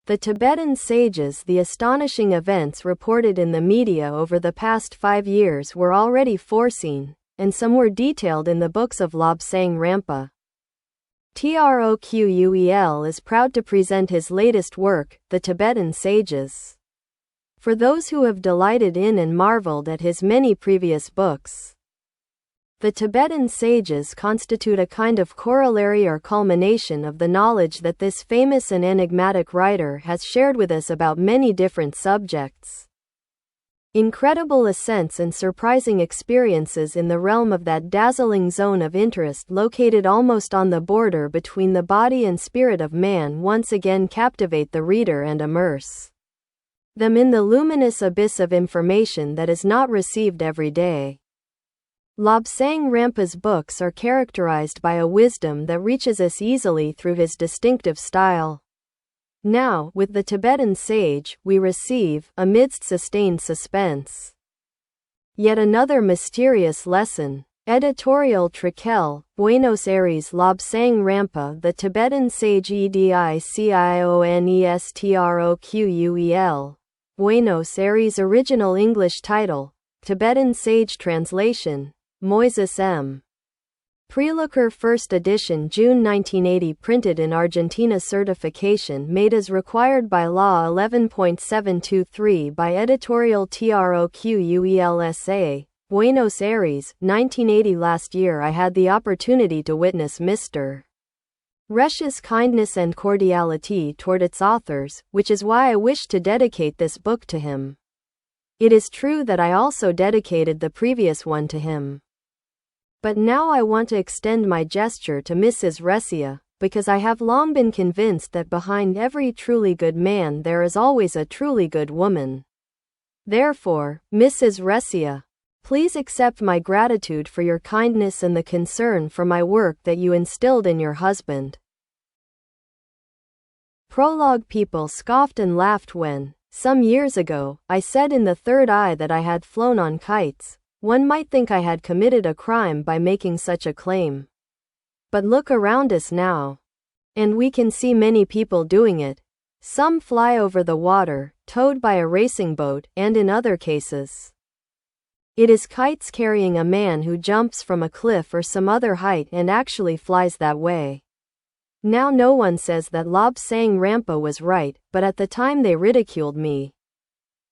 The Tibetan sages. The astonishing events reported in the media over the past 5 years were already foreseen, and some were detailed in the books of Lobsang Rampa. Troquel is proud to present his latest work, The Tibetan Sages. For those who have delighted in and marveled at his many previous books, the Tibetan sages constitute a kind of corollary or culmination of the knowledge that this famous and enigmatic writer has shared with us about many different subjects. Incredible ascents and surprising experiences in the realm of that dazzling zone of interest located almost on the border between the body and spirit of man once again captivate the reader and immerse them in the luminous abyss of information that is not received every day. Lobsang Rampa's books are characterized by a wisdom that reaches us easily through his distinctive style. Now, with the Tibetan sage, we receive, amidst sustained suspense, yet another mysterious lesson. Editorial Troquel, Buenos Aires. Lobsang Rampa, The Tibetan Sage. Edicionestroquel, Buenos Aires. Original English title, Tibetan Sage. Translation, Moises M. Prelooker. First edition June 1980. Printed in Argentina. Certification made as required by Law 11.723 by Editorial Troquelsa, Buenos Aires, 1980. Last year I had the opportunity to witness Mr. Resch's kindness and cordiality toward its authors, which is why I wish to dedicate this book to him. It is true that I also dedicated the previous one to him. But now I want to extend my gesture to Mrs. Reschia, because I have long been convinced that behind every truly good man there is always a truly good woman. Therefore, Mrs. Reschia, please accept my gratitude for your kindness and the concern for my work that you instilled in your husband. Prologue. People scoffed and laughed when, some years ago, I said in The Third Eye that I had flown on kites. One might think I had committed a crime by making such a claim. But look around us now. And we can see many people doing it. Some fly over the water, towed by a racing boat, and in other cases, it is kites carrying a man who jumps from a cliff or some other height and actually flies that way. Now no one says that Lobsang Rampa was right, but at the time they ridiculed me.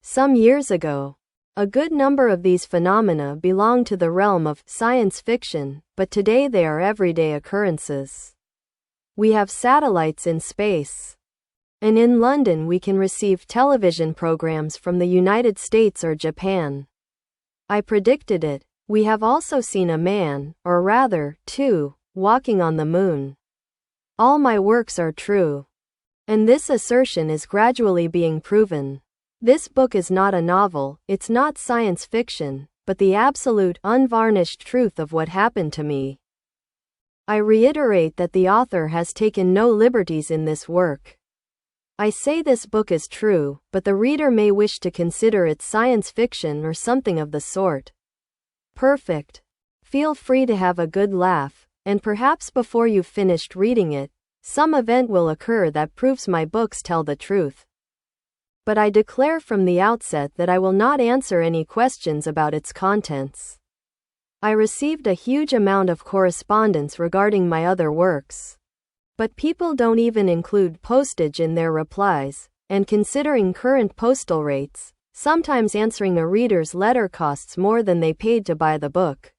Some years ago, a good number of these phenomena belong to the realm of science fiction, but today they are everyday occurrences. We have satellites in space. And in London we can receive television programs from the United States or Japan. I predicted it. We have also seen a man, or rather, two, walking on the moon. All my works are true. And this assertion is gradually being proven. This book is not a novel, it's not science fiction, but the absolute, unvarnished truth of what happened to me. I reiterate that the author has taken no liberties in this work. I say this book is true, but the reader may wish to consider it science fiction or something of the sort. Perfect. Feel free to have a good laugh, and perhaps before you've finished reading it, some event will occur that proves my books tell the truth. But I declare from the outset that I will not answer any questions about its contents. I received a huge amount of correspondence regarding my other works. But people don't even include postage in their replies, and considering current postal rates, sometimes answering a reader's letter costs more than they paid to buy the book.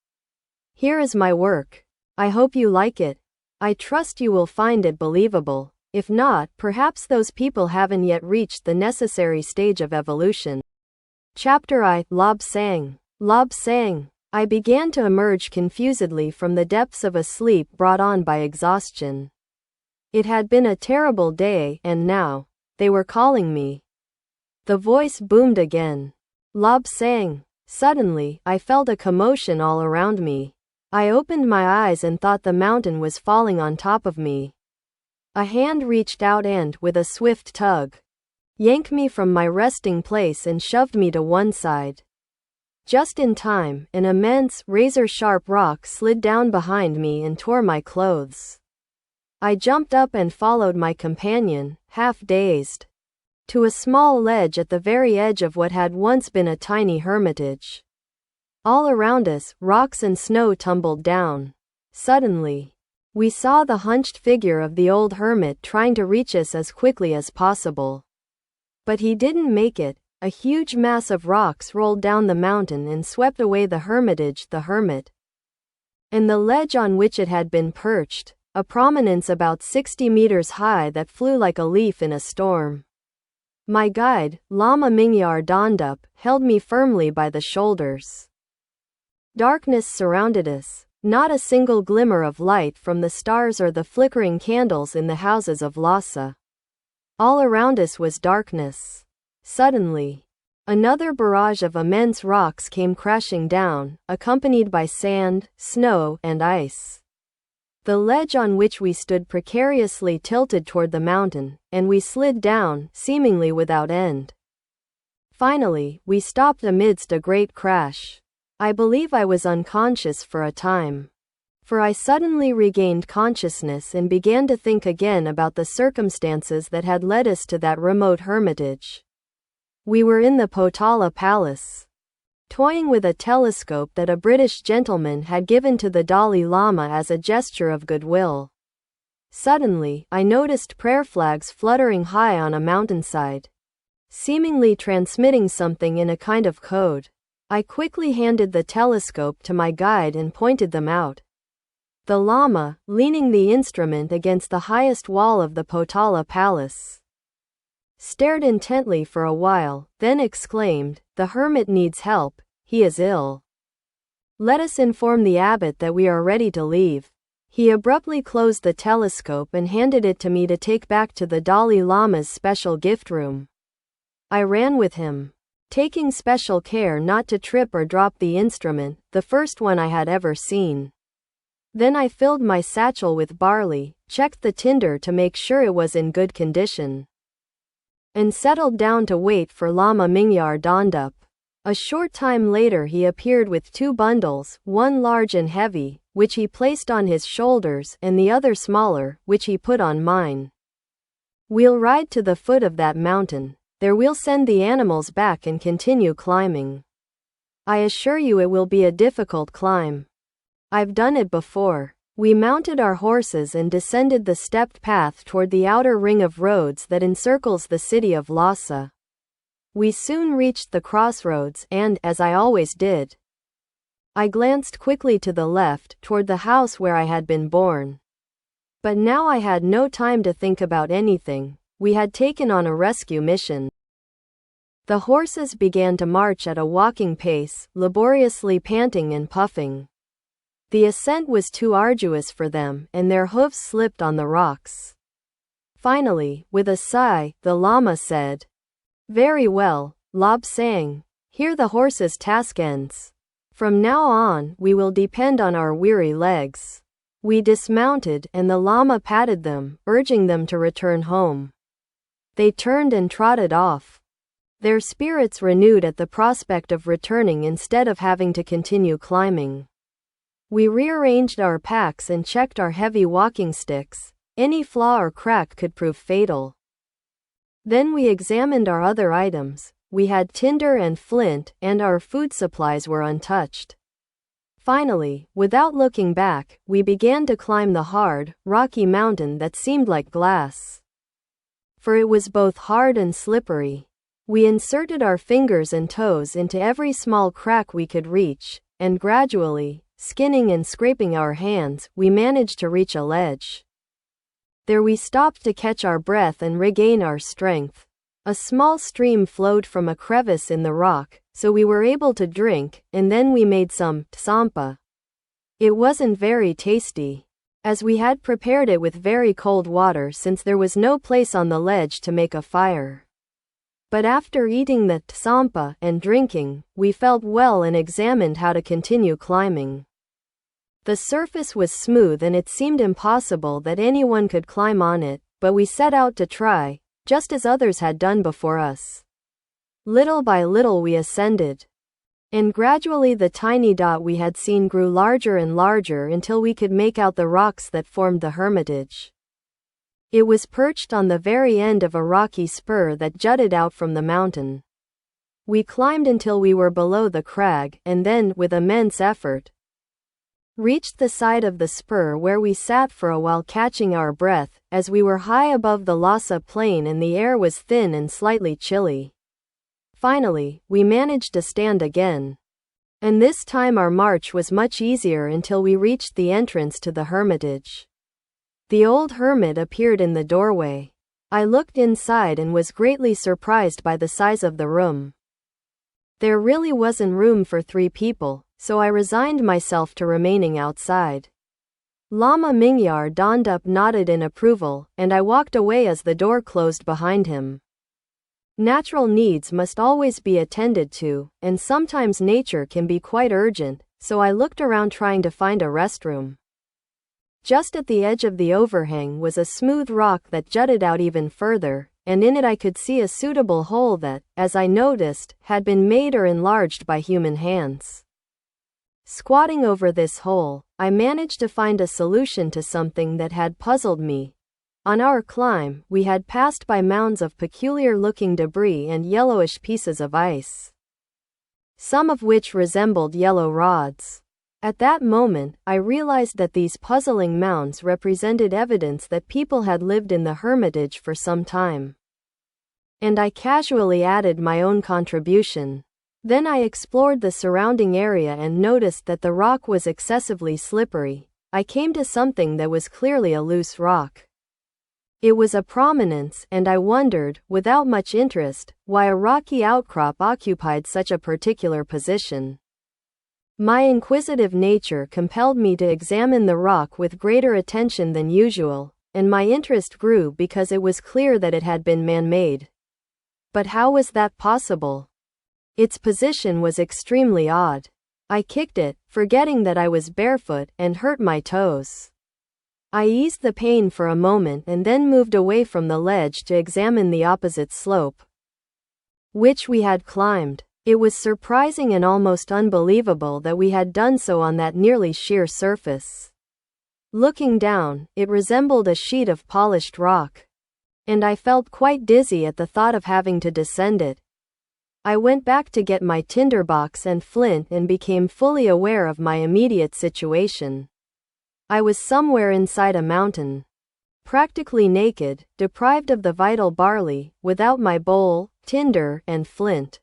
Here is my work. I hope you like it. I trust you will find it believable. If not, perhaps those people haven't yet reached the necessary stage of evolution. Chapter I. Lobsang. Lobsang. I began to emerge confusedly from the depths of a sleep brought on by exhaustion. It had been a terrible day, and now, they were calling me. The voice boomed again. Lobsang. Suddenly, I felt a commotion all around me. I opened my eyes and thought the mountain was falling on top of me. A hand reached out and, with a swift tug, yanked me from my resting place and shoved me to one side. Just in time, an immense, razor-sharp rock slid down behind me and tore my clothes. I jumped up and followed my companion, half-dazed. to a small ledge at the very edge of what had once been a tiny hermitage. All around us, rocks and snow tumbled down. Suddenly, we saw the hunched figure of the old hermit trying to reach us as quickly as possible. But he didn't make it. A huge mass of rocks rolled down the mountain and swept away the hermitage, the hermit, and the ledge on which it had been perched, a prominence about 60 meters high that flew like a leaf in a storm. My guide, Lama Mingyar Dondup, held me firmly by the shoulders. Darkness surrounded us, not a single glimmer of light from the stars or the flickering candles in the houses of Lhasa. All around us was darkness. Suddenly, another barrage of immense rocks came crashing down, accompanied by sand, snow, and ice. The ledge on which we stood precariously tilted toward the mountain, and we slid down, seemingly without end. Finally, we stopped amidst a great crash. I believe I was unconscious for a time. For I suddenly regained consciousness and began to think again about the circumstances that had led us to that remote hermitage. We were in the Potala Palace, toying with a telescope that a British gentleman had given to the Dalai Lama as a gesture of goodwill. Suddenly, I noticed prayer flags fluttering high on a mountainside, seemingly transmitting something in a kind of code. I quickly handed the telescope to my guide and pointed them out. The Lama, leaning the instrument against the highest wall of the Potala Palace, stared intently for a while, then exclaimed, "The hermit needs help, he is ill. Let us inform the abbot that we are ready to leave." He abruptly closed the telescope and handed it to me to take back to the Dalai Lama's special gift room. I ran with him, taking special care not to trip or drop the instrument, the first one I had ever seen. Then I filled my satchel with barley, checked the tinder to make sure it was in good condition, and settled down to wait for Lama Mingyar Dondup. A short time later he appeared with 2 bundles, one large and heavy, which he placed on his shoulders, and the other smaller, which he put on mine. "We'll ride to the foot of that mountain. There we'll send the animals back and continue climbing. I assure you it will be a difficult climb. I've done it before." We mounted our horses and descended the stepped path toward the outer ring of roads that encircles the city of Lhasa. We soon reached the crossroads and, as I always did, I glanced quickly to the left, toward the house where I had been born. But now I had no time to think about anything. We had taken on a rescue mission. The horses began to march at a walking pace, laboriously panting and puffing. The ascent was too arduous for them, and their hoofs slipped on the rocks. Finally, with a sigh, the Lama said, "Very well, Lobsang. Here the horses' task ends. From now on, we will depend on our weary legs." We dismounted, and the Lama patted them, urging them to return home. They turned and trotted off, their spirits renewed at the prospect of returning instead of having to continue climbing. We rearranged our packs and checked our heavy walking sticks. Any flaw or crack could prove fatal. Then we examined our other items. We had tinder and flint, and our food supplies were untouched. Finally, without looking back, we began to climb the hard, rocky mountain that seemed like glass. For it was both hard and slippery. We inserted our fingers and toes into every small crack we could reach, and gradually, skinning and scraping our hands, we managed to reach a ledge. There we stopped to catch our breath and regain our strength. A small stream flowed from a crevice in the rock, so we were able to drink, and then we made some tsampa. It wasn't very tasty, as we had prepared it with very cold water since there was no place on the ledge to make a fire. But after eating the tsampa and drinking, we felt well and examined how to continue climbing. The surface was smooth and it seemed impossible that anyone could climb on it, but we set out to try, just as others had done before us. Little by little we ascended, and gradually the tiny dot we had seen grew larger and larger until we could make out the rocks that formed the hermitage. It was perched on the very end of a rocky spur that jutted out from the mountain. We climbed until we were below the crag, and then, with immense effort, reached the side of the spur, where we sat for a while catching our breath, as we were high above the Lhasa plain and the air was thin and slightly chilly. Finally, we managed to stand again. And this time our march was much easier until we reached the entrance to the hermitage. The old hermit appeared in the doorway. I looked inside and was greatly surprised by the size of the room. There really wasn't room for 3 people, so I resigned myself to remaining outside. Lama Mingyar Dondup nodded in approval, and I walked away as the door closed behind him. Natural needs must always be attended to, and sometimes nature can be quite urgent, so I looked around trying to find a restroom. Just at the edge of the overhang was a smooth rock that jutted out even further, and in it I could see a suitable hole that, as I noticed, had been made or enlarged by human hands. Squatting over this hole, I managed to find a solution to something that had puzzled me. On our climb, we had passed by mounds of peculiar-looking debris and yellowish pieces of ice, some of which resembled yellow rods. At that moment, I realized that these puzzling mounds represented evidence that people had lived in the hermitage for some time. And I casually added my own contribution. Then I explored the surrounding area and noticed that the rock was excessively slippery. I came to something that was clearly a loose rock. It was a prominence, and I wondered, without much interest, why a rocky outcrop occupied such a particular position. My inquisitive nature compelled me to examine the rock with greater attention than usual, and my interest grew because it was clear that it had been man-made. But how was that possible? Its position was extremely odd. I kicked it, forgetting that I was barefoot, and hurt my toes. I eased the pain for a moment and then moved away from the ledge to examine the opposite slope, which we had climbed. It was surprising and almost unbelievable that we had done so on that nearly sheer surface. Looking down, it resembled a sheet of polished rock, and I felt quite dizzy at the thought of having to descend it. I went back to get my tinderbox and flint and became fully aware of my immediate situation. I was somewhere inside a mountain, practically naked, deprived of the vital barley, without my bowl, tinder, and flint.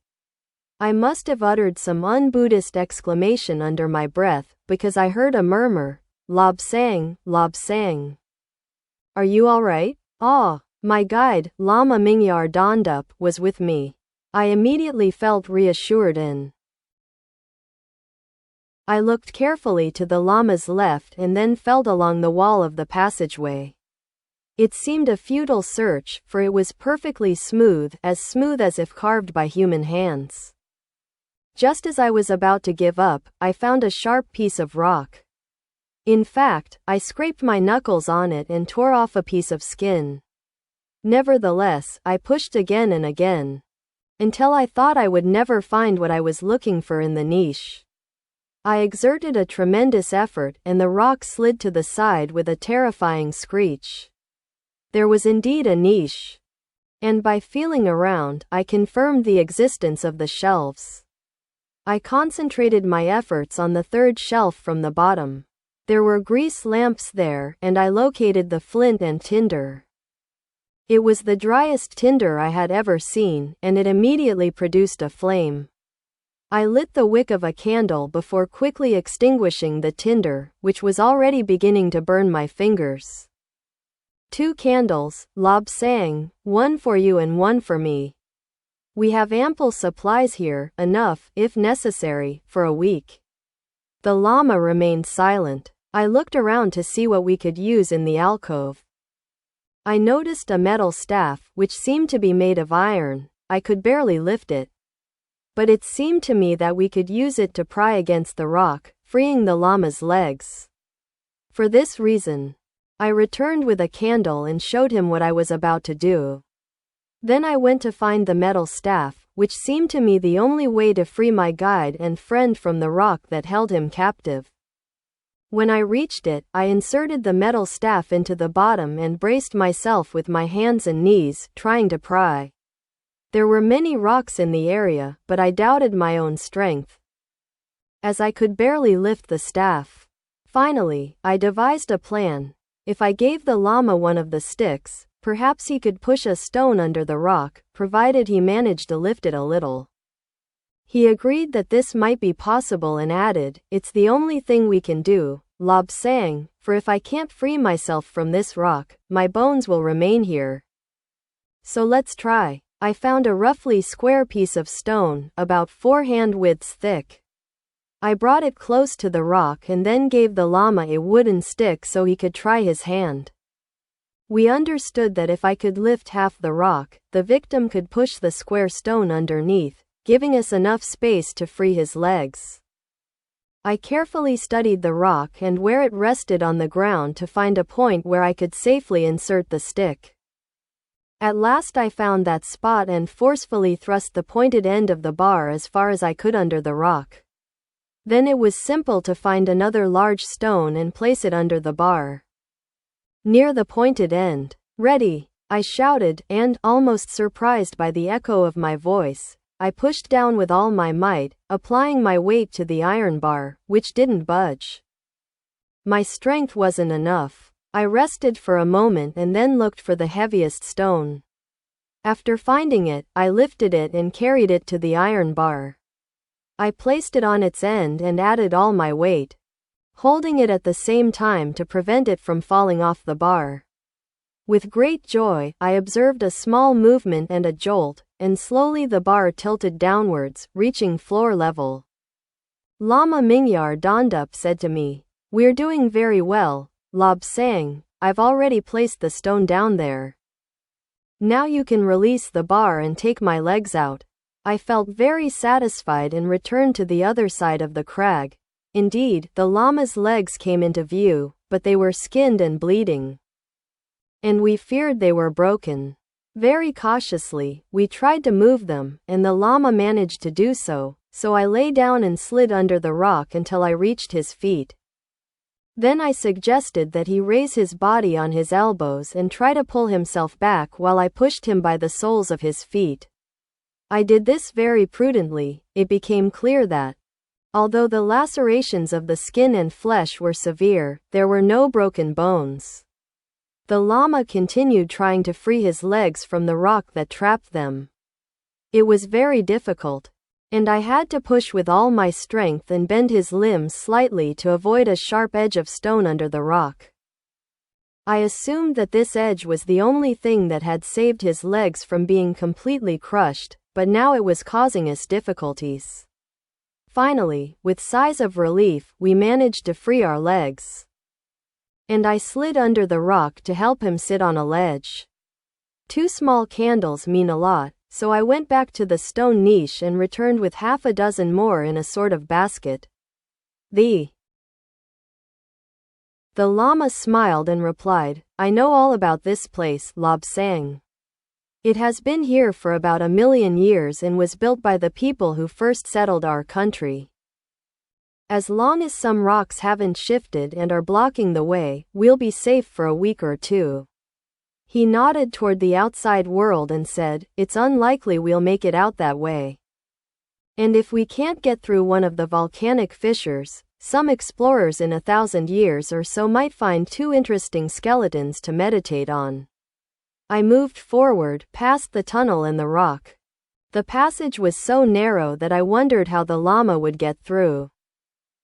I must have uttered some un-Buddhist exclamation under my breath, because I heard a murmur, "Lobsang, Lobsang. Are you all right?" Ah, my guide, Lama Mingyar Dondup, was with me. I immediately felt reassured and I looked carefully to the Lama's left and then felt along the wall of the passageway. It seemed a futile search, for it was perfectly smooth as if carved by human hands. Just as I was about to give up, I found a sharp piece of rock. In fact, I scraped my knuckles on it and tore off a piece of skin. Nevertheless, I pushed again and again, until I thought I would never find what I was looking for in the niche. I exerted a tremendous effort, and the rock slid to the side with a terrifying screech. There was indeed a niche, and by feeling around, I confirmed the existence of the shelves. I concentrated my efforts on the third shelf from the bottom. There were grease lamps there, and I located the flint and tinder. It was the driest tinder I had ever seen, and it immediately produced a flame. I lit the wick of a candle before quickly extinguishing the tinder, which was already beginning to burn my fingers. 2 candles, Lobsang, one for you and one for me. We have ample supplies here, enough, if necessary, for a week. The Lama remained silent. I looked around to see what we could use in the alcove. I noticed a metal staff, which seemed to be made of iron. I could barely lift it, but it seemed to me that we could use it to pry against the rock, freeing the Lama's legs. For this reason, I returned with a candle and showed him what I was about to do. Then I went to find the metal staff, which seemed to me the only way to free my guide and friend from the rock that held him captive. When I reached it, I inserted the metal staff into the bottom and braced myself with my hands and knees, trying to pry. There were many rocks in the area, but I doubted my own strength, as I could barely lift the staff. Finally, I devised a plan. If I gave the llama one of the sticks, perhaps he could push a stone under the rock, provided he managed to lift it a little. He agreed that this might be possible and added, "It's the only thing we can do, Lobsang, for if I can't free myself from this rock, my bones will remain here. So let's try." I found a roughly square piece of stone, about 4 hand widths thick. I brought it close to the rock and then gave the llama a wooden stick so he could try his hand. We understood that if I could lift half the rock, the victim could push the square stone underneath, giving us enough space to free his legs. I carefully studied the rock and where it rested on the ground to find a point where I could safely insert the stick. At last I found that spot and forcefully thrust the pointed end of the bar as far as I could under the rock. Then it was simple to find another large stone and place it under the bar, near the pointed end. "Ready!" I shouted, and, almost surprised by the echo of my voice, I pushed down with all my might, applying my weight to the iron bar, which didn't budge. My strength wasn't enough. I rested for a moment and then looked for the heaviest stone. After finding it, I lifted it and carried it to the iron bar. I placed it on its end and added all my weight, holding it at the same time to prevent it from falling off the bar. With great joy, I observed a small movement and a jolt, and slowly the bar tilted downwards, reaching floor level. Lama Mingyar Dondup said to me, "We're doing very well, Lobsang. I've already placed the stone down there. Now you can release the bar and take my legs out." I felt very satisfied and returned to the other side of the crag. Indeed, the llama's legs came into view, but they were skinned and bleeding, and we feared they were broken. Very cautiously, we tried to move them, and the llama managed to do so, so I lay down and slid under the rock until I reached his feet. Then I suggested that he raise his body on his elbows and try to pull himself back while I pushed him by the soles of his feet. I did this very prudently. It became clear that, although the lacerations of the skin and flesh were severe, there were no broken bones. The llama continued trying to free his legs from the rock that trapped them. It was very difficult, and I had to push with all my strength and bend his limbs slightly to avoid a sharp edge of stone under the rock. I assumed that this edge was the only thing that had saved his legs from being completely crushed, but now it was causing us difficulties. Finally, with sighs of relief, we managed to free our legs, and I slid under the rock to help him sit on a ledge. 2 small candles mean a lot, so I went back to the stone niche and returned with half a dozen more in a sort of basket. The llama smiled and replied, "I know all about this place, Lobsang. It has been here for about 1 million years and was built by the people who first settled our country. As long as some rocks haven't shifted and are blocking the way, we'll be safe for a week or 2. He nodded toward the outside world and said, "It's unlikely we'll make it out that way. And if we can't get through one of the volcanic fissures, some explorers in 1,000 years or so might find 2 interesting skeletons to meditate on." I moved forward, past the tunnel and the rock. The passage was so narrow that I wondered how the llama would get through.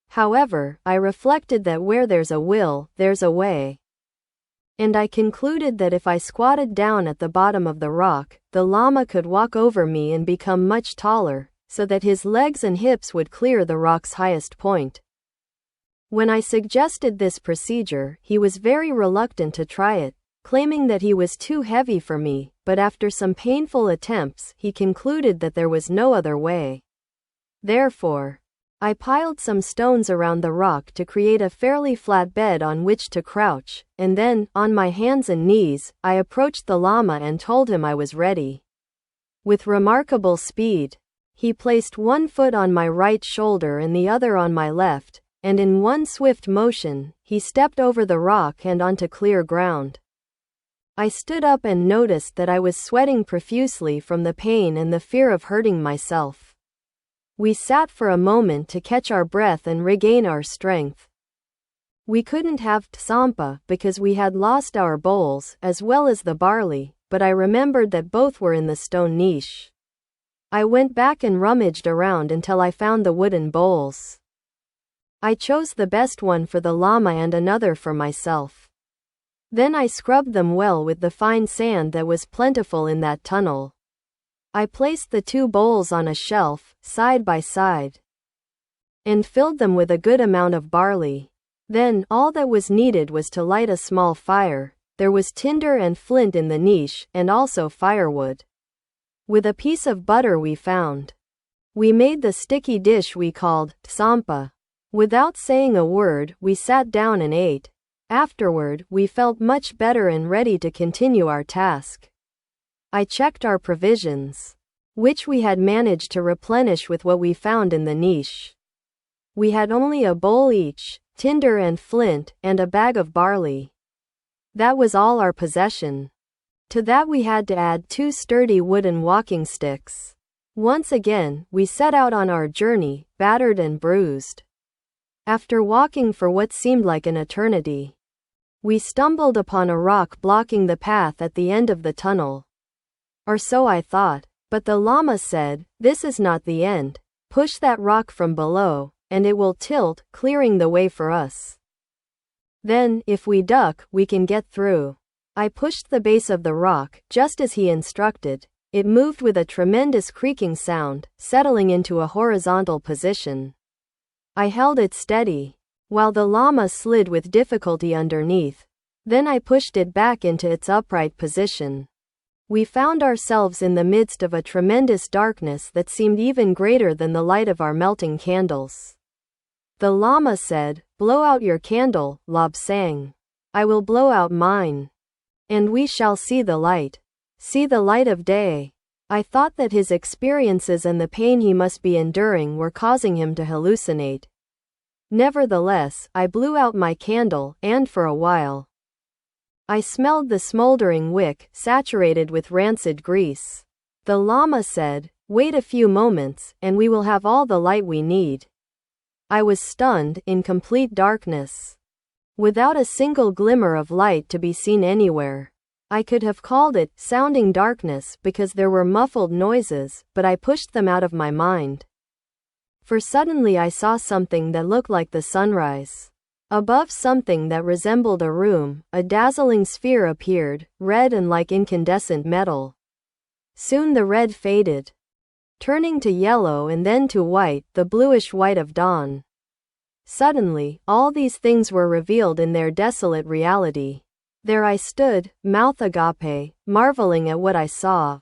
However, I reflected that where there's a will, there's a way. And I concluded that if I squatted down at the bottom of the rock, the llama could walk over me and become much taller, so that his legs and hips would clear the rock's highest point. When I suggested this procedure, he was very reluctant to try it, claiming that he was too heavy for me, but after some painful attempts, he concluded that there was no other way. Therefore, I piled some stones around the rock to create a fairly flat bed on which to crouch, and then, on my hands and knees, I approached the llama and told him I was ready. With remarkable speed, he placed one foot on my right shoulder and the other on my left, and in one swift motion, he stepped over the rock and onto clear ground. I stood up and noticed that I was sweating profusely from the pain and the fear of hurting myself. We sat for a moment to catch our breath and regain our strength. We couldn't have tsampa because we had lost our bowls as well as the barley, but I remembered that both were in the stone niche. I went back and rummaged around until I found the wooden bowls. I chose the best one for the Lama and another for myself. Then I scrubbed them well with the fine sand that was plentiful in that tunnel. I placed the 2 bowls on a shelf, side by side, and filled them with a good amount of barley. Then, all that was needed was to light a small fire. There was tinder and flint in the niche, and also firewood. With a piece of butter we found, we made the sticky dish we called tsampa. Without saying a word, we sat down and ate. Afterward, we felt much better and ready to continue our task. I checked our provisions, which we had managed to replenish with what we found in the niche. We had only a bowl each, tinder and flint, and a bag of barley. That was all our possession. To that we had to add 2 sturdy wooden walking sticks. Once again, we set out on our journey, battered and bruised. After walking for what seemed like an eternity, we stumbled upon a rock blocking the path at the end of the tunnel. Or so I thought, but the Lama said, "This is not the end. Push that rock from below, and it will tilt, clearing the way for us. Then, if we duck, we can get through." I pushed the base of the rock, just as he instructed. It moved with a tremendous creaking sound, settling into a horizontal position. I held it steady, while the Lama slid with difficulty underneath. Then I pushed it back into its upright position. We found ourselves in the midst of a tremendous darkness that seemed even greater than the light of our melting candles. The Lama said, "Blow out your candle, Lobsang. I will blow out mine. And we shall see the light. See the light of day." I thought that his experiences and the pain he must be enduring were causing him to hallucinate. Nevertheless, I blew out my candle, and for a while, I smelled the smoldering wick, saturated with rancid grease. The Lama said, "Wait a few moments, and we will have all the light we need." I was stunned, in complete darkness, without a single glimmer of light to be seen anywhere. I could have called it sounding darkness because there were muffled noises, but I pushed them out of my mind. For suddenly I saw something that looked like the sunrise. Above something that resembled a room, a dazzling sphere appeared, red and like incandescent metal. Soon the red faded, turning to yellow and then to white, the bluish white of dawn. Suddenly, all these things were revealed in their desolate reality. There I stood, mouth agape, marveling at what I saw.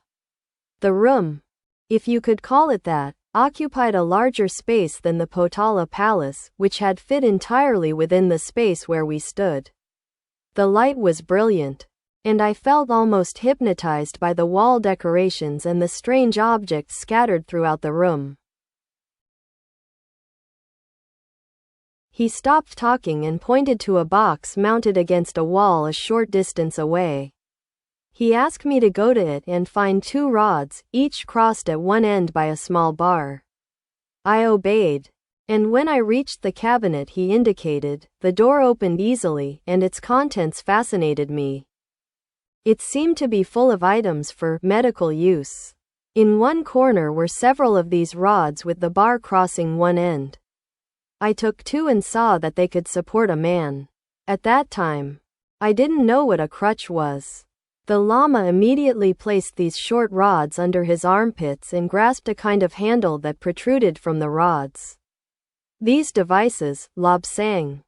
The room, if you could call it that, occupied a larger space than the Potala Palace, which had fit entirely within the space where we stood. The light was brilliant, and I felt almost hypnotized by the wall decorations and the strange objects scattered throughout the room. He stopped talking and pointed to a box mounted against a wall a short distance away. He asked me to go to it and find 2 rods, each crossed at one end by a small bar. I obeyed, and when I reached the cabinet he indicated, the door opened easily, and its contents fascinated me. It seemed to be full of items for medical use. In one corner were several of these rods with the bar crossing one end. I took 2 and saw that they could support a man. At that time, I didn't know what a crutch was. The Lama immediately placed these short rods under his armpits and grasped a kind of handle that protruded from the rods. These devices, Lobsang,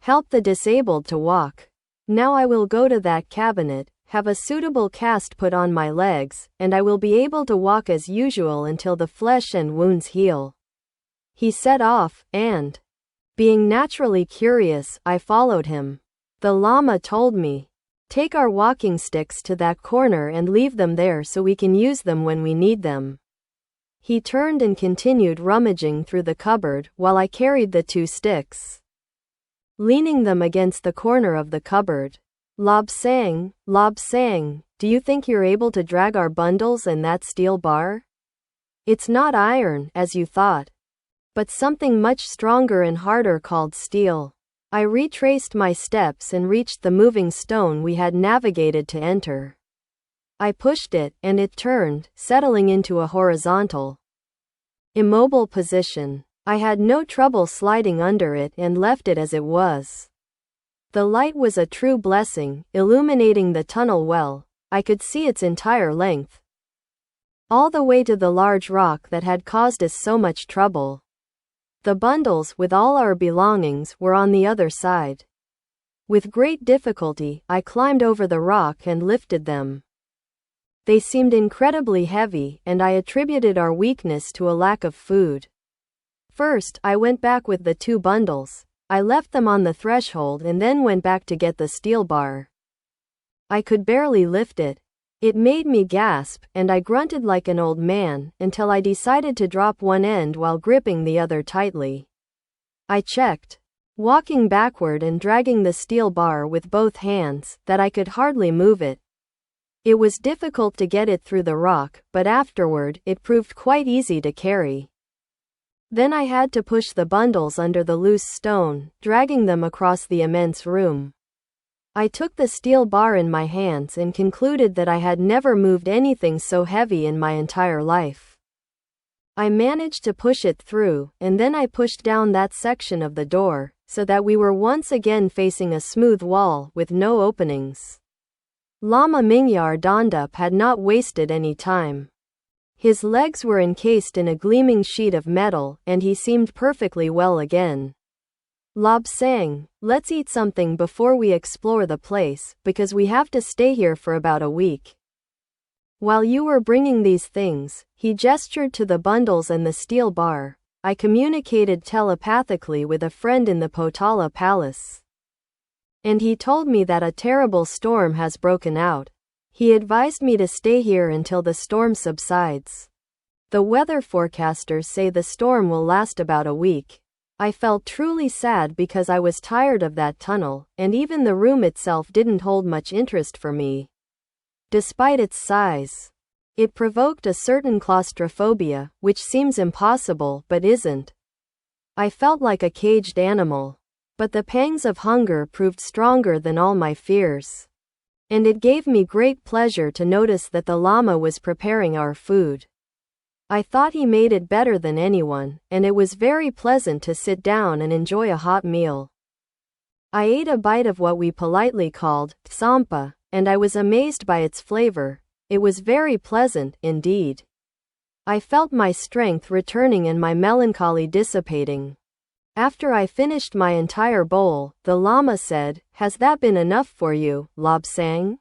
help the disabled to walk. Now I will go to that cabinet, have a suitable cast put on my legs, and I will be able to walk as usual until the flesh and wounds heal. He set off, and, being naturally curious, I followed him. The Lama told me, "Take our walking sticks to that corner and leave them there so we can use them when we need them." He turned and continued rummaging through the cupboard while I carried the 2 sticks, leaning them against the corner of the cupboard. Lobsang, do you think you're able to drag our bundles and that steel bar? It's not iron, as you thought, but something much stronger and harder called steel. I retraced my steps and reached the moving stone we had navigated to enter. I pushed it, and it turned, settling into a horizontal, immobile position. I had no trouble sliding under it and left it as it was. The light was a true blessing, illuminating the tunnel well. I could see its entire length, all the way to the large rock that had caused us so much trouble. The bundles, with all our belongings, were on the other side. With great difficulty, I climbed over the rock and lifted them. They seemed incredibly heavy, and I attributed our weakness to a lack of food. First, I went back with the 2 bundles. I left them on the threshold and then went back to get the steel bar. I could barely lift it. It made me gasp, and I grunted like an old man, until I decided to drop one end while gripping the other tightly. I checked, walking backward and dragging the steel bar with both hands, that I could hardly move it. It was difficult to get it through the rock, but afterward, it proved quite easy to carry. Then I had to push the bundles under the loose stone, dragging them across the immense room. I took the steel bar in my hands and concluded that I had never moved anything so heavy in my entire life. I managed to push it through, and then I pushed down that section of the door, so that we were once again facing a smooth wall with no openings. Lama Mingyar Dondup had not wasted any time. His legs were encased in a gleaming sheet of metal, and he seemed perfectly well again. Lobsang, let's eat something before we explore the place, because we have to stay here for about a week. While you were bringing these things, he gestured to the bundles and the steel bar. I communicated telepathically with a friend in the Potala Palace, and he told me that a terrible storm has broken out. He advised me to stay here until the storm subsides. The weather forecasters say the storm will last about a week. I felt truly sad because I was tired of that tunnel, and even the room itself didn't hold much interest for me. Despite its size, it provoked a certain claustrophobia, which seems impossible but isn't. I felt like a caged animal. But the pangs of hunger proved stronger than all my fears. And it gave me great pleasure to notice that the Lama was preparing our food. I thought he made it better than anyone, and it was very pleasant to sit down and enjoy a hot meal. I ate a bite of what we politely called tsampa, and I was amazed by its flavor. It was very pleasant, indeed. I felt my strength returning and my melancholy dissipating. After I finished my entire bowl, the Lama said, "Has that been enough for you, Lobsang?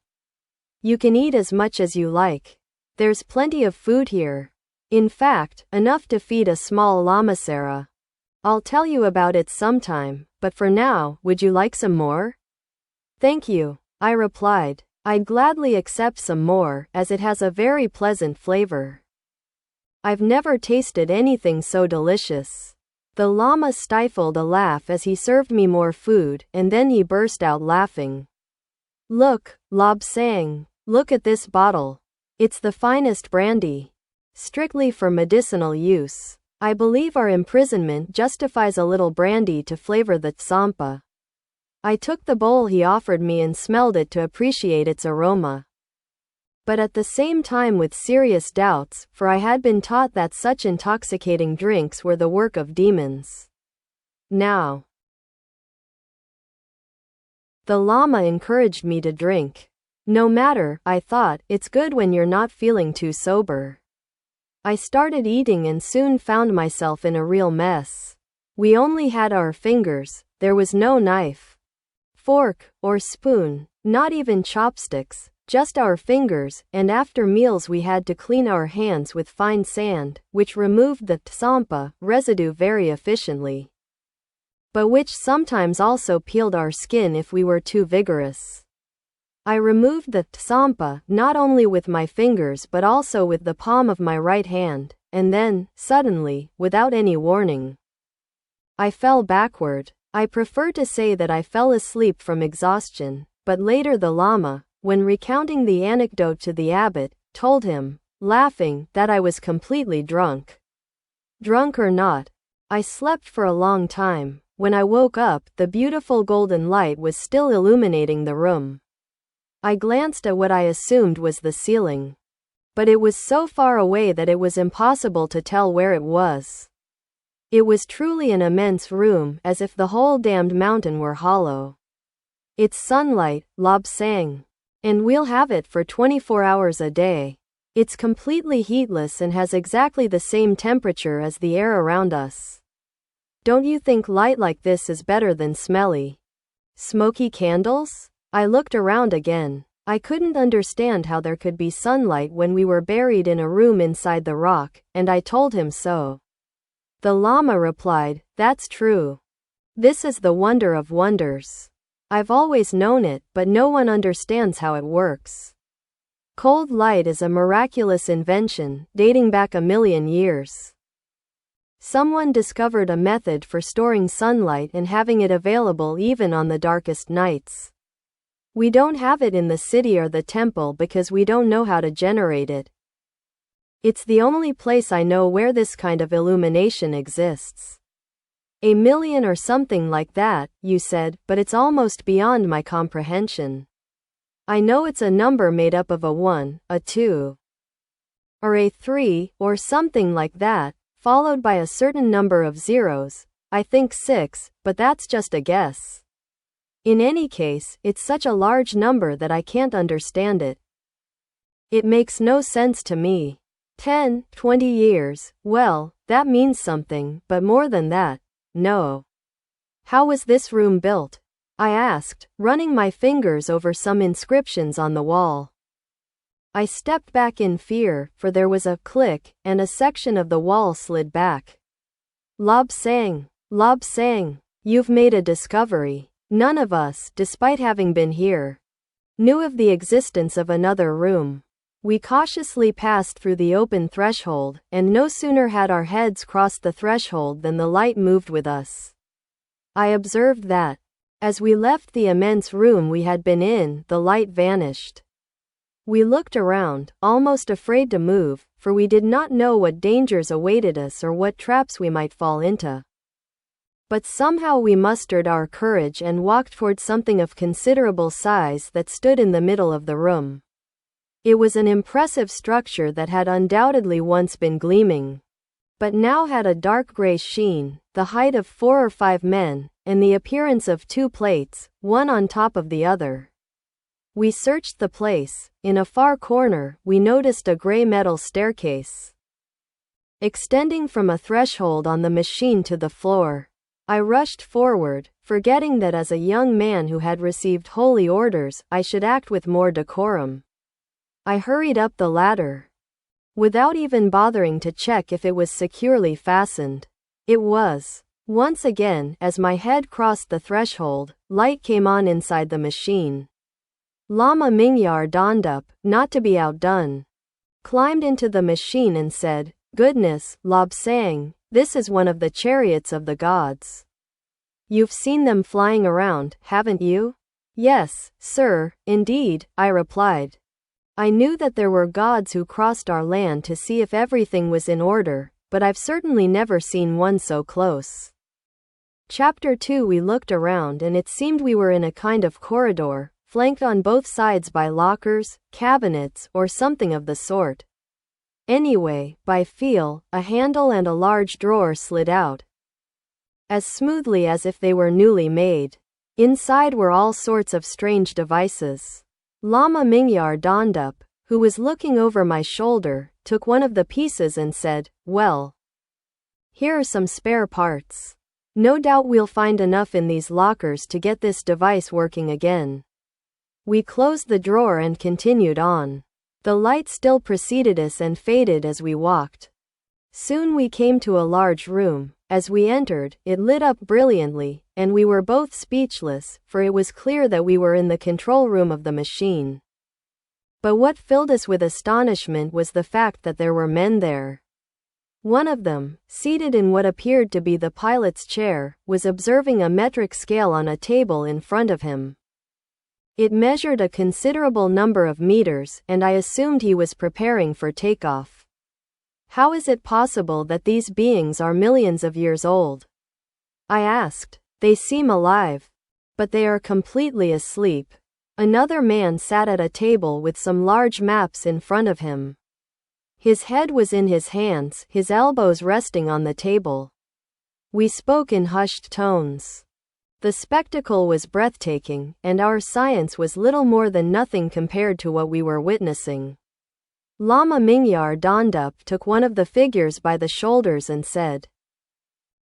You can eat as much as you like. There's plenty of food here. In fact, enough to feed a small Lamasera. I'll tell you about it sometime, but for now, would you like some more?" "Thank you," I replied. "I'd gladly accept some more, as it has a very pleasant flavor. I've never tasted anything so delicious." The Lama stifled a laugh as he served me more food, and then he burst out laughing. "Look, Lobsang, look at this bottle. It's the finest brandy. Strictly for medicinal use. I believe our imprisonment justifies a little brandy to flavor the tsampa." I took the bowl he offered me and smelled it to appreciate its aroma, but at the same time with serious doubts, for I had been taught that such intoxicating drinks were the work of demons. Now, the Lama encouraged me to drink. No matter, I thought, it's good when you're not feeling too sober. I started eating and soon found myself in a real mess. We only had our fingers, there was no knife, fork, or spoon, not even chopsticks. Just our fingers, and after meals we had to clean our hands with fine sand, which removed the tsampa residue very efficiently, but which sometimes also peeled our skin if we were too vigorous. I removed the tsampa not only with my fingers but also with the palm of my right hand, and then, suddenly, without any warning, I fell backward. I prefer to say that I fell asleep from exhaustion, but later the Lama, when recounting the anecdote to the abbot, told him, laughing, that I was completely drunk. Drunk or not, I slept for a long time. When I woke up, the beautiful golden light was still illuminating the room. I glanced at what I assumed was the ceiling, but it was so far away that it was impossible to tell where it was. It was truly an immense room, as if the whole damned mountain were hollow. It's sunlight, Lobsang. And we'll have it for 24 hours a day. It's completely heatless and has exactly the same temperature as the air around us. Don't you think light like this is better than smelly, smoky candles? I looked around again. I couldn't understand how there could be sunlight when we were buried in a room inside the rock, and I told him so. The Lama replied, "That's true. This is the wonder of wonders. I've always known it, but no one understands how it works. Cold light is a miraculous invention, dating back 1,000,000 years. Someone discovered a method for storing sunlight and having it available even on the darkest nights. We don't have it in the city or the temple because we don't know how to generate it. It's the only place I know where this kind of illumination exists." 1,000,000 or something like that, you said, but it's almost beyond my comprehension. I know it's a number made up of a 1, a 2, or a 3, or something like that, followed by a certain number of zeros, I think 6, but that's just a guess. In any case, it's such a large number that I can't understand it. It makes no sense to me. 10, 20 years, well, that means something, but more than that, no. How was this room built? I asked, running my fingers over some inscriptions on the wall. I stepped back in fear, for there was a click, and a section of the wall slid back. Lobsang, Lobsang, you've made a discovery. None of us, despite having been here, knew of the existence of another room. We cautiously passed through the open threshold, and no sooner had our heads crossed the threshold than the light moved with us. I observed that, as we left the immense room we had been in, the light vanished. We looked around, almost afraid to move, for we did not know what dangers awaited us or what traps we might fall into. But somehow we mustered our courage and walked toward something of considerable size that stood in the middle of the room. It was an impressive structure that had undoubtedly once been gleaming, but now had a dark gray sheen, the height of 4 or 5 men, and the appearance of 2 plates, one on top of the other. We searched the place. In a far corner, we noticed a gray metal staircase extending from a threshold on the machine to the floor. I rushed forward, forgetting that as a young man who had received holy orders, I should act with more decorum. I hurried up the ladder, without even bothering to check if it was securely fastened. It was. Once again, as my head crossed the threshold, light came on inside the machine. Lama Mingyar donned up, not to be outdone, climbed into the machine and said, "Goodness, Lobsang, this is one of the chariots of the gods. You've seen them flying around, haven't you?" "Yes, sir, indeed," I replied. I knew that there were gods who crossed our land to see if everything was in order, but I've certainly never seen one so close. Chapter 2. We looked around and it seemed we were in a kind of corridor, flanked on both sides by lockers, cabinets, or something of the sort. Anyway, by feel, a handle and a large drawer slid out, as smoothly as if they were newly made. Inside were all sorts of strange devices. Lama Mingyar donned up, who was looking over my shoulder, took one of the pieces and said, "Well, here are some spare parts. No doubt we'll find enough in these lockers to get this device working again." We closed the drawer and continued on. The light still preceded us and faded as we walked. Soon we came to a large room, As we entered, it lit up brilliantly, and we were both speechless, for it was clear that we were in the control room of the machine. But what filled us with astonishment was the fact that there were men there. One of them, seated in what appeared to be the pilot's chair, was observing a metric scale on a table in front of him. It measured a considerable number of meters, and I assumed he was preparing for takeoff. How is it possible that these beings are millions of years old? I asked. They seem alive. But they are completely asleep. Another man sat at a table with some large maps in front of him. His head was in his hands, his elbows resting on the table. We spoke in hushed tones. The spectacle was breathtaking, and our science was little more than nothing compared to what we were witnessing. Lama Mingyar Dondup took one of the figures by the shoulders and said,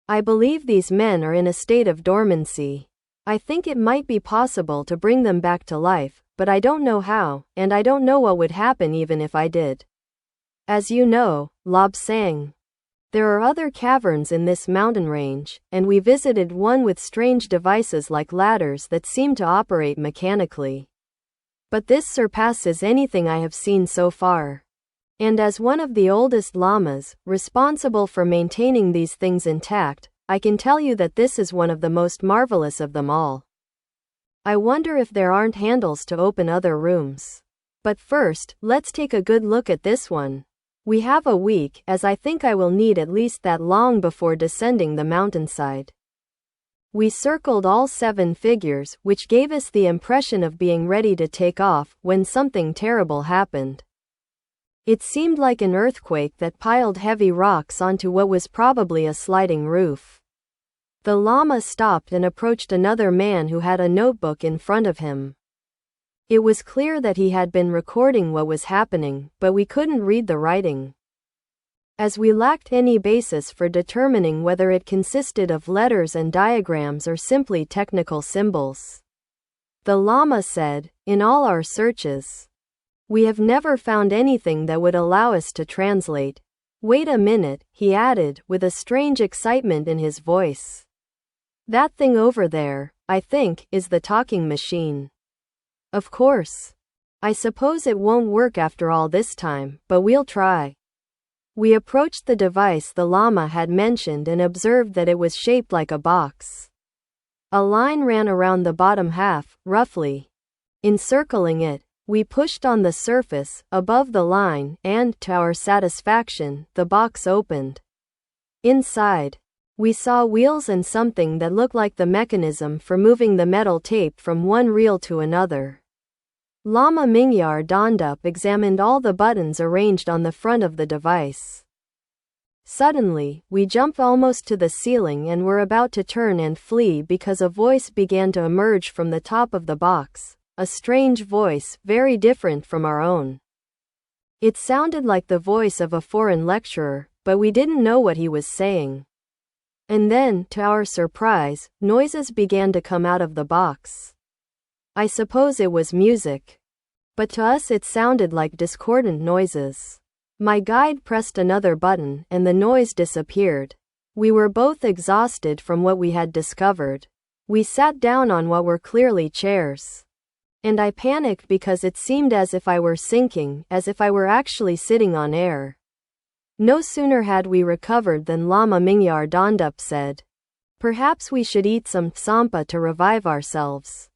"I believe these men are in a state of dormancy. I think it might be possible to bring them back to life, but I don't know how, and I don't know what would happen even if I did. As you know, Lobsang, there are other caverns in this mountain range, and we visited one with strange devices like ladders that seem to operate mechanically. But this surpasses anything I have seen so far. And as one of the oldest lamas, responsible for maintaining these things intact, I can tell you that this is one of the most marvelous of them all. I wonder if there aren't handles to open other rooms. But first, let's take a good look at this one. We have a week, as I think I will need at least that long before descending the mountainside." We circled all 7 figures, which gave us the impression of being ready to take off, when something terrible happened. It seemed like an earthquake that piled heavy rocks onto what was probably a sliding roof. The Lama stopped and approached another man who had a notebook in front of him. It was clear that he had been recording what was happening, but we couldn't read the writing. As we lacked any basis for determining whether it consisted of letters and diagrams or simply technical symbols, the Lama said, "In all our searches, we have never found anything that would allow us to translate." "Wait a minute," he added, with a strange excitement in his voice. "That thing over there, I think, is the talking machine. Of course. I suppose it won't work after all this time, but we'll try." We approached the device the Lama had mentioned and observed that it was shaped like a box. A line ran around the bottom half, roughly. Encircling it, we pushed on the surface, above the line, and, to our satisfaction, the box opened. Inside, we saw wheels and something that looked like the mechanism for moving the metal tape from one reel to another. Lama Mingyar Dondup examined all the buttons arranged on the front of the device. Suddenly, we jumped almost to the ceiling and were about to turn and flee because a voice began to emerge from the top of the box, a strange voice, very different from our own. It sounded like the voice of a foreign lecturer, but we didn't know what he was saying. And then, to our surprise, noises began to come out of the box. I suppose it was music. But to us it sounded like discordant noises. My guide pressed another button, and the noise disappeared. We were both exhausted from what we had discovered. We sat down on what were clearly chairs. And I panicked because it seemed as if I were sinking, as if I were actually sitting on air. No sooner had we recovered than Lama Mingyar Dondup said, "Perhaps we should eat some tsampa to revive ourselves,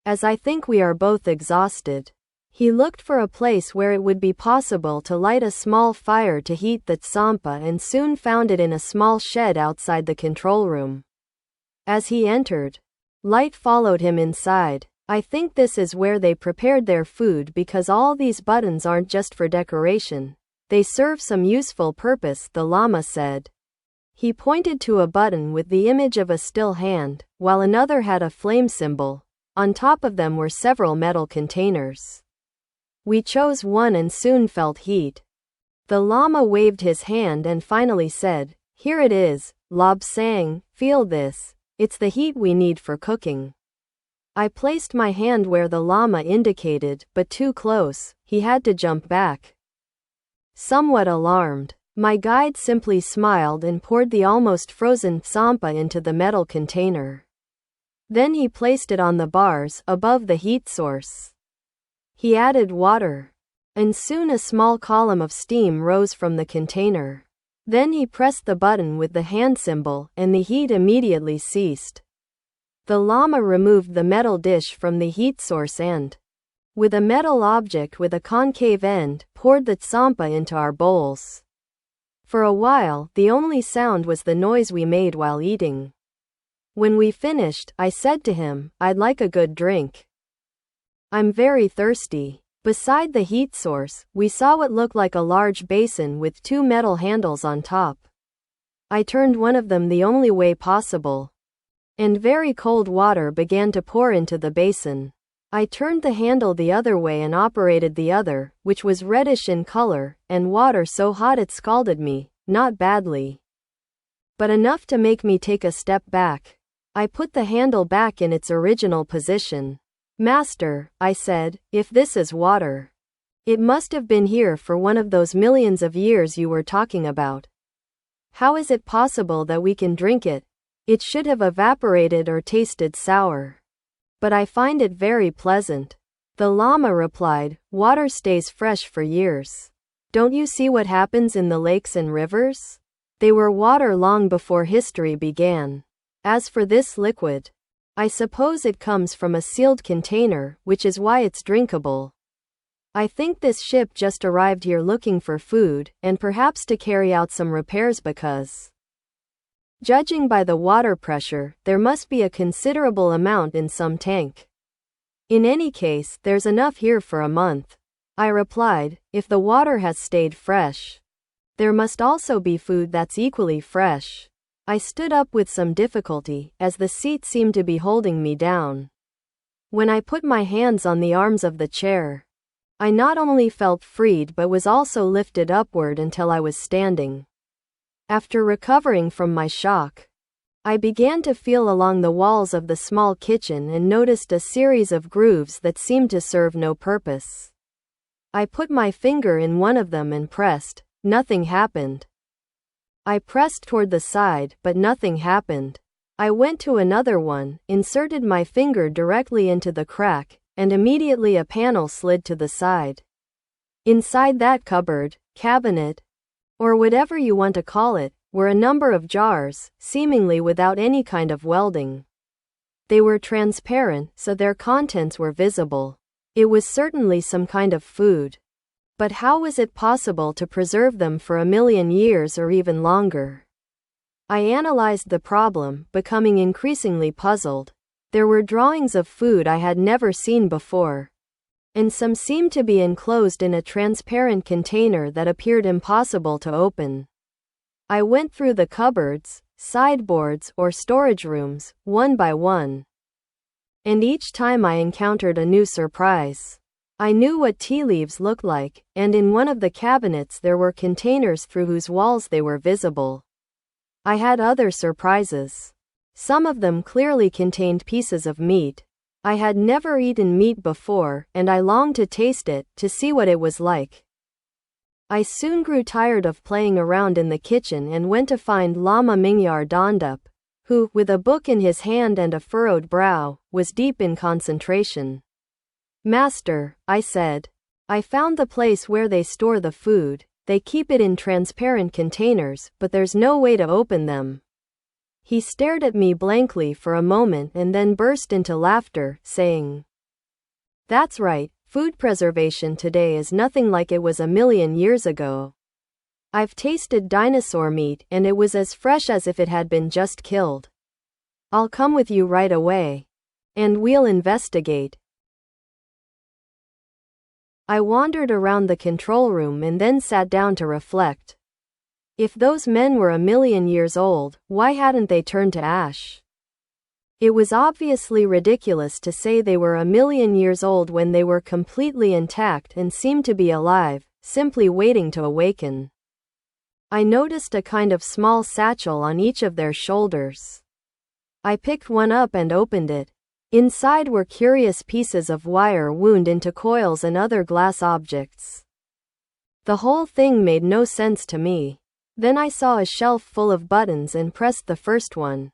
as I think we are both exhausted." He looked for a place where it would be possible to light a small fire to heat the tsampa and soon found it in a small shed outside the control room. As he entered, light followed him inside. "I think this is where they prepared their food because all these buttons aren't just for decoration. They serve some useful purpose," the Lama said. He pointed to a button with the image of a still hand, while another had a flame symbol. On top of them were several metal containers. We chose one and soon felt heat. The Lama waved his hand and finally said, "Here it is, Lobsang, feel this. It's the heat we need for cooking." I placed my hand where the Lama indicated, but too close. He had to jump back. Somewhat alarmed, My guide simply smiled and poured the almost frozen tsampa into the metal container. Then he placed it on the bars above the heat source. He added water, and soon a small column of steam rose from the container. Then he pressed the button with the hand symbol and the heat immediately ceased. The Lama removed the metal dish from the heat source and, with a metal object with a concave end, poured the tsampa into our bowls. For a while, the only sound was the noise we made while eating. When we finished, I said to him, "I'd like a good drink. I'm very thirsty." Beside the heat source, we saw what looked like a large basin with two metal handles on top. I turned one of them the only way possible, and very cold water began to pour into the basin. I turned the handle the other way and operated the other, which was reddish in color, and water so hot it scalded me, not badly, but enough to make me take a step back. I put the handle back in its original position. "Master," I said, "if this is water, it must have been here for one of those millions of years you were talking about. How is it possible that we can drink it? It should have evaporated or tasted sour. But I find it very pleasant." The Lama replied, "Water stays fresh for years. Don't you see what happens in the lakes and rivers? They were water long before history began. As for this liquid, I suppose it comes from a sealed container, which is why it's drinkable. I think this ship just arrived here looking for food, and perhaps to carry out some repairs because, judging by the water pressure, there must be a considerable amount in some tank. In any case, there's enough here for a month." I replied, "If the water has stayed fresh, there must also be food that's equally fresh." I stood up with some difficulty, as the seat seemed to be holding me down. When I put my hands on the arms of the chair, I not only felt freed but was also lifted upward until I was standing. After recovering from my shock, I began to feel along the walls of the small kitchen and noticed a series of grooves that seemed to serve no purpose. I put my finger in one of them and pressed. Nothing happened. I pressed toward the side, but nothing happened. I went to another one, inserted my finger directly into the crack, and immediately a panel slid to the side. Inside that cupboard, cabinet, or whatever you want to call it, were a number of jars, seemingly without any kind of welding. They were transparent, so their contents were visible. It was certainly some kind of food. But how was it possible to preserve them for 1,000,000 years or even longer? I analyzed the problem, becoming increasingly puzzled. There were drawings of food I had never seen before, and some seemed to be enclosed in a transparent container that appeared impossible to open. I went through the cupboards, sideboards, or storage rooms, one by one, and each time I encountered a new surprise. I knew what tea leaves looked like, and in one of the cabinets there were containers through whose walls they were visible. I had other surprises. Some of them clearly contained pieces of meat. I had never eaten meat before, and I longed to taste it, to see what it was like. I soon grew tired of playing around in the kitchen and went to find Lama Mingyar Dondup, who, with a book in his hand and a furrowed brow, was deep in concentration. "Master," I said, "I found the place where they store the food. They keep it in transparent containers, but there's no way to open them." He stared at me blankly for a moment and then burst into laughter, saying, "That's right, food preservation today is nothing like it was 1,000,000 years ago. I've tasted dinosaur meat and it was as fresh as if it had been just killed. I'll come with you right away, and we'll investigate." I wandered around the control room and then sat down to reflect. If those men were 1,000,000 years old, why hadn't they turned to ash? It was obviously ridiculous to say they were 1,000,000 years old when they were completely intact and seemed to be alive, simply waiting to awaken. I noticed a kind of small satchel on each of their shoulders. I picked one up and opened it. Inside were curious pieces of wire wound into coils and other glass objects. The whole thing made no sense to me. Then I saw a shelf full of buttons and pressed the first one.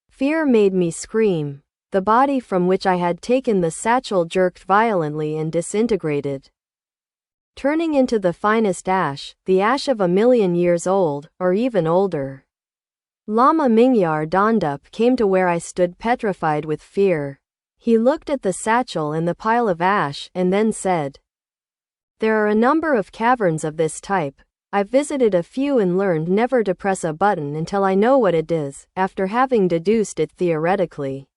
Fear made me scream. The body from which I had taken the satchel jerked violently and disintegrated, turning into the finest ash, the ash of 1,000,000 years old, or even older. Lama Mingyar Dondup came to where I stood petrified with fear. He looked at the satchel and the pile of ash, and then said, "There are a number of caverns of this type. I've visited a few and learned never to press a button until I know what it is, after having deduced it theoretically."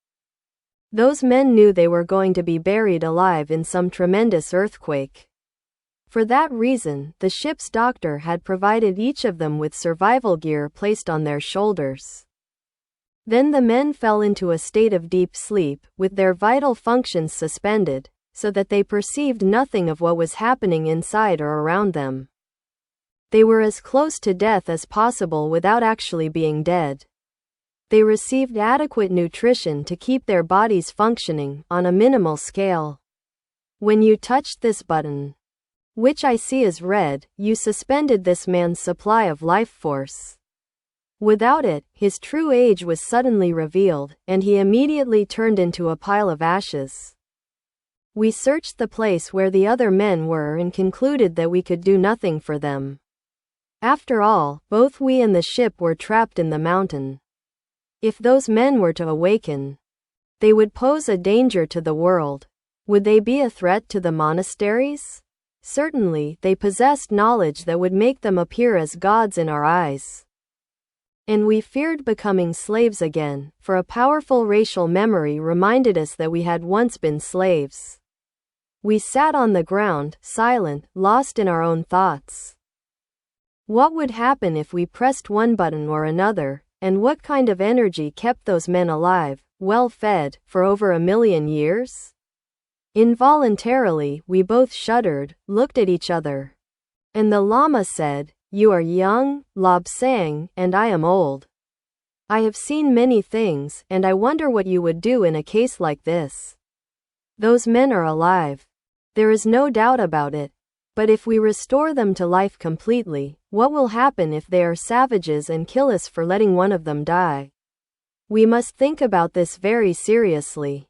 Those men knew they were going to be buried alive in some tremendous earthquake. For that reason, the ship's doctor had provided each of them with survival gear placed on their shoulders. Then the men fell into a state of deep sleep, with their vital functions suspended, so that they perceived nothing of what was happening inside or around them. They were as close to death as possible without actually being dead. They received adequate nutrition to keep their bodies functioning, on a minimal scale. When you touched this button, which I see as red, you suspended this man's supply of life force. Without it, his true age was suddenly revealed, and he immediately turned into a pile of ashes. We searched the place where the other men were and concluded that we could do nothing for them. After all, both we and the ship were trapped in the mountain. If those men were to awaken, they would pose a danger to the world. Would they be a threat to the monasteries? Certainly, they possessed knowledge that would make them appear as gods in our eyes. And we feared becoming slaves again, for a powerful racial memory reminded us that we had once been slaves. We sat on the ground, silent, lost in our own thoughts. What would happen if we pressed one button or another, and what kind of energy kept those men alive, well fed, for over 1,000,000 years? Involuntarily, we both shuddered, looked at each other. And the Lama said, "You are young, Lobsang, and I am old. I have seen many things, and I wonder what you would do in a case like this. Those men are alive. There is no doubt about it. But if we restore them to life completely, what will happen if they are savages and kill us for letting one of them die? We must think about this very seriously.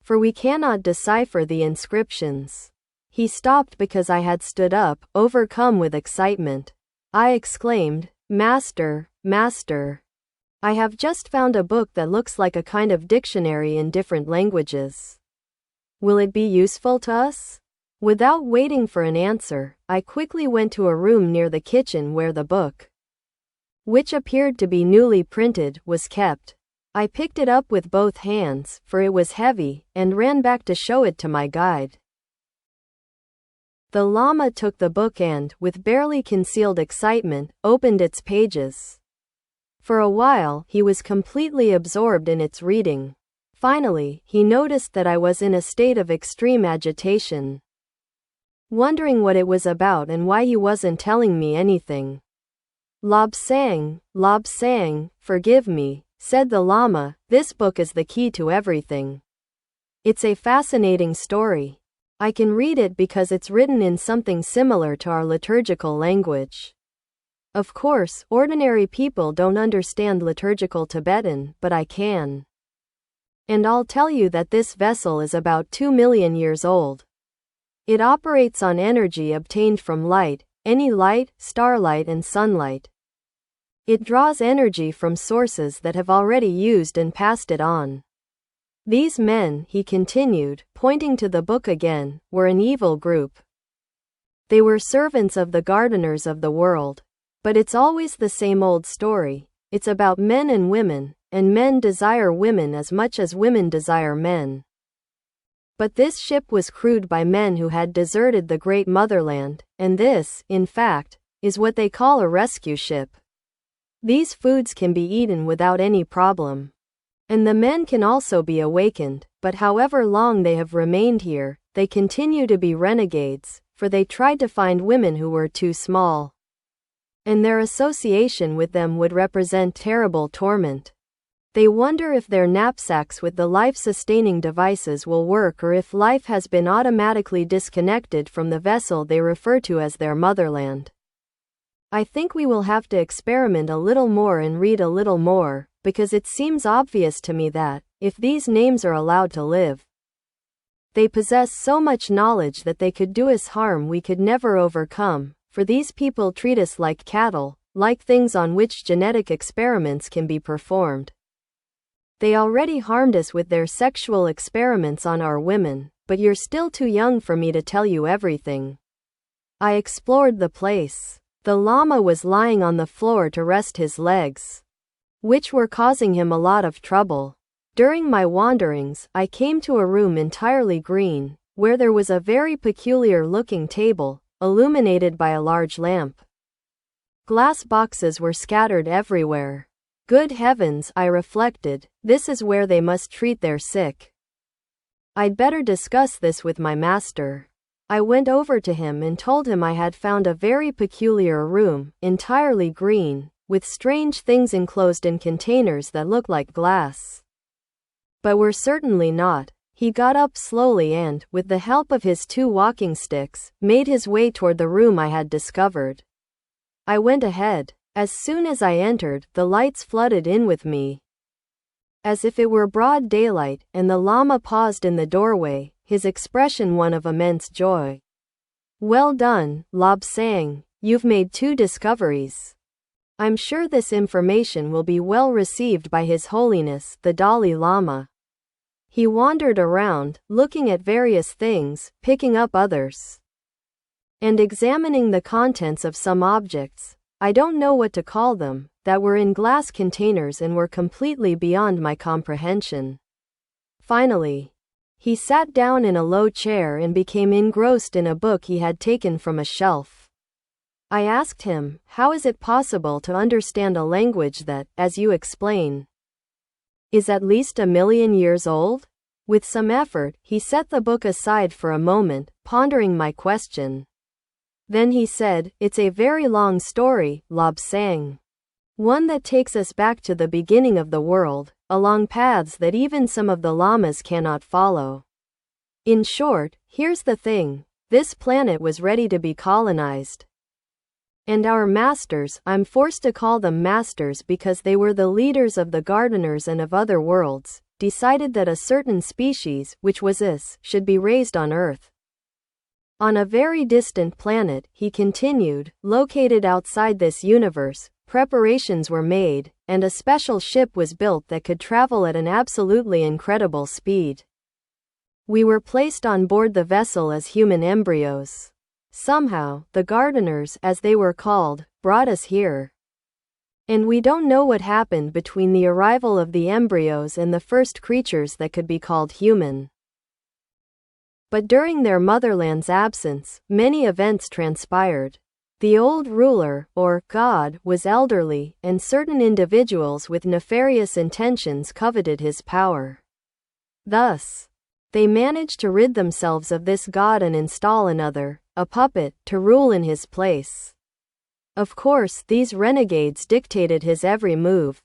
For we cannot decipher the inscriptions." He stopped because I had stood up, overcome with excitement. I exclaimed, "Master, Master! I have just found a book that looks like a kind of dictionary in different languages. Will it be useful to us?" Without waiting for an answer, I quickly went to a room near the kitchen where the book, which appeared to be newly printed, was kept. I picked it up with both hands, for it was heavy, and ran back to show it to my guide. The Lama took the book and, with barely concealed excitement, opened its pages. For a while, he was completely absorbed in its reading. Finally, he noticed that I was in a state of extreme agitation, wondering what it was about and why he wasn't telling me anything. "Lobsang, Lobsang, forgive me," said the Lama, "this book is the key to everything. It's a fascinating story. I can read it because it's written in something similar to our liturgical language. Of course, ordinary people don't understand liturgical Tibetan, but I can. And I'll tell you that this vessel is about 2,000,000 years old. It operates on energy obtained from light, any light, starlight and sunlight. It draws energy from sources that have already used and passed it on. These men," he continued, pointing to the book again, "were an evil group. They were servants of the gardeners of the world. But it's always the same old story. It's about men and women, and men desire women as much as women desire men. But this ship was crewed by men who had deserted the great motherland, and this, in fact, is what they call a rescue ship. These foods can be eaten without any problem. And the men can also be awakened, but however long they have remained here, they continue to be renegades, for they tried to find women who were too small. And their association with them would represent terrible torment. They wonder if their knapsacks with the life-sustaining devices will work or if life has been automatically disconnected from the vessel they refer to as their motherland. I think we will have to experiment a little more and read a little more, because it seems obvious to me that, if these names are allowed to live, they possess so much knowledge that they could do us harm we could never overcome, for these people treat us like cattle, like things on which genetic experiments can be performed. They already harmed us with their sexual experiments on our women, but you're still too young for me to tell you everything. I explored the place. The Lama was lying on the floor to rest his legs, which were causing him a lot of trouble. During my wanderings, I came to a room entirely green, where there was a very peculiar-looking table, illuminated by a large lamp. Glass boxes were scattered everywhere. Good heavens, I reflected, this is where they must treat their sick. I'd better discuss this with my master. I went over to him and told him I had found a very peculiar room, entirely green, with strange things enclosed in containers that looked like glass, but were certainly not. He got up slowly and, with the help of his 2 walking sticks, made his way toward the room I had discovered. I went ahead. As soon as I entered, the lights flooded in with me, as if it were broad daylight, and the Lama paused in the doorway, his expression one of immense joy. Well done, Lobsang, you've made 2 discoveries. I'm sure this information will be well received by His Holiness, the Dalai Lama. He wandered around, looking at various things, picking up others, and examining the contents of some objects, I don't know what to call them, that were in glass containers and were completely beyond my comprehension. Finally, he sat down in a low chair and became engrossed in a book he had taken from a shelf. I asked him, how is it possible to understand a language that, as you explain, is at least 1,000,000 years old? With some effort, he set the book aside for a moment, pondering my question. Then he said, it's a very long story, Lobsang. One that takes us back to the beginning of the world, along paths that even some of the lamas cannot follow. In short, here's the thing. This planet was ready to be colonized. And our masters, I'm forced to call them masters because they were the leaders of the Jardineros and of other worlds, decided that a certain species, which was us, should be raised on Earth. On a very distant planet, he continued, located outside this universe, preparations were made, and a special ship was built that could travel at an absolutely incredible speed. We were placed on board the vessel as human embryos. Somehow, the Jardineros, as they were called, brought us here. And we don't know what happened between the arrival of the embryos and the first creatures that could be called human. But during their motherland's absence, many events transpired. The old ruler, or god, was elderly, and certain individuals with nefarious intentions coveted his power. Thus, they managed to rid themselves of this god and install another, a puppet, to rule in his place. Of course, these renegades dictated his every move.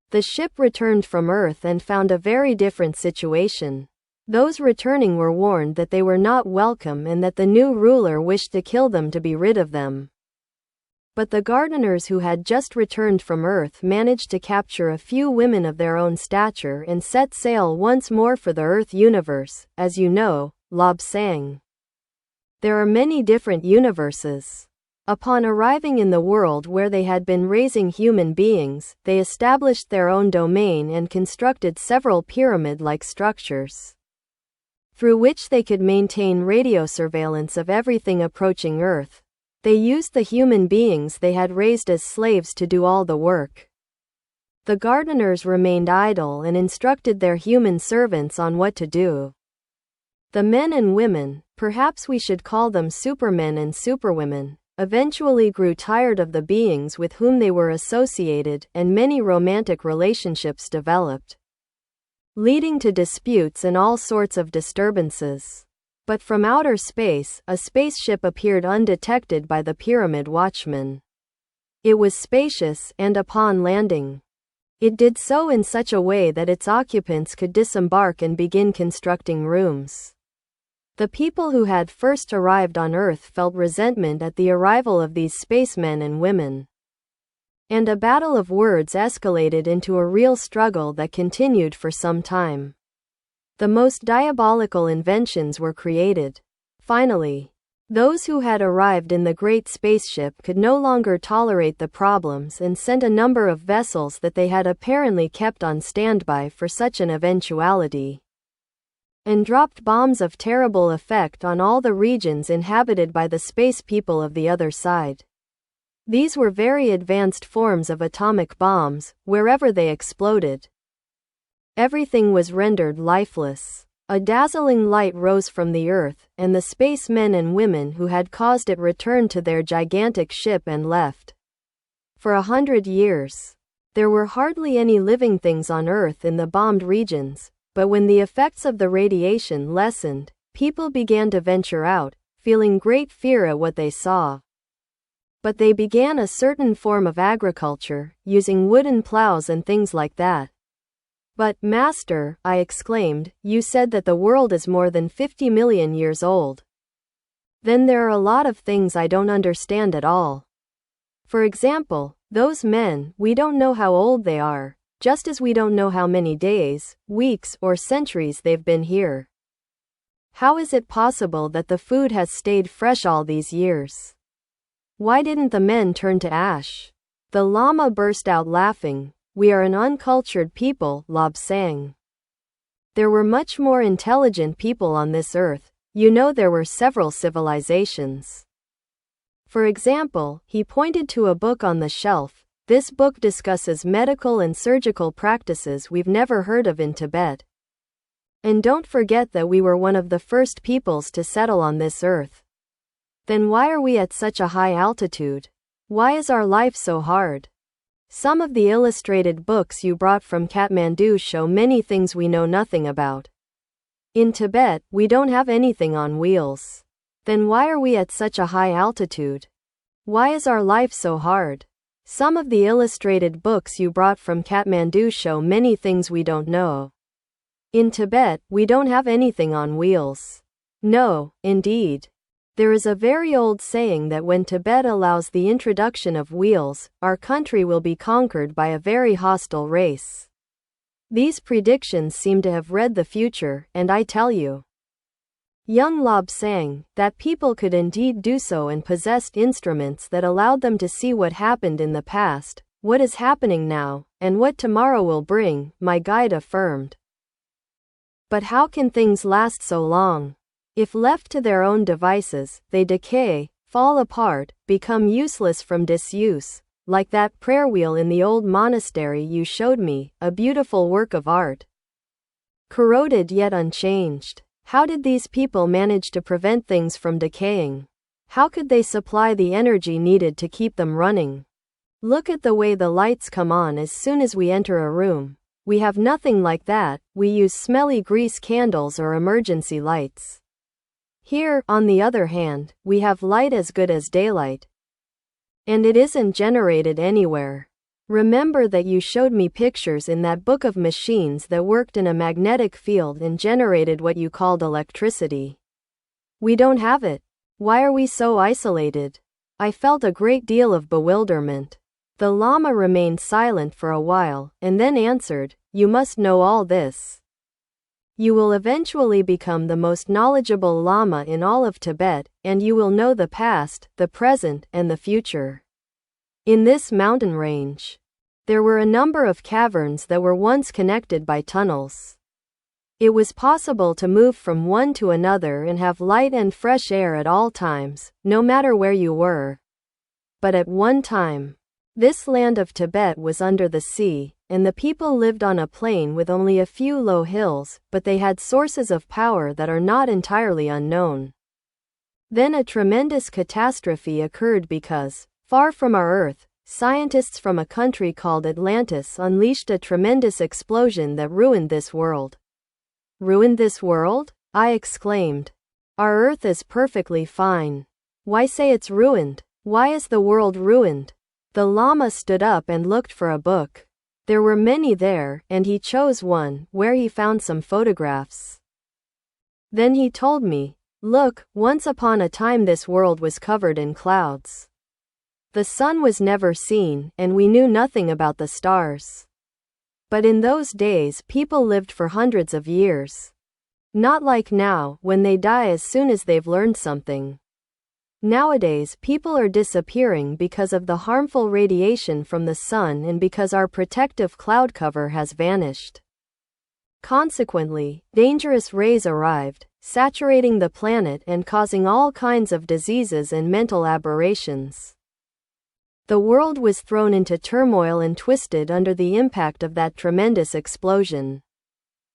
The ship returned from Earth and found a very different situation. Those returning were warned that they were not welcome and that the new ruler wished to kill them to be rid of them. But the Jardineros who had just returned from Earth managed to capture a few women of their own stature and set sail once more for the Earth universe, as you know, Lobsang. There are many different universes. Upon arriving in the world where they had been raising human beings, they established their own domain and constructed several pyramid-like structures, through which they could maintain radio surveillance of everything approaching Earth. They used the human beings they had raised as slaves to do all the work. The Jardineros remained idle and instructed their human servants on what to do. The men and women, perhaps we should call them supermen and superwomen, eventually grew tired of the beings with whom they were associated, and many romantic relationships developed, leading to disputes and all sorts of disturbances. But from outer space, a spaceship appeared undetected by the pyramid watchman. It was spacious, and upon landing, it did so in such a way that its occupants could disembark and begin constructing rooms. The people who had first arrived on Earth felt resentment at the arrival of these spacemen and women. And a battle of words escalated into a real struggle that continued for some time. The most diabolical inventions were created. Finally, those who had arrived in the great spaceship could no longer tolerate the problems and sent a number of vessels that they had apparently kept on standby for such an eventuality, and dropped bombs of terrible effect on all the regions inhabited by the space people of the other side. These were very advanced forms of atomic bombs. Wherever they exploded, everything was rendered lifeless. A dazzling light rose from the earth, and the spacemen and women who had caused it returned to their gigantic ship and left. For 100 years, there were hardly any living things on Earth in the bombed regions, but when the effects of the radiation lessened, people began to venture out, feeling great fear at what they saw. But they began a certain form of agriculture, using wooden plows and things like that. But, Master, I exclaimed, you said that the world is more than 50 million years old. Then there are a lot of things I don't understand at all. For example, those men, we don't know how old they are, just as we don't know how many days, weeks, or centuries they've been here. How is it possible that the food has stayed fresh all these years? Why didn't the men turn to ash? The Lama burst out laughing. We are an uncultured people, Lobsang. There were much more intelligent people on this earth. You know, there were several civilizations. For example, he pointed to a book on the shelf. This book discusses medical and surgical practices we've never heard of in Tibet. And don't forget that we were one of the first peoples to settle on this earth. Then why are we at such a high altitude? Why is our life so hard? Some of the illustrated books you brought from Kathmandu show many things we know nothing about. In Tibet, we don't have anything on wheels. Then why are we at such a high altitude? Why is our life so hard? Some of the illustrated books you brought from Kathmandu show many things we don't know. In Tibet, we don't have anything on wheels. No, indeed. There is a very old saying that when Tibet allows the introduction of wheels, our country will be conquered by a very hostile race. These predictions seem to have read the future, and I tell you, young Lobsang, that people could indeed do so and possessed instruments that allowed them to see what happened in the past, what is happening now, and what tomorrow will bring, my guide affirmed. But how can things last so long? If left to their own devices, they decay, fall apart, become useless from disuse, like that prayer wheel in the old monastery you showed me, a beautiful work of art. Corroded yet unchanged. How did these people manage to prevent things from decaying? How could they supply the energy needed to keep them running? Look at the way the lights come on as soon as we enter a room. We have nothing like that. We use smelly grease candles or emergency lights. Here, on the other hand, we have light as good as daylight. And it isn't generated anywhere. Remember that you showed me pictures in that book of machines that worked in a magnetic field and generated what you called electricity. We don't have it. Why are we so isolated? I felt a great deal of bewilderment. The Lama remained silent for a while, and then answered, you must know all this. You will eventually become the most knowledgeable Lama in all of Tibet, and you will know the past, the present, and the future. In this mountain range, there were a number of caverns that were once connected by tunnels. It was possible to move from one to another and have light and fresh air at all times, no matter where you were. But at one time, this land of Tibet was under the sea, and the people lived on a plain with only a few low hills, but they had sources of power that are not entirely unknown. Then a tremendous catastrophe occurred because, far from our Earth, scientists from a country called Atlantis unleashed a tremendous explosion that ruined this world. Ruined this world? I exclaimed. Our Earth is perfectly fine. Why say it's ruined? Why is the world ruined? The Lama stood up and looked for a book. There were many there, and he chose one, where he found some photographs. Then he told me, Look, once upon a time this world was covered in clouds. The sun was never seen, and we knew nothing about the stars. But in those days people lived for hundreds of years. Not like now, when they die as soon as they've learned something. Nowadays people are disappearing because of the harmful radiation from the sun and because our protective cloud cover has vanished. Consequently, dangerous rays arrived, saturating the planet and causing all kinds of diseases and mental aberrations. The world was thrown into turmoil and twisted under the impact of that tremendous explosion.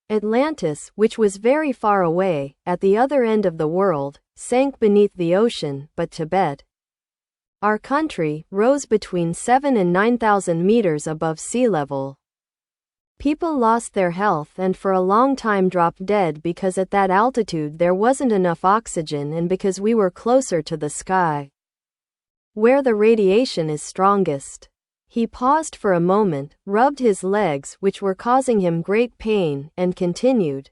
Atlantis, which was very far away, at the other end of the world, sank beneath the ocean, but Tibet, our country, rose between 7 and 9,000 meters above sea level. People lost their health and for a long time dropped dead because at that altitude there wasn't enough oxygen and because we were closer to the sky, where the radiation is strongest. He paused for a moment, rubbed his legs, which were causing him great pain, and continued,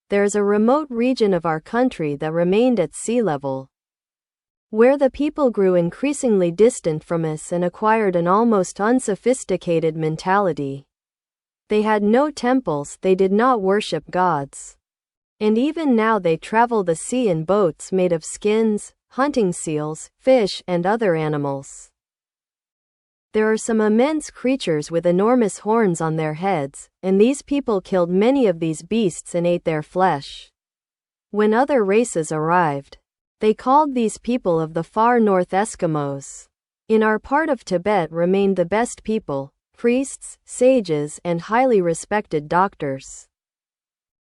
"There's a remote region of our country that remained at sea level, where the people grew increasingly distant from us and acquired an almost unsophisticated mentality. They had no temples, they did not worship gods. And even now they travel the sea in boats made of skins, hunting seals, fish, and other animals. There are some immense creatures with enormous horns on their heads, and these people killed many of these beasts and ate their flesh. When other races arrived, they called these people of the far north Eskimos. In our part of Tibet remained the best people, priests, sages, and highly respected doctors.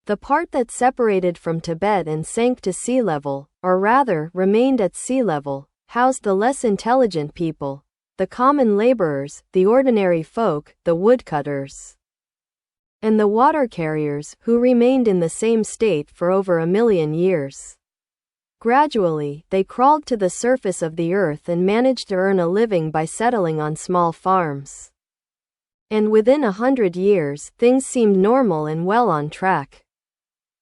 The part that separated from Tibet and sank to sea level, or rather, remained at sea level, housed the less intelligent people, the common laborers, the ordinary folk, the woodcutters, and the water carriers, who remained in the same state for over 1,000,000 years. Gradually, they crawled to the surface of the earth and managed to earn a living by settling on small farms. And within 100 years, things seemed normal and well on track.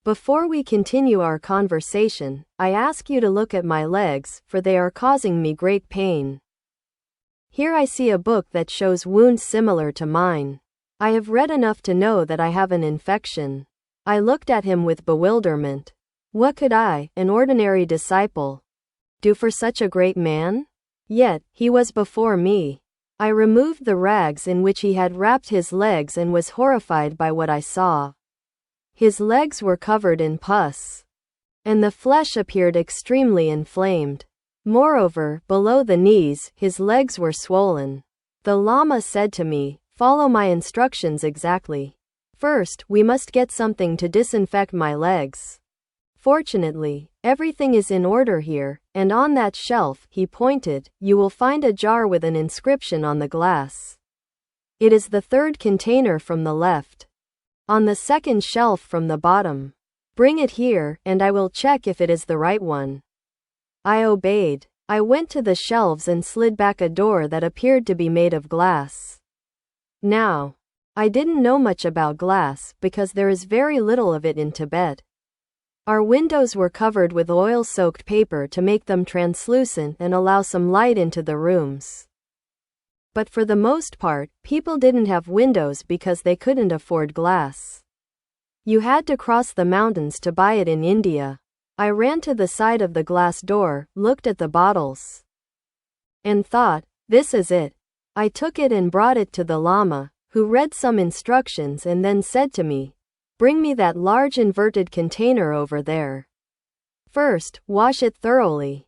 Before we continue our conversation, I ask you to look at my legs, for they are causing me great pain. Here I see a book that shows wounds similar to mine. I have read enough to know that I have an infection. I looked at him with bewilderment. What could I, an ordinary disciple, do for such a great man? Yet, he was before me. I removed the rags in which he had wrapped his legs and was horrified by what I saw. His legs were covered in pus, and the flesh appeared extremely inflamed. Moreover, below the knees, his legs were swollen. The Lama said to me, "Follow my instructions exactly. First, we must get something to disinfect my legs. Fortunately, everything is in order here, and on that shelf," he pointed, "you will find a jar with an inscription on the glass. It is the third container from the left. On the second shelf from the bottom. Bring it here, and I will check if it is the right one." I obeyed. I went to the shelves and slid back a door that appeared to be made of glass. Now, I didn't know much about glass, because there is very little of it in Tibet. Our windows were covered with oil-soaked paper to make them translucent and allow some light into the rooms. But for the most part, people didn't have windows because they couldn't afford glass. You had to cross the mountains to buy it in India. I ran to the side of the glass door, looked at the bottles, and thought, "This is it." I took it and brought it to the Lama, who read some instructions and then said to me, "Bring me that large inverted container over there. First, wash it thoroughly.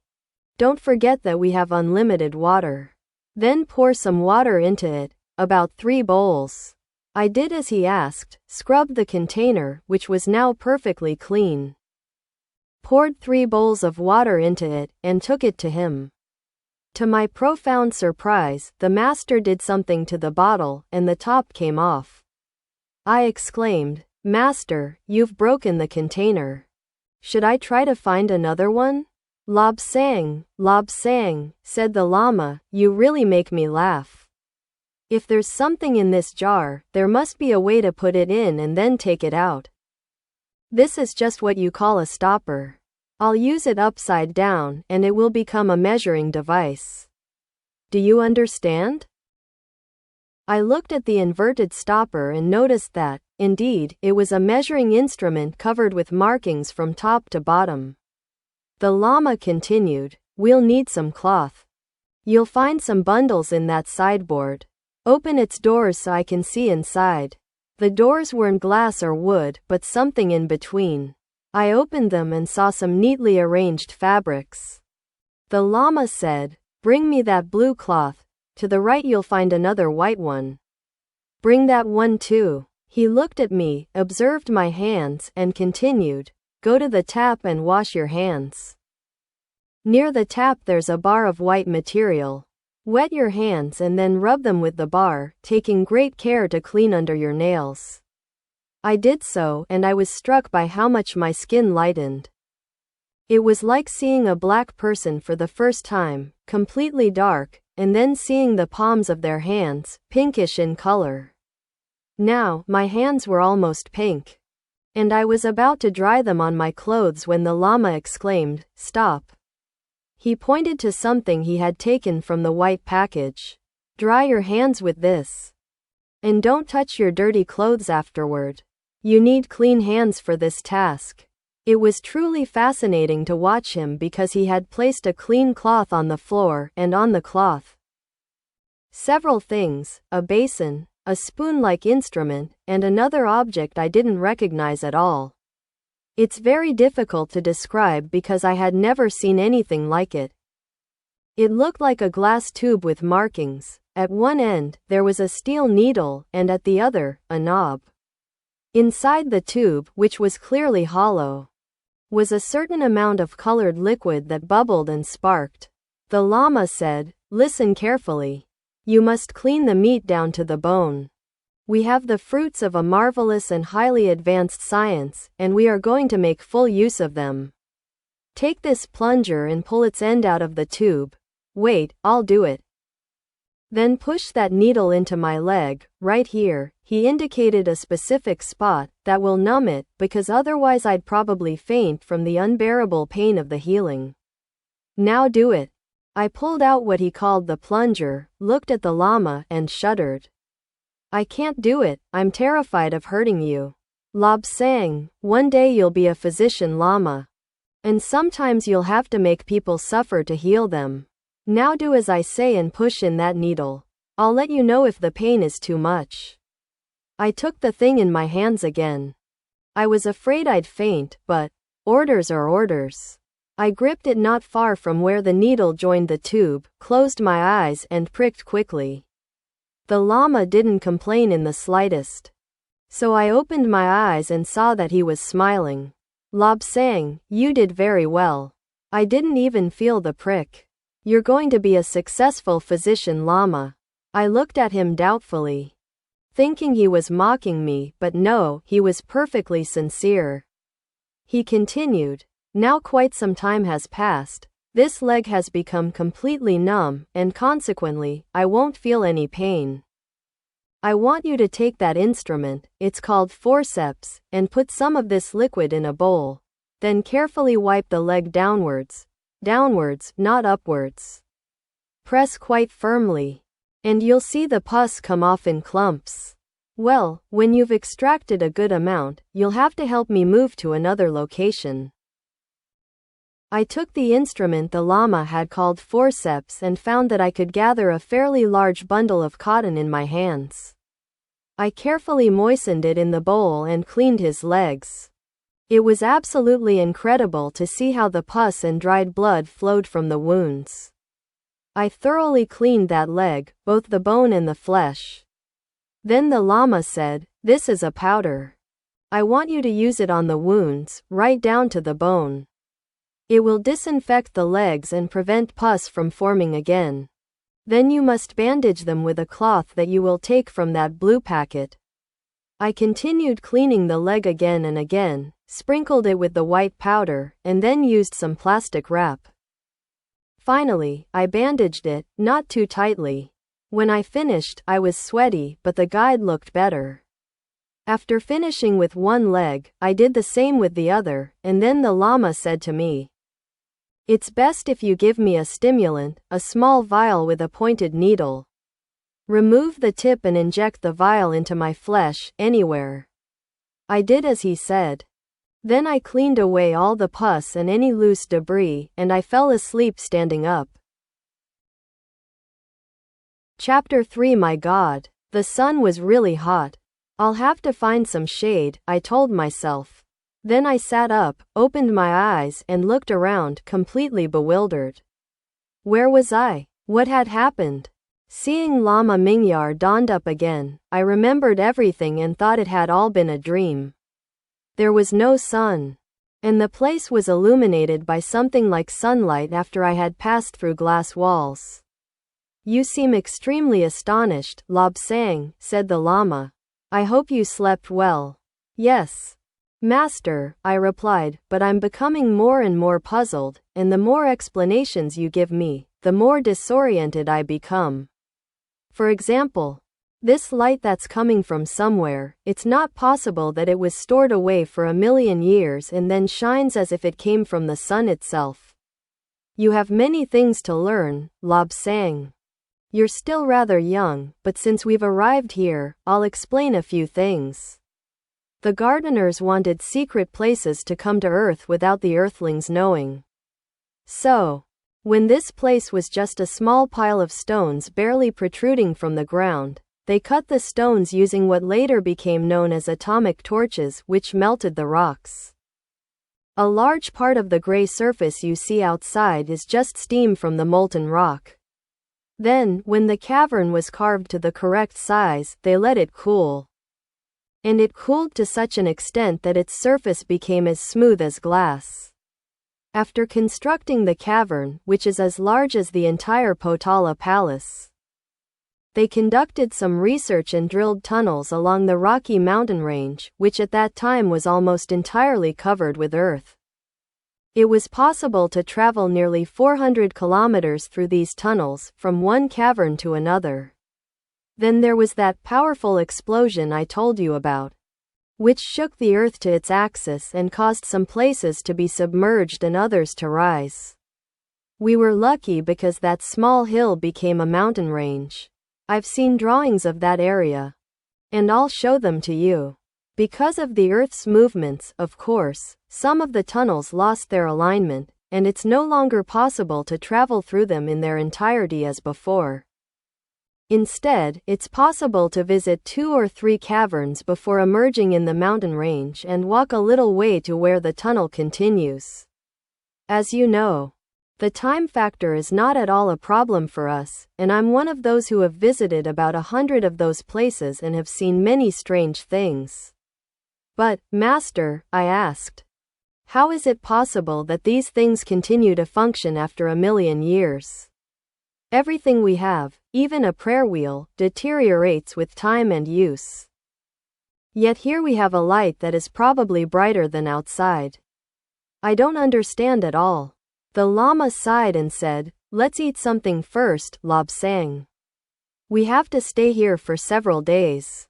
Don't forget that we have unlimited water. Then pour some water into it, about 3 bowls." I did as he asked, scrubbed the container, which was now perfectly clean, poured 3 bowls of water into it, and took it to him. To my profound surprise, the master did something to the bottle, and the top came off. I exclaimed, "Master, you've broken the container. Should I try to find another one?" "Lobsang, Lobsang," said the Lama, "you really make me laugh. If there's something in this jar, there must be a way to put it in and then take it out. This is just what you call a stopper." I'll use it upside down, and it will become a measuring device. Do you understand? I looked at the inverted stopper and noticed that, indeed, it was a measuring instrument covered with markings from top to bottom. The Lama continued, "We'll need some cloth. You'll find some bundles in that sideboard. Open its doors so I can see inside." The doors weren't glass or wood, but something in between. I opened them and saw some neatly arranged fabrics. The Lama said, "Bring me that blue cloth. To the right you'll find another white one. Bring that one too." He looked at me, observed my hands, and continued, "Go to the tap and wash your hands. Near the tap there's a bar of white material. Wet your hands and then rub them with the bar, taking great care to clean under your nails." I did so, and I was struck by how much my skin lightened. It was like seeing a black person for the first time, completely dark, and then seeing the palms of their hands, pinkish in color. Now, my hands were almost pink. And I was about to dry them on my clothes when the Lama exclaimed, "Stop." He pointed to something he had taken from the white package. "Dry your hands with this. And don't touch your dirty clothes afterward. You need clean hands for this task." It was truly fascinating to watch him because he had placed a clean cloth on the floor, and on the cloth several things: a basin, a spoon-like instrument, and another object I didn't recognize at all. It's very difficult to describe because I had never seen anything like it. It looked like a glass tube with markings. At one end, there was a steel needle, and at the other, a knob. Inside the tube, which was clearly hollow, was a certain amount of colored liquid that bubbled and sparked. The Lama said, "Listen carefully. You must clean the meat down to the bone. We have the fruits of a marvelous and highly advanced science, and we are going to make full use of them. Take this plunger and pull its end out of the tube. Wait, I'll do it. Then push that needle into my leg, right here." He indicated a specific spot that will numb it, because otherwise I'd probably faint from the unbearable pain of the healing. "Now do it." I pulled out what he called the plunger, looked at the Lama, and shuddered. "I can't do it. I'm terrified of hurting you. Lobsang, one day you'll be a physician Lama. And sometimes you'll have to make people suffer to heal them. Now do as I say and push in that needle. I'll let you know if the pain is too much." I took the thing in my hands again. I was afraid I'd faint, but orders are orders. I gripped it not far from where the needle joined the tube, closed my eyes, and pricked quickly. The Lama didn't complain in the slightest. So I opened my eyes and saw that he was smiling. "Lobsang, you did very well. I didn't even feel the prick. You're going to be a successful physician Lama." I looked at him doubtfully, thinking he was mocking me, but no, he was perfectly sincere. He continued, "Now quite some time has passed. This leg has become completely numb, and consequently, I won't feel any pain. I want you to take that instrument, it's called forceps, and put some of this liquid in a bowl. Then carefully wipe the leg downwards. Downwards, not upwards. Press quite firmly. And you'll see the pus come off in clumps. Well, when you've extracted a good amount, you'll have to help me move to another location." I took the instrument the Lama had called forceps and found that I could gather a fairly large bundle of cotton in my hands. I carefully moistened it in the bowl and cleaned his legs. It was absolutely incredible to see how the pus and dried blood flowed from the wounds. I thoroughly cleaned that leg, both the bone and the flesh. Then the Lama said, "This is a powder. I want you to use it on the wounds, right down to the bone. It will disinfect the legs and prevent pus from forming again. Then you must bandage them with a cloth that you will take from that blue packet." I continued cleaning the leg again and again, sprinkled it with the white powder, and then used some plastic wrap. Finally, I bandaged it, not too tightly. When I finished, I was sweaty, but the guide looked better. After finishing with one leg, I did the same with the other, and then the Lama said to me, "It's best if you give me a stimulant, a small vial with a pointed needle. Remove the tip and inject the vial into my flesh, anywhere." I did as he said. Then I cleaned away all the pus and any loose debris, and I fell asleep standing up. Chapter 3. My God, the sun was really hot. I'll have to find some shade, I told myself. Then I sat up, opened my eyes, and looked around, completely bewildered. Where was I? What had happened? Seeing Lama Mingyar dawned up again, I remembered everything and thought it had all been a dream. There was no sun, and the place was illuminated by something like sunlight after I had passed through glass walls. "You seem extremely astonished, Lobsang," said the Lama. "I hope you slept well." "Yes, Master," I replied, "but I'm becoming more and more puzzled, and the more explanations you give me, the more disoriented I become. For example, this light that's coming from somewhere, it's not possible that it was stored away for 1,000,000 years and then shines as if it came from the sun itself. You have many things to learn, Lobsang. You're still rather young, but since we've arrived here, I'll explain a few things. The gardeners wanted secret places to come to Earth without the Earthlings knowing. So, when this place was just a small pile of stones barely protruding from the ground, they cut the stones using what later became known as atomic torches, which melted the rocks. A large part of the gray surface you see outside is just steam from the molten rock. Then, when the cavern was carved to the correct size, they let it cool. And it cooled to such an extent that its surface became as smooth as glass. After constructing the cavern, which is as large as the entire Potala Palace, they conducted some research and drilled tunnels along the rocky mountain range, which at that time was almost entirely covered with earth. It was possible to travel nearly 400 kilometers through these tunnels, from one cavern to another. Then there was that powerful explosion I told you about, which shook the earth to its axis and caused some places to be submerged and others to rise. We were lucky because that small hill became a mountain range. I've seen drawings of that area, and I'll show them to you. Because of the Earth's movements, of course, some of the tunnels lost their alignment, and it's no longer possible to travel through them in their entirety as before. Instead, it's possible to visit 2 or 3 caverns before emerging in the mountain range and walk a little way to where the tunnel continues. As you know, the time factor is not at all a problem for us, and I'm one of those who have visited about 100 of those places and have seen many strange things. But, Master, I asked, how is it possible that these things continue to function after 1,000,000 years? Everything we have, even a prayer wheel, deteriorates with time and use. Yet here we have a light that is probably brighter than outside. I don't understand at all. The Lama sighed and said, "Let's eat something first, Lobsang. We have to stay here for several days.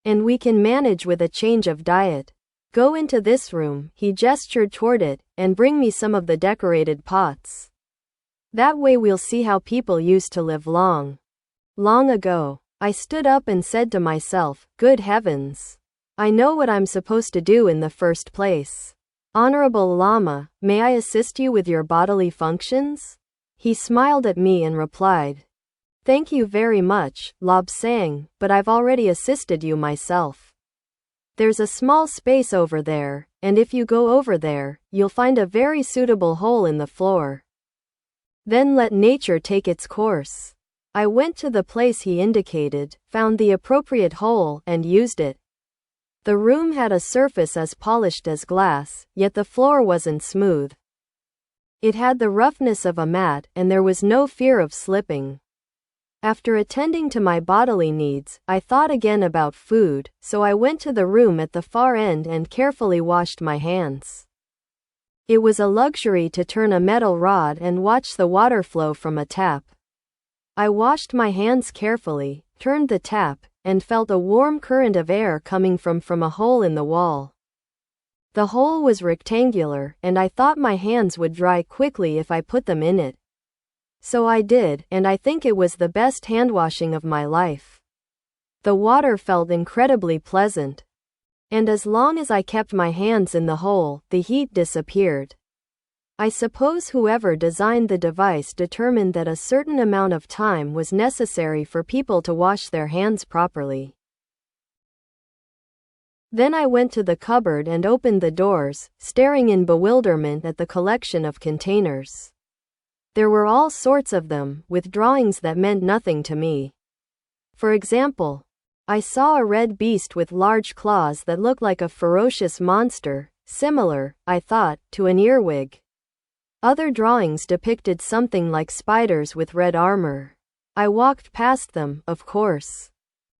And we can manage with a change of diet. Go into this room," he gestured toward it, "and bring me some of the decorated pots. That way we'll see how people used to live long ago." I stood up and said to myself, "Good heavens. I know what I'm supposed to do in the first place. Honorable Lama, may I assist you with your bodily functions?" He smiled at me and replied, "Thank you very much, Lobsang, but I've already assisted you myself. There's a small space over there, and if you go over there, you'll find a very suitable hole in the floor. Then let nature take its course." I went to the place he indicated, found the appropriate hole, and used it. The room had a surface as polished as glass, yet the floor wasn't smooth. It had the roughness of a mat, and there was no fear of slipping. After attending to my bodily needs, I thought again about food, so I went to the room at the far end and carefully washed my hands. It was a luxury to turn a metal rod and watch the water flow from a tap. I washed my hands carefully, turned the tap, and felt a warm current of air coming from a hole in the wall. The hole was rectangular, and I thought my hands would dry quickly if I put them in it. So I did, and I think it was the best handwashing of my life. The water felt incredibly pleasant. And as long as I kept my hands in the hole, the heat disappeared. I suppose whoever designed the device determined that a certain amount of time was necessary for people to wash their hands properly. Then I went to the cupboard and opened the doors, staring in bewilderment at the collection of containers. There were all sorts of them, with drawings that meant nothing to me. For example, I saw a red beast with large claws that looked like a ferocious monster, similar, I thought, to an earwig. Other drawings depicted something like spiders with red armor. I walked past them, of course,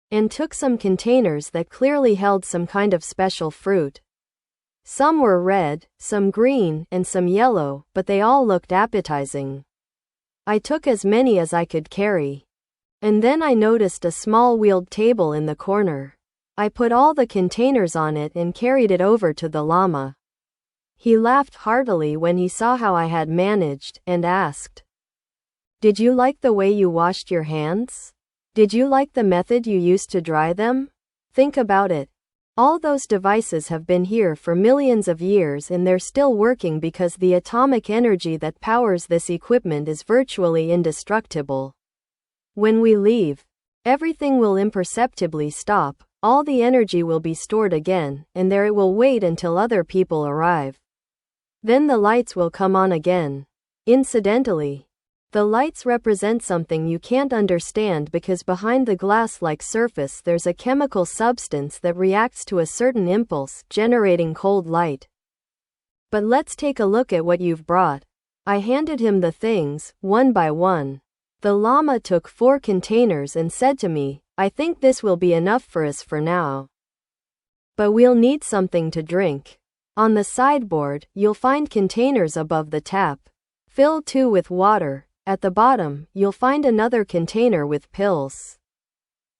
and took some containers that clearly held some kind of special fruit. Some were red, some green, and some yellow, but they all looked appetizing. I took as many as I could carry. And then I noticed a small wheeled table in the corner. I put all the containers on it and carried it over to the Lama. He laughed heartily when he saw how I had managed, and asked, "Did you like the way you washed your hands? Did you like the method you used to dry them? Think about it. All those devices have been here for millions of years and they're still working because the atomic energy that powers this equipment is virtually indestructible. When we leave, everything will imperceptibly stop, all the energy will be stored again, and there it will wait until other people arrive. Then the lights will come on again. Incidentally, the lights represent something you can't understand because behind the glass-like surface there's a chemical substance that reacts to a certain impulse, generating cold light. But let's take a look at what you've brought." I handed him the things, one by one. The Lama took 4 containers and said to me, "I think this will be enough for us for now. But we'll need something to drink. On the sideboard, you'll find containers above the tap. Fill 2 with water. At the bottom, you'll find another container with pills.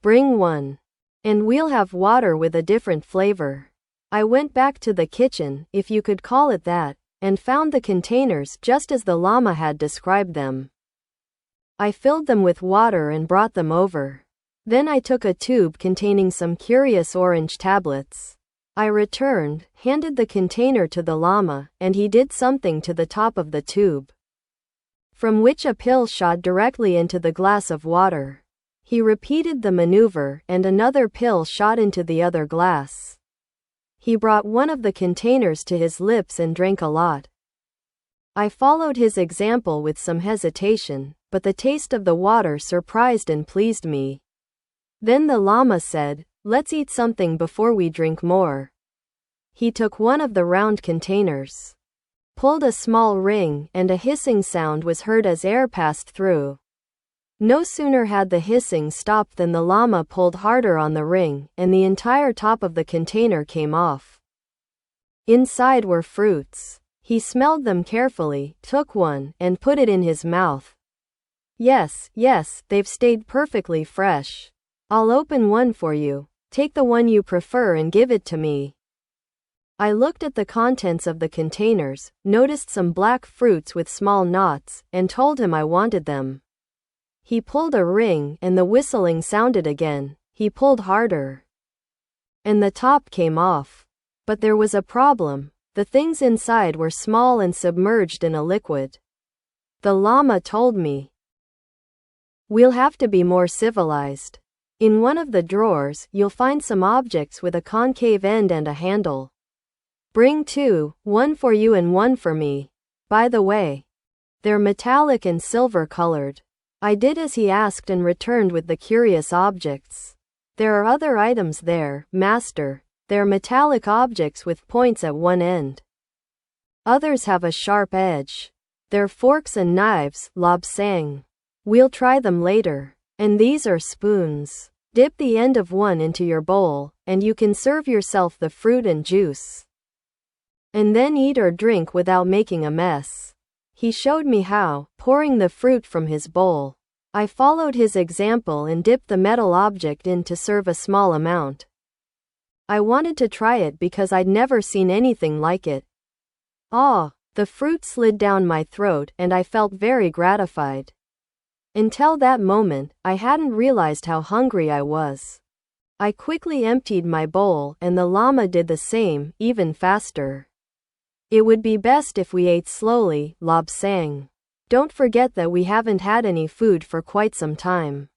Bring 1. And we'll have water with a different flavor." I went back to the kitchen, if you could call it that, and found the containers just as the Lama had described them. I filled them with water and brought them over. Then I took a tube containing some curious orange tablets. I returned, handed the container to the Lama, and he did something to the top of the tube, from which a pill shot directly into the glass of water. He repeated the maneuver, and another pill shot into the other glass. He brought one of the containers to his lips and drank a lot. I followed his example with some hesitation, but the taste of the water surprised and pleased me. Then the Lama said, "Let's eat something before we drink more." He took one of the round containers, pulled a small ring, and a hissing sound was heard as air passed through. No sooner had the hissing stopped than the Lama pulled harder on the ring, and the entire top of the container came off. Inside were fruits. He smelled them carefully, took one, and put it in his mouth. Yes, they've stayed perfectly fresh. I'll open one for you. Take the one you prefer and give it to me." I looked at the contents of the containers, noticed some black fruits with small knots, and told him I wanted them. He pulled a ring, and the whistling sounded again. He pulled harder, and the top came off. But there was a problem. The things inside were small and submerged in a liquid. The Lama told me, "We'll have to be more civilized. In one of the drawers, you'll find some objects with a concave end and a handle. Bring 2, one for you and one for me. By the way, they're metallic and silver colored." I did as he asked and returned with the curious objects. "There are other items there, Master. They're metallic objects with points at one end. Others have a sharp edge. They're forks and knives, Lobsang. We'll try them later. And these are spoons. Dip the end of one into your bowl, and you can serve yourself the fruit and juice. And then eat or drink without making a mess." He showed me how, pouring the fruit from his bowl. I followed his example and dipped the metal object in to serve a small amount. I wanted to try it because I'd never seen anything like it. Ah, the fruit slid down my throat and I felt very gratified. Until that moment, I hadn't realized how hungry I was. I quickly emptied my bowl and the llama did the same, even faster. It would be best if we ate slowly, Lobsang. Don't forget that we haven't had any food for quite some time.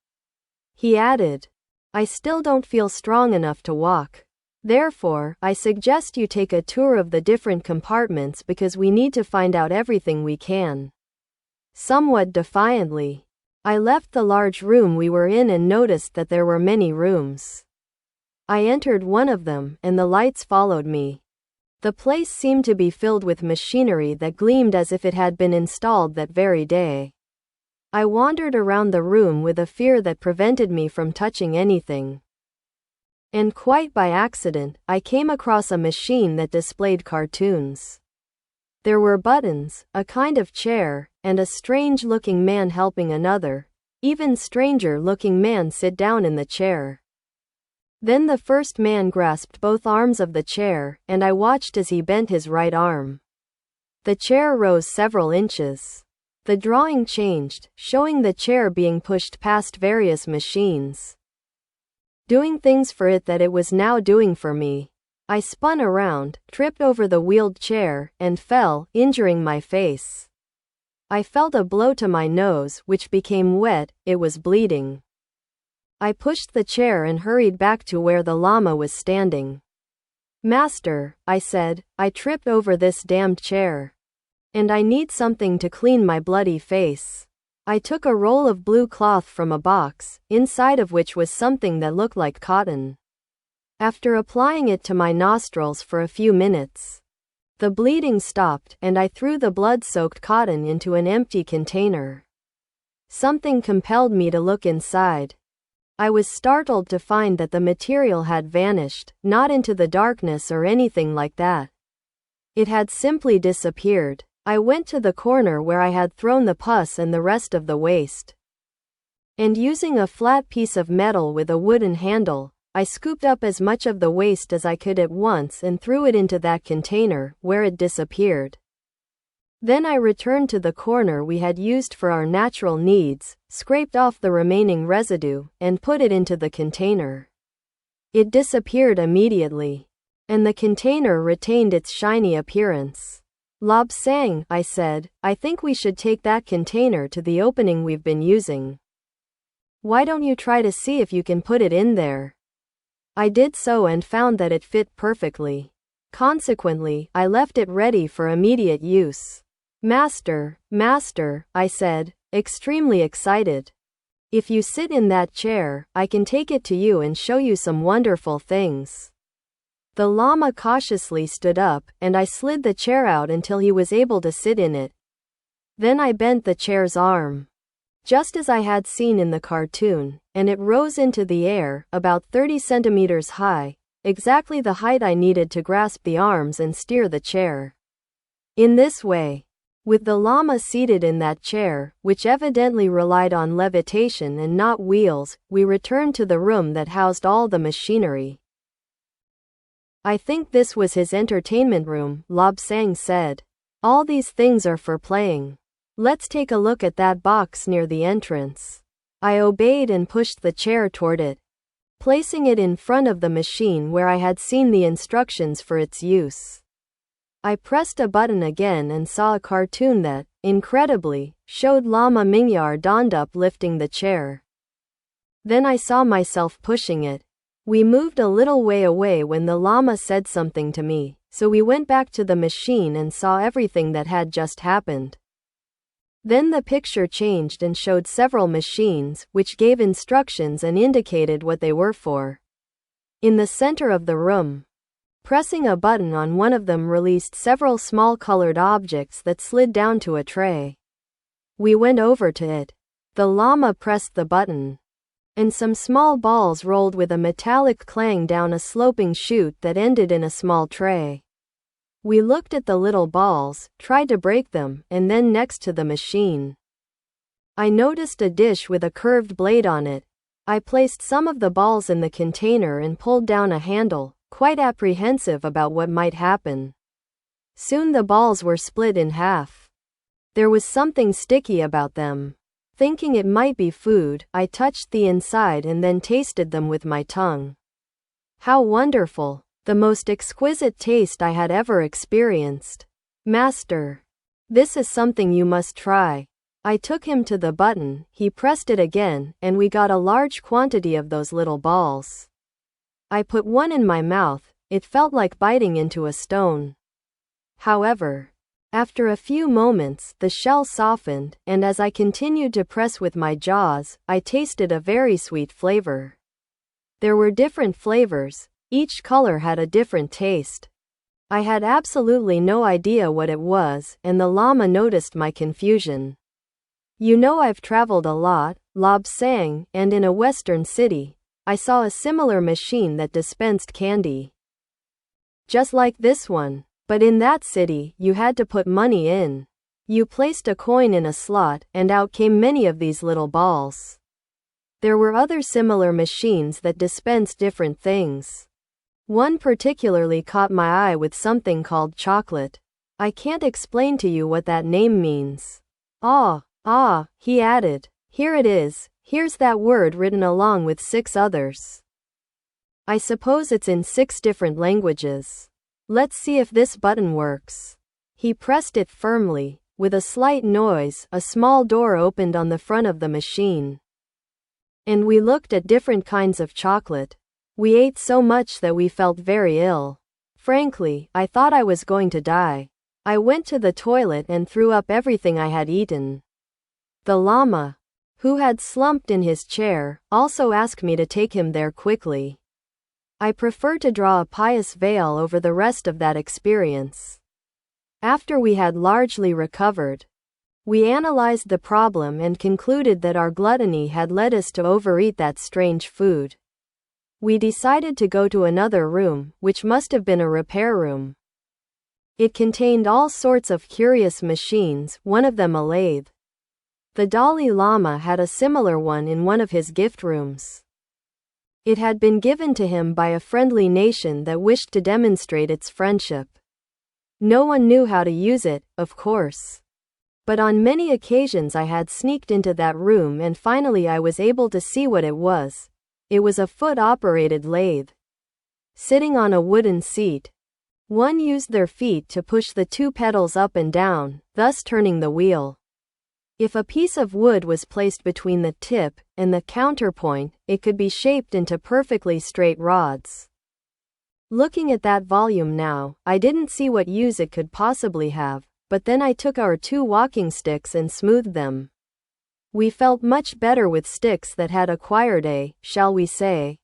He added. I still don't feel strong enough to walk. Therefore, I suggest you take a tour of the different compartments because we need to find out everything we can. Somewhat defiantly, I left the large room we were in and noticed that there were many rooms. I entered one of them, and the lights followed me. The place seemed to be filled with machinery that gleamed as if it had been installed that very day. I wandered around the room with a fear that prevented me from touching anything. And quite by accident, I came across a machine that displayed cartoons. There were buttons, a kind of chair, and a strange-looking man helping another, even stranger-looking man sit down in the chair. Then the first man grasped both arms of the chair, and I watched as he bent his right arm. The chair rose several inches. The drawing changed, showing the chair being pushed past various machines, doing things for it that it was now doing for me. I spun around, tripped over the wheeled chair, and fell, injuring my face. I felt a blow to my nose, which became wet. It was bleeding. I pushed the chair and hurried back to where the llama was standing. Master, I said, I tripped over this damned chair. And I need something to clean my bloody face. I took a roll of blue cloth from a box, inside of which was something that looked like cotton. After applying it to my nostrils for a few minutes, the bleeding stopped, and I threw the blood-soaked cotton into an empty container. Something compelled me to look inside. I was startled to find that the material had vanished, not into the darkness or anything like that. It had simply disappeared. I went to the corner where I had thrown the pus and the rest of the waste. And using a flat piece of metal with a wooden handle, I scooped up as much of the waste as I could at once and threw it into that container, where it disappeared. Then I returned to the corner we had used for our natural needs, scraped off the remaining residue, and put it into the container. It disappeared immediately, and the container retained its shiny appearance. Lobsang, I said, I think we should take that container to the opening we've been using. Why don't you try to see if you can put it in there? I did so and found that it fit perfectly. Consequently, I left it ready for immediate use. Master, I said, extremely excited. If you sit in that chair, I can take it to you and show you some wonderful things. The llama cautiously stood up, and I slid the chair out until he was able to sit in it. Then I bent the chair's arm, just as I had seen in the cartoon, and it rose into the air, about 30 centimeters high, exactly the height I needed to grasp the arms and steer the chair. In this way, with the llama seated in that chair, which evidently relied on levitation and not wheels, we returned to the room that housed all the machinery. I think this was his entertainment room, Lobsang said. All these things are for playing. Let's take a look at that box near the entrance. I obeyed and pushed the chair toward it, placing it in front of the machine where I had seen the instructions for its use. I pressed a button again and saw a cartoon that, incredibly, showed Lama Mingyar donned up lifting the chair. Then I saw myself pushing it. We moved a little way away when the llama said something to me, so we went back to the machine and saw everything that had just happened. Then the picture changed and showed several machines, which gave instructions and indicated what they were for. In the center of the room, pressing a button on one of them released several small colored objects that slid down to a tray. We went over to it. The llama pressed the button, and some small balls rolled with a metallic clang down a sloping chute that ended in a small tray. We looked at the little balls, tried to break them, and then next to the machine, I noticed a dish with a curved blade on it. I placed some of the balls in the container and pulled down a handle, quite apprehensive about what might happen. Soon the balls were split in half. There was something sticky about them. Thinking it might be food, I touched the inside and then tasted them with my tongue. How wonderful! The most exquisite taste I had ever experienced. Master, this is something you must try. I took him to the button, he pressed it again, and we got a large quantity of those little balls. I put one in my mouth, it felt like biting into a stone. However, after a few moments, the shell softened, and as I continued to press with my jaws, I tasted a very sweet flavor. There were different flavors, each color had a different taste. I had absolutely no idea what it was, and the Lama noticed my confusion. You know, I've traveled a lot, Lobsang, and in a western city, I saw a similar machine that dispensed candy. Just like this one. But in that city, you had to put money in. You placed a coin in a slot, and out came many of these little balls. There were other similar machines that dispensed different things. One particularly caught my eye with something called chocolate. I can't explain to you what that name means. He added. Here it is, here's that word written along with 6 others. I suppose it's in 6 different languages. Let's see if this button works. He pressed it firmly. With a slight noise, a small door opened on the front of the machine. And we looked at different kinds of chocolate. We ate so much that we felt very ill. Frankly, I thought I was going to die. I went to the toilet and threw up everything I had eaten. The Lama, who had slumped in his chair, also asked me to take him there quickly. I prefer to draw a pious veil over the rest of that experience. After we had largely recovered, we analyzed the problem and concluded that our gluttony had led us to overeat that strange food. We decided to go to another room, which must have been a repair room. It contained all sorts of curious machines, one of them a lathe. The Dalai Lama had a similar one in one of his gift rooms. It had been given to him by a friendly nation that wished to demonstrate its friendship. No one knew how to use it, of course. But on many occasions I had sneaked into that room and finally I was able to see what it was. It was a foot-operated lathe. Sitting on a wooden seat. One used their feet to push the 2 pedals up and down, thus turning the wheel. If a piece of wood was placed between the tip and the counterpoint, it could be shaped into perfectly straight rods. Looking at that volume now, I didn't see what use it could possibly have, but then I took our 2 walking sticks and smoothed them. We felt much better with sticks that had acquired a, shall we say,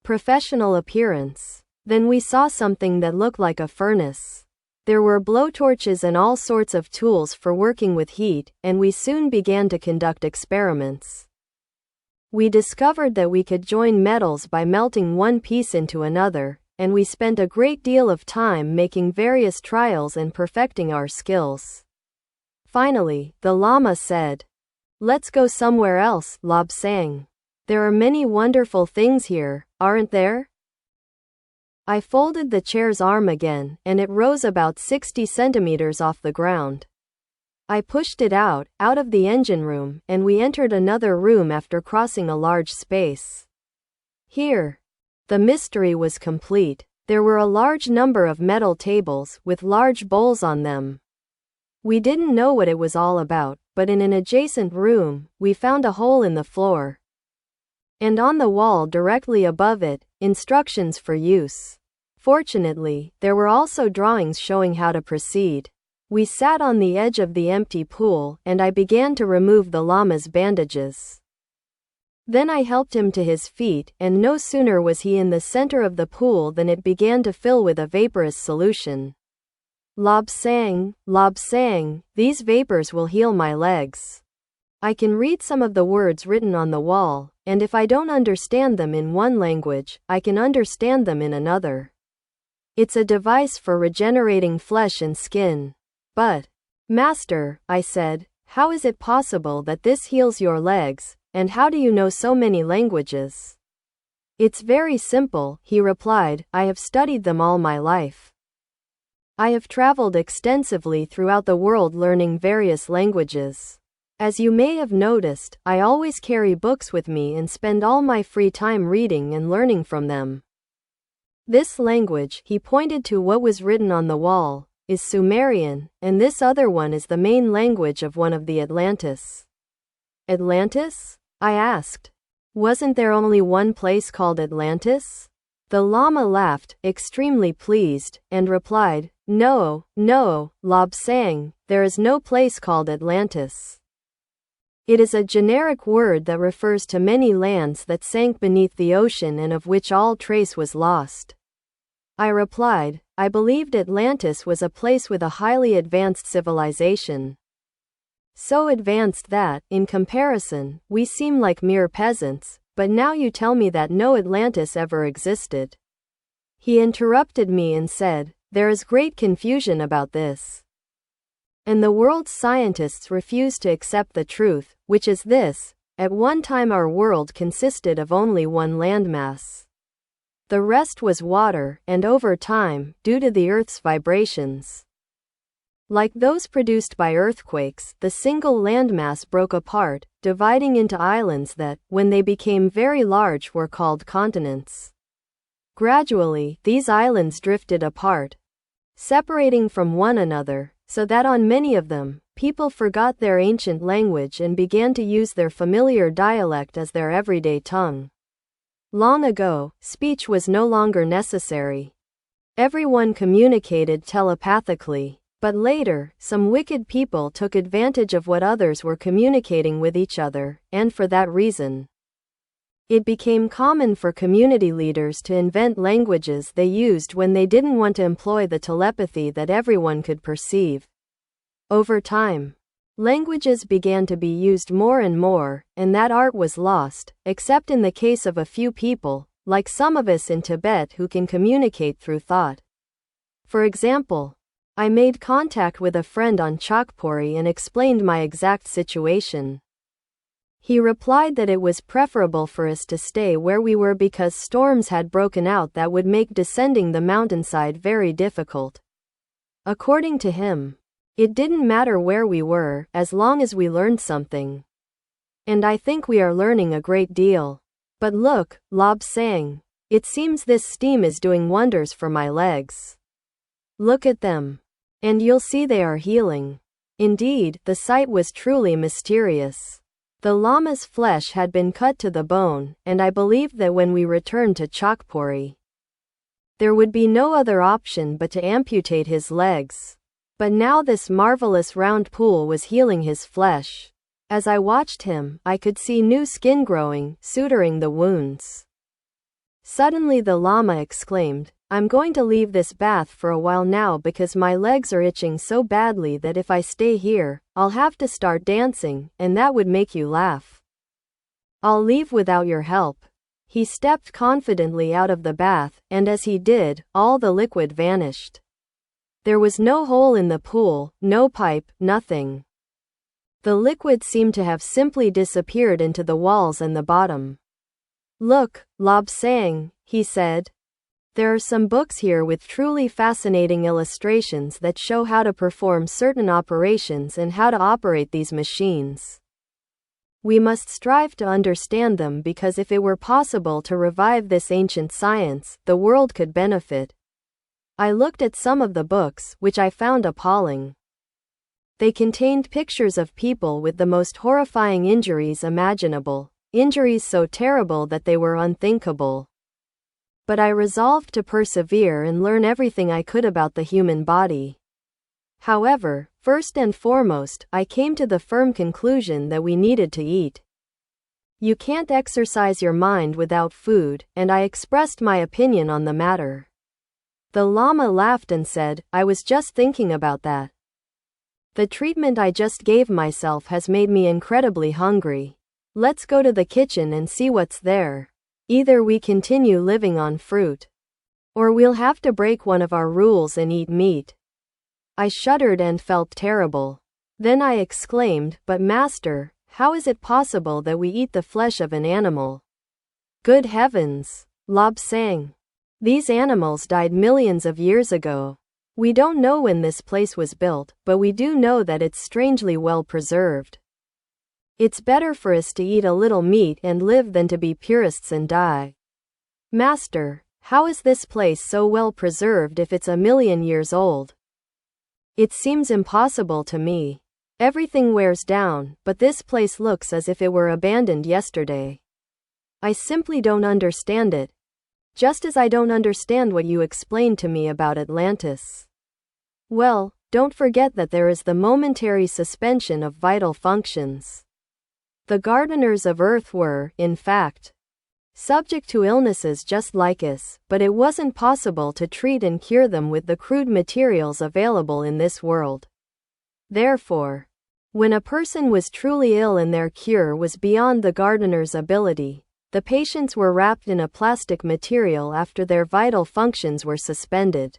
professional appearance. Then we saw something that looked like a furnace. There were blowtorches and all sorts of tools for working with heat, and we soon began to conduct experiments. We discovered that we could join metals by melting one piece into another, and we spent a great deal of time making various trials and perfecting our skills. Finally, the Lama said, "Let's go somewhere else, Lobsang. There are many wonderful things here, aren't there?" I folded the chair's arm again, and it rose about 60 centimeters off the ground. I pushed it out of the engine room, and we entered another room after crossing a large space. Here, the mystery was complete. There were a large number of metal tables, with large bowls on them. We didn't know what it was all about, but in an adjacent room, we found a hole in the floor. And on the wall directly above it, instructions for use. Fortunately, there were also drawings showing how to proceed. We sat on the edge of the empty pool, and I began to remove the Lama's bandages. Then I helped him to his feet, and no sooner was he in the center of the pool than it began to fill with a vaporous solution. Lobsang, Lobsang, these vapors will heal my legs. I can read some of the words written on the wall, and if I don't understand them in one language, I can understand them in another. It's a device for regenerating flesh and skin. But, Master, I said, How is it possible that this heals your legs, and how do you know so many languages? It's very simple, he replied, I have studied them all my life. I have traveled extensively throughout the world learning various languages. As you may have noticed, I always carry books with me and spend all my free time reading and learning from them. This language, he pointed to what was written on the wall, is Sumerian, and this other one is the main language of one of the Atlantis. Atlantis? I asked. Wasn't there only one place called Atlantis? The Lama laughed, extremely pleased, and replied, No, Lobsang, there is no place called Atlantis. It is a generic word that refers to many lands that sank beneath the ocean and of which all trace was lost. I replied, I believed Atlantis was a place with a highly advanced civilization. So advanced that, in comparison, we seem like mere peasants, but now you tell me that no Atlantis ever existed. He interrupted me and said, There is great confusion about this. And the world's scientists refuse to accept the truth, which is this: at one time our world consisted of only one landmass. The rest was water, and over time, due to the Earth's vibrations, like those produced by earthquakes, the single landmass broke apart, dividing into islands that, when they became very large, were called continents. Gradually, these islands drifted apart, separating from one another, so that on many of them, people forgot their ancient language and began to use their familiar dialect as their everyday tongue. Long ago, speech was no longer necessary. Everyone communicated telepathically. But later, some wicked people took advantage of what others were communicating with each other, and for that reason, it became common for community leaders to invent languages they used when they didn't want to employ the telepathy that everyone could perceive. Over time, languages began to be used more and more, and that art was lost, except in the case of a few people, like some of us in Tibet who can communicate through thought. For example, I made contact with a friend on Chakpori and explained my exact situation. He replied that it was preferable for us to stay where we were because storms had broken out that would make descending the mountainside very difficult. According to him, it didn't matter where we were, as long as we learned something. And I think we are learning a great deal. But look, Lobsang, it seems this steam is doing wonders for my legs. Look at them. And you'll see they are healing. Indeed, the sight was truly mysterious. The Lama's flesh had been cut to the bone, and I believed that when we returned to Chakpori, there would be no other option but to amputate his legs. But now this marvelous round pool was healing his flesh. As I watched him, I could see new skin growing, suturing the wounds. Suddenly the Lama exclaimed, I'm going to leave this bath for a while now because my legs are itching so badly that if I stay here, I'll have to start dancing, and that would make you laugh. I'll leave without your help. He stepped confidently out of the bath, and as he did, all the liquid vanished. There was no hole in the pool, no pipe, nothing. The liquid seemed to have simply disappeared into the walls and the bottom. Look, Lobsang, he said. There are some books here with truly fascinating illustrations that show how to perform certain operations and how to operate these machines. We must strive to understand them because if it were possible to revive this ancient science, the world could benefit. I looked at some of the books, which I found appalling. They contained pictures of people with the most horrifying injuries imaginable, injuries so terrible that they were unthinkable. But I resolved to persevere and learn everything I could about the human body. However, first and foremost, I came to the firm conclusion that we needed to eat. You can't exercise your mind without food, and I expressed my opinion on the matter. The Lama laughed and said, I was just thinking about that. The treatment I just gave myself has made me incredibly hungry. Let's go to the kitchen and see what's there. Either we continue living on fruit, or we'll have to break one of our rules and eat meat. I shuddered and felt terrible. Then I exclaimed, "But Master, how is it possible that we eat the flesh of an animal?" "Good heavens, Lobsang. These animals died millions of years ago. We don't know when this place was built, but we do know that it's strangely well preserved. It's better for us to eat a little meat and live than to be purists and die." "Master, how is this place so well preserved if it's 1,000,000 years old?" "It seems impossible to me. Everything wears down, but this place looks as if it were abandoned yesterday. I simply don't understand it. Just as I don't understand what you explained to me about Atlantis." "Well, don't forget that there is the momentary suspension of vital functions. The gardeners of Earth were, in fact, subject to illnesses just like us, but it wasn't possible to treat and cure them with the crude materials available in this world. Therefore, when a person was truly ill and their cure was beyond the gardener's ability, the patients were wrapped in a plastic material after their vital functions were suspended.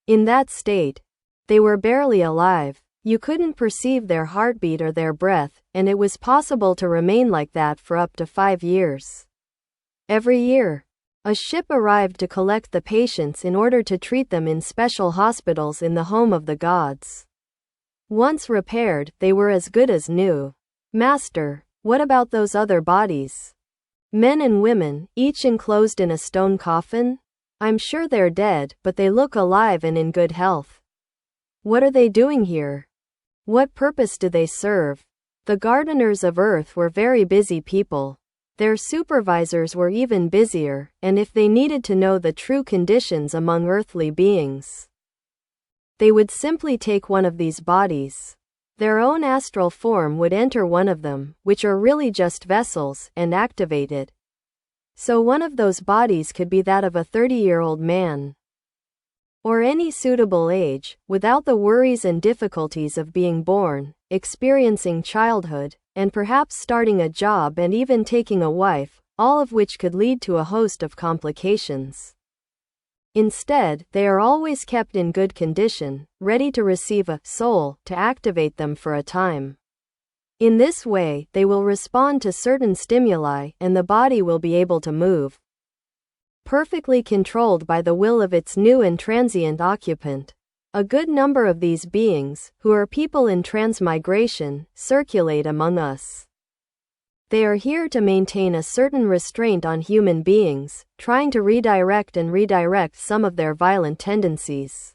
In that state, they were barely alive. You couldn't perceive their heartbeat or their breath, and it was possible to remain like that for up to 5 years. Every year, a ship arrived to collect the patients in order to treat them in special hospitals in the home of the gods. Once repaired, they were as good as new." "Master, what about those other bodies? Men and women, each enclosed in a stone coffin? I'm sure they're dead, but they look alive and in good health. What are they doing here? What purpose do they serve?" The gardeners of Earth were very busy people. Their supervisors were even busier, and if they needed to know the true conditions among earthly beings, they would simply take one of these bodies. Their own astral form would enter one of them, which are really just vessels, and activate it. So one of those bodies could be that of a 30-year-old man, or any suitable age, without the worries and difficulties of being born, experiencing childhood, and perhaps starting a job and even taking a wife, all of which could lead to a host of complications. Instead, they are always kept in good condition, ready to receive a soul to activate them for a time. In this way, they will respond to certain stimuli, and the body will be able to move, perfectly controlled by the will of its new and transient occupant. A good number of these beings, who are people in transmigration, circulate among us. They are here to maintain a certain restraint on human beings, trying to redirect some of their violent tendencies.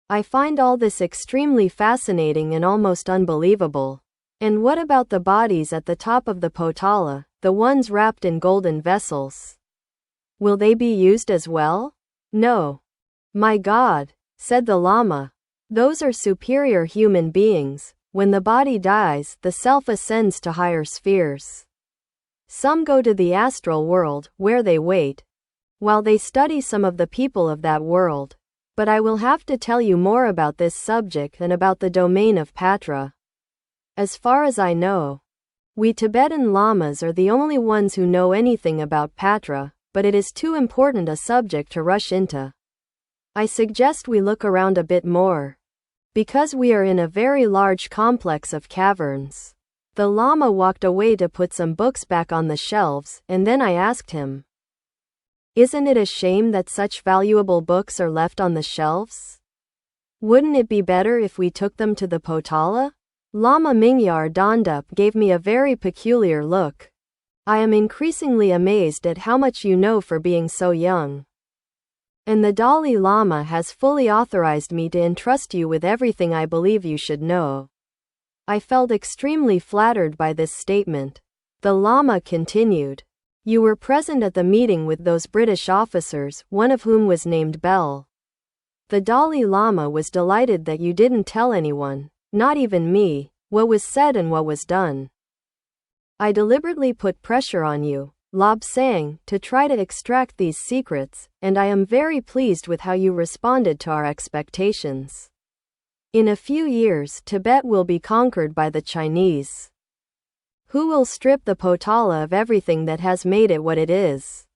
I find all this extremely fascinating and almost unbelievable. And what about the bodies at the top of the potala, the ones wrapped in golden vessels? Will they be used as well? No. My God, said the Lama. Those are superior human beings. When the body dies, the self ascends to higher spheres. Some go to the astral world, where they wait, while they study some of the people of that world. But I will have to tell you more about this subject and about the domain of Patra. As far as I know, we Tibetan Lamas are the only ones who know anything about Patra, but it is too important a subject to rush into. I suggest we look around a bit more, because we are in a very large complex of caverns. The Lama walked away to put some books back on the shelves, and then I asked him, "Isn't it a shame that such valuable books are left on the shelves? Wouldn't it be better if we took them to the potala?" Lama Mingyar Dondup gave me a very peculiar look. "I am increasingly amazed at how much you know for being so young. And the Dalai Lama has fully authorized me to entrust you with everything I believe you should know." I felt extremely flattered by this statement. The Lama continued, "You were present at the meeting with those British officers, one of whom was named Bell. The Dalai Lama was delighted that you didn't tell anyone, not even me, what was said and what was done. I deliberately put pressure on you, Lobsang, to try to extract these secrets, and I am very pleased with how you responded to our expectations. In a few years, Tibet will be conquered by the Chinese, who will strip the potala of everything that has made it what it is.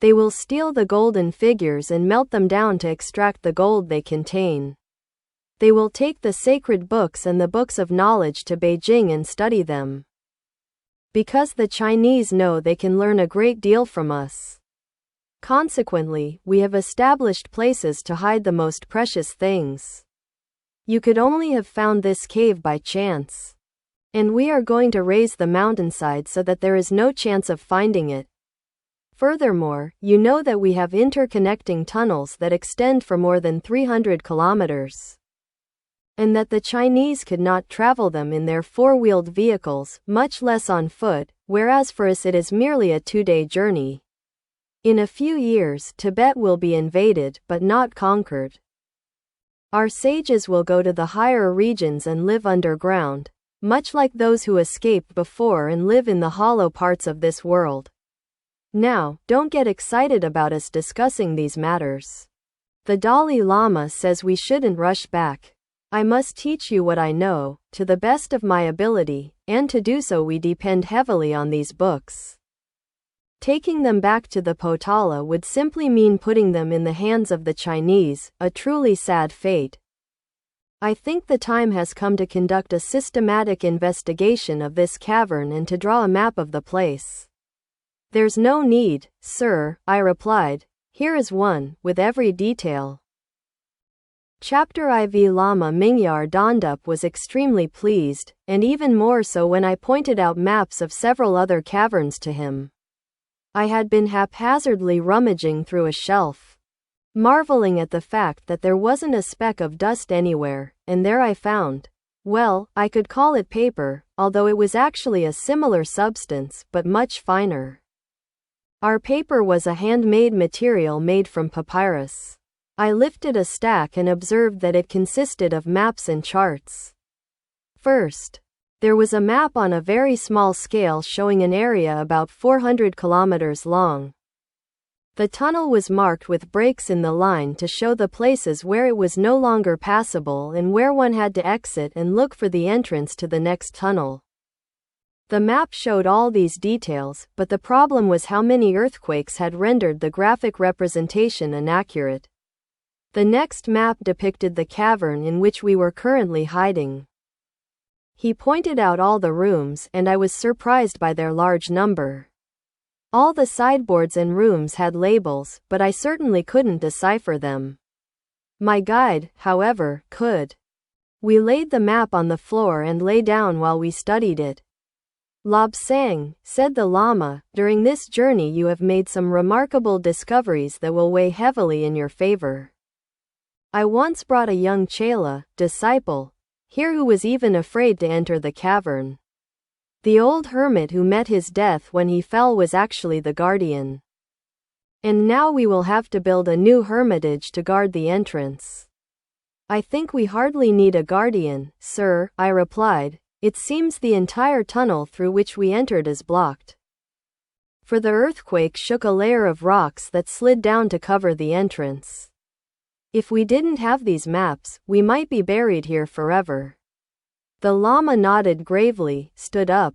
They will steal the golden figures and melt them down to extract the gold they contain. They will take the sacred books and the books of knowledge to Beijing and study them. Because the Chinese know they can learn a great deal from us. Consequently, we have established places to hide the most precious things. You could only have found this cave by chance. And we are going to raise the mountainside so that there is no chance of finding it. Furthermore, you know that we have interconnecting tunnels that extend for more than 300 kilometers. And that the Chinese could not travel them in their four-wheeled vehicles, much less on foot, whereas for us it is merely a 2-day journey. In a few years, Tibet will be invaded, but not conquered. Our sages will go to the higher regions and live underground, much like those who escaped before and live in the hollow parts of this world. Now, don't get excited about us discussing these matters. The Dalai Lama says we shouldn't rush back. I must teach you what I know, to the best of my ability, and to do so we depend heavily on these books. Taking them back to the Potala would simply mean putting them in the hands of the Chinese, a truly sad fate. I think the time has come to conduct a systematic investigation of this cavern and to draw a map of the place. There's no need, sir, I replied. Here is one, with every detail. Chapter IV. Lama Mingyar Dondup was extremely pleased, and even more so when I pointed out maps of several other caverns to him. I had been haphazardly rummaging through a shelf, marveling at the fact that there wasn't a speck of dust anywhere, and there I found, well, I could call it paper, although it was actually a similar substance, but much finer. Our paper was a handmade material made from papyrus. I lifted a stack and observed that it consisted of maps and charts. First, there was a map on a very small scale showing an area about 400 kilometers long. The tunnel was marked with breaks in the line to show the places where it was no longer passable and where one had to exit and look for the entrance to the next tunnel. The map showed all these details, but the problem was how many earthquakes had rendered the graphic representation inaccurate. The next map depicted the cavern in which we were currently hiding. He pointed out all the rooms, and I was surprised by their large number. All the sideboards and rooms had labels, but I certainly couldn't decipher them. My guide, however, could. We laid the map on the floor and lay down while we studied it. Lobsang, said the Lama, during this journey you have made some remarkable discoveries that will weigh heavily in your favor. I once brought a young Chela, disciple, here who was even afraid to enter the cavern. The old hermit who met his death when he fell was actually the guardian. And now we will have to build a new hermitage to guard the entrance. I think we hardly need a guardian, sir, I replied. It seems the entire tunnel through which we entered is blocked. For the earthquake shook a layer of rocks that slid down to cover the entrance. If we didn't have these maps, we might be buried here forever. The Lama nodded gravely, stood up,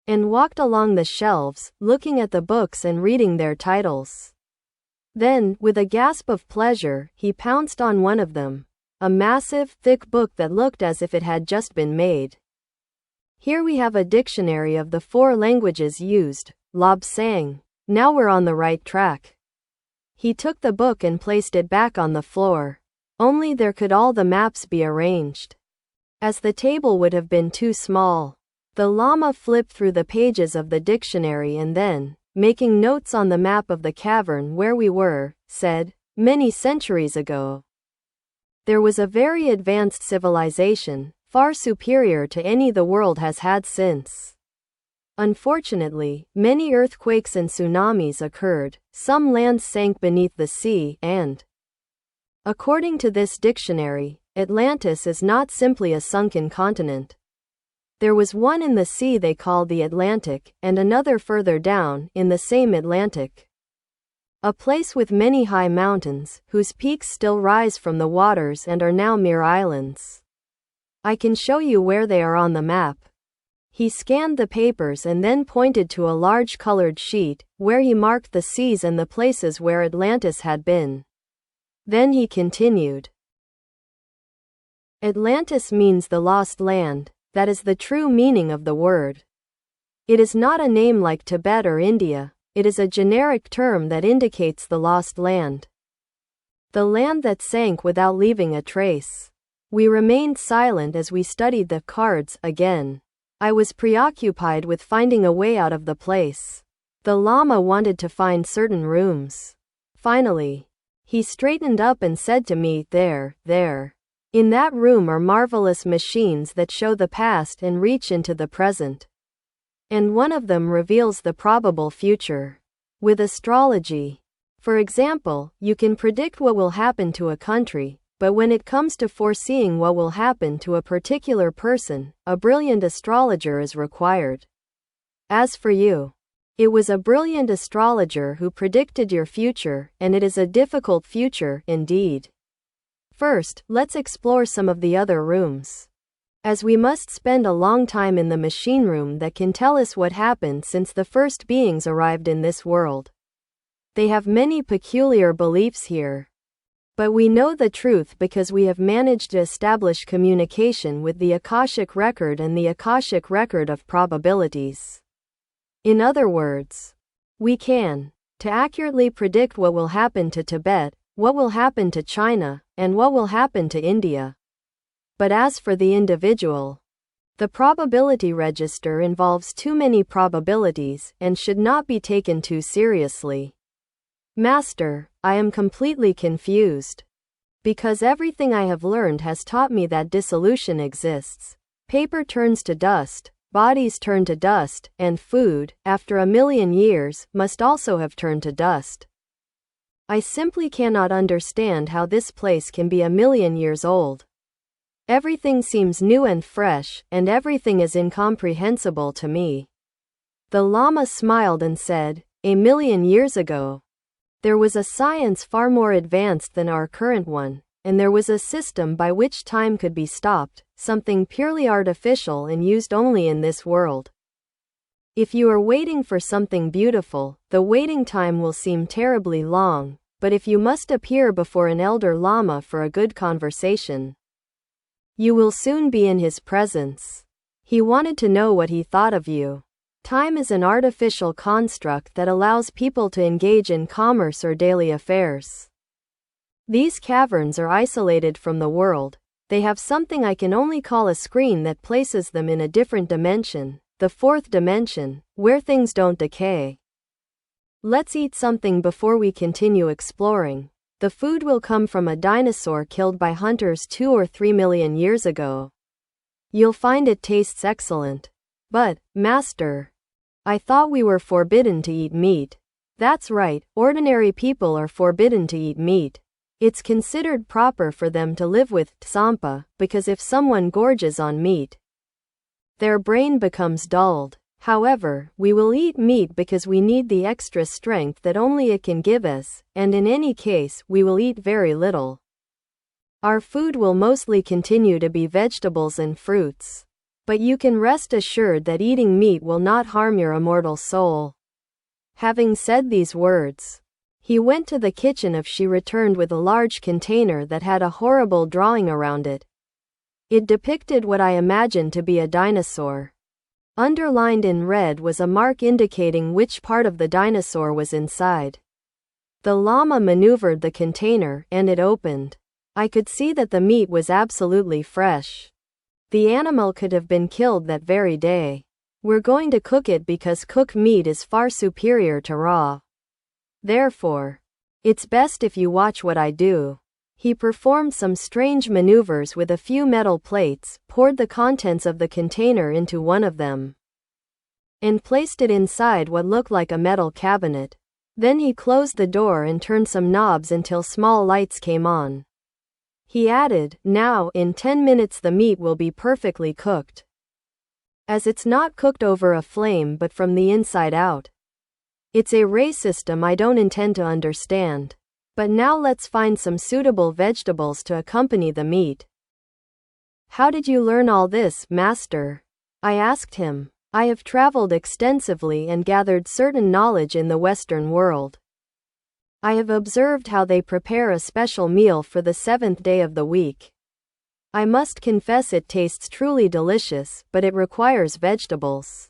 and walked along the shelves, looking at the books and reading their titles. Then, with a gasp of pleasure, he pounced on one of them, a massive, thick book that looked as if it had just been made. Here we have a dictionary of the 4 languages used, Lobsang. Now we're on the right track. He took the book and placed it back on the floor. Only there could all the maps be arranged, as the table would have been too small. The Lama flipped through the pages of the dictionary and then, making notes on the map of the cavern where we were, said, many centuries ago, there was a very advanced civilization, far superior to any the world has had since. Unfortunately, many earthquakes and tsunamis occurred, some lands sank beneath the sea, and, according to this dictionary, Atlantis is not simply a sunken continent. There was one in the sea they call the Atlantic, and another further down, in the same Atlantic. A place with many high mountains, whose peaks still rise from the waters and are now mere islands. I can show you where they are on the map. He scanned the papers and then pointed to a large colored sheet, where he marked the seas and the places where Atlantis had been. Then he continued. Atlantis means the lost land. That is the true meaning of the word. It is not a name like Tibet or India. It is a generic term that indicates the lost land. The land that sank without leaving a trace. We remained silent as we studied the cards again. I was preoccupied with finding a way out of the place. The Lama wanted to find certain rooms. Finally, he straightened up and said to me, there. In that room are marvelous machines that show the past and reach into the present. And one of them reveals the probable future. With astrology, for example, you can predict what will happen to a country, but when it comes to foreseeing what will happen to a particular person, a brilliant astrologer is required. As for you, it was a brilliant astrologer who predicted your future, and it is a difficult future, indeed. First, let's explore some of the other rooms. As we must spend a long time in the machine room that can tell us what happened since the first beings arrived in this world. They have many peculiar beliefs here. But we know the truth because we have managed to establish communication with the Akashic record and the Akashic record of probabilities. In other words, we can, to accurately predict what will happen to Tibet, what will happen to China, and what will happen to India. But as for the individual, the probability register involves too many probabilities and should not be taken too seriously. Master, I am completely confused. Because everything I have learned has taught me that dissolution exists. Paper turns to dust, bodies turn to dust, and food, after 1,000,000 years, must also have turned to dust. I simply cannot understand how this place can be 1,000,000 years old. Everything seems new and fresh, and everything is incomprehensible to me. The Lama smiled and said, 1,000,000 years ago, there was a science far more advanced than our current one, and there was a system by which time could be stopped, something purely artificial and used only in this world. If you are waiting for something beautiful, the waiting time will seem terribly long, but if you must appear before an elder Lama for a good conversation, you will soon be in his presence. He wanted to know what he thought of you. Time is an artificial construct that allows people to engage in commerce or daily affairs. These caverns are isolated from the world. They have something I can only call a screen that places them in a different dimension, the fourth dimension, where things don't decay. Let's eat something before we continue exploring. The food will come from a dinosaur killed by hunters 2 or 3 million years ago. You'll find it tastes excellent. But, Master, I thought we were forbidden to eat meat. That's right, ordinary people are forbidden to eat meat. It's considered proper for them to live with tsampa, because if someone gorges on meat, their brain becomes dulled. However, we will eat meat because we need the extra strength that only it can give us, and in any case, we will eat very little. Our food will mostly continue to be vegetables and fruits. But you can rest assured that eating meat will not harm your immortal soul. Having said these words, he went to the kitchen. She returned with a large container that had a horrible drawing around it. It depicted what I imagined to be a dinosaur. Underlined in red was a mark indicating which part of the dinosaur was inside. The Lama maneuvered the container, and it opened. I could see that the meat was absolutely fresh. The animal could have been killed that very day. We're going to cook it because cooked meat is far superior to raw. Therefore, it's best if you watch what I do. He performed some strange maneuvers with a few metal plates, poured the contents of the container into one of them, and placed it inside what looked like a metal cabinet. Then he closed the door and turned some knobs until small lights came on. He added, "Now, in 10 minutes the meat will be perfectly cooked. As it's not cooked over a flame but from the inside out. It's a ray system I don't intend to understand. But now let's find some suitable vegetables to accompany the meat." "How did you learn all this, Master?" I asked him. "I have traveled extensively and gathered certain knowledge in the Western world. I have observed how they prepare a special meal for the 7th day of the week. I must confess it tastes truly delicious, but it requires vegetables.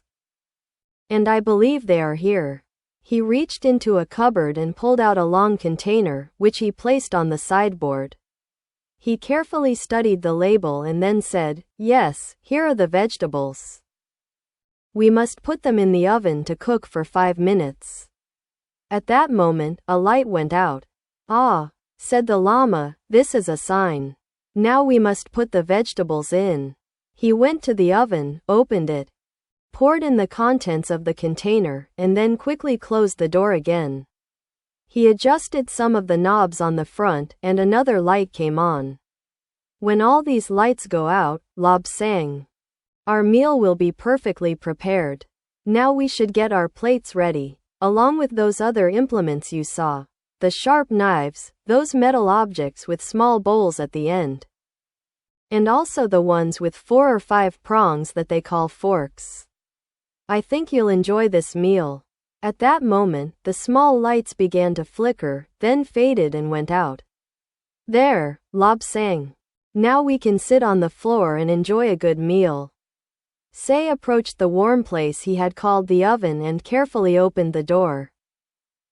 And I believe they are here. He reached into a cupboard and pulled out a long container, which he placed on the sideboard. He carefully studied the label and then said, "Yes, here are the vegetables. We must put them in the oven to cook for 5 minutes." At that moment, a light went out. "Ah," said the Lama, "this is a sign. Now we must put the vegetables in." He went to the oven, opened it, poured in the contents of the container, and then quickly closed the door again. He adjusted some of the knobs on the front, and another light came on. When all these lights go out, Lobsang, our meal will be perfectly prepared. Now we should get our plates ready, along with those other implements you saw. The sharp knives, those metal objects with small bowls at the end. And also the ones with 4 or 5 prongs that they call forks. I think you'll enjoy this meal. At that moment, the small lights began to flicker, then faded and went out. There, Lobsang. Now we can sit on the floor and enjoy a good meal. Say approached the warm place he had called the oven and carefully opened the door.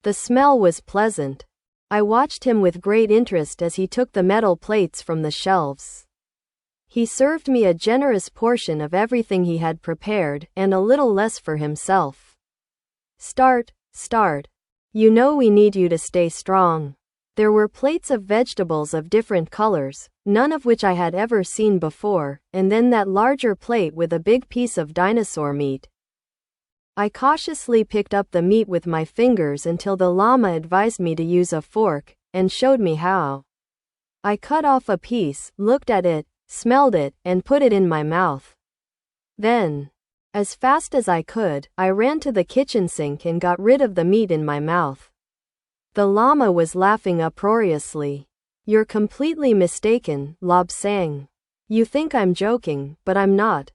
The smell was pleasant. I watched him with great interest as he took the metal plates from the shelves. He served me a generous portion of everything he had prepared, and a little less for himself. Start. You know we need you to stay strong." There were plates of vegetables of different colors, none of which I had ever seen before, and then that larger plate with a big piece of dinosaur meat. I cautiously picked up the meat with my fingers until the Lama advised me to use a fork, and showed me how. I cut off a piece, looked at it, smelled it, and put it in my mouth. Then, as fast as I could, I ran to the kitchen sink and got rid of the meat in my mouth. The Lama was laughing uproariously. "You're completely mistaken, Lobsang. You think I'm joking, but I'm not.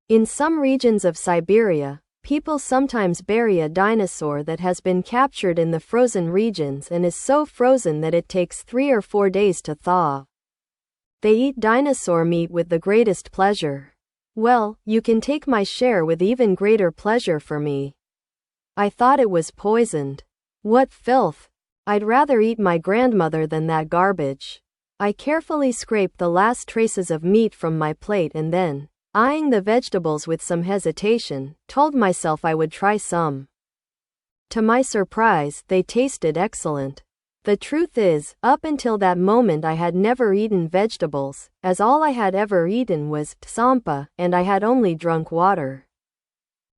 In some regions of Siberia, people sometimes bury a dinosaur that has been captured in the frozen regions and is so frozen that it takes 3 or 4 days to thaw. They eat dinosaur meat with the greatest pleasure. Well, you can take my share with even greater pleasure for me. I thought it was poisoned. What filth! I'd rather eat my grandmother than that garbage." I carefully scraped the last traces of meat from my plate and then, eyeing the vegetables with some hesitation, told myself I would try some. To my surprise, they tasted excellent. The truth is, up until that moment I had never eaten vegetables, as all I had ever eaten was tsampa, and I had only drunk water.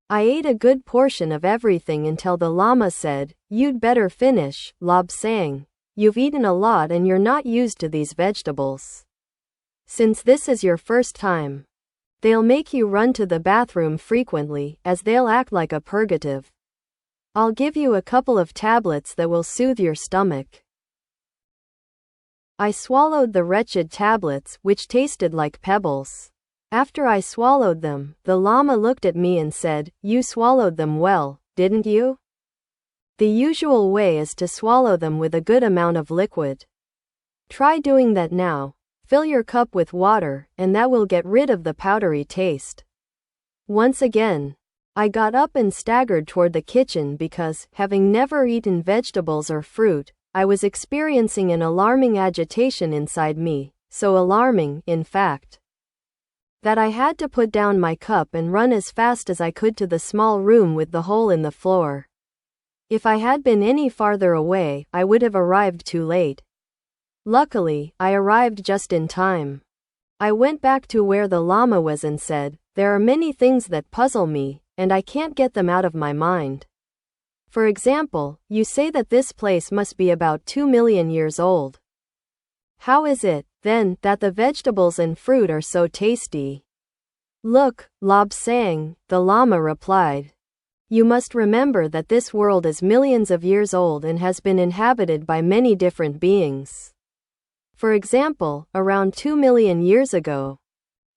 I ate a good portion of everything until the Lama said, "You'd better finish, Lobsang. You've eaten a lot and you're not used to these vegetables. Since this is your first time, they'll make you run to the bathroom frequently, as they'll act like a purgative. I'll give you a couple of tablets that will soothe your stomach." I swallowed the wretched tablets, which tasted like pebbles. After I swallowed them, the Lama looked at me and said, "You swallowed them well, didn't you? The usual way is to swallow them with a good amount of liquid. Try doing that now. Fill your cup with water, and that will get rid of the powdery taste." Once again, I got up and staggered toward the kitchen because, having never eaten vegetables or fruit, I was experiencing an alarming agitation inside me, so alarming, in fact, that I had to put down my cup and run as fast as I could to the small room with the hole in the floor. If I had been any farther away, I would have arrived too late. Luckily, I arrived just in time. I went back to where the Lama was and said, "There are many things that puzzle me, and I can't get them out of my mind. For example, you say that this place must be about 2 million years old. How is it, then, that the vegetables and fruit are so tasty?" "Look, Lobsang," the Lama replied. "You must remember that this world is millions of years old and has been inhabited by many different beings. For example, around 2 million years ago,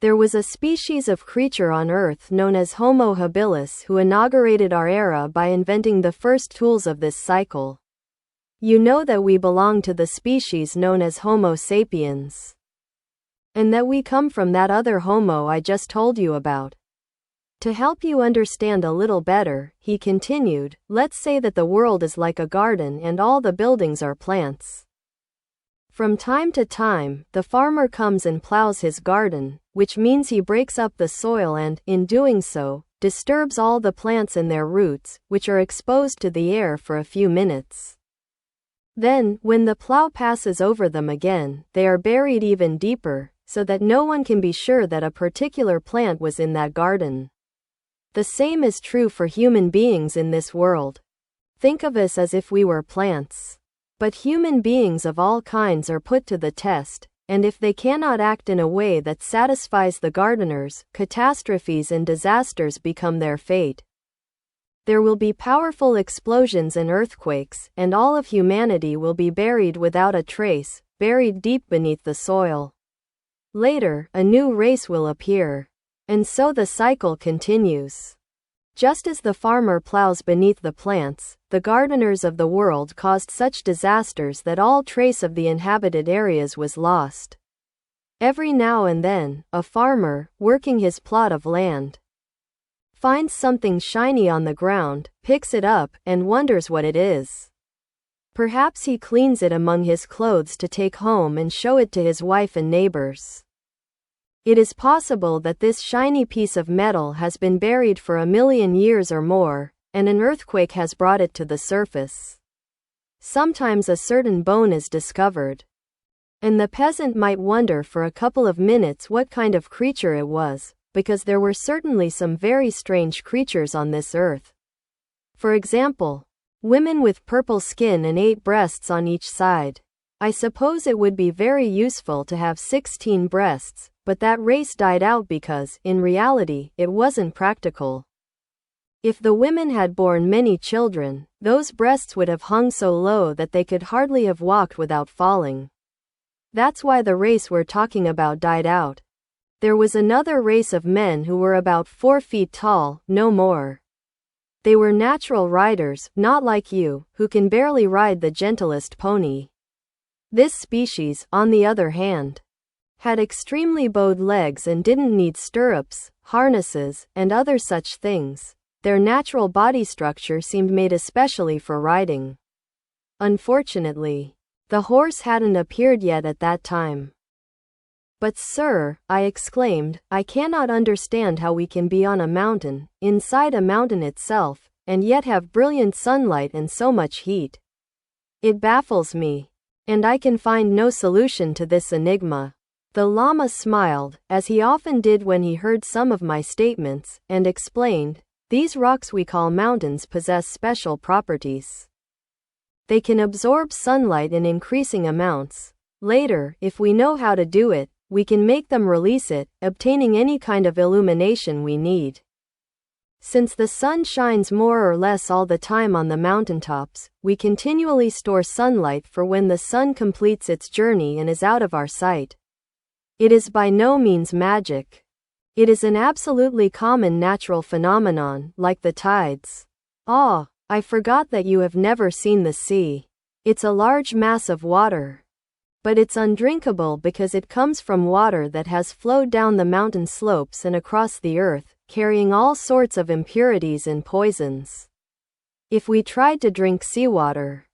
there was a species of creature on Earth known as Homo habilis who inaugurated our era by inventing the first tools of this cycle. You know that we belong to the species known as Homo sapiens. And that we come from that other Homo I just told you about. To help you understand a little better, he continued, let's say that the world is like a garden and all the buildings are plants. From time to time, the farmer comes and plows his garden, which means he breaks up the soil and, in doing so, disturbs all the plants and their roots, which are exposed to the air for a few minutes. Then, when the plow passes over them again, they are buried even deeper, so that no one can be sure that a particular plant was in that garden. The same is true for human beings in this world. Think of us as if we were plants. But human beings of all kinds are put to the test, and if they cannot act in a way that satisfies the gardeners, catastrophes and disasters become their fate. There will be powerful explosions and earthquakes, and all of humanity will be buried without a trace, buried deep beneath the soil. Later, a new race will appear. And so the cycle continues. Just as the farmer plows beneath the plants, the gardeners of the world caused such disasters that all trace of the inhabited areas was lost. Every now and then, a farmer, working his plot of land, finds something shiny on the ground, picks it up, and wonders what it is. Perhaps he cleans it among his clothes to take home and show it to his wife and neighbors. It is possible that this shiny piece of metal has been buried for 1,000,000 years or more, and an earthquake has brought it to the surface. Sometimes a certain bone is discovered, and the peasant might wonder for a couple of minutes what kind of creature it was, because there were certainly some very strange creatures on this earth. For example, women with purple skin and 8 breasts on each side. I suppose it would be very useful to have 16 breasts, but that race died out because, in reality, it wasn't practical. If the women had borne many children, those breasts would have hung so low that they could hardly have walked without falling. That's why the race we're talking about died out. There was another race of men who were about 4 feet tall, no more. They were natural riders, not like you, who can barely ride the gentlest pony. This species, on the other hand, had extremely bowed legs and didn't need stirrups, harnesses, and other such things. Their natural body structure seemed made especially for riding. Unfortunately, the horse hadn't appeared yet at that time. But sir, I exclaimed, I cannot understand how we can be on a mountain, inside a mountain itself, and yet have brilliant sunlight and so much heat. It baffles me. And I can find no solution to this enigma. The Lama smiled, as he often did when he heard some of my statements, and explained, these rocks we call mountains possess special properties. They can absorb sunlight in increasing amounts. Later, if we know how to do it, we can make them release it, obtaining any kind of illumination we need. Since the sun shines more or less all the time on the mountaintops, we continually store sunlight for when the sun completes its journey and is out of our sight. It is by no means magic. It is an absolutely common natural phenomenon, like the tides. Ah, I forgot that you have never seen the sea. It's a large mass of water. But it's undrinkable because it comes from water that has flowed down the mountain slopes and across the earth, carrying all sorts of impurities and poisons. If we tried to drink seawater,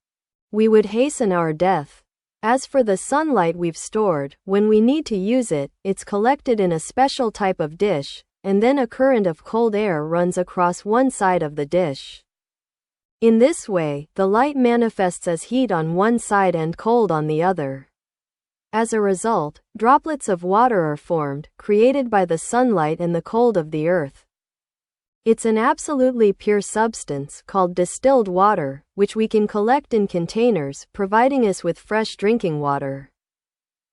we would hasten our death. As for the sunlight we've stored, when we need to use it, it's collected in a special type of dish, and then a current of cold air runs across one side of the dish. In this way, the light manifests as heat on one side and cold on the other. As a result, droplets of water are formed, created by the sunlight and the cold of the earth. It's an absolutely pure substance, called distilled water, which we can collect in containers, providing us with fresh drinking water.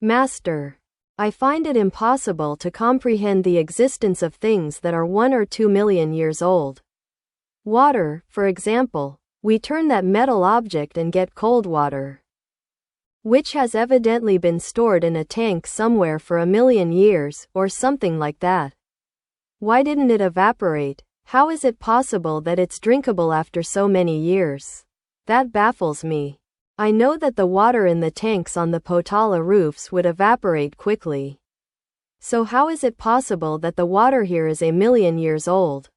Master, I find it impossible to comprehend the existence of things that are 1 or 2 million years old. Water, for example, we turn that metal object and get cold water, which has evidently been stored in a tank somewhere for 1,000,000 years, or something like that. Why didn't it evaporate? How is it possible that it's drinkable after so many years? That baffles me. I know that the water in the tanks on the Potala roofs would evaporate quickly. So how is it possible that the water here is a million years old?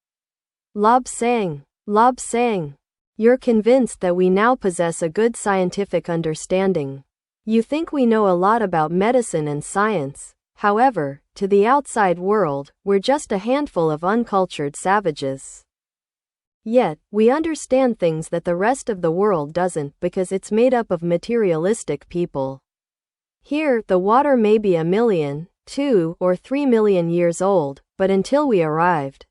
Lobsang Lobsang. You're convinced that we now possess a good scientific understanding. You think we know a lot about medicine and science. However, to the outside world, we're just a handful of uncultured savages. Yet, we understand things that the rest of the world doesn't because it's made up of materialistic people. Here, the water may be 1 million, 2 or 3 million years old, but until we arrived,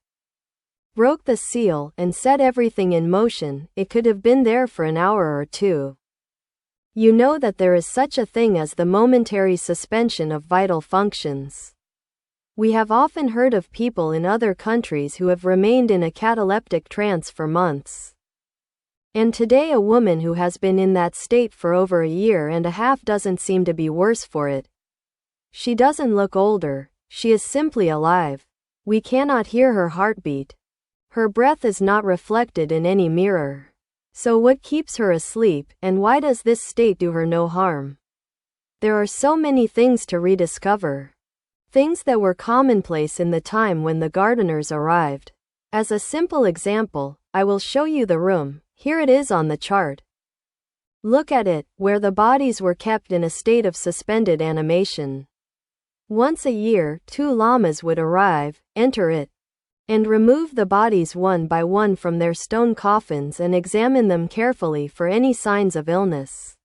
broke the seal, and set everything in motion, it could have been there for an hour or two. You know that there is such a thing as the momentary suspension of vital functions. We have often heard of people in other countries who have remained in a cataleptic trance for months. And today a woman who has been in that state for over 1.5 years doesn't seem to be worse for it. She doesn't look older, she is simply alive. We cannot hear her heartbeat. Her breath is not reflected in any mirror. So what keeps her asleep, and why does this state do her no harm? There are so many things to rediscover. Things that were commonplace in the time when the gardeners arrived. As a simple example, I will show you the room. Here it is on the chart. Look at it, where the bodies were kept in a state of suspended animation. Once a year, 2 lamas would arrive, enter it, and remove the bodies one by one from their stone coffins and examine them carefully for any signs of illness.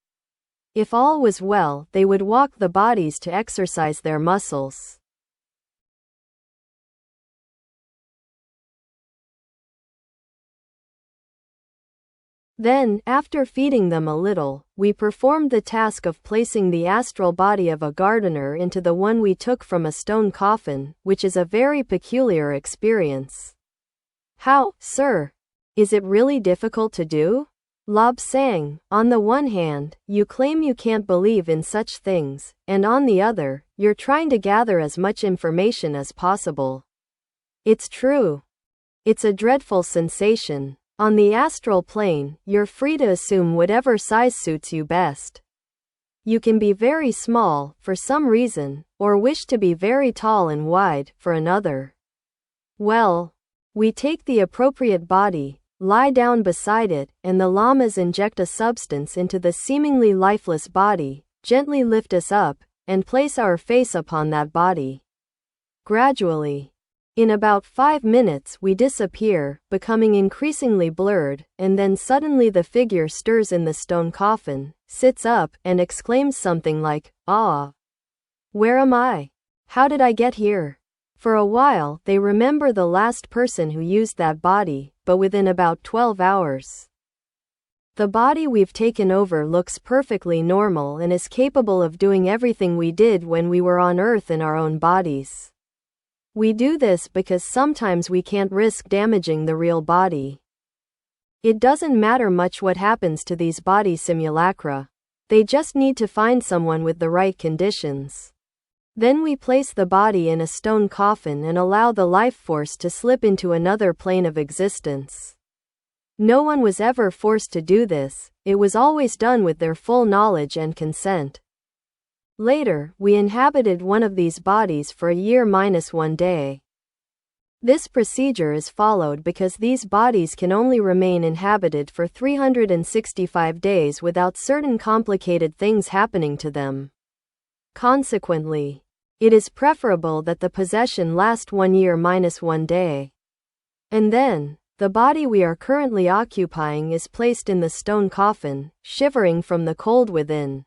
If all was well, they would walk the bodies to exercise their muscles. Then, after feeding them a little, we performed the task of placing the astral body of a gardener into the one we took from a stone coffin, which is a very peculiar experience. How, sir? Is it really difficult to do? Lobsang, on the one hand, you claim you can't believe in such things, and on the other, you're trying to gather as much information as possible. It's true. It's a dreadful sensation. On the astral plane, you're free to assume whatever size suits you best. You can be very small, for some reason, or wish to be very tall and wide, for another. Well, we take the appropriate body, lie down beside it, and the lamas inject a substance into the seemingly lifeless body, gently lift us up, and place our face upon that body. Gradually, in about 5 minutes we disappear, becoming increasingly blurred, and then suddenly the figure stirs in the stone coffin, sits up, and exclaims something like, "Ah! Where am I? How did I get here?" For a while, they remember the last person who used that body, but within about 12 hours. The body we've taken over looks perfectly normal and is capable of doing everything we did when we were on Earth in our own bodies. We do this because sometimes we can't risk damaging the real body. It doesn't matter much what happens to these body simulacra. They just need to find someone with the right conditions. Then we place the body in a stone coffin and allow the life force to slip into another plane of existence. No one was ever forced to do this, it was always done with their full knowledge and consent. Later, we inhabited one of these bodies for 1 year minus 1 day. This procedure is followed because these bodies can only remain inhabited for 365 days without certain complicated things happening to them. Consequently, it is preferable that the possession last 1 year minus 1 day. And then, the body we are currently occupying is placed in the stone coffin, shivering from the cold within.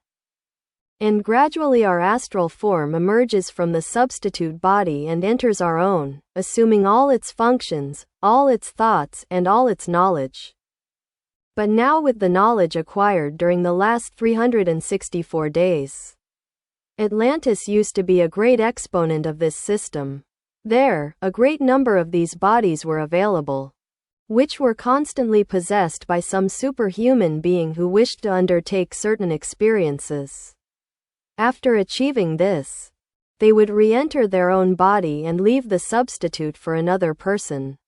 And gradually our astral form emerges from the substitute body and enters our own, assuming all its functions, all its thoughts, and all its knowledge. But now with the knowledge acquired during the last 364 days. Atlantis used to be a great exponent of this system. There, a great number of these bodies were available, which were constantly possessed by some superhuman being who wished to undertake certain experiences. After achieving this, they would re-enter their own body and leave the substitute for another person.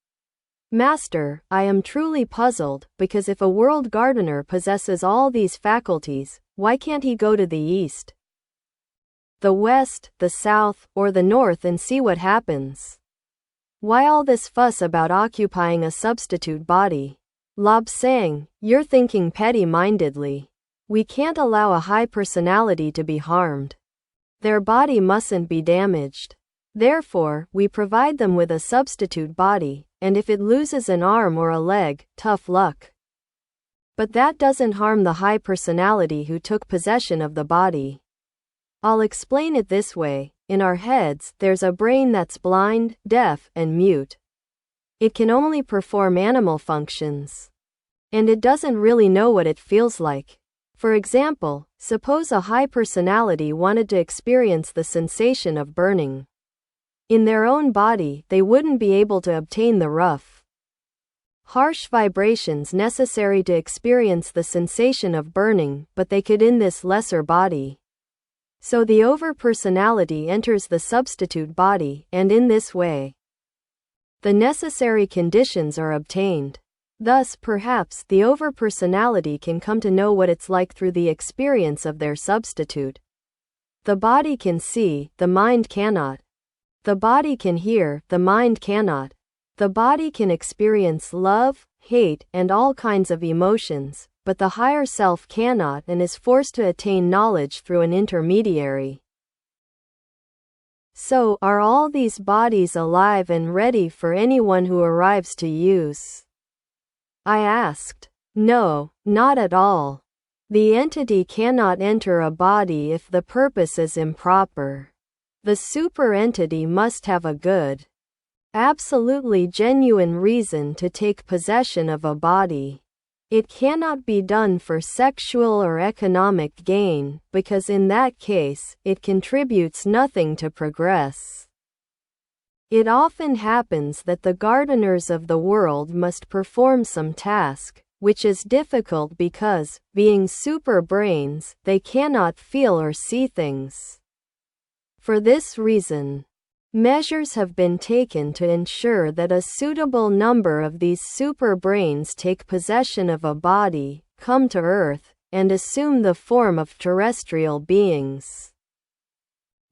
Master, I am truly puzzled, because if a world gardener possesses all these faculties, why can't he go to the East? the west, the south, or the north and see what happens. Why all this fuss about occupying a substitute body? Lobsang, you're thinking petty-mindedly. We can't allow a high personality to be harmed. Their body mustn't be damaged. Therefore, we provide them with a substitute body, and if it loses an arm or a leg, tough luck. But that doesn't harm the high personality who took possession of the body. I'll explain it this way. In our heads, there's a brain that's blind, deaf, and mute. It can only perform animal functions. And it doesn't really know what it feels like. For example, suppose a high personality wanted to experience the sensation of burning. In their own body, they wouldn't be able to obtain the rough, harsh vibrations necessary to experience the sensation of burning, but they could in this lesser body. So the over-personality enters the substitute body, and in this way, the necessary conditions are obtained. Thus, perhaps, the over-personality can come to know what it's like through the experience of their substitute. The body can see, the mind cannot. The body can hear, the mind cannot. The body can experience love, hate, and all kinds of emotions, but the higher self cannot and is forced to attain knowledge through an intermediary. So, are all these bodies alive and ready for anyone who arrives to use? I asked. No, not at all. The entity cannot enter a body if the purpose is improper. The super entity must have a good, absolutely genuine reason to take possession of a body. It cannot be done for sexual or economic gain, because in that case, it contributes nothing to progress. It often happens that the gardeners of the world must perform some task, which is difficult because, being super brains, they cannot feel or see things. For this reason, measures have been taken to ensure that a suitable number of these super brains take possession of a body, come to Earth, and assume the form of terrestrial beings.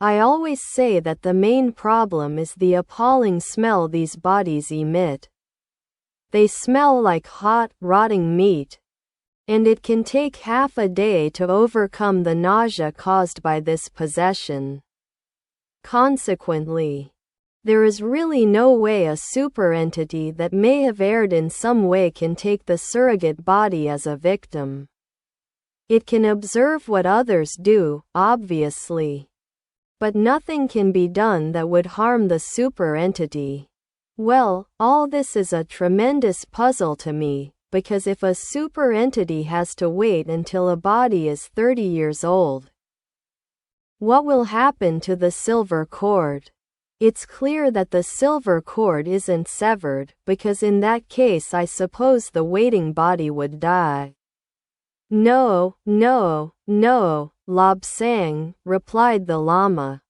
I always say that the main problem is the appalling smell these bodies emit. They smell like hot, rotting meat. And it can take half a day to overcome the nausea caused by this possession. Consequently, there is really no way a super entity that may have erred in some way can take the surrogate body as a victim. It can observe what others do, obviously. But nothing can be done that would harm the super entity. Well, all this is a tremendous puzzle to me, because if a super entity has to wait until a body is 30 years old, what will happen to the silver cord? It's clear that the silver cord isn't severed, because in that case I suppose the waiting body would die. No, no, no, Lobsang, replied the Lama.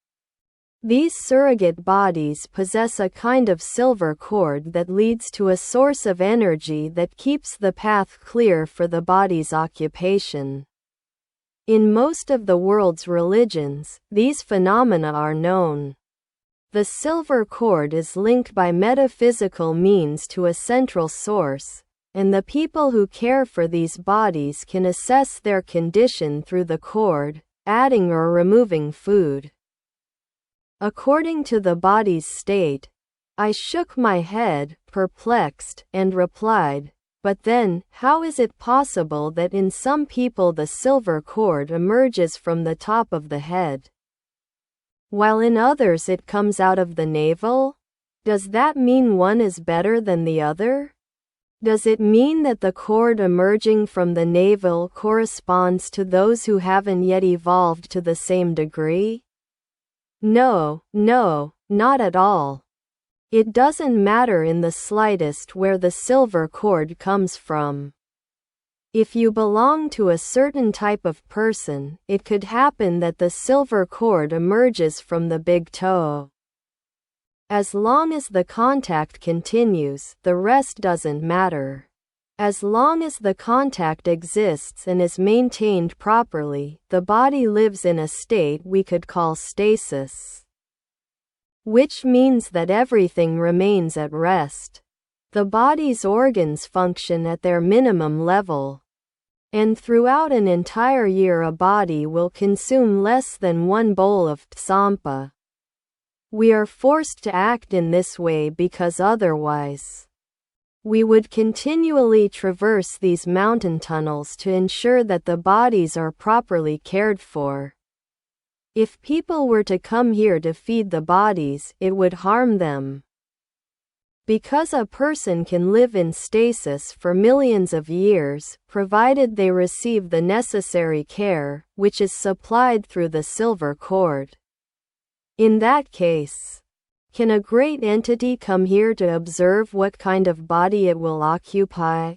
These surrogate bodies possess a kind of silver cord that leads to a source of energy that keeps the path clear for the body's occupation. In most of the world's religions, these phenomena are known. The silver cord is linked by metaphysical means to a central source, and the people who care for these bodies can assess their condition through the cord, adding or removing food. According to the body's state, I shook my head, perplexed, and replied, but then, how is it possible that in some people the silver cord emerges from the top of the head, while in others it comes out of the navel? Does that mean one is better than the other? Does it mean that the cord emerging from the navel corresponds to those who haven't yet evolved to the same degree? No, no, not at all. It doesn't matter in the slightest where the silver cord comes from. If you belong to a certain type of person, it could happen that the silver cord emerges from the big toe. As long as the contact continues, the rest doesn't matter. As long as the contact exists and is maintained properly, the body lives in a state we could call stasis. Which means that everything remains at rest. The body's organs function at their minimum level. And throughout an entire year a body will consume less than 1 bowl of tsampa. We are forced to act in this way because otherwise we would continually traverse these mountain tunnels to ensure that the bodies are properly cared for. If people were to come here to feed the bodies, it would harm them. Because a person can live in stasis for millions of years, provided they receive the necessary care, which is supplied through the silver cord. In that case, can a great entity come here to observe what kind of body it will occupy?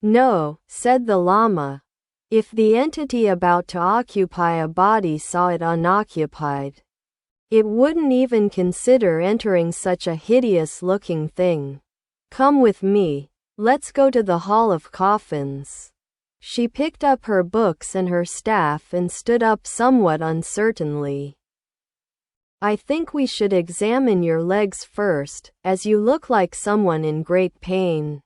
No, said the Lama. If the entity about to occupy a body saw it unoccupied, it wouldn't even consider entering such a hideous-looking thing. Come with me. Let's go to the Hall of Coffins. She picked up her books and her staff and stood up somewhat uncertainly. I think we should examine your legs first, as you look like someone in great pain.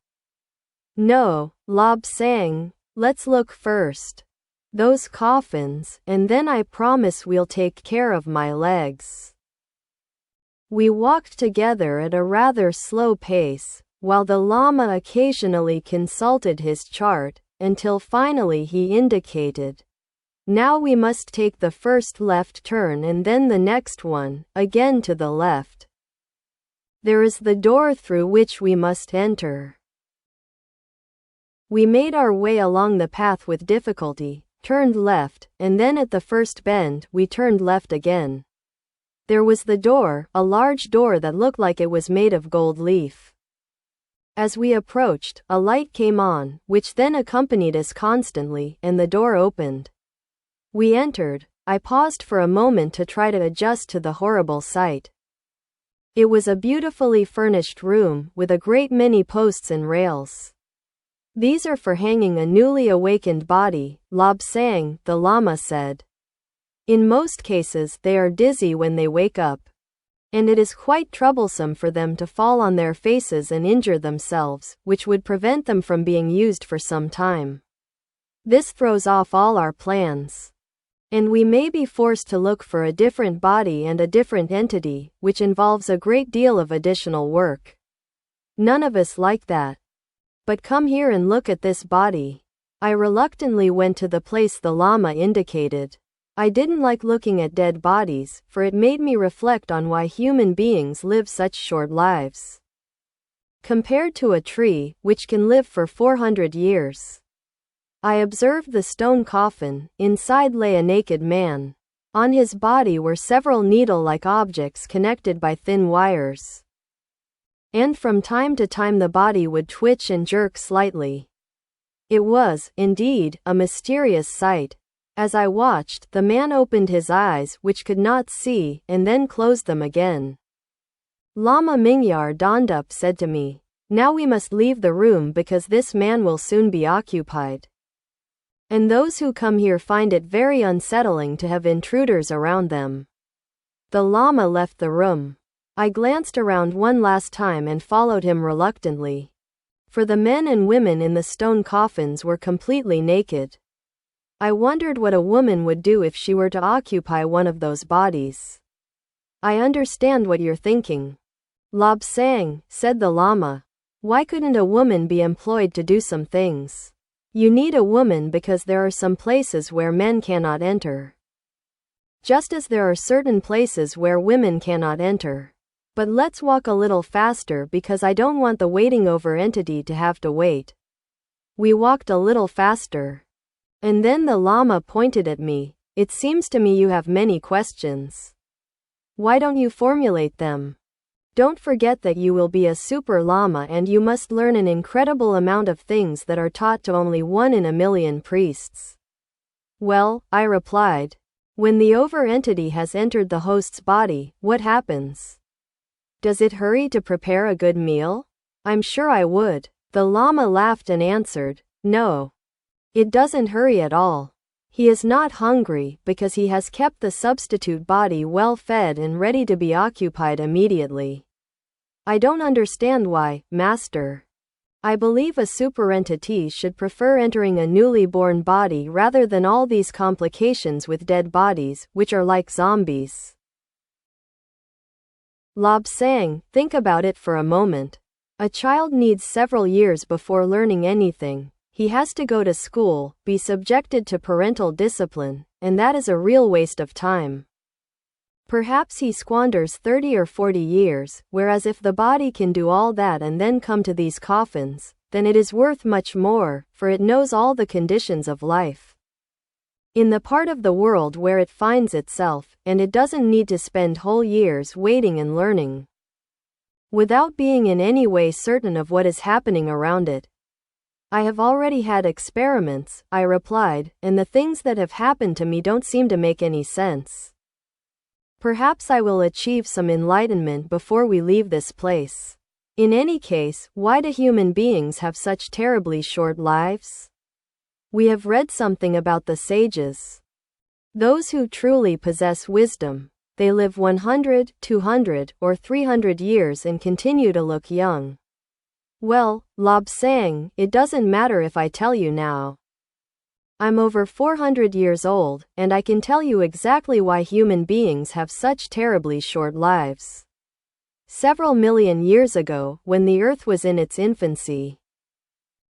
No, Lobsang, let's look first. Those coffins, and then I promise we'll take care of my legs. We walked together at a rather slow pace, while the Lama occasionally consulted his chart, until finally he indicated, now we must take the first left turn and then the next one, again to the left. There is the door through which we must enter. We made our way along the path with difficulty, turned left, and then at the first bend we turned left again. There was the door, a large door that looked like it was made of gold leaf. As we approached, a light came on, which then accompanied us constantly, and the door opened. We entered. I paused for a moment to try to adjust to the horrible sight. It was a beautifully furnished room, with a great many posts and rails. These are for hanging a newly awakened body, Lobsang, the Lama said. In most cases they are dizzy when they wake up. And it is quite troublesome for them to fall on their faces and injure themselves, which would prevent them from being used for some time. This throws off all our plans. And we may be forced to look for a different body and a different entity, which involves a great deal of additional work. None of us like that. But come here and look at this body. I reluctantly went to the place the Lama indicated. I didn't like looking at dead bodies, for it made me reflect on why human beings live such short lives. Compared to a tree, which can live for 400 years. I observed the stone coffin. Inside lay a naked man. On his body were several needle-like objects connected by thin wires. And from time to time the body would twitch and jerk slightly. It was, indeed, a mysterious sight. As I watched, the man opened his eyes, which could not see, and then closed them again. Lama Mingyar Dondup said to me, now we must leave the room because this man will soon be occupied. And those who come here find it very unsettling to have intruders around them. The Lama left the room. I glanced around one last time and followed him reluctantly. For the men and women in the stone coffins were completely naked. I wondered what a woman would do if she were to occupy one of those bodies. I understand what you're thinking. Lobsang, said the Lama. Why couldn't a woman be employed to do some things? You need a woman because there are some places where men cannot enter. Just as there are certain places where women cannot enter. But let's walk a little faster because I don't want the waiting over entity to have to wait. We walked a little faster. And then the Lama pointed at me. It seems to me you have many questions. Why don't you formulate them? Don't forget that you will be a super Lama and you must learn an incredible amount of things that are taught to only 1 in a million priests. Well, I replied. When the over-entity has entered the host's body, what happens? Does it hurry to prepare a good meal? I'm sure I would. The Lama laughed and answered, "No. It doesn't hurry at all. He is not hungry because he has kept the substitute body well fed and ready to be occupied immediately." "I don't understand why, Master. I believe a superentity should prefer entering a newly born body rather than all these complications with dead bodies, which are like zombies." Lobsang, think about it for a moment. A child needs several years before learning anything. He has to go to school, be subjected to parental discipline, and that is a real waste of time. Perhaps he squanders 30 or 40 years, whereas if the body can do all that and then come to these coffins, then it is worth much more, for it knows all the conditions of life in the part of the world where it finds itself, and it doesn't need to spend whole years waiting and learning without being in any way certain of what is happening around it. "I have already had experiments," I replied, "and the things that have happened to me don't seem to make any sense. Perhaps I will achieve some enlightenment before we leave this place. In any case, why do human beings have such terribly short lives? We have read something about the sages. Those who truly possess wisdom, they live 100, 200, or 300 years and continue to look young." "Well, Lobsang, it doesn't matter if I tell you now. I'm over 400 years old, and I can tell you exactly why human beings have such terribly short lives. Several million years ago, when the Earth was in its infancy,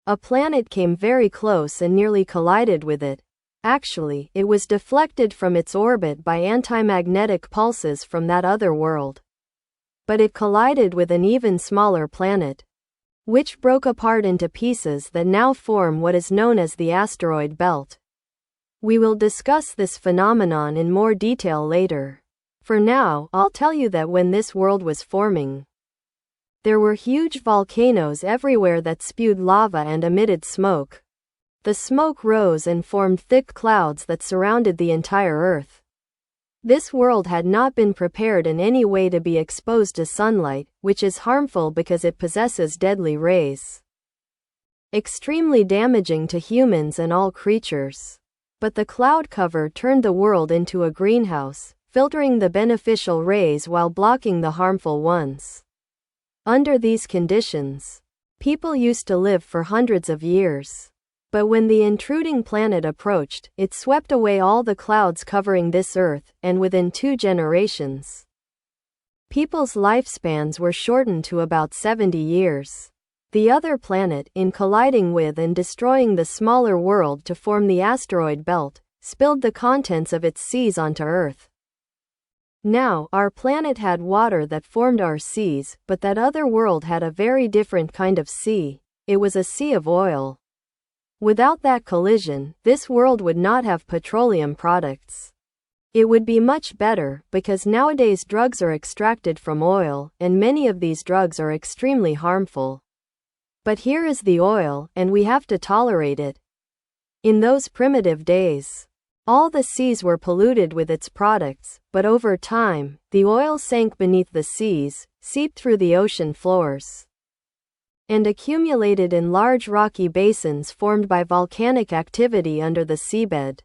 a planet came very close and nearly collided with it. Actually, it was deflected from its orbit by anti-magnetic pulses from that other world. But it collided with an even smaller planet, which broke apart into pieces that now form what is known as the asteroid belt. We will discuss this phenomenon in more detail later. For now, I'll tell you that when this world was forming, there were huge volcanoes everywhere that spewed lava and emitted smoke. The smoke rose and formed thick clouds that surrounded the entire Earth. This world had not been prepared in any way to be exposed to sunlight, which is harmful because it possesses deadly rays, extremely damaging to humans and all creatures. But the cloud cover turned the world into a greenhouse, filtering the beneficial rays while blocking the harmful ones. Under these conditions, people used to live for hundreds of years. But when the intruding planet approached, it swept away all the clouds covering this Earth, and within 2 generations, people's lifespans were shortened to about 70 years. The other planet, in colliding with and destroying the smaller world to form the asteroid belt, spilled the contents of its seas onto Earth. Now, our planet had water that formed our seas, but that other world had a very different kind of sea. It was a sea of oil. Without that collision, this world would not have petroleum products. It would be much better, because nowadays drugs are extracted from oil, and many of these drugs are extremely harmful. But here is the oil, and we have to tolerate it. In those primitive days, all the seas were polluted with its products, but over time, the oil sank beneath the seas, seeped through the ocean floors, and accumulated in large rocky basins formed by volcanic activity under the seabed.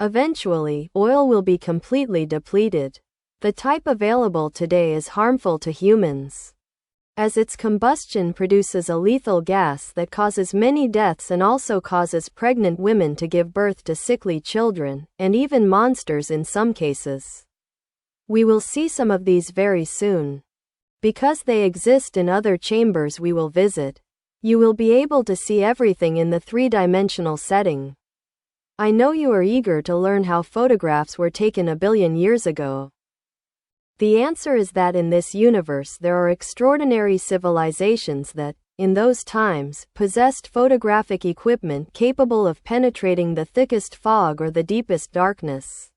Eventually, oil will be completely depleted. The type available today is harmful to humans, as its combustion produces a lethal gas that causes many deaths and also causes pregnant women to give birth to sickly children, and even monsters in some cases. We will see some of these very soon. Because they exist in other chambers we will visit, you will be able to see everything in the 3-dimensional setting. I know you are eager to learn how photographs were taken a billion years ago. The answer is that in this universe there are extraordinary civilizations that, in those times, possessed photographic equipment capable of penetrating the thickest fog or the deepest darkness.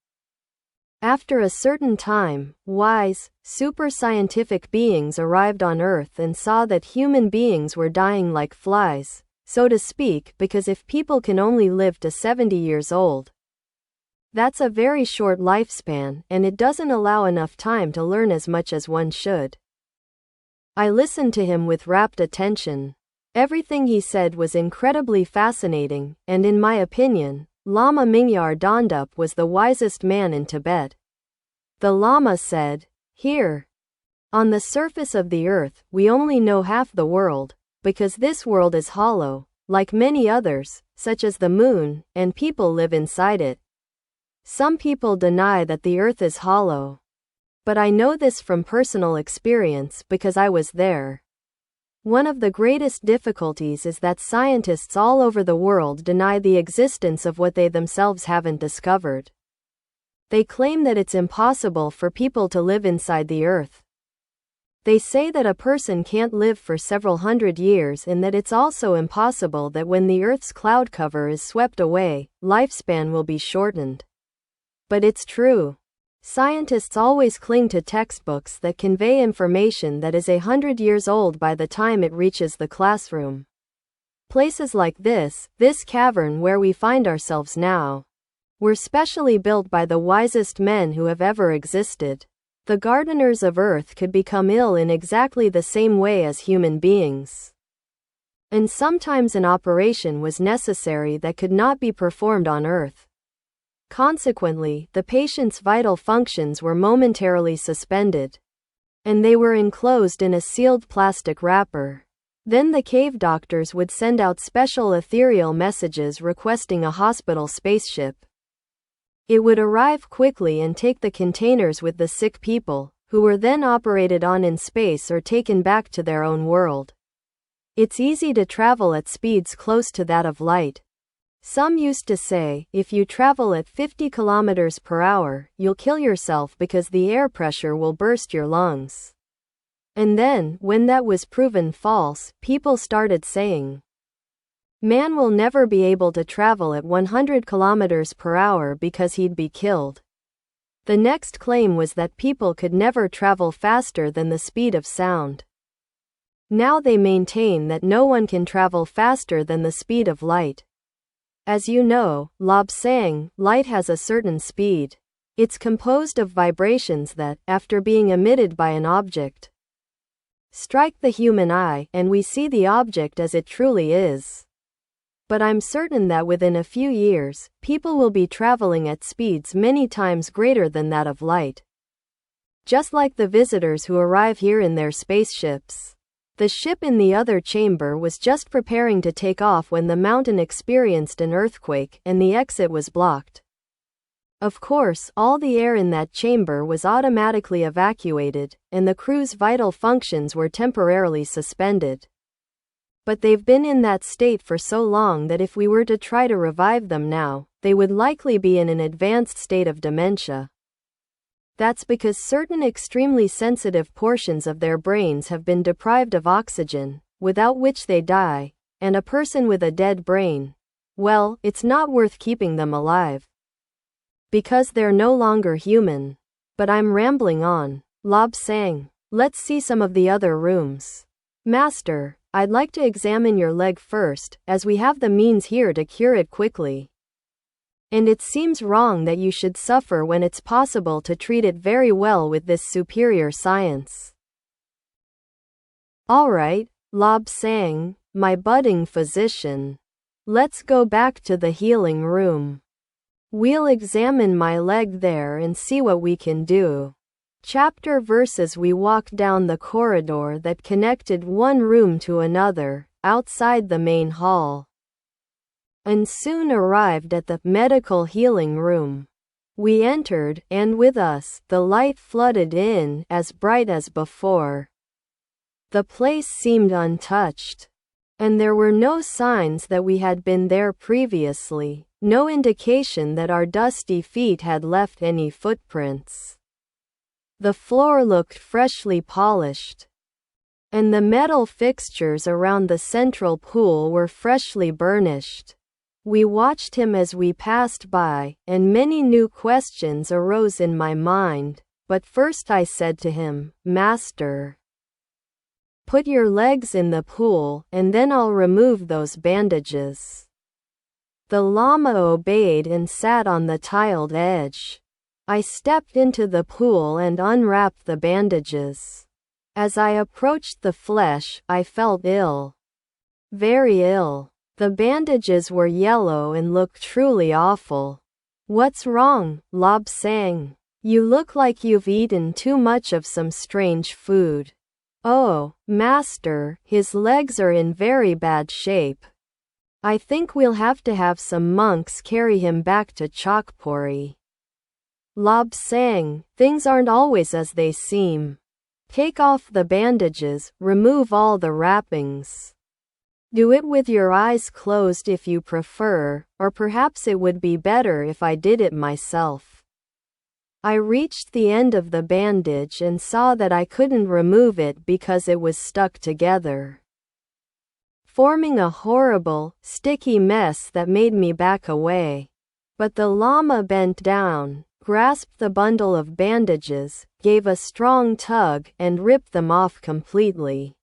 After a certain time, wise, super-scientific beings arrived on Earth and saw that human beings were dying like flies, so to speak, because if people can only live to 70 years old, that's a very short lifespan, and it doesn't allow enough time to learn as much as one should. I listened to him with rapt attention. Everything he said was incredibly fascinating, and in my opinion, Lama Mingyar Dondup was the wisest man in Tibet. The Lama said, "Here, on the surface of the earth, we only know half the world, because this world is hollow, like many others, such as the moon, and people live inside it. Some people deny that the earth is hollow. But I know this from personal experience because I was there. One of the greatest difficulties is that scientists all over the world deny the existence of what they themselves haven't discovered. They claim that it's impossible for people to live inside the earth. They say that a person can't live for several hundred years and that it's also impossible that when the earth's cloud cover is swept away, lifespan will be shortened. But it's true. Scientists always cling to textbooks that convey information that is 100 years old by the time it reaches the classroom. Places like this cavern where we find ourselves now, were specially built by the wisest men who have ever existed. The gardeners of Earth could become ill in exactly the same way as human beings. And sometimes an operation was necessary that could not be performed on Earth. Consequently, the patient's vital functions were momentarily suspended. And they were enclosed in a sealed plastic wrapper. Then the cave doctors would send out special ethereal messages requesting a hospital spaceship. It would arrive quickly and take the containers with the sick people, who were then operated on in space or taken back to their own world. It's easy to travel at speeds close to that of light. Some used to say, if you travel at 50 kilometers per hour, you'll kill yourself because the air pressure will burst your lungs. And then, when that was proven false, people started saying, man will never be able to travel at 100 kilometers per hour because he'd be killed. The next claim was that people could never travel faster than the speed of sound. Now they maintain that no one can travel faster than the speed of light. As you know, Lobsang, light has a certain speed. It's composed of vibrations that, after being emitted by an object, strike the human eye, and we see the object as it truly is. But I'm certain that within a few years, people will be traveling at speeds many times greater than that of light. Just like the visitors who arrive here in their spaceships. The ship in the other chamber was just preparing to take off when the mountain experienced an earthquake and the exit was blocked. Of course, all the air in that chamber was automatically evacuated, and the crew's vital functions were temporarily suspended. But they've been in that state for so long that if we were to try to revive them now, they would likely be in an advanced state of dementia. That's because certain extremely sensitive portions of their brains have been deprived of oxygen, without which they die, and a person with a dead brain, well, it's not worth keeping them alive. Because they're no longer human. But I'm rambling on. Lobsang, let's see some of the other rooms. Master, I'd like to examine your leg first, as we have the means here to cure it quickly. And it seems wrong that you should suffer when it's possible to treat it very well with this superior science. Alright, Lobsang, my budding physician. Let's go back to the healing room. We'll examine my leg there and see what we can do. Chapter verse. As we walked down the corridor that connected one room to another, outside the main hall, and soon arrived at the medical healing room. We entered, and with us, the light flooded in, as bright as before. The place seemed untouched, and there were no signs that we had been there previously, no indication that our dusty feet had left any footprints. The floor looked freshly polished, and the metal fixtures around the central pool were freshly burnished. We watched him as we passed by, and many new questions arose in my mind, but first I said to him, Master, put your legs in the pool, and then I'll remove those bandages. The Lama obeyed and sat on the tiled edge. I stepped into the pool and unwrapped the bandages. As I approached the flesh, I felt ill. Very ill. The bandages were yellow and looked truly awful. What's wrong, Lobsang? You look like you've eaten too much of some strange food. Oh, master, his legs are in very bad shape. I think we'll have to have some monks carry him back to Chokpori. Lobsang, things aren't always as they seem. Take off the bandages, remove all the wrappings. Do it with your eyes closed if you prefer, or perhaps it would be better if I did it myself. I reached the end of the bandage and saw that I couldn't remove it because it was stuck together, forming a horrible, sticky mess that made me back away. But the Lama bent down, grasped the bundle of bandages, gave a strong tug, and ripped them off completely.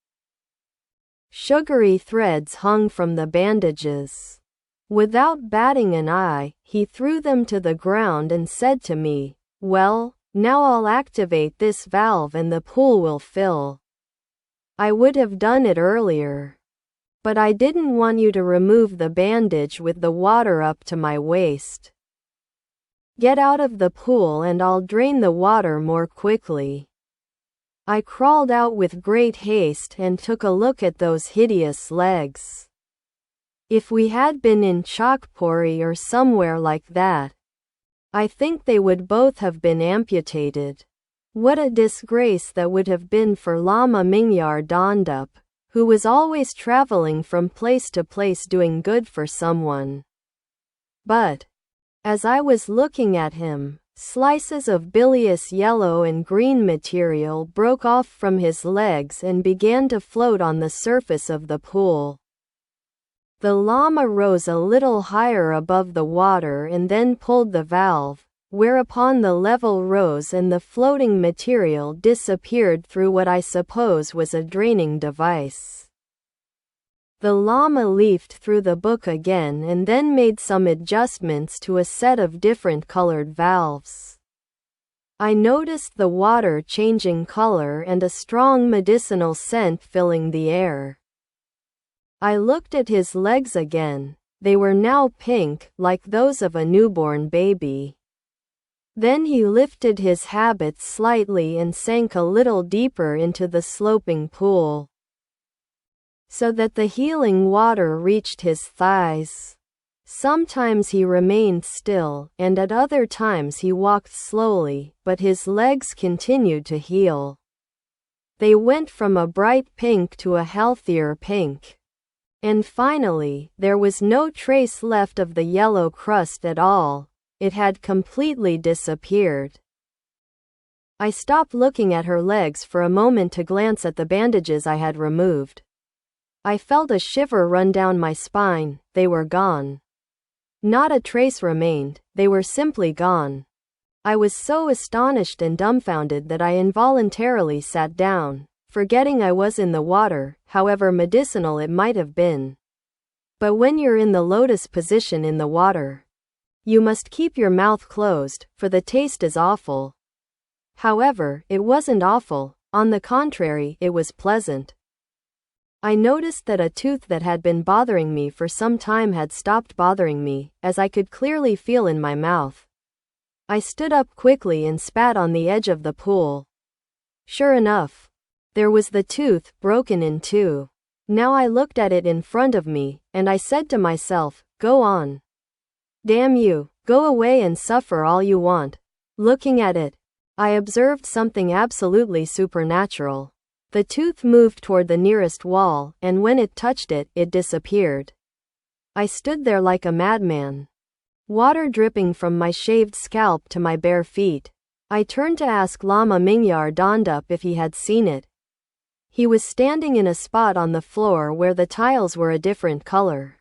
Sugary threads hung from the bandages. Without batting an eye, he threw them to the ground and said to me, "Well, now I'll activate this valve and the pool will fill." I would have done it earlier, but I didn't want you to remove the bandage with the water up to my waist. Get out of the pool and I'll drain the water more quickly. I crawled out with great haste and took a look at those hideous legs. If we had been in Chokpori or somewhere like that, I think they would both have been amputated. What a disgrace that would have been for Lama Mingyar Dondup, who was always traveling from place to place doing good for someone. But, as I was looking at him, slices of bilious yellow and green material broke off from his legs and began to float on the surface of the pool. The Lama rose a little higher above the water and then pulled the valve, whereupon the level rose and the floating material disappeared through what I suppose was a draining device. The Lama leafed through the book again and then made some adjustments to a set of different colored valves. I noticed the water changing color and a strong medicinal scent filling the air. I looked at his legs again. They were now pink, like those of a newborn baby. Then he lifted his habits slightly and sank a little deeper into the sloping pool, so that the healing water reached his thighs. Sometimes he remained still, and at other times he walked slowly, but his legs continued to heal. They went from a bright pink to a healthier pink. And finally, there was no trace left of the yellow crust at all. It had completely disappeared. I stopped looking at her legs for a moment to glance at the bandages I had removed. I felt a shiver run down my spine. They were gone. Not a trace remained, they were simply gone. I was so astonished and dumbfounded that I involuntarily sat down, forgetting I was in the water, however medicinal it might have been. But when you're in the lotus position in the water, you must keep your mouth closed, for the taste is awful. However, it wasn't awful, on the contrary, it was pleasant. I noticed that a tooth that had been bothering me for some time had stopped bothering me, as I could clearly feel in my mouth. I stood up quickly and spat on the edge of the pool. Sure enough, there was the tooth, broken in two. Now I looked at it in front of me, and I said to myself, "Go on. Damn you, go away and suffer all you want." Looking at it, I observed something absolutely supernatural. The tooth moved toward the nearest wall, and when it touched it, it disappeared. I stood there like a madman, water dripping from my shaved scalp to my bare feet. I turned to ask Lama Mingyar Dondup if he had seen it. He was standing in a spot on the floor where the tiles were a different color.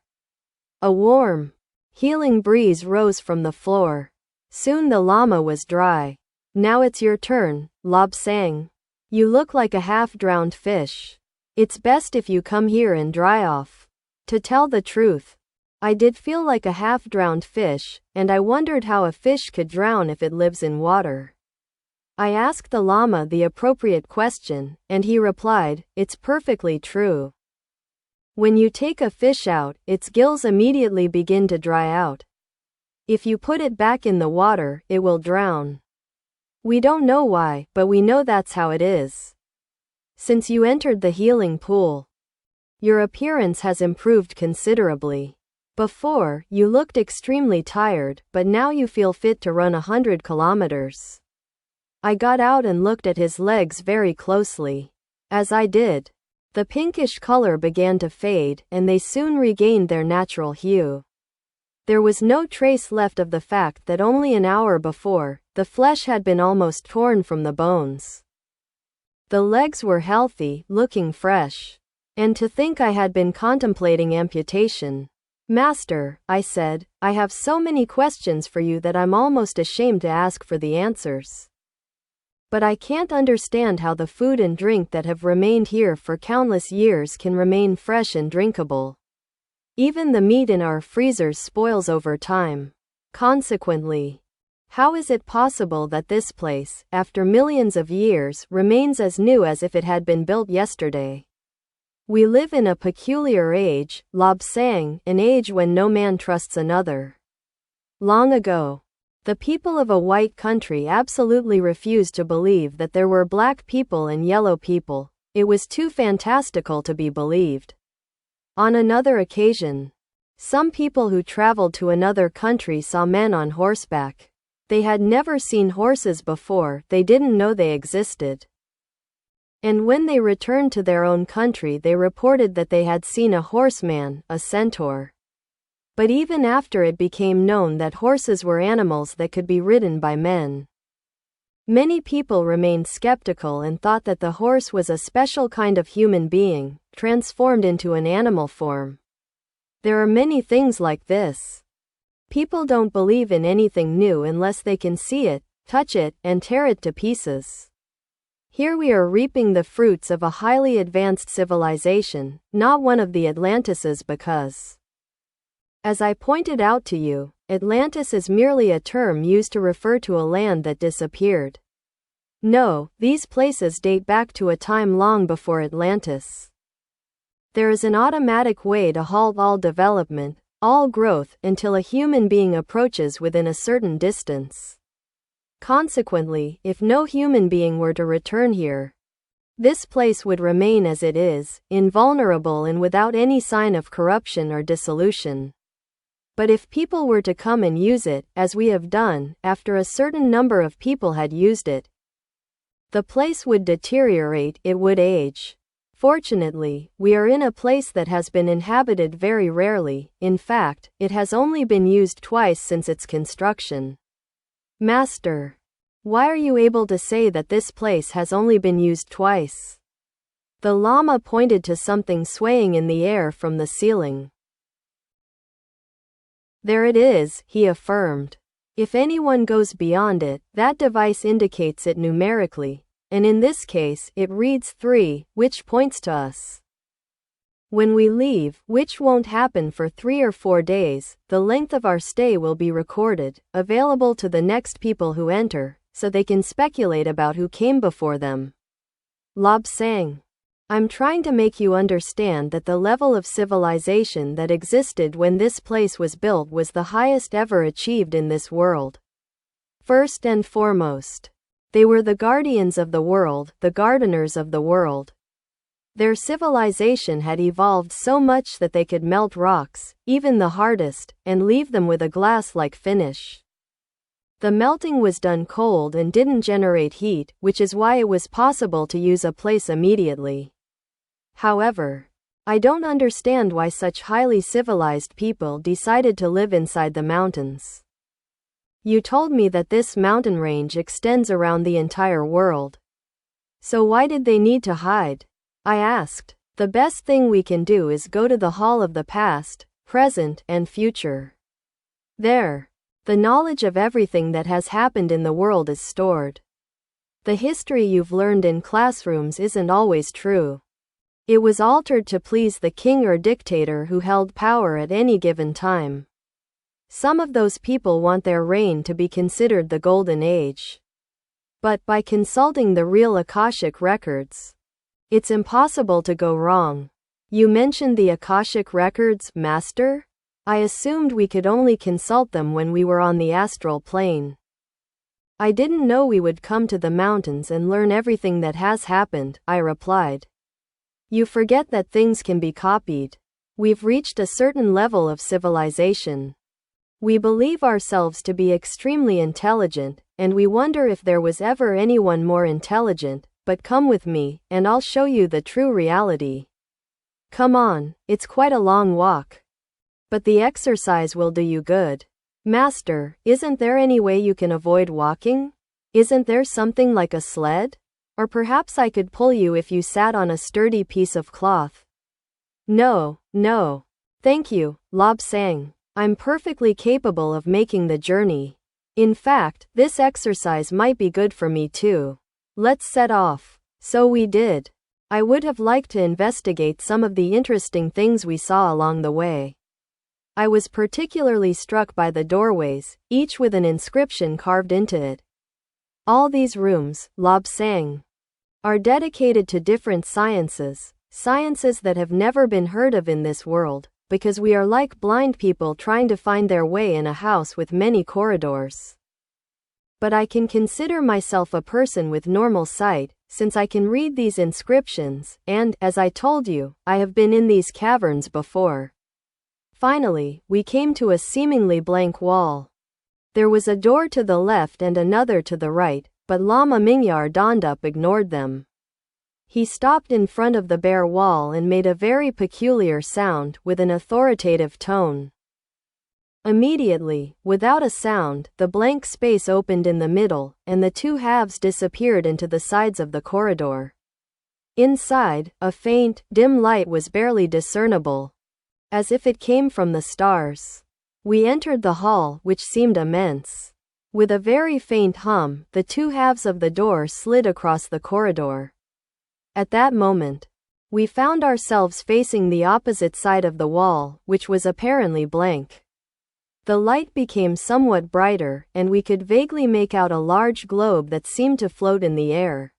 A warm, healing breeze rose from the floor. Soon the Lama was dry. "Now it's your turn, Lobsang. You look like a half-drowned fish. It's best if you come here and dry off." To tell the truth, I did feel like a half-drowned fish, and I wondered how a fish could drown if it lives in water. I asked the Lama the appropriate question, and he replied, "It's perfectly true." When you take a fish out, its gills immediately begin to dry out. If you put it back in the water, it will drown. We don't know why, but we know that's how it is. Since you entered the healing pool, your appearance has improved considerably. Before, you looked extremely tired, but now you feel fit to run 100 kilometers. I got out and looked at his legs very closely. As I did, the pinkish color began to fade, and they soon regained their natural hue. There was no trace left of the fact that only an hour before, the flesh had been almost torn from the bones. The legs were healthy, looking fresh. And to think I had been contemplating amputation. Master, I said, I have so many questions for you that I'm almost ashamed to ask for the answers. But I can't understand how the food and drink that have remained here for countless years can remain fresh and drinkable. Even the meat in our freezers spoils over time. Consequently, how is it possible that this place, after millions of years, remains as new as if it had been built yesterday? We live in a peculiar age, Lobsang, an age when no man trusts another. Long ago, the people of a white country absolutely refused to believe that there were black people and yellow people. It was too fantastical to be believed. On another occasion, some people who traveled to another country saw men on horseback. They had never seen horses before, they didn't know they existed. And when they returned to their own country, they reported that they had seen a horseman, a centaur. But even after it became known that horses were animals that could be ridden by men, many people remained skeptical and thought that the horse was a special kind of human being, transformed into an animal form. There are many things like this. People don't believe in anything new unless they can see it, touch it, and tear it to pieces. Here we are reaping the fruits of a highly advanced civilization, not one of the Atlantises, because, as I pointed out to you, Atlantis is merely a term used to refer to a land that disappeared. No, these places date back to a time long before Atlantis. There is an automatic way to halt all development, all growth, until a human being approaches within a certain distance. Consequently, if no human being were to return here, this place would remain as it is, invulnerable and without any sign of corruption or dissolution. But if people were to come and use it, as we have done, after a certain number of people had used it, the place would deteriorate, it would age. Fortunately, we are in a place that has been inhabited very rarely. In fact, it has only been used twice since its construction. Master, why are you able to say that this place has only been used twice? The Lama pointed to something swaying in the air from the ceiling. There it is, he affirmed. If anyone goes beyond it, that device indicates it numerically, and in this case, it reads 3, which points to us. When we leave, which won't happen for 3 or 4 days, the length of our stay will be recorded, available to the next people who enter, so they can speculate about who came before them. Lobsang, I'm trying to make you understand that the level of civilization that existed when this place was built was the highest ever achieved in this world. First and foremost, they were the guardians of the world, the gardeners of the world. Their civilization had evolved so much that they could melt rocks, even the hardest, and leave them with a glass-like finish. The melting was done cold and didn't generate heat, which is why it was possible to use a place immediately. However, I don't understand why such highly civilized people decided to live inside the mountains. You told me that this mountain range extends around the entire world. So why did they need to hide? I asked. The best thing we can do is go to the hall of the past, present, and future. There, the knowledge of everything that has happened in the world is stored. The history you've learned in classrooms isn't always true. It was altered to please the king or dictator who held power at any given time. Some of those people want their reign to be considered the golden age. But by consulting the real Akashic records, it's impossible to go wrong. You mentioned the Akashic records, Master? I assumed we could only consult them when we were on the astral plane. I didn't know we would come to the mountains and learn everything that has happened, I replied. You forget that things can be copied. We've reached a certain level of civilization. We believe ourselves to be extremely intelligent, and we wonder if there was ever anyone more intelligent, but come with me, and I'll show you the true reality. Come on, it's quite a long walk. But the exercise will do you good. Master, isn't there any way you can avoid walking? Isn't there something like a sled? Or perhaps I could pull you if you sat on a sturdy piece of cloth. No, no. Thank you, Lobsang. I'm perfectly capable of making the journey. In fact, this exercise might be good for me too. Let's set off. So we did. I would have liked to investigate some of the interesting things we saw along the way. I was particularly struck by the doorways, each with an inscription carved into it. All these rooms, Lobsang, are dedicated to different sciences, sciences that have never been heard of in this world, because we are like blind people trying to find their way in a house with many corridors. But I can consider myself a person with normal sight, since I can read these inscriptions, and, as I told you, I have been in these caverns before. Finally, we came to a seemingly blank wall. There was a door to the left and another to the right, but Lama Mingyar Dondup ignored them. He stopped in front of the bare wall and made a very peculiar sound with an authoritative tone. Immediately, without a sound, the blank space opened in the middle, and the two halves disappeared into the sides of the corridor. Inside, a faint, dim light was barely discernible, as if it came from the stars. We entered the hall, which seemed immense. With a very faint hum, the two halves of the door slid across the corridor. At that moment, we found ourselves facing the opposite side of the wall, which was apparently blank. The light became somewhat brighter, and we could vaguely make out a large globe that seemed to float in the air.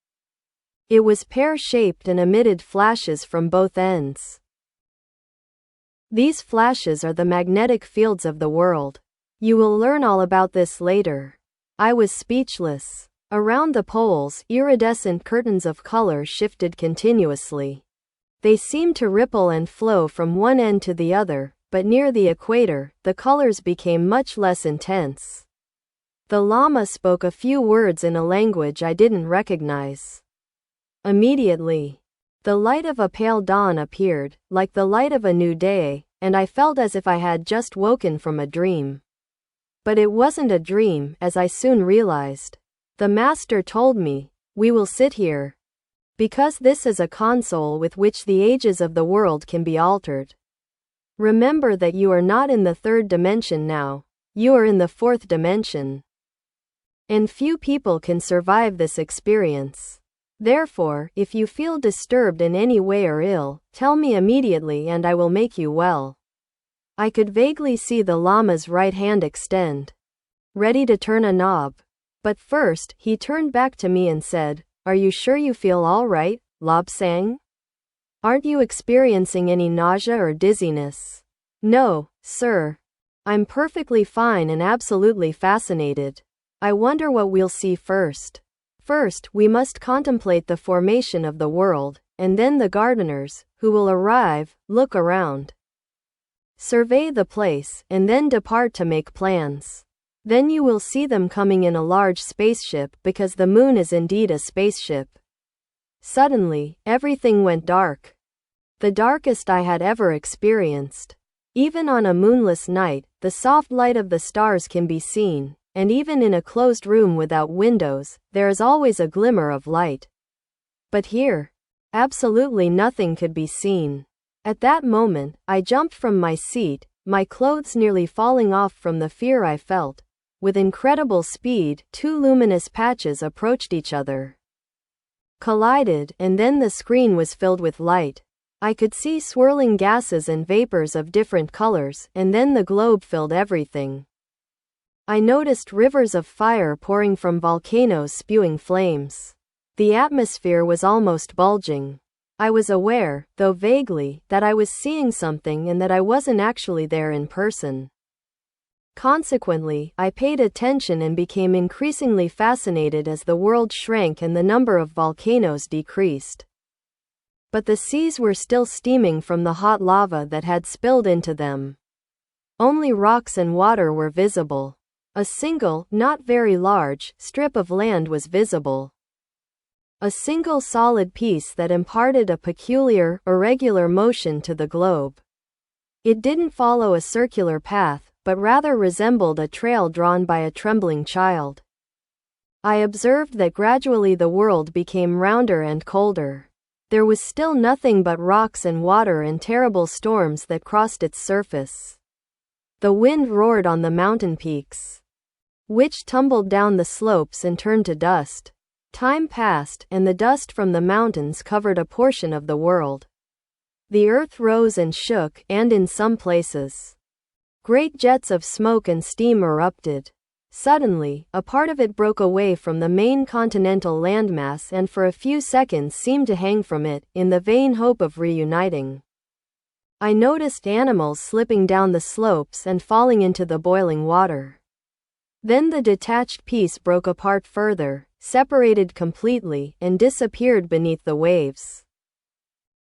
It was pear-shaped and emitted flashes from both ends. These flashes are the magnetic fields of the world. You will learn all about this later. I was speechless. Around the poles, iridescent curtains of color shifted continuously. They seemed to ripple and flow from one end to the other, but near the equator, the colors became much less intense. The Lama spoke a few words in a language I didn't recognize. Immediately, the light of a pale dawn appeared, like the light of a new day, and I felt as if I had just woken from a dream. But it wasn't a dream, as I soon realized. The master told me, "We will sit here, because this is a console with which the ages of the world can be altered. Remember that you are not in the third dimension now, you are in the fourth dimension. And few people can survive this experience. Therefore, if you feel disturbed in any way or ill, tell me immediately and I will make you well." I could vaguely see the Lama's right hand extend, ready to turn a knob. But first, he turned back to me and said, "Are you sure you feel all right, Lobsang? Aren't you experiencing any nausea or dizziness?" "No, sir. I'm perfectly fine and absolutely fascinated. I wonder what we'll see first. First, we must contemplate the formation of the world, and then the gardeners, who will arrive, look around, survey the place, and then depart to make plans. Then you will see them coming in a large spaceship, because the moon is indeed a spaceship." Suddenly, everything went dark. The darkest I had ever experienced. Even on a moonless night, the soft light of the stars can be seen, and even in a closed room without windows, there is always a glimmer of light. But here, absolutely nothing could be seen. At that moment, I jumped from my seat, my clothes nearly falling off from the fear I felt. With incredible speed, two luminous patches approached each other, collided, and then the screen was filled with light. I could see swirling gases and vapors of different colors, and then the globe filled everything. I noticed rivers of fire pouring from volcanoes spewing flames. The atmosphere was almost bulging. I was aware, though vaguely, that I was seeing something and that I wasn't actually there in person. Consequently, I paid attention and became increasingly fascinated as the world shrank and the number of volcanoes decreased. But the seas were still steaming from the hot lava that had spilled into them. Only rocks and water were visible. A single, not very large, strip of land was visible. A single solid piece that imparted a peculiar, irregular motion to the globe. It didn't follow a circular path, but rather resembled a trail drawn by a trembling child. I observed that gradually the world became rounder and colder. There was still nothing but rocks and water and terrible storms that crossed its surface. The wind roared on the mountain peaks, which tumbled down the slopes and turned to dust. Time passed, and the dust from the mountains covered a portion of the world. The earth rose and shook, and in some places, great jets of smoke and steam erupted. Suddenly, a part of it broke away from the main continental landmass and for a few seconds seemed to hang from it, in the vain hope of reuniting. I noticed animals slipping down the slopes and falling into the boiling water. Then the detached piece broke apart further, separated completely, and disappeared beneath the waves.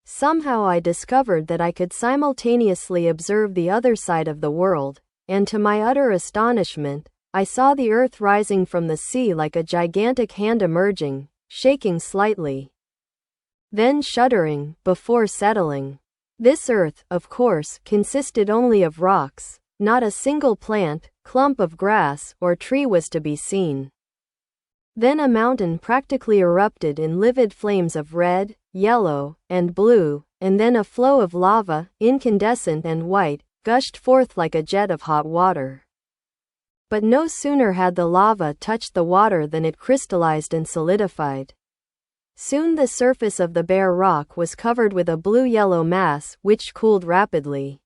Somehow I discovered that I could simultaneously observe the other side of the world, and to my utter astonishment, I saw the earth rising from the sea like a gigantic hand emerging, shaking slightly, then shuddering, before settling. This earth, of course, consisted only of rocks. Not a single plant, clump of grass, or tree was to be seen. Then a mountain practically erupted in livid flames of red, yellow, and blue, and then a flow of lava, incandescent and white, gushed forth like a jet of hot water. But no sooner had the lava touched the water than it crystallized and solidified. Soon the surface of the bare rock was covered with a blue-yellow mass, which cooled rapidly.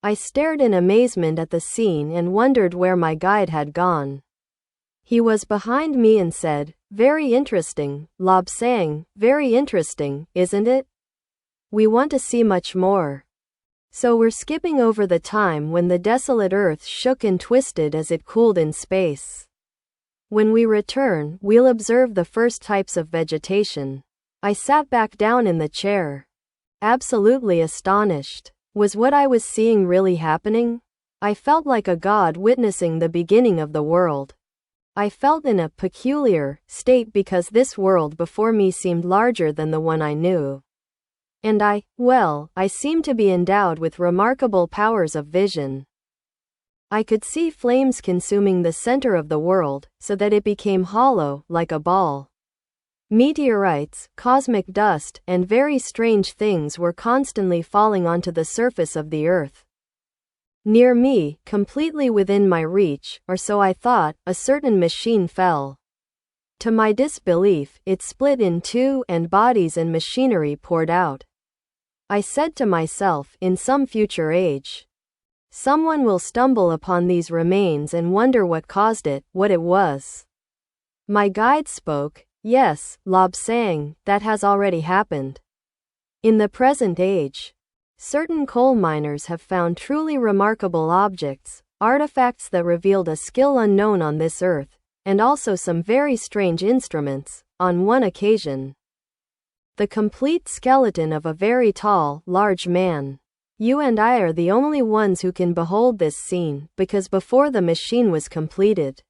I stared in amazement at the scene and wondered where my guide had gone. He was behind me and said, "Very interesting, Lobsang, very interesting, isn't it? We want to see much more." So we're skipping over the time when the desolate earth shook and twisted as it cooled in space. When we return, we'll observe the first types of vegetation. I sat back down in the chair, absolutely astonished. Was what I was seeing really happening? I felt like a god witnessing the beginning of the world. I felt in a peculiar state because this world before me seemed larger than the one I knew. And I seemed to be endowed with remarkable powers of vision. I could see flames consuming the center of the world, so that it became hollow, like a ball. Meteorites, cosmic dust, and very strange things were constantly falling onto the surface of the earth. Near me, completely within my reach, or so I thought, a certain machine fell. To my disbelief, it split in two, and bodies and machinery poured out. I said to myself, in some future age, someone will stumble upon these remains and wonder what caused it, what it was. My guide spoke. "Yes, Lobsang, that has already happened. In the present age, certain coal miners have found truly remarkable objects, artifacts that revealed a skill unknown on this earth, and also some very strange instruments. On one occasion, the complete skeleton of a very tall, large man. You and I are the only ones who can behold this scene, because before the machine was completed,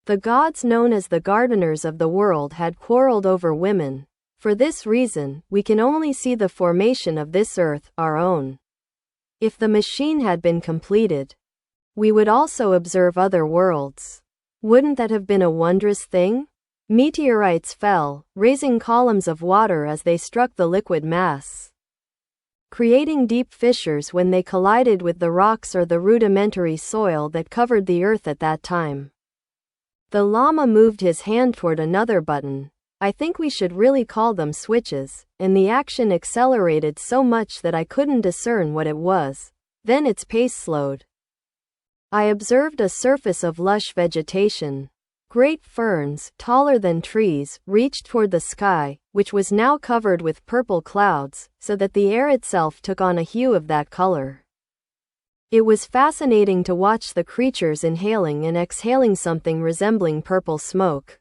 the gods known as the gardeners of the world had quarreled over women. For this reason, we can only see the formation of this earth, our own. If the machine had been completed, we would also observe other worlds. Wouldn't that have been a wondrous thing? Meteorites fell, raising columns of water as they struck the liquid mass, creating deep fissures when they collided with the rocks or the rudimentary soil that covered the earth at that time. The Lama moved his hand toward another button. I think we should really call them switches, and the action accelerated so much that I couldn't discern what it was. Then its pace slowed. I observed a surface of lush vegetation, Great ferns, taller than trees, reached toward the sky, which was now covered with purple clouds, so that the air itself took on a hue of that color. It was fascinating to watch the creatures inhaling and exhaling something resembling purple smoke.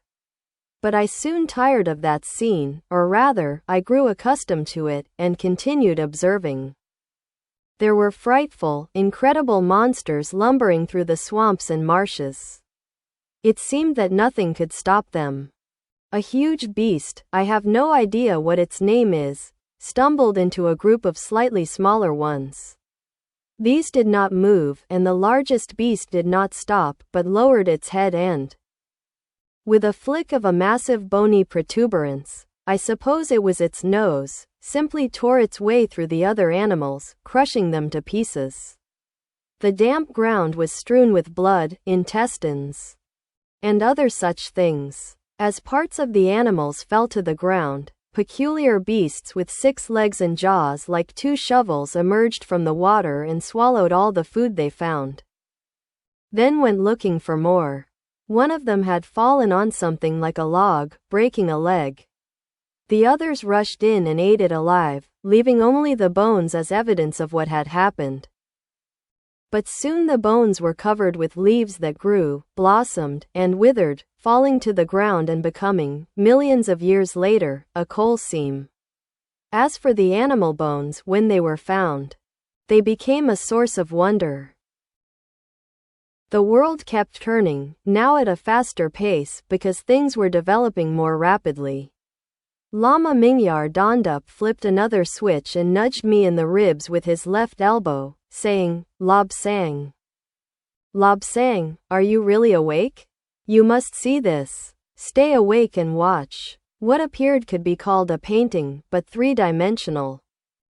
But I soon tired of that scene, or rather, I grew accustomed to it, and continued observing. There were frightful, incredible monsters lumbering through the swamps and marshes. It seemed that nothing could stop them. A huge beast, I have no idea what its name is, stumbled into a group of slightly smaller ones. These did not move, and the largest beast did not stop, but lowered its head and, with a flick of a massive bony protuberance, I suppose it was its nose, simply tore its way through the other animals, crushing them to pieces. The damp ground was strewn with blood, intestines, and other such things. As parts of the animals fell to the ground, peculiar beasts with 6 legs and jaws like 2 shovels emerged from the water and swallowed all the food they found. Then went looking for more. One of them had fallen on something like a log, breaking a leg. The others rushed in and ate it alive, leaving only the bones as evidence of what had happened. But soon the bones were covered with leaves that grew, blossomed, and withered, falling to the ground and becoming, millions of years later, a coal seam. As for the animal bones, when they were found, they became a source of wonder. The world kept turning, now at a faster pace, because things were developing more rapidly. Lama Mingyar Dondup flipped another switch and nudged me in the ribs with his left elbow, saying, "Lobsang. Lobsang, are you really awake? You must see this. Stay awake and watch." What appeared could be called a painting, but 3-dimensional.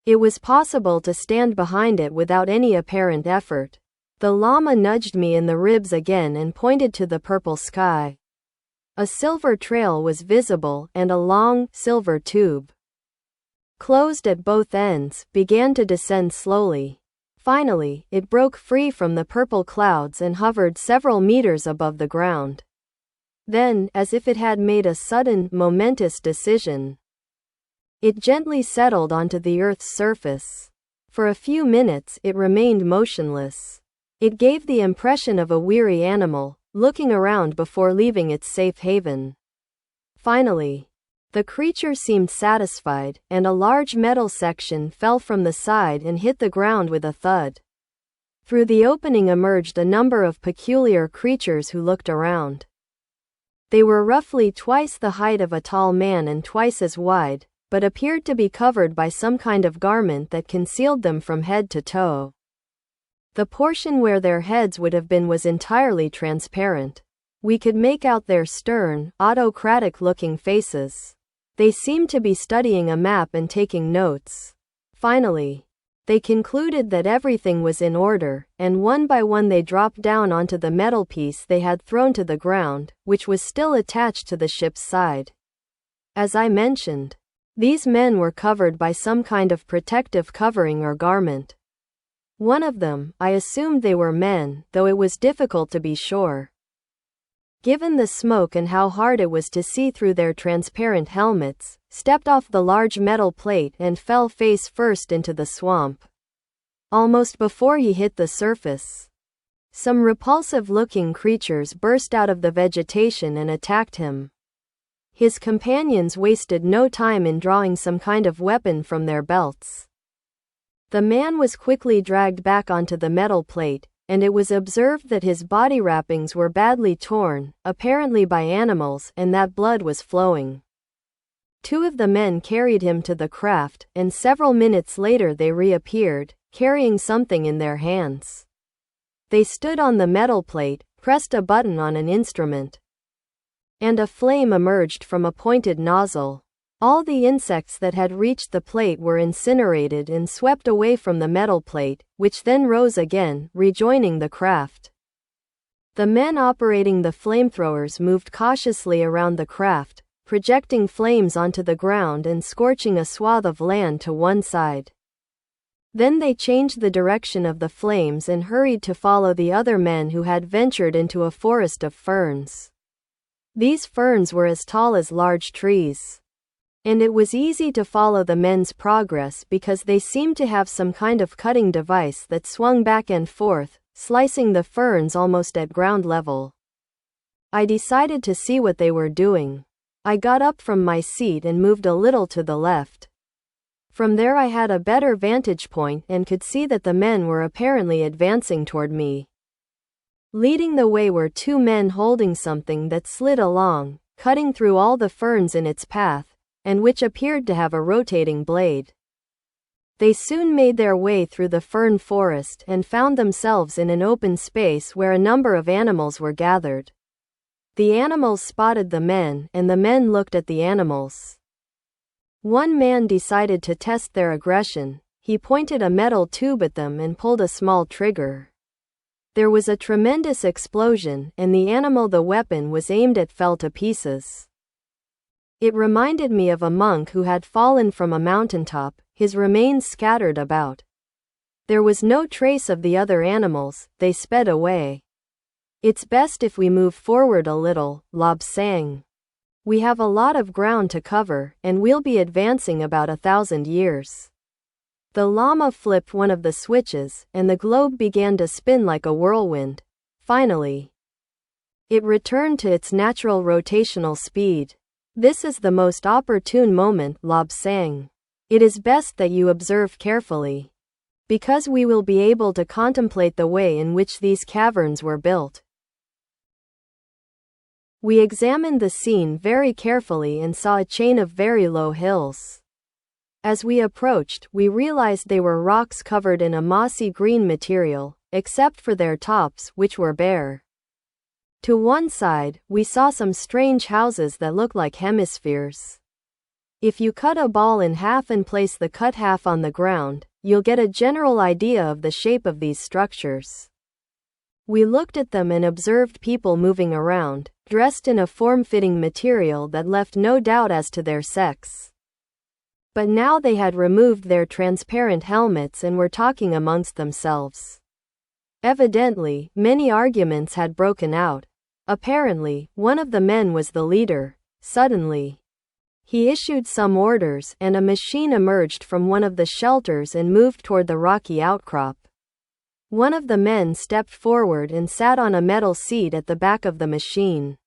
It was possible to stand behind it without any apparent effort. The Lama nudged me in the ribs again and pointed to the purple sky. A silver trail was visible, and a long, silver tube, closed at both ends, began to descend slowly. Finally, it broke free from the purple clouds and hovered several meters above the ground. Then, as if it had made a sudden, momentous decision, it gently settled onto the Earth's surface. For a few minutes, it remained motionless. It gave the impression of a weary animal, looking around before leaving its safe haven. Finally, the creature seemed satisfied, and a large metal section fell from the side and hit the ground with a thud. Through the opening emerged a number of peculiar creatures who looked around. They were roughly twice the height of a tall man and twice as wide, but appeared to be covered by some kind of garment that concealed them from head to toe. The portion where their heads would have been was entirely transparent. We could make out their stern, autocratic-looking faces. They seemed to be studying a map and taking notes. Finally, they concluded that everything was in order, and one by one they dropped down onto the metal piece they had thrown to the ground, which was still attached to the ship's side. As I mentioned, these men were covered by some kind of protective covering or garment. One of them, I assumed they were men, though it was difficult to be sure, given the smoke and how hard it was to see through their transparent helmets, stepped off the large metal plate and fell face first into the swamp. Almost before he hit the surface, some repulsive-looking creatures burst out of the vegetation and attacked him. His companions wasted no time in drawing some kind of weapon from their belts. The man was quickly dragged back onto the metal plate, and it was observed that his body wrappings were badly torn, apparently by animals, and that blood was flowing. 2 of the men carried him to the craft, and several minutes later they reappeared, carrying something in their hands. They stood on the metal plate, pressed a button on an instrument, and a flame emerged from a pointed nozzle. All the insects that had reached the plate were incinerated and swept away from the metal plate, which then rose again, rejoining the craft. The men operating the flamethrowers moved cautiously around the craft, projecting flames onto the ground and scorching a swath of land to one side. Then they changed the direction of the flames and hurried to follow the other men who had ventured into a forest of ferns. These ferns were as tall as large trees. And it was easy to follow the men's progress because they seemed to have some kind of cutting device that swung back and forth, slicing the ferns almost at ground level. I decided to see what they were doing. I got up from my seat and moved a little to the left. From there I had a better vantage point and could see that the men were apparently advancing toward me. Leading the way were two men holding something that slid along, cutting through all the ferns in its path, and which appeared to have a rotating blade. They soon made their way through the fern forest and found themselves in an open space where a number of animals were gathered. The animals spotted the men, and the men looked at the animals. One man decided to test their aggression. He pointed a metal tube at them and pulled a small trigger. There was a tremendous explosion, and the animal the weapon was aimed at fell to pieces. It reminded me of a monk who had fallen from a mountaintop, his remains scattered about. There was no trace of the other animals, they sped away. It's best if we move forward a little, Lobsang. We have a lot of ground to cover, and we'll be advancing about 1,000 years. The Lama flipped one of the switches, and the globe began to spin like a whirlwind. Finally, it returned to its natural rotational speed. This is the most opportune moment, Lobsang. It is best that you observe carefully, because we will be able to contemplate the way in which these caverns were built. We examined the scene very carefully and saw a chain of very low hills. As we approached, we realized they were rocks covered in a mossy green material, except for their tops, which were bare. To one side, we saw some strange houses that looked like hemispheres. If you cut a ball in half and place the cut half on the ground, you'll get a general idea of the shape of these structures. We looked at them and observed people moving around, dressed in a form-fitting material that left no doubt as to their sex. But now they had removed their transparent helmets and were talking amongst themselves. Evidently, many arguments had broken out. Apparently, one of the men was the leader. Suddenly, he issued some orders, and a machine emerged from one of the shelters and moved toward the rocky outcrop. One of the men stepped forward and sat on a metal seat at the back of the machine.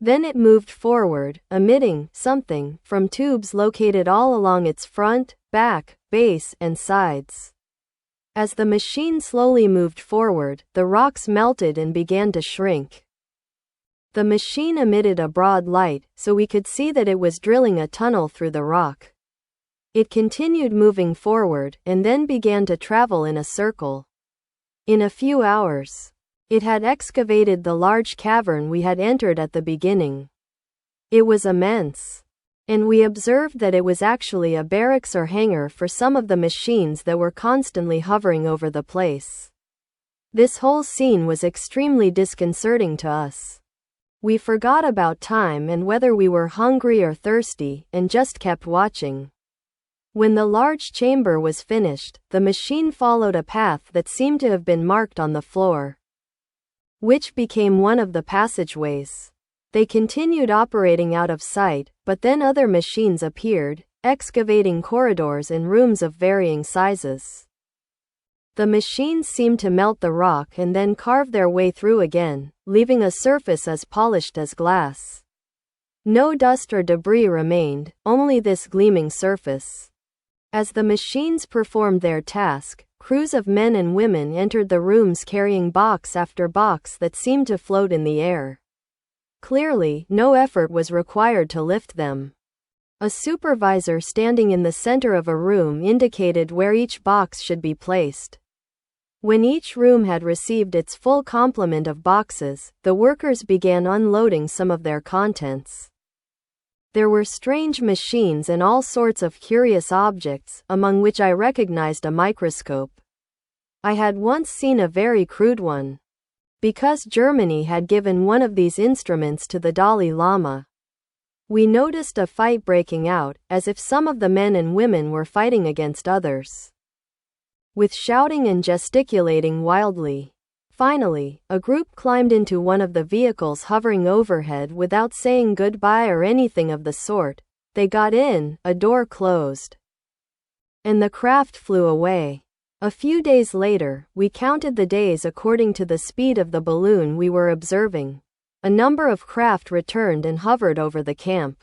Then it moved forward, emitting something from tubes located all along its front, back, base, and sides. As the machine slowly moved forward, the rocks melted and began to shrink. The machine emitted a broad light, so we could see that it was drilling a tunnel through the rock. It continued moving forward, and then began to travel in a circle. In a few hours, it had excavated the large cavern we had entered at the beginning. It was immense, and we observed that it was actually a barracks or hangar for some of the machines that were constantly hovering over the place. This whole scene was extremely disconcerting to us. We forgot about time and whether we were hungry or thirsty, and just kept watching. When the large chamber was finished, the machine followed a path that seemed to have been marked on the floor, which became one of the passageways. They continued operating out of sight, but then other machines appeared, excavating corridors and rooms of varying sizes. The machines seemed to melt the rock and then carve their way through again, leaving a surface as polished as glass. No dust or debris remained, only this gleaming surface. As the machines performed their task, crews of men and women entered the rooms carrying box after box that seemed to float in the air. Clearly, no effort was required to lift them. A supervisor standing in the center of a room indicated where each box should be placed. When each room had received its full complement of boxes, the workers began unloading some of their contents. There were strange machines and all sorts of curious objects, among which I recognized a microscope. I had once seen a very crude one, because Germany had given one of these instruments to the Dalai Lama. We noticed a fight breaking out, as if some of the men and women were fighting against others, with shouting and gesticulating wildly. Finally, a group climbed into one of the vehicles hovering overhead without saying goodbye or anything of the sort. They got in, a door closed, and the craft flew away. A few days later, we counted the days according to the speed of the balloon we were observing. A number of craft returned and hovered over the camp.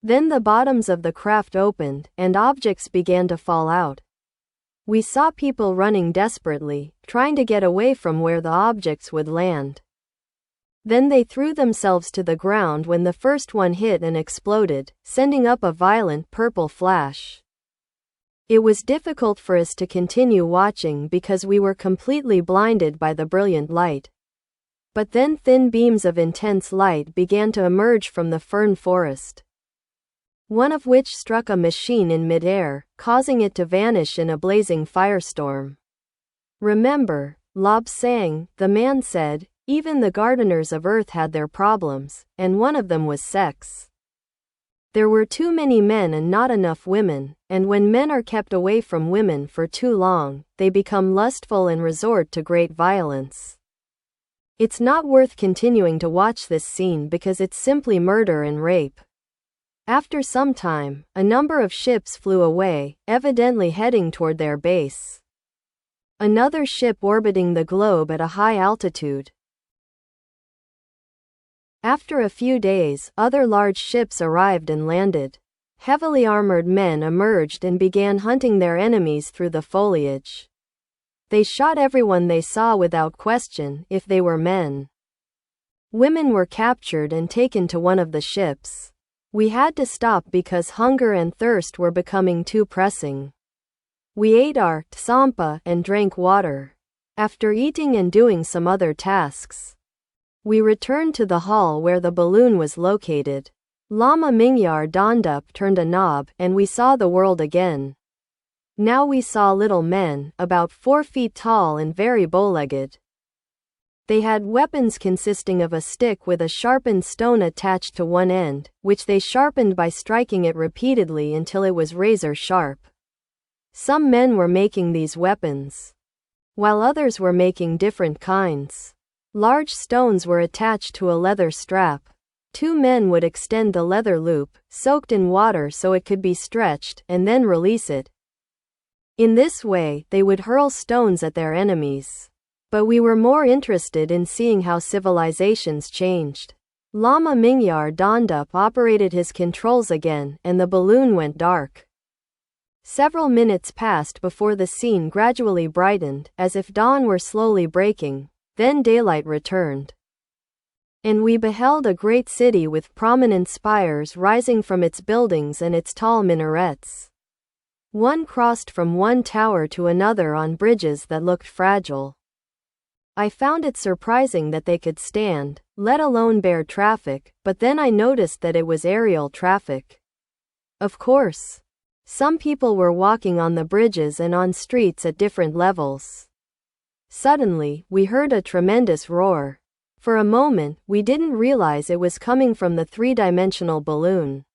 Then the bottoms of the craft opened, and objects began to fall out. We saw people running desperately, trying to get away from where the objects would land. Then they threw themselves to the ground when the first one hit and exploded, sending up a violent purple flash. It was difficult for us to continue watching because we were completely blinded by the brilliant light. But then thin beams of intense light began to emerge from the fern forest, one of which struck a machine in midair, causing it to vanish in a blazing firestorm. Remember, Lobsang, the man said, even the gardeners of earth had their problems, and one of them was sex. There were too many men and not enough women, and when men are kept away from women for too long, they become lustful and resort to great violence. It's not worth continuing to watch this scene because it's simply murder and rape. After some time, a number of ships flew away, evidently heading toward their base. Another ship orbiting the globe at a high altitude. After a few days, other large ships arrived and landed. Heavily armored men emerged and began hunting their enemies through the foliage. They shot everyone they saw without question, if they were men. Women were captured and taken to one of the ships. We had to stop because hunger and thirst were becoming too pressing. We ate our tsampa and drank water. After eating and doing some other tasks, we returned to the hall where the balloon was located. Lama Mingyar Dondup turned a knob, and we saw the world again. Now we saw little men, about 4 feet tall and very bow-legged. They had weapons consisting of a stick with a sharpened stone attached to one end, which they sharpened by striking it repeatedly until it was razor sharp. Some men were making these weapons, while others were making different kinds. Large stones were attached to a leather strap. 2 men would extend the leather loop, soaked in water so it could be stretched, and then release it. In this way, they would hurl stones at their enemies. But we were more interested in seeing how civilizations changed. Lama Mingyar Dondup operated his controls again, and the balloon went dark. Several minutes passed before the scene gradually brightened, as if dawn were slowly breaking. Then daylight returned, and we beheld a great city with prominent spires rising from its buildings and its tall minarets. One crossed from one tower to another on bridges that looked fragile. I found it surprising that they could stand, let alone bear traffic, but then I noticed that it was aerial traffic. Of course, some people were walking on the bridges and on streets at different levels. Suddenly, we heard a tremendous roar. For a moment, we didn't realize it was coming from the 3-dimensional balloon.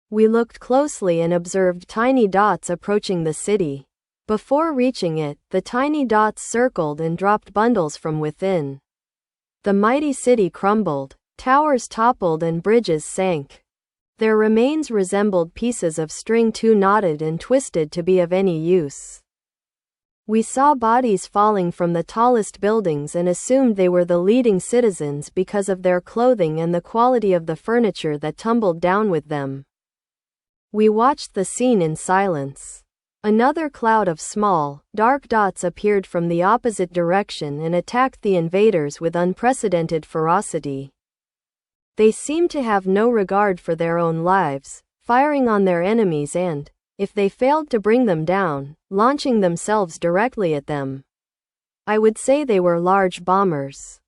We looked closely and observed tiny dots approaching the city. Before reaching it, the tiny dots circled and dropped bundles from within. The mighty city crumbled, towers toppled and bridges sank. Their remains resembled pieces of string too knotted and twisted to be of any use. We saw bodies falling from the tallest buildings and assumed they were the leading citizens because of their clothing and the quality of the furniture that tumbled down with them. We watched the scene in silence. Another cloud of small, dark dots appeared from the opposite direction and attacked the invaders with unprecedented ferocity. They seemed to have no regard for their own lives, firing on their enemies and, if they failed to bring them down, launching themselves directly at them. I would say they were large bombers.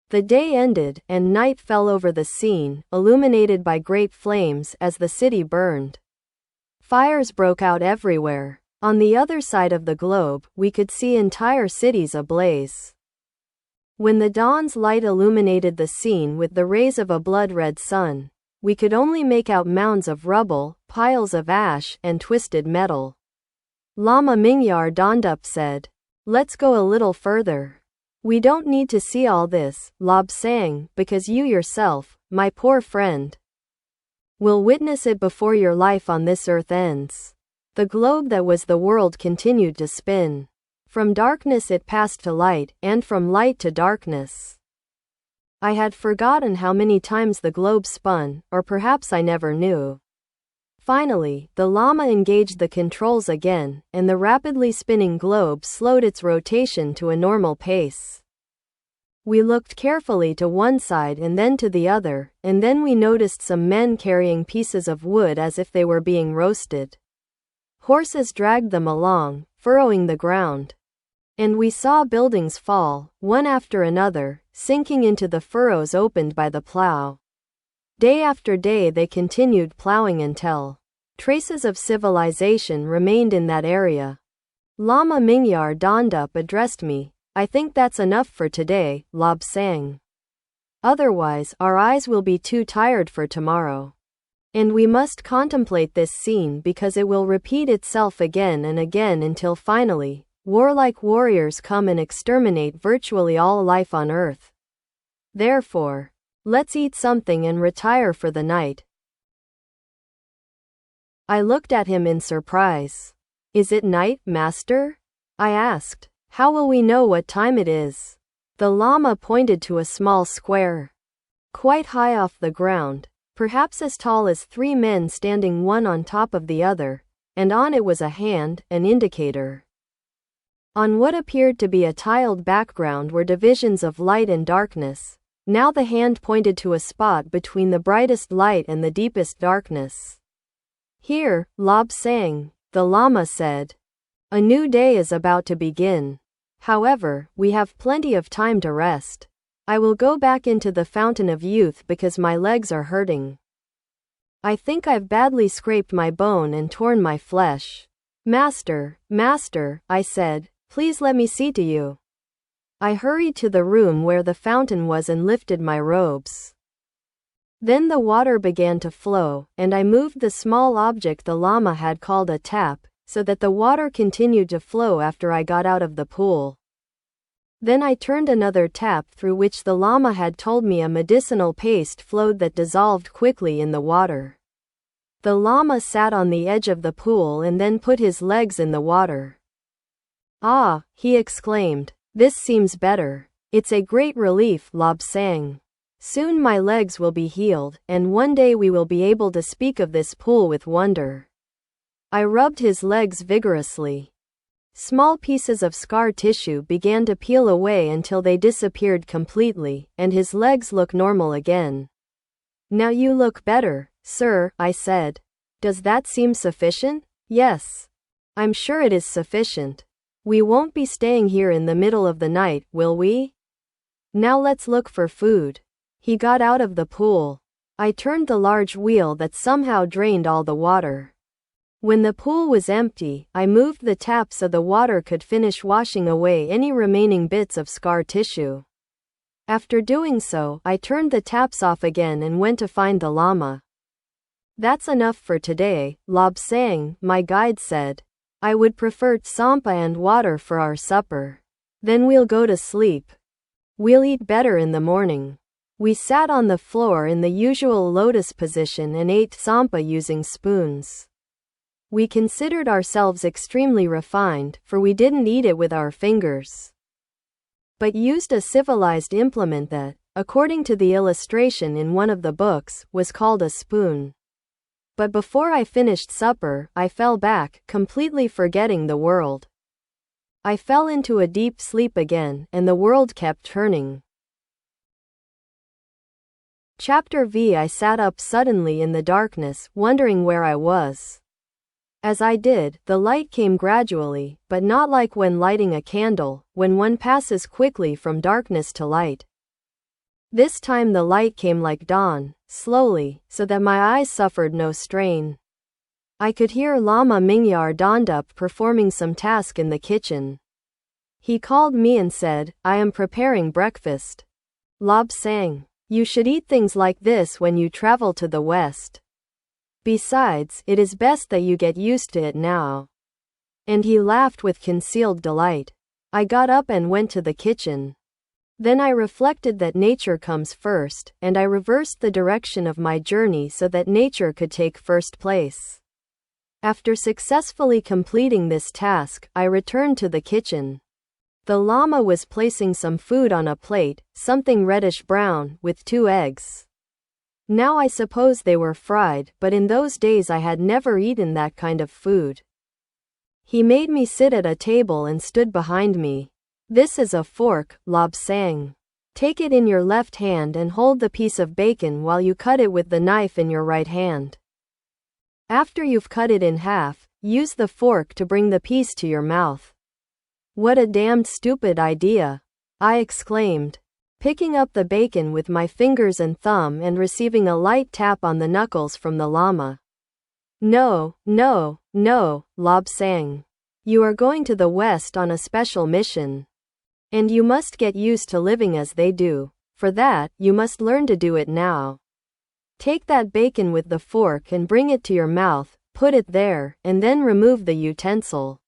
The day ended, and night fell over the scene, illuminated by great flames as the city burned. Fires broke out everywhere. On the other side of the globe, we could see entire cities ablaze. When the dawn's light illuminated the scene with the rays of a blood-red sun, we could only make out mounds of rubble, piles of ash, and twisted metal. Lama Mingyar Dondup said, "Let's go a little further." We don't need to see all this, Lobsang, because you yourself, my poor friend, will witness it before your life on this earth ends. The globe that was the world continued to spin. From darkness it passed to light, and from light to darkness. I had forgotten how many times the globe spun, or perhaps I never knew. Finally, the llama engaged the controls again, and the rapidly spinning globe slowed its rotation to a normal pace. We looked carefully to one side and then to the other, and then we noticed some men carrying pieces of wood as if they were being roasted. Horses dragged them along, furrowing the ground. And we saw buildings fall, one after another, sinking into the furrows opened by the plow. Day after day they continued plowing until traces of civilization remained in that area. Lama Mingyar Dondup addressed me. I think that's enough for today, Lobsang. Otherwise, our eyes will be too tired for tomorrow. And we must contemplate this scene because it will repeat itself again and again until finally, warlike warriors come and exterminate virtually all life on earth. Therefore, let's eat something and retire for the night. I looked at him in surprise. Is it night, master? I asked. How will we know what time it is? The llama pointed to a small square, quite high off the ground, perhaps as tall as 3 men standing one on top of the other, and on it was a hand, an indicator. On what appeared to be a tiled background were divisions of light and darkness. Now the hand pointed to a spot between the brightest light and the deepest darkness. Here, Lobsang, the llama said. A new day is about to begin. However, we have plenty of time to rest. I will go back into the fountain of youth because my legs are hurting. I think I've badly scraped my bone and torn my flesh. Master, I said, please let me see to you. I hurried to the room where the fountain was and lifted my robes. Then the water began to flow, and I moved the small object the llama had called a tap, so that the water continued to flow after I got out of the pool. Then I turned another tap through which the llama had told me a medicinal paste flowed that dissolved quickly in the water. The llama sat on the edge of the pool and then put his legs in the water. Ah, he exclaimed, this seems better. It's a great relief, Lobsang. Soon my legs will be healed, and one day we will be able to speak of this pool with wonder. I rubbed his legs vigorously. Small pieces of scar tissue began to peel away until they disappeared completely, and his legs look normal again. Now you look better, sir, I said. Does that seem sufficient? Yes. I'm sure it is sufficient. We won't be staying here in the middle of the night, will we? Now let's look for food. He got out of the pool. I turned the large wheel that somehow drained all the water. When the pool was empty, I moved the tap so the water could finish washing away any remaining bits of scar tissue. After doing so, I turned the taps off again and went to find the llama. That's enough for today, Lobsang, my guide said. I would prefer tsampa and water for our supper. Then we'll go to sleep. We'll eat better in the morning. We sat on the floor in the usual lotus position and ate tsampa using spoons. We considered ourselves extremely refined, for we didn't eat it with our fingers, but used a civilized implement that, according to the illustration in one of the books, was called a spoon. But before I finished supper, I fell back, completely forgetting the world. I fell into a deep sleep again, and the world kept turning. Chapter V. I sat up suddenly in the darkness, wondering where I was. As I did, the light came gradually, but not like when lighting a candle, when one passes quickly from darkness to light. This time the light came like dawn, slowly, so that my eyes suffered no strain. I could hear Lama Mingyar Dondup performing some task in the kitchen. He called me and said, I am preparing breakfast. Lobsang, you should eat things like this when you travel to the West. Besides, it is best that you get used to it now. And he laughed with concealed delight. I got up and went to the kitchen. Then I reflected that nature comes first, and I reversed the direction of my journey so that nature could take first place. After successfully completing this task, I returned to the kitchen. The llama was placing some food on a plate, something reddish-brown, with 2 eggs. Now I suppose they were fried, but in those days I had never eaten that kind of food. He made me sit at a table and stood behind me. This is a fork, Lobsang. Take it in your left hand and hold the piece of bacon while you cut it with the knife in your right hand. After you've cut it in half, use the fork to bring the piece to your mouth. What a damned stupid idea, I exclaimed, picking up the bacon with my fingers and thumb and receiving a light tap on the knuckles from the llama. No, no, no, Lobsang. You are going to the West on a special mission. And you must get used to living as they do. For that, you must learn to do it now. Take that bacon with the fork and bring it to your mouth, put it there, and then remove the utensil.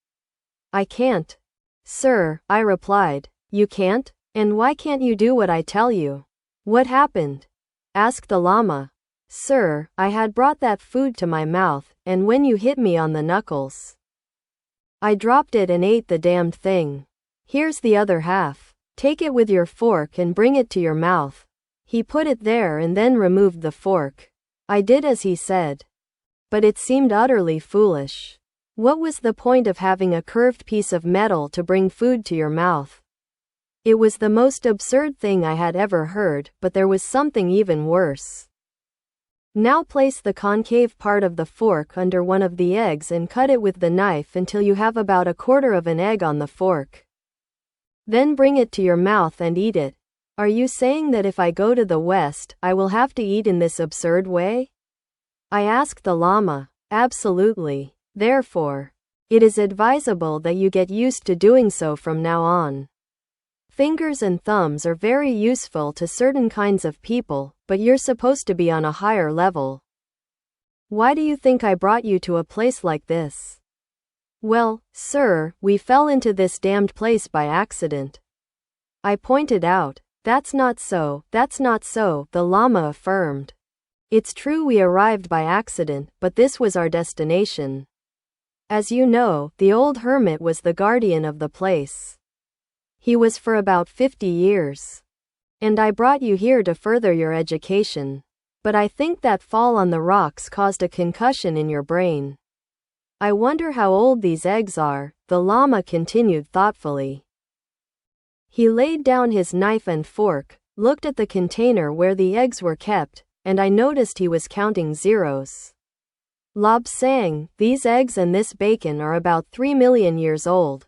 I can't. Sir, I replied. You can't? And why can't you do what I tell you? What happened? Asked the llama. Sir, I had brought that food to my mouth, and when you hit me on the knuckles, I dropped it and ate the damned thing. Here's the other half. Take it with your fork and bring it to your mouth. He put it there and then removed the fork. I did as he said. But it seemed utterly foolish. What was the point of having a curved piece of metal to bring food to your mouth? It was the most absurd thing I had ever heard, but there was something even worse. Now place the concave part of the fork under one of the eggs and cut it with the knife until you have about 1/4 of an egg on the fork. Then bring it to your mouth and eat it. Are you saying that if I go to the West, I will have to eat in this absurd way? I asked the llama. Absolutely. Therefore, it is advisable that you get used to doing so from now on. Fingers and thumbs are very useful to certain kinds of people, but you're supposed to be on a higher level. Why do you think I brought you to a place like this? Well, sir, we fell into this damned place by accident. I pointed out. That's not so, the llama affirmed. It's true we arrived by accident, but this was our destination. As you know, the old hermit was the guardian of the place. He was for about 50 years. And I brought you here to further your education. But I think that fall on the rocks caused a concussion in your brain. I wonder how old these eggs are, the llama continued thoughtfully. He laid down his knife and fork, looked at the container where the eggs were kept, and I noticed he was counting zeros. Lobsang, these eggs and this bacon are about 3 million years old.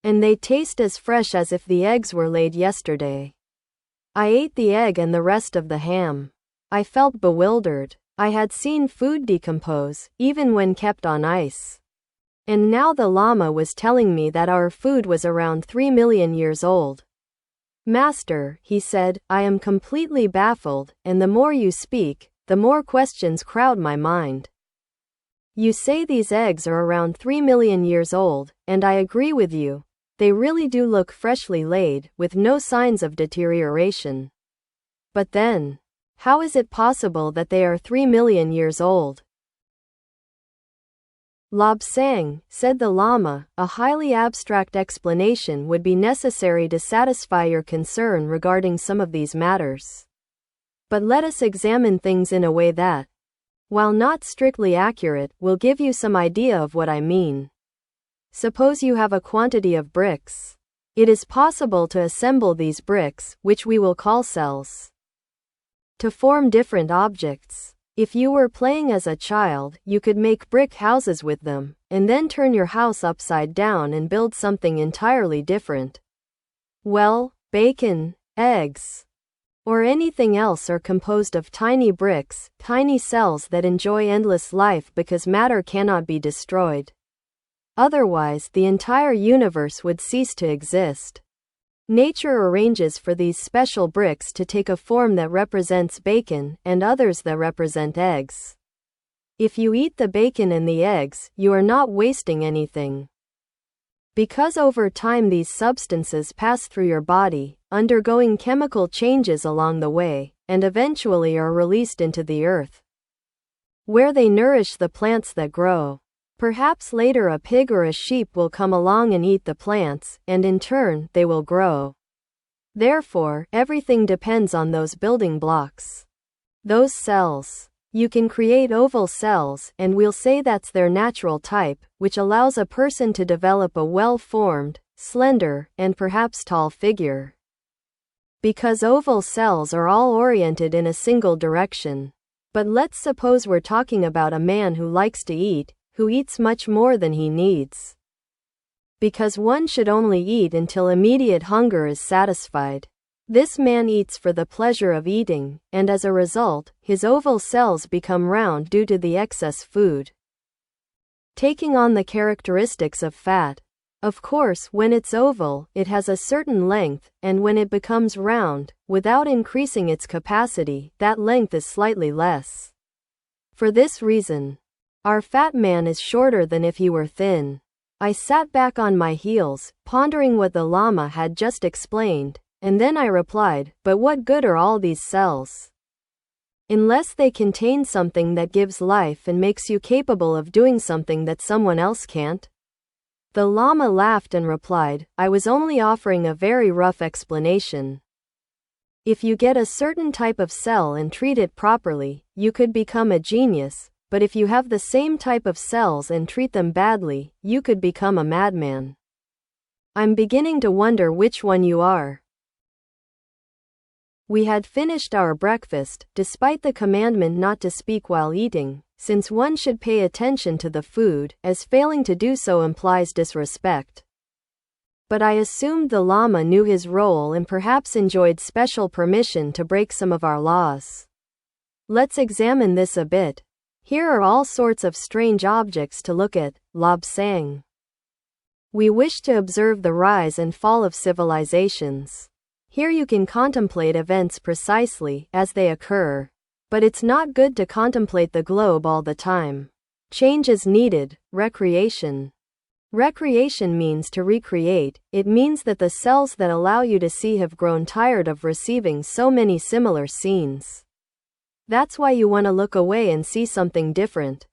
And they taste as fresh as if the eggs were laid yesterday. I ate the egg and the rest of the ham. I felt bewildered. I had seen food decompose, even when kept on ice. And now the llama was telling me that our food was around 3 million years old. Master, he said, I am completely baffled, and the more you speak, the more questions crowd my mind. You say these eggs are around 3 million years old, and I agree with you. They really do look freshly laid, with no signs of deterioration. But then, how is it possible that they are 3 million years old? Lobsang, said the llama, a highly abstract explanation would be necessary to satisfy your concern regarding some of these matters. But let us examine things in a way that, while not strictly accurate, will give you some idea of what I mean. Suppose you have a quantity of bricks. It is possible to assemble these bricks, which we will call cells, to form different objects. If you were playing as a child, you could make brick houses with them, and then turn your house upside down and build something entirely different. Well, bacon, eggs, or anything else are composed of tiny bricks, tiny cells that enjoy endless life because matter cannot be destroyed. Otherwise, the entire universe would cease to exist. Nature arranges for these special bricks to take a form that represents bacon, and others that represent eggs. If you eat the bacon and the eggs, you are not wasting anything. Because over time these substances pass through your body, undergoing chemical changes along the way, and eventually are released into the earth, where they nourish the plants that grow. Perhaps later a pig or a sheep will come along and eat the plants, and in turn, they will grow. Therefore, everything depends on those building blocks. Those cells. You can create oval cells, and we'll say that's their natural type, which allows a person to develop a well-formed, slender, and perhaps tall figure. Because oval cells are all oriented in a single direction. But let's suppose we're talking about a man who likes to eat, who eats much more than he needs. Because one should only eat until immediate hunger is satisfied. This man eats for the pleasure of eating, and as a result, his oval cells become round due to the excess food, taking on the characteristics of fat. Of course, when it's oval, it has a certain length, and when it becomes round, without increasing its capacity, that length is slightly less. For this reason, our fat man is shorter than if he were thin. I sat back on my heels, pondering what the Lama had just explained, and then I replied, but what good are all these cells? Unless they contain something that gives life and makes you capable of doing something that someone else can't? The Lama laughed and replied, I was only offering a very rough explanation. If you get a certain type of cell and treat it properly, you could become a genius. But if you have the same type of cells and treat them badly, you could become a madman. I'm beginning to wonder which one you are. We had finished our breakfast, despite the commandment not to speak while eating, since one should pay attention to the food, as failing to do so implies disrespect. But I assumed the Lama knew his role and perhaps enjoyed special permission to break some of our laws. Let's examine this a bit. Here are all sorts of strange objects to look at, Lobsang. We wish to observe the rise and fall of civilizations. Here you can contemplate events precisely as they occur. But it's not good to contemplate the globe all the time. Change is needed. Recreation. Recreation means to recreate. It means that the cells that allow you to see have grown tired of receiving so many similar scenes. That's why you want to look away and see something different.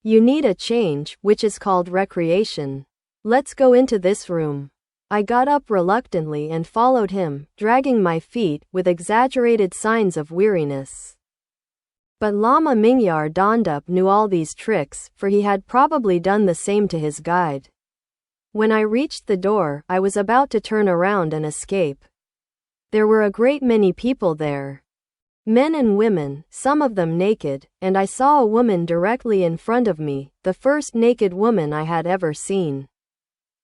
You need a change, which is called recreation. Let's go into this room. I got up reluctantly and followed him, dragging my feet, with exaggerated signs of weariness. But Lama Mingyar Dondup knew all these tricks, for he had probably done the same to his guide. When I reached the door, I was about to turn around and escape. There were a great many people there. Men and women, some of them naked, and I saw a woman directly in front of me, the first naked woman I had ever seen.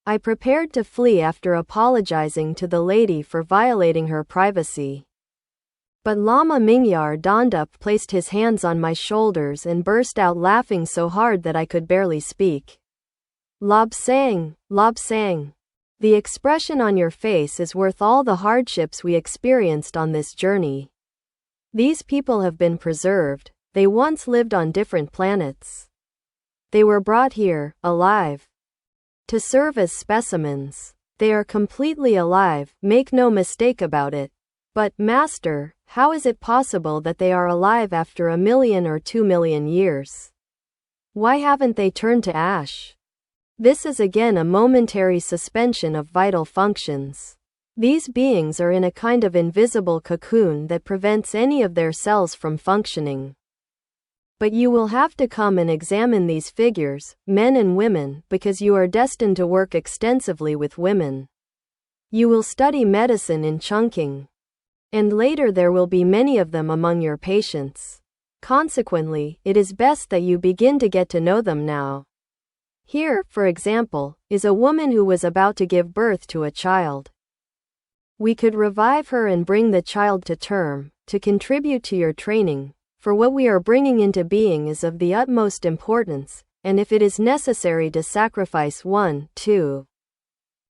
I prepared to flee after apologizing to the lady for violating her privacy. But Lama Mingyar Dondup placed his hands on my shoulders and burst out laughing so hard that I could barely speak. Lobsang, Lobsang. The expression on your face is worth all the hardships we experienced on this journey. These people have been preserved. They once lived on different planets. They were brought here, alive, to serve as specimens. They are completely alive, make no mistake about it. But, Master, how is it possible that they are alive after 1 million or 2 million years? Why haven't they turned to ash? This is again a momentary suspension of vital functions. These beings are in a kind of invisible cocoon that prevents any of their cells from functioning. But you will have to come and examine these figures, men and women, because you are destined to work extensively with women. You will study medicine in Chungking. And later there will be many of them among your patients. Consequently, it is best that you begin to get to know them now. Here, for example, is a woman who was about to give birth to a child. We could revive her and bring the child to term, to contribute to your training, for what we are bringing into being is of the utmost importance, and if it is necessary to sacrifice 1, 2,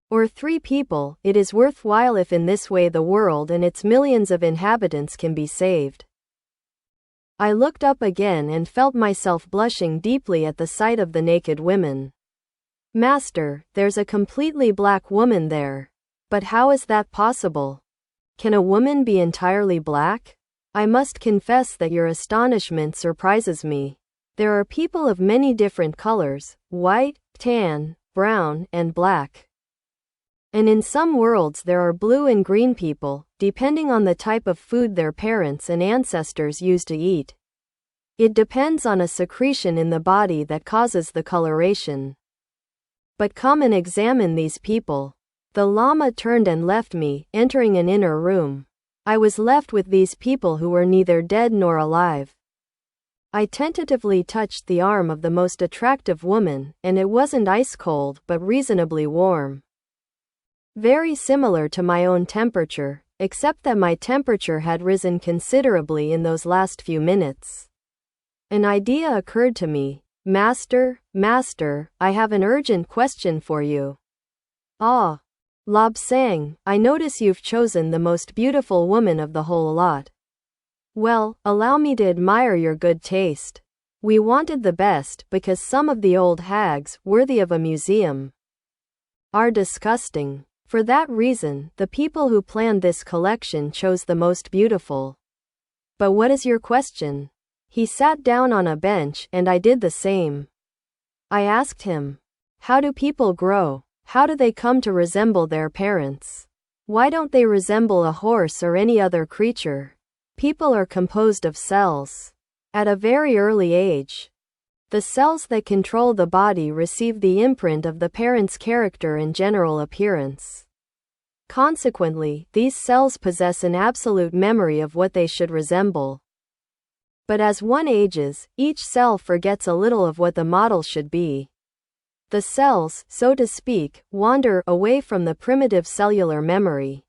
or 3 people, it is worthwhile if in this way the world and its millions of inhabitants can be saved. I looked up again and felt myself blushing deeply at the sight of the naked women. Master, there's a completely black woman there. But how is that possible? Can a woman be entirely black? I must confess that your astonishment surprises me. There are people of many different colors: white, tan, brown, and black. And in some worlds there are blue and green people, depending on the type of food their parents and ancestors used to eat. It depends on a secretion in the body that causes the coloration. But come and examine these people. The Lama turned and left me, entering an inner room. I was left with these people who were neither dead nor alive. I tentatively touched the arm of the most attractive woman, and it wasn't ice cold but reasonably warm. Very similar to my own temperature, except that my temperature had risen considerably in those last few minutes. An idea occurred to me. Master, I have an urgent question for you. Ah, Lobsang, I notice you've chosen the most beautiful woman of the whole lot. Well, allow me to admire your good taste. We wanted the best because some of the old hags, worthy of a museum, are disgusting. For that reason, the people who planned this collection chose the most beautiful. But what is your question? He sat down on a bench, and I did the same. I asked him, how do people grow? How do they come to resemble their parents? Why don't they resemble a horse or any other creature? People are composed of cells. At a very early age, the cells that control the body receive the imprint of the parent's character and general appearance. Consequently, these cells possess an absolute memory of what they should resemble. But as one ages, each cell forgets a little of what the model should be. The cells, so to speak, wander away from the primitive cellular memory.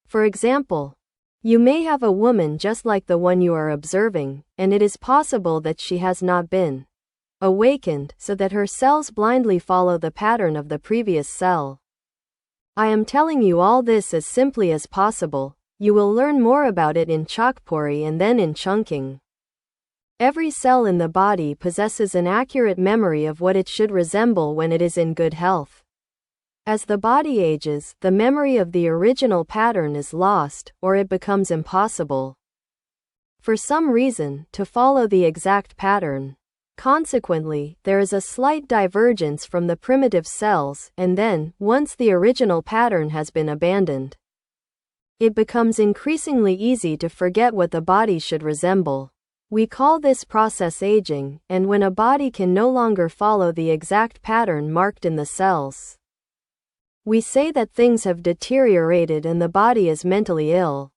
For example, you may have a woman just like the one you are observing, and it is possible that she has not been awakened, so that her cells blindly follow the pattern of the previous cell. I am telling you all this as simply as possible. You will learn more about it in Chokpuri and then in chunking. Every cell in the body possesses an accurate memory of what it should resemble when it is in good health. As the body ages, the memory of the original pattern is lost, or it becomes impossible, for some reason, to follow the exact pattern. Consequently, there is a slight divergence from the primitive cells, and then, once the original pattern has been abandoned, it becomes increasingly easy to forget what the body should resemble. We call this process aging, and when a body can no longer follow the exact pattern marked in the cells, we say that things have deteriorated and the body is mentally ill.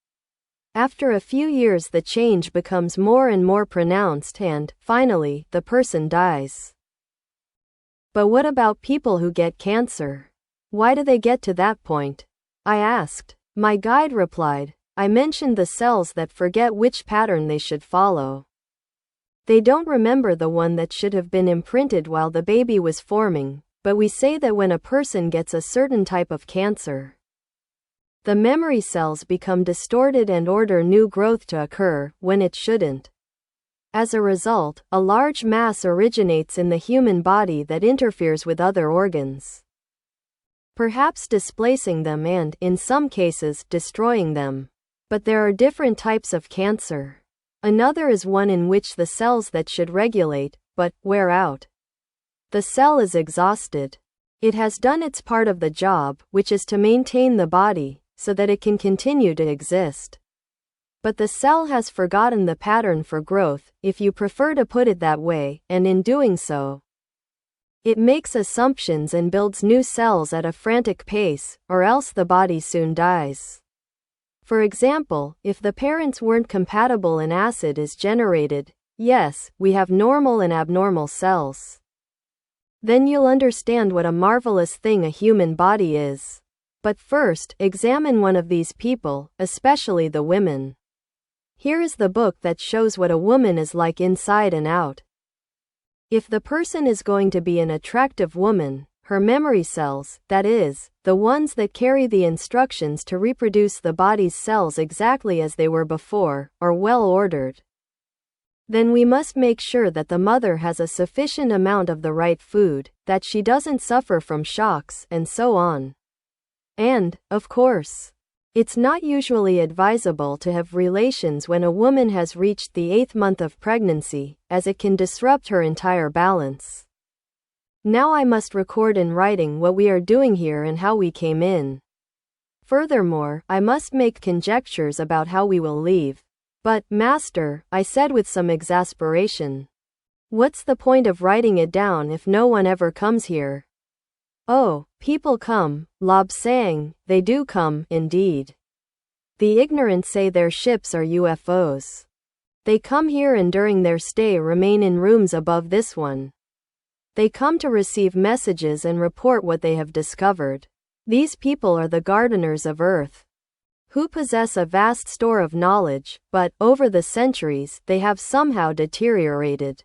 After a few years, the change becomes more and more pronounced and, finally, the person dies. But what about people who get cancer? Why do they get to that point? I asked. My guide replied, I mentioned the cells that forget which pattern they should follow. They don't remember the one that should have been imprinted while the baby was forming, but we say that when a person gets a certain type of cancer, the memory cells become distorted and order new growth to occur, when it shouldn't. As a result, a large mass originates in the human body that interferes with other organs, perhaps displacing them and, in some cases, destroying them. But there are different types of cancer. Another is one in which the cells that should regulate, but, wear out. The cell is exhausted. It has done its part of the job, which is to maintain the body, so that it can continue to exist. But the cell has forgotten the pattern for growth, if you prefer to put it that way, and in doing so, it makes assumptions and builds new cells at a frantic pace, or else the body soon dies. For example, if the parents weren't compatible and acid is generated, yes, we have normal and abnormal cells. Then you'll understand what a marvelous thing a human body is. But first, examine one of these people, especially the women. Here is the book that shows what a woman is like inside and out. If the person is going to be an attractive woman, her memory cells, that is, the ones that carry the instructions to reproduce the body's cells exactly as they were before, are well ordered. Then we must make sure that the mother has a sufficient amount of the right food, that she doesn't suffer from shocks, and so on. And, of course, It's not usually advisable to have relations when a woman has reached the 8th month of pregnancy, as it can disrupt her entire balance. Now I must record in writing what we are doing here and how we came in. Furthermore, I must make conjectures about how we will leave. But, Master, I said with some exasperation, what's the point of writing it down if no one ever comes here? Oh, people come, Lobsang, they do come, indeed. The ignorant say their ships are UFOs. They come here and during their stay remain in rooms above this one. They come to receive messages and report what they have discovered. These people are the gardeners of Earth, who possess a vast store of knowledge, but, over the centuries, they have somehow deteriorated.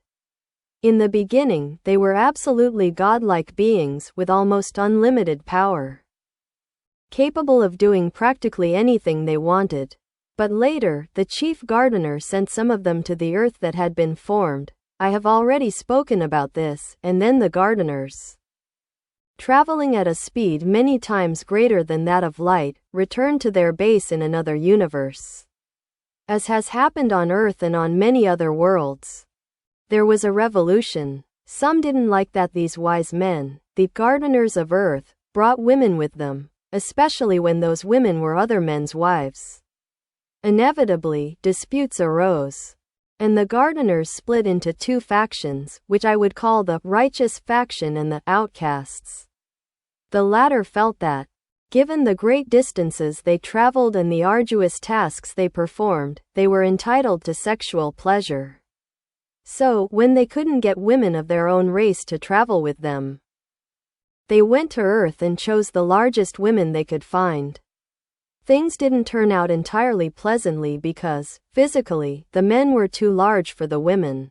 In the beginning, they were absolutely godlike beings with almost unlimited power, capable of doing practically anything they wanted. But later, the chief gardener sent some of them to the earth that had been formed. I have already spoken about this, and then the gardeners, traveling at a speed many times greater than that of light, returned to their base in another universe. As has happened on Earth and on many other worlds, there was a revolution. Some didn't like that these wise men, the gardeners of Earth, brought women with them, especially when those women were other men's wives. Inevitably, disputes arose, and the gardeners split into two factions, which I would call the righteous faction and the outcasts. The latter felt that, given the great distances they traveled and the arduous tasks they performed, they were entitled to sexual pleasure. So, when they couldn't get women of their own race to travel with them, they went to Earth and chose the largest women they could find. Things didn't turn out entirely pleasantly because, physically, the men were too large for the women.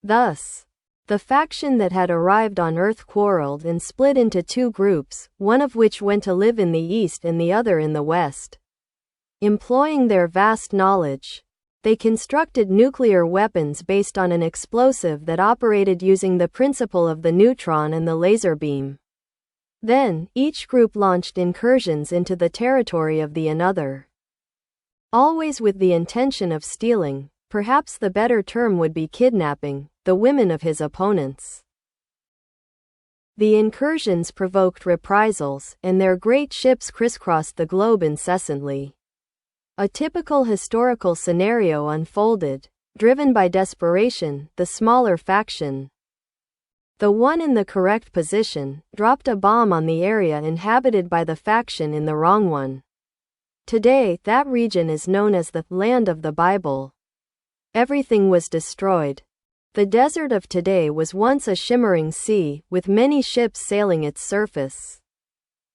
Thus, the faction that had arrived on Earth quarreled and split into two groups, one of which went to live in the East and the other in the West. Employing their vast knowledge, they constructed nuclear weapons based on an explosive that operated using the principle of the neutron and the laser beam. Then, each group launched incursions into the territory of the another, always with the intention of stealing, perhaps the better term would be kidnapping, the women of his opponents. The incursions provoked reprisals, and their great ships crisscrossed the globe incessantly. A typical historical scenario unfolded. Driven by desperation, the smaller faction, the one in the correct position, dropped a bomb on the area inhabited by the faction in the wrong one. Today, that region is known as the Land of the Bible. Everything was destroyed. The desert of today was once a shimmering sea, with many ships sailing its surface.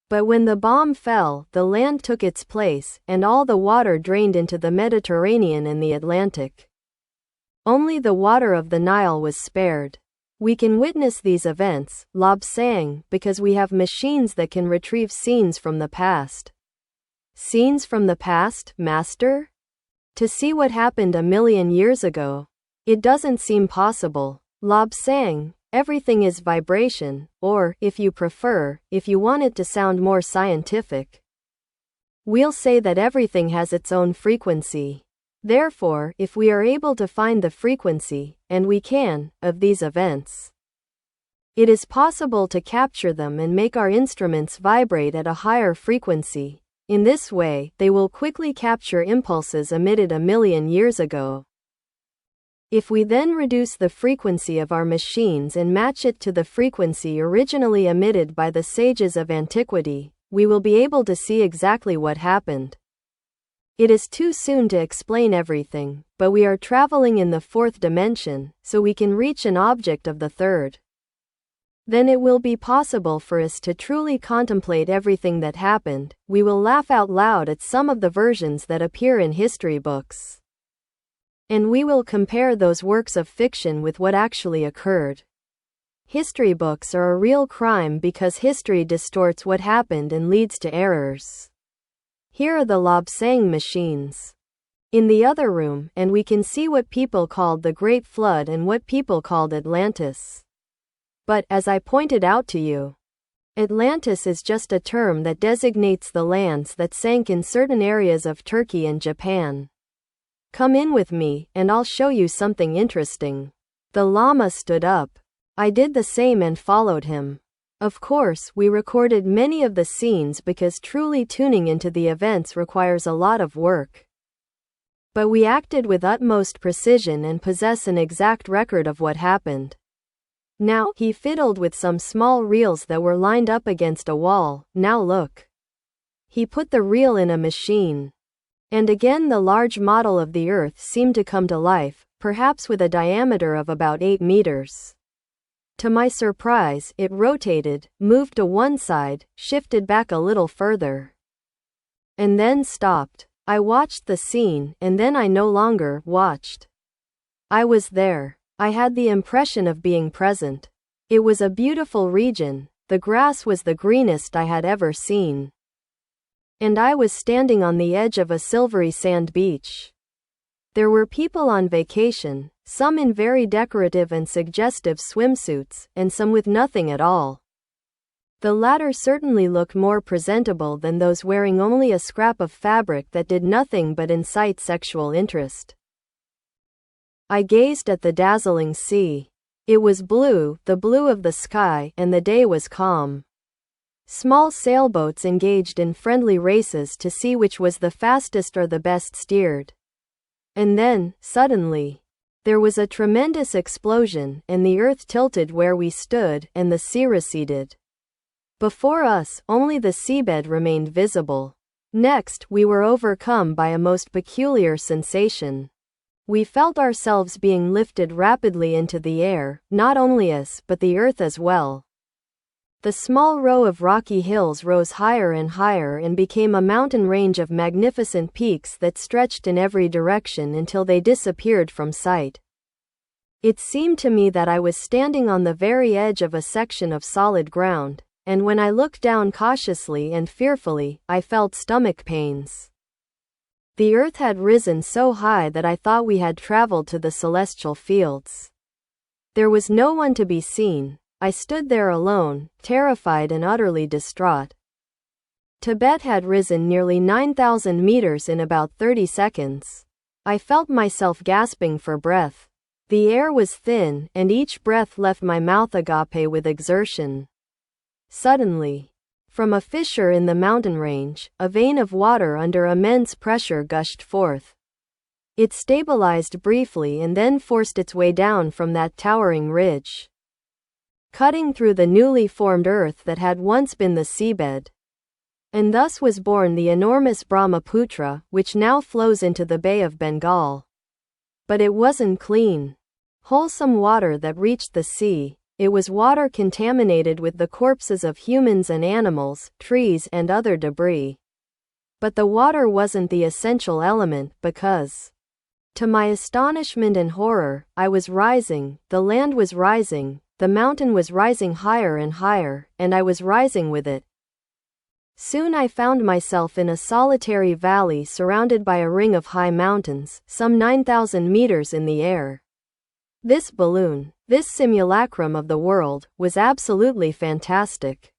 But when the bomb fell, the land took its place, and all the water drained into the Mediterranean and the Atlantic. Only the water of the Nile was spared. We can witness these events, Lobsang, because we have machines that can retrieve scenes from the past. Scenes from the past, Master? To see what happened 1,000,000 years ago? It doesn't seem possible. Lobsang, everything is vibration, or, if you prefer, if you want it to sound more scientific, we'll say that everything has its own frequency. Therefore, if we are able to find the frequency, and we can, of these events, it is possible to capture them and make our instruments vibrate at a higher frequency. In this way, they will quickly capture impulses emitted 1,000,000 years ago. If we then reduce the frequency of our machines and match it to the frequency originally emitted by the sages of antiquity, we will be able to see exactly what happened. It is too soon to explain everything, but we are traveling in the fourth dimension, so we can reach an object of the third. Then it will be possible for us to truly contemplate everything that happened. We will laugh out loud at some of the versions that appear in history books, and we will compare those works of fiction with what actually occurred. History books are a real crime because history distorts what happened and leads to errors. Here are the Lobsang machines in the other room, and we can see what people called the Great Flood and what people called Atlantis. But, as I pointed out to you, Atlantis is just a term that designates the lands that sank in certain areas of Turkey and Japan. Come in with me, and I'll show you something interesting. The llama stood up. I did the same and followed him. Of course, we recorded many of the scenes because truly tuning into the events requires a lot of work. But we acted with utmost precision and possess an exact record of what happened. Now, he fiddled with some small reels that were lined up against a wall. Now look. He put the reel in a machine. And again the large model of the Earth seemed to come to life, perhaps with a diameter of about 8 meters. To my surprise, it rotated, moved to one side, shifted back a little further, and then stopped. I watched the scene, and then I no longer watched. I was there. I had the impression of being present. It was a beautiful region. The grass was the greenest I had ever seen. And I was standing on the edge of a silvery sand beach. There were people on vacation, some in very decorative and suggestive swimsuits, and some with nothing at all. The latter certainly looked more presentable than those wearing only a scrap of fabric that did nothing but incite sexual interest. I gazed at the dazzling sea. It was blue, the blue of the sky, and the day was calm. Small sailboats engaged in friendly races to see which was the fastest or the best steered. And then, suddenly, there was a tremendous explosion, and the earth tilted where we stood, and the sea receded. Before us, only the seabed remained visible. Next, we were overcome by a most peculiar sensation. We felt ourselves being lifted rapidly into the air, not only us, but the earth as well. The small row of rocky hills rose higher and higher and became a mountain range of magnificent peaks that stretched in every direction until they disappeared from sight. It seemed to me that I was standing on the very edge of a section of solid ground, and when I looked down cautiously and fearfully, I felt stomach pains. The earth had risen so high that I thought we had traveled to the celestial fields. There was no one to be seen. I stood there alone, terrified and utterly distraught. Tibet had risen nearly 9,000 meters in about 30 seconds. I felt myself gasping for breath. The air was thin, and each breath left my mouth agape with exertion. Suddenly, from a fissure in the mountain range, a vein of water under immense pressure gushed forth. It stabilized briefly and then forced its way down from that towering ridge, cutting through the newly formed earth that had once been the seabed. And thus was born the enormous Brahmaputra, which now flows into the Bay of Bengal. But it wasn't clean, wholesome water that reached the sea. It was water contaminated with the corpses of humans and animals, trees, and other debris. But the water wasn't the essential element because, to my astonishment and horror, I was rising, the land was rising, the mountain was rising higher and higher, and I was rising with it. Soon I found myself in a solitary valley surrounded by a ring of high mountains, some 9,000 meters in the air. This balloon, this simulacrum of the world, was absolutely fantastic.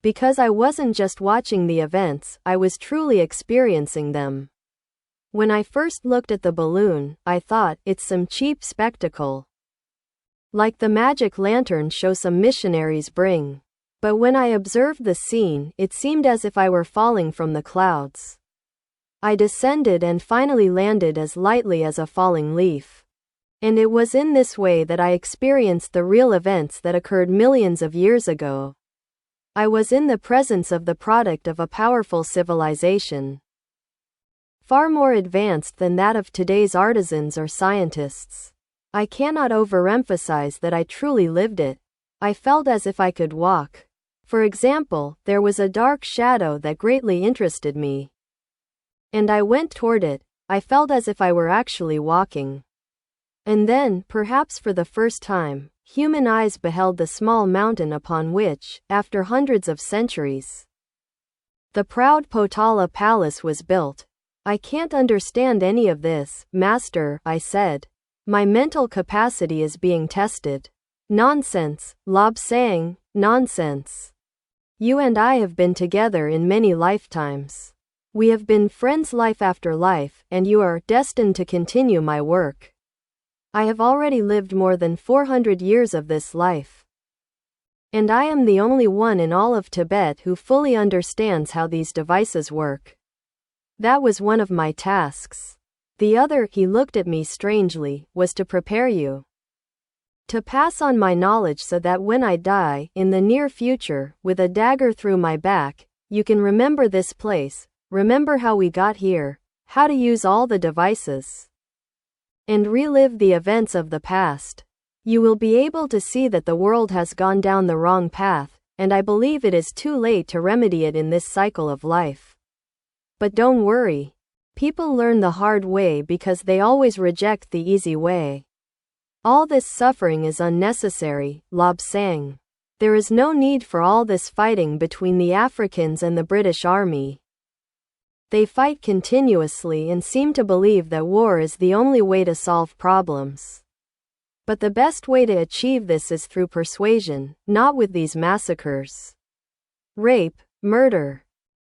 Because I wasn't just watching the events, I was truly experiencing them. When I first looked at the balloon, I thought, it's some cheap spectacle, like the magic lantern show some missionaries bring. But when I observed the scene, it seemed as if I were falling from the clouds. I descended and finally landed as lightly as a falling leaf. And it was in this way that I experienced the real events that occurred millions of years ago. I was in the presence of the product of a powerful civilization, far more advanced than that of today's artisans or scientists. I cannot overemphasize that I truly lived it. I felt as if I could walk. For example, there was a dark shadow that greatly interested me, and I went toward it. I felt as if I were actually walking. And then, perhaps for the first time, human eyes beheld the small mountain upon which, after hundreds of centuries, the proud Potala Palace was built. I can't understand any of this, Master, I said. My mental capacity is being tested. Nonsense, Lobsang, nonsense. You and I have been together in many lifetimes. We have been friends life after life, and you are destined to continue my work. I have already lived more than 400 years of this life. And I am the only one in all of Tibet who fully understands how these devices work. That was one of my tasks. The other, he looked at me strangely, was to prepare you. To pass on my knowledge so that when I die, in the near future, with a dagger through my back, you can remember this place, remember how we got here, how to use all the devices, and relive the events of the past. You will be able to see that the world has gone down the wrong path, and I believe it is too late to remedy it in this cycle of life. But don't worry. People learn the hard way because they always reject the easy way. All this suffering is unnecessary, Lobsang. There is no need for all this fighting between the Africans and the British Army. They fight continuously and seem to believe that war is the only way to solve problems. But the best way to achieve this is through persuasion, not with these massacres. Rape, murder,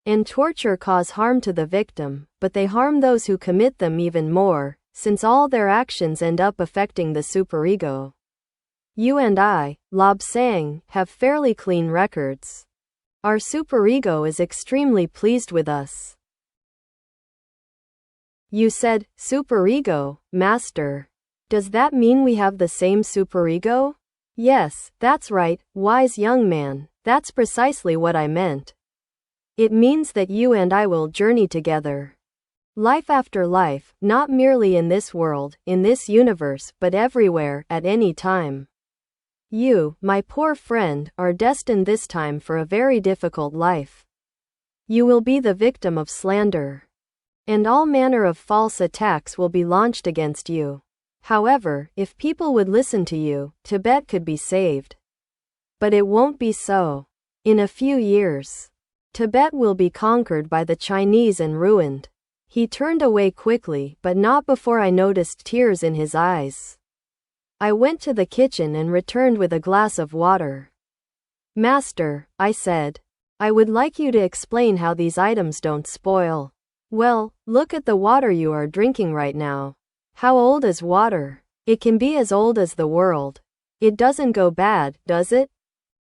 and torture cause harm to the victim, but they harm those who commit them even more, since all their actions end up affecting the superego. You and I, Lobsang, have fairly clean records. Our superego is extremely pleased with us. You said, superego, master. Does that mean we have the same superego? Yes, that's right, wise young man, that's precisely what I meant. It means that you and I will journey together. Life after life, not merely in this world, in this universe, but everywhere, at any time. You, my poor friend, are destined this time for a very difficult life. You will be the victim of slander. And all manner of false attacks will be launched against you. However, if people would listen to you, Tibet could be saved. But it won't be so. In a few years, Tibet will be conquered by the Chinese and ruined. He turned away quickly, but not before I noticed tears in his eyes. I went to the kitchen and returned with a glass of water. Master, I said, I would like you to explain how these items don't spoil. Well, look at the water you are drinking right now. How old is water? It can be as old as the world. It doesn't go bad, does it?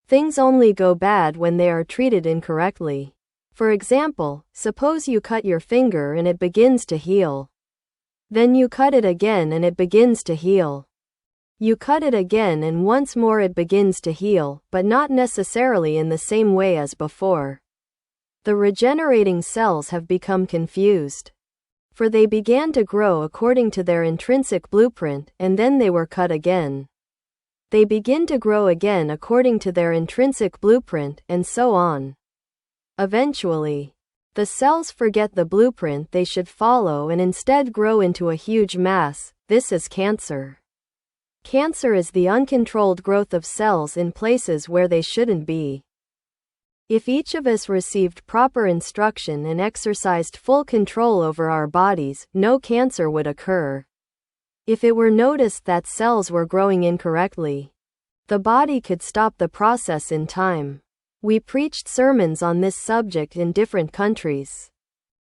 Things only go bad when they are treated incorrectly. For example, suppose you cut your finger and it begins to heal. Then you cut it again and it begins to heal. You cut it again and once more it begins to heal, but not necessarily in the same way as before. The regenerating cells have become confused. For they began to grow according to their intrinsic blueprint, and then they were cut again. They begin to grow again according to their intrinsic blueprint, and so on. Eventually, the cells forget the blueprint they should follow and instead grow into a huge mass. This is cancer. Cancer is the uncontrolled growth of cells in places where they shouldn't be. If each of us received proper instruction and exercised full control over our bodies, no cancer would occur. If it were noticed that cells were growing incorrectly, the body could stop the process in time. We preached sermons on this subject in different countries.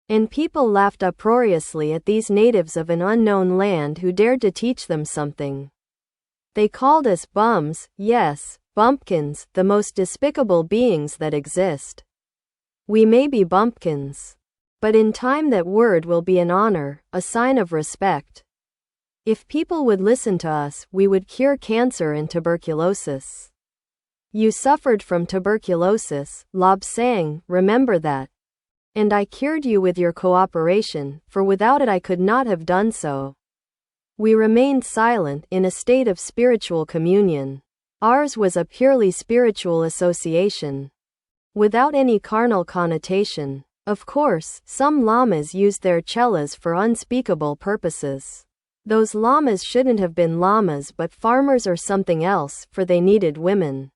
And people laughed uproariously at these natives of an unknown land who dared to teach them something. They called us bums, yes, bumpkins, the most despicable beings that exist. We may be bumpkins. But in time that word will be an honor, a sign of respect. If people would listen to us, we would cure cancer and tuberculosis. You suffered from tuberculosis, Lobsang, remember that. And I cured you with your cooperation, for without it I could not have done so. We remained silent, in a state of spiritual communion. Ours was a purely spiritual association, without any carnal connotation. Of course, some lamas used their chelas for unspeakable purposes. Those lamas shouldn't have been lamas but farmers or something else, for they needed women.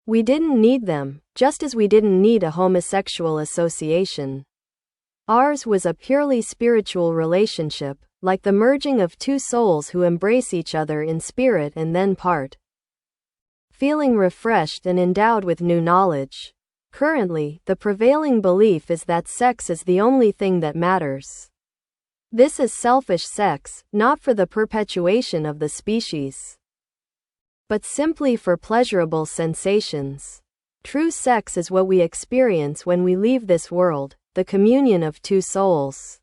We didn't need them, just as we didn't need a homosexual association. Ours was a purely spiritual relationship, like the merging of two souls who embrace each other in spirit and then part, feeling refreshed and endowed with new knowledge. Currently, the prevailing belief is that sex is the only thing that matters. This is selfish sex, not for the perpetuation of the species, but simply for pleasurable sensations. True sex is what we experience when we leave this world, the communion of two souls.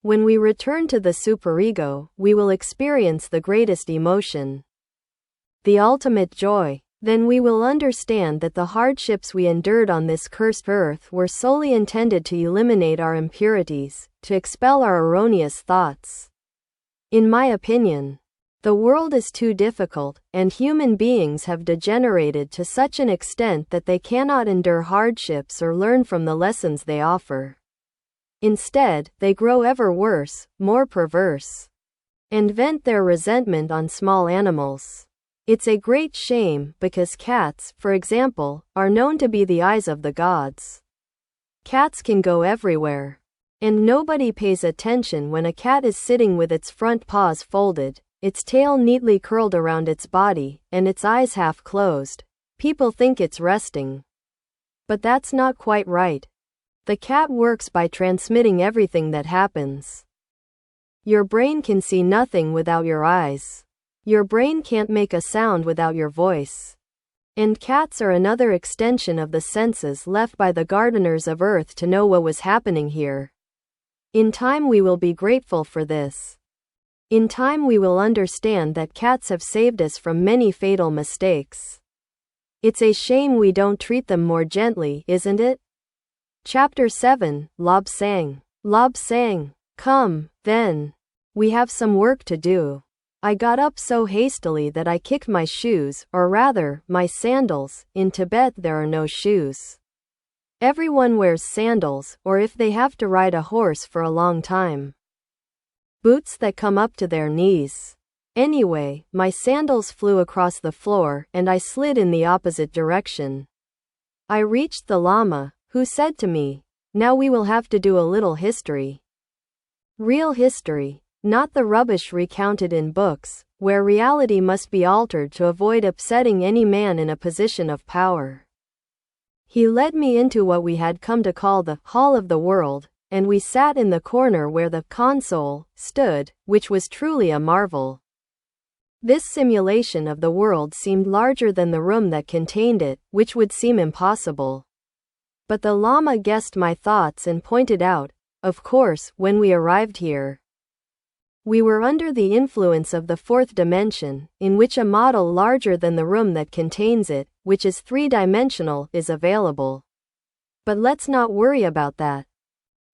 When we return to the superego, we will experience the greatest emotion, the ultimate joy. Then we will understand that the hardships we endured on this cursed earth were solely intended to eliminate our impurities, to expel our erroneous thoughts. In my opinion, the world is too difficult, and human beings have degenerated to such an extent that they cannot endure hardships or learn from the lessons they offer. Instead, they grow ever worse, more perverse, and vent their resentment on small animals. It's a great shame, because cats, for example, are known to be the eyes of the gods. Cats can go everywhere, and nobody pays attention when a cat is sitting with its front paws folded, its tail neatly curled around its body, and its eyes half closed. People think it's resting. But that's not quite right. The cat works by transmitting everything that happens. Your brain can see nothing without your eyes. Your brain can't make a sound without your voice. And cats are another extension of the senses left by the gardeners of earth to know what was happening here. In time we will be grateful for this. In time we will understand that cats have saved us from many fatal mistakes. It's a shame we don't treat them more gently, isn't it? Chapter 7, Lobsang. Lobsang. Come, then. We have some work to do. I got up so hastily that I kicked my shoes, or rather, my sandals. In Tibet there are no shoes. Everyone wears sandals, or if they have to ride a horse for a long time, boots that come up to their knees. Anyway, my sandals flew across the floor, and I slid in the opposite direction. I reached the Lama, who said to me, "Now we will have to do a little history. Real history. Not the rubbish recounted in books, where reality must be altered to avoid upsetting any man in a position of power." He led me into what we had come to call the Hall of the World, and we sat in the corner where the console stood, which was truly a marvel. This simulation of the world seemed larger than the room that contained it, which would seem impossible. But the Lama guessed my thoughts and pointed out, of course, when we arrived here, we were under the influence of the fourth dimension, in which a model larger than the room that contains it, which is three-dimensional, is available. But let's not worry about that.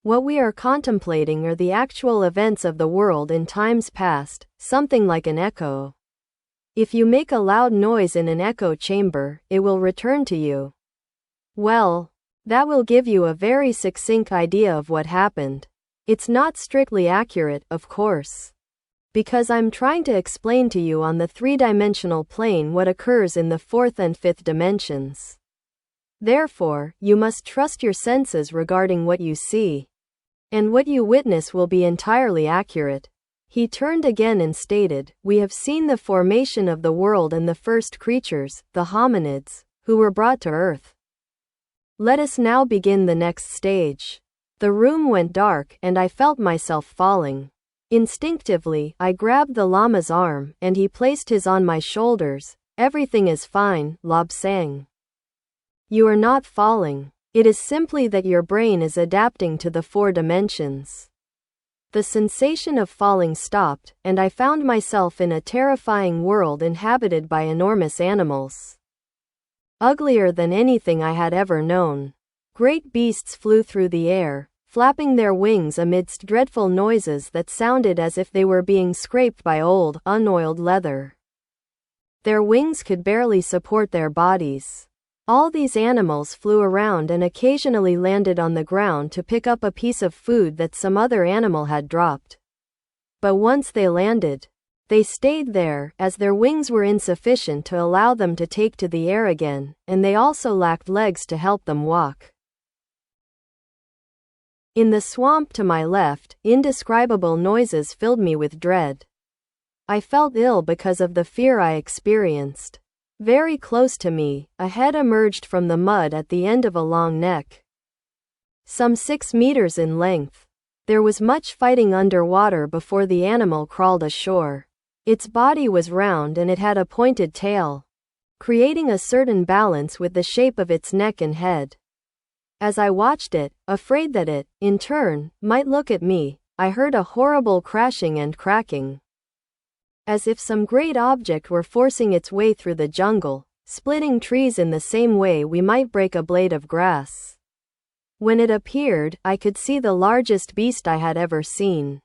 What we are contemplating are the actual events of the world in times past, something like an echo. If you make a loud noise in an echo chamber, it will return to you. Well, that will give you a very succinct idea of what happened. It's not strictly accurate, of course, because I'm trying to explain to you on the three-dimensional plane what occurs in the fourth and fifth dimensions. Therefore, you must trust your senses regarding what you see, and what you witness will be entirely accurate. He turned again and stated, "We have seen the formation of the world and the first creatures, the hominids, who were brought to earth. Let us now begin the next stage." The room went dark, and I felt myself falling. Instinctively, I grabbed the Lama's arm, and he placed his on my shoulders. "Everything is fine, Lobsang. You are not falling. It is simply that your brain is adapting to the four dimensions." The sensation of falling stopped, and I found myself in a terrifying world inhabited by enormous animals, uglier than anything I had ever known. Great beasts flew through the air, flapping their wings amidst dreadful noises that sounded as if they were being scraped by old, unoiled leather. Their wings could barely support their bodies. All these animals flew around and occasionally landed on the ground to pick up a piece of food that some other animal had dropped. But once they landed, they stayed there, as their wings were insufficient to allow them to take to the air again, and they also lacked legs to help them walk. In the swamp to my left, indescribable noises filled me with dread. I felt ill because of the fear I experienced. Very close to me, a head emerged from the mud at the end of a long neck, some 6 meters in length. There was much fighting underwater before the animal crawled ashore. Its body was round and it had a pointed tail, creating a certain balance with the shape of its neck and head. As I watched it, afraid that it, in turn, might look at me, I heard a horrible crashing and cracking, as if some great object were forcing its way through the jungle, splitting trees in the same way we might break a blade of grass. When it appeared, I could see the largest beast I had ever seen.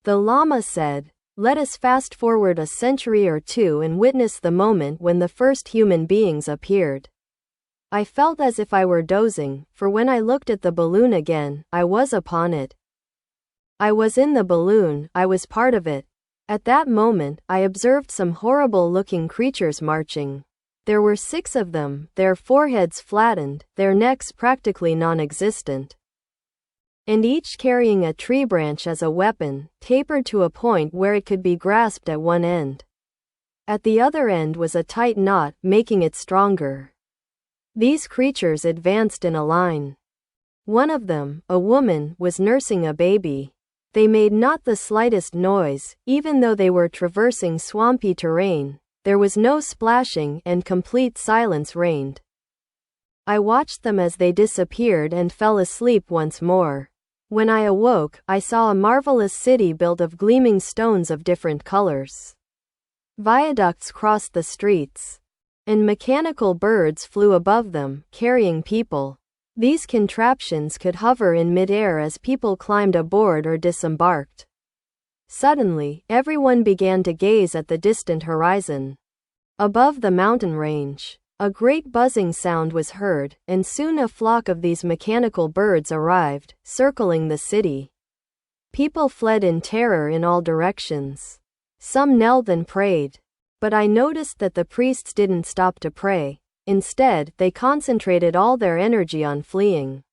The Lama said, "Let us fast forward a century or two and witness the moment when the first human beings appeared." I felt as if I were dozing, for when I looked at the balloon again, I was upon it. I was in the balloon, I was part of it. At that moment, I observed some horrible-looking creatures marching. There were 6 of them, their foreheads flattened, their necks practically non-existent, and each carrying a tree branch as a weapon, tapered to a point where it could be grasped at one end. At the other end was a tight knot, making it stronger. These creatures advanced in a line. One of them, a woman, was nursing a baby. They made not the slightest noise, even though they were traversing swampy terrain. There was no splashing and complete silence reigned. I watched them as they disappeared and fell asleep once more. When I awoke, I saw a marvelous city built of gleaming stones of different colors. Viaducts crossed the streets, and mechanical birds flew above them, carrying people. These contraptions could hover in mid-air as people climbed aboard or disembarked. Suddenly, everyone began to gaze at the distant horizon. Above the mountain range, a great buzzing sound was heard, and soon a flock of these mechanical birds arrived, circling the city. People fled in terror in all directions. Some knelt and prayed. But I noticed that the priests didn't stop to pray. Instead, they concentrated all their energy on fleeing.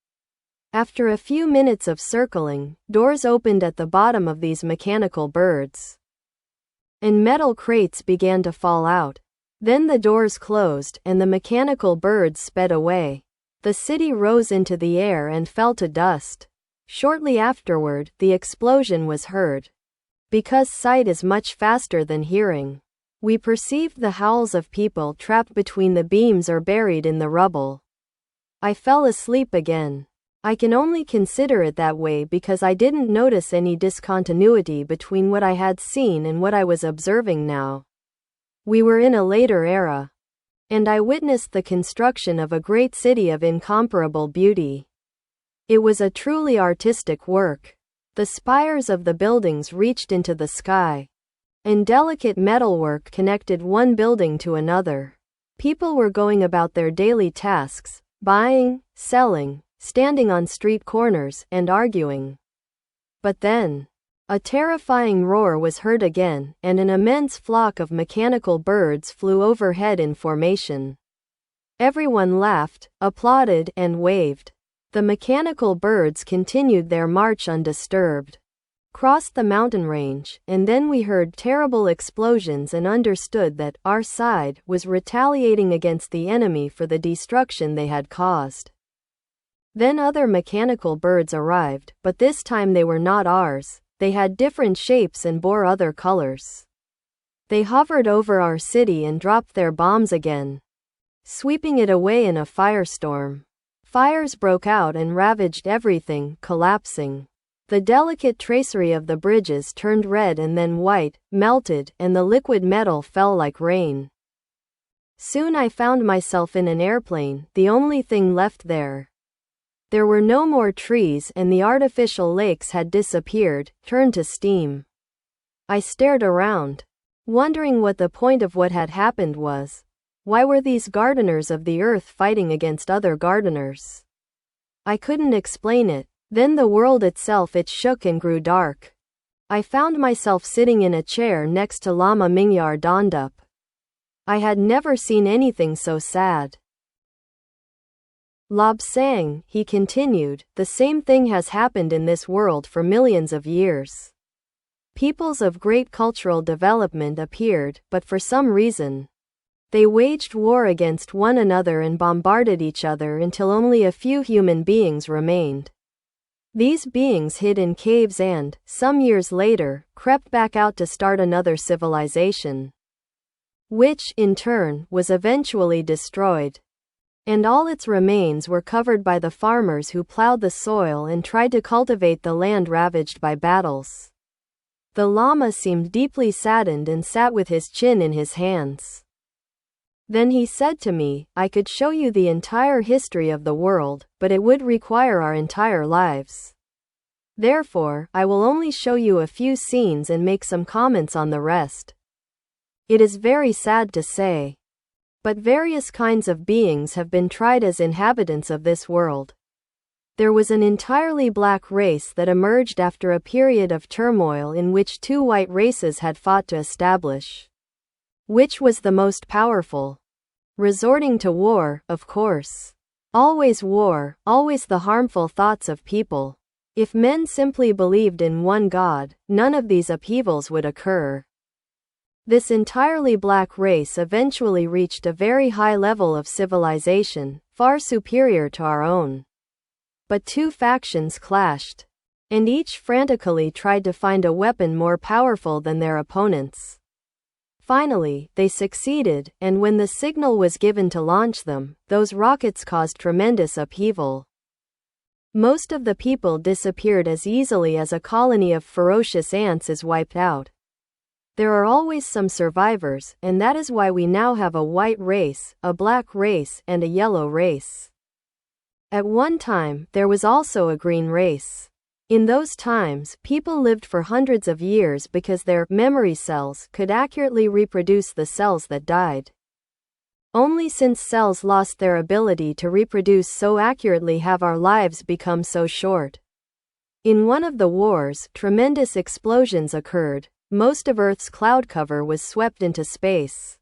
After a few minutes of circling, doors opened at the bottom of these mechanical birds, and metal crates began to fall out. Then the doors closed, and the mechanical birds sped away. The city rose into the air and fell to dust. Shortly afterward, the explosion was heard. Because sight is much faster than hearing, we perceived the howls of people trapped between the beams or buried in the rubble. I fell asleep again. I can only consider it that way because I didn't notice any discontinuity between what I had seen and what I was observing now. We were in a later era, and I witnessed the construction of a great city of incomparable beauty. It was a truly artistic work. The spires of the buildings reached into the sky, and delicate metalwork connected one building to another. People were going about their daily tasks, buying, selling, standing on street corners, and arguing. But then, a terrifying roar was heard again, and an immense flock of mechanical birds flew overhead in formation. Everyone laughed, applauded, and waved. The mechanical birds continued their march undisturbed, crossed the mountain range, and then we heard terrible explosions and understood that our side was retaliating against the enemy for the destruction they had caused. Then other mechanical birds arrived, but this time they were not ours. They had different shapes and bore other colors. They hovered over our city and dropped their bombs again, sweeping it away in a firestorm. Fires broke out and ravaged everything, collapsing. The delicate tracery of the bridges turned red and then white, melted, and the liquid metal fell like rain. Soon I found myself in an airplane, the only thing left there. There were no more trees and the artificial lakes had disappeared, turned to steam. I stared around, wondering what the point of what had happened was. Why were these gardeners of the earth fighting against other gardeners? I couldn't explain it. Then the world itself it shook and grew dark. I found myself sitting in a chair next to Lama Mingyar Dondup. I had never seen anything so sad. Lobsang, he continued, the same thing has happened in this world for millions of years. Peoples of great cultural development appeared, but for some reason, They waged war against one another and bombarded each other until only a few human beings remained. These beings hid in caves and, some years later, crept back out to start another civilization, which, in turn, was eventually destroyed. And all its remains were covered by the farmers who plowed the soil and tried to cultivate the land ravaged by battles. The Lama seemed deeply saddened and sat with his chin in his hands. Then he said to me, I could show you the entire history of the world, but it would require our entire lives. Therefore, I will only show you a few scenes and make some comments on the rest. It is very sad to say, but various kinds of beings have been tried as inhabitants of this world. There was an entirely black race that emerged after a period of turmoil in which two white races had fought to establish which was the most powerful. Resorting to war, of course. Always war, always the harmful thoughts of people. If men simply believed in one God, none of these upheavals would occur. This entirely black race eventually reached a very high level of civilization, far superior to our own. But two factions clashed, and each frantically tried to find a weapon more powerful than their opponents. Finally, they succeeded, and when the signal was given to launch them, those rockets caused tremendous upheaval. Most of the people disappeared as easily as a colony of ferocious ants is wiped out. There are always some survivors, and that is why we now have a white race, a black race, and a yellow race. At one time, there was also a green race. In those times, people lived for hundreds of years because their memory cells could accurately reproduce the cells that died. Only since cells lost their ability to reproduce so accurately have our lives become so short. In one of the wars, tremendous explosions occurred. Most of Earth's cloud cover was swept into space.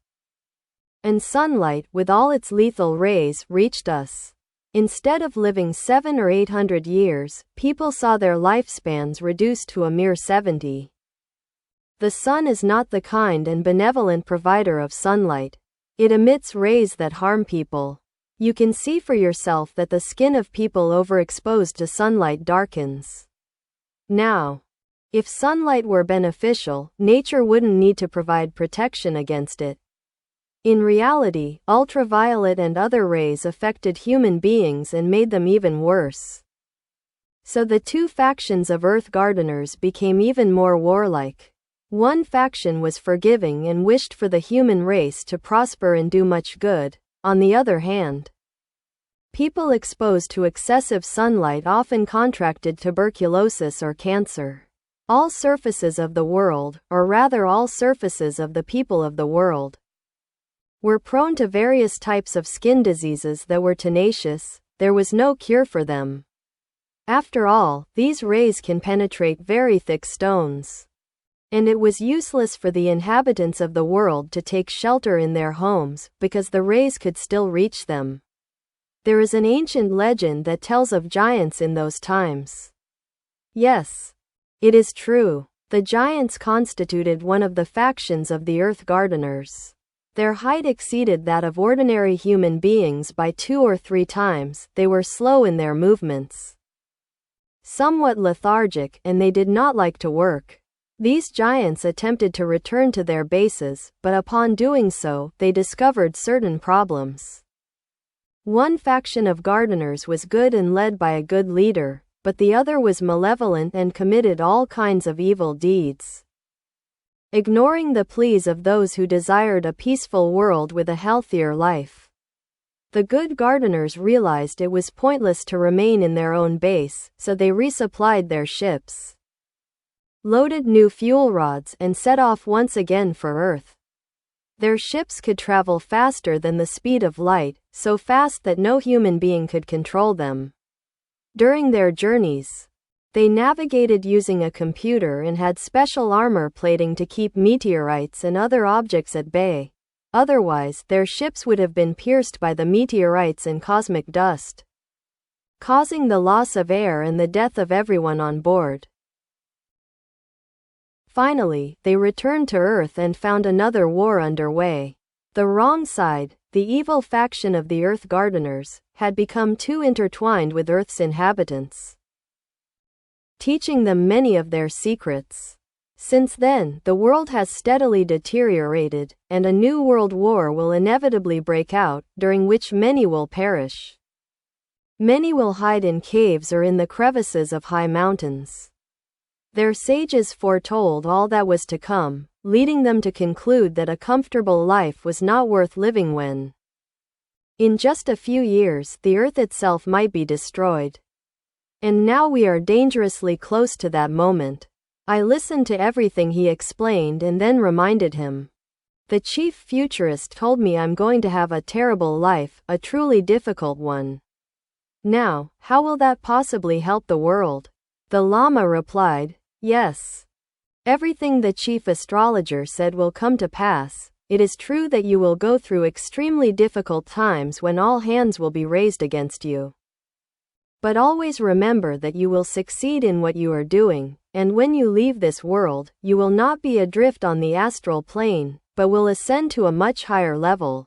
And sunlight, with all its lethal rays, reached us. Instead of living 700 or 800 years, people saw their lifespans reduced to a mere 70. The sun is not the kind and benevolent provider of sunlight. It emits rays that harm people. You can see for yourself that the skin of people overexposed to sunlight darkens. Now, if sunlight were beneficial, nature wouldn't need to provide protection against it. In reality, ultraviolet and other rays affected human beings and made them even worse. So the two factions of Earth gardeners became even more warlike. One faction was forgiving and wished for the human race to prosper and do much good. On the other hand, people exposed to excessive sunlight often contracted tuberculosis or cancer. All surfaces of the world, or rather all surfaces of the people of the world, were prone to various types of skin diseases that were tenacious. There was no cure for them. After all, these rays can penetrate very thick stones. And it was useless for the inhabitants of the world to take shelter in their homes, because the rays could still reach them. There is an ancient legend that tells of giants in those times. Yes, it is true. The giants constituted one of the factions of the Earth gardeners. Their height exceeded that of ordinary human beings by 2 or 3 times. They were slow in their movements, somewhat lethargic, and they did not like to work. These giants attempted to return to their bases, but upon doing so, they discovered certain problems. One faction of gardeners was good and led by a good leader, but the other was malevolent and committed all kinds of evil deeds, ignoring the pleas of those who desired a peaceful world with a healthier life. The good gardeners realized it was pointless to remain in their own base, so they resupplied their ships, loaded new fuel rods, and set off once again for Earth. Their ships could travel faster than the speed of light, so fast that no human being could control them. During their journeys, they navigated using a computer and had special armor plating to keep meteorites and other objects at bay. Otherwise, their ships would have been pierced by the meteorites and cosmic dust, causing the loss of air and the death of everyone on board. Finally, they returned to Earth and found another war underway. The wrong side, the evil faction of the Earth Gardeners, had become too intertwined with Earth's inhabitants, teaching them many of their secrets. Since then, the world has steadily deteriorated, and a new world war will inevitably break out, during which many will perish. Many will hide in caves or in the crevices of high mountains. Their sages foretold all that was to come, leading them to conclude that a comfortable life was not worth living when, in just a few years, the earth itself might be destroyed. And now we are dangerously close to that moment. I listened to everything he explained and then reminded him. The chief futurist told me I'm going to have a terrible life, a truly difficult one. Now, how will that possibly help the world? The Lama replied, yes. Everything the chief astrologer said will come to pass. It is true that you will go through extremely difficult times when all hands will be raised against you. But always remember that you will succeed in what you are doing, and when you leave this world, you will not be adrift on the astral plane, but will ascend to a much higher level.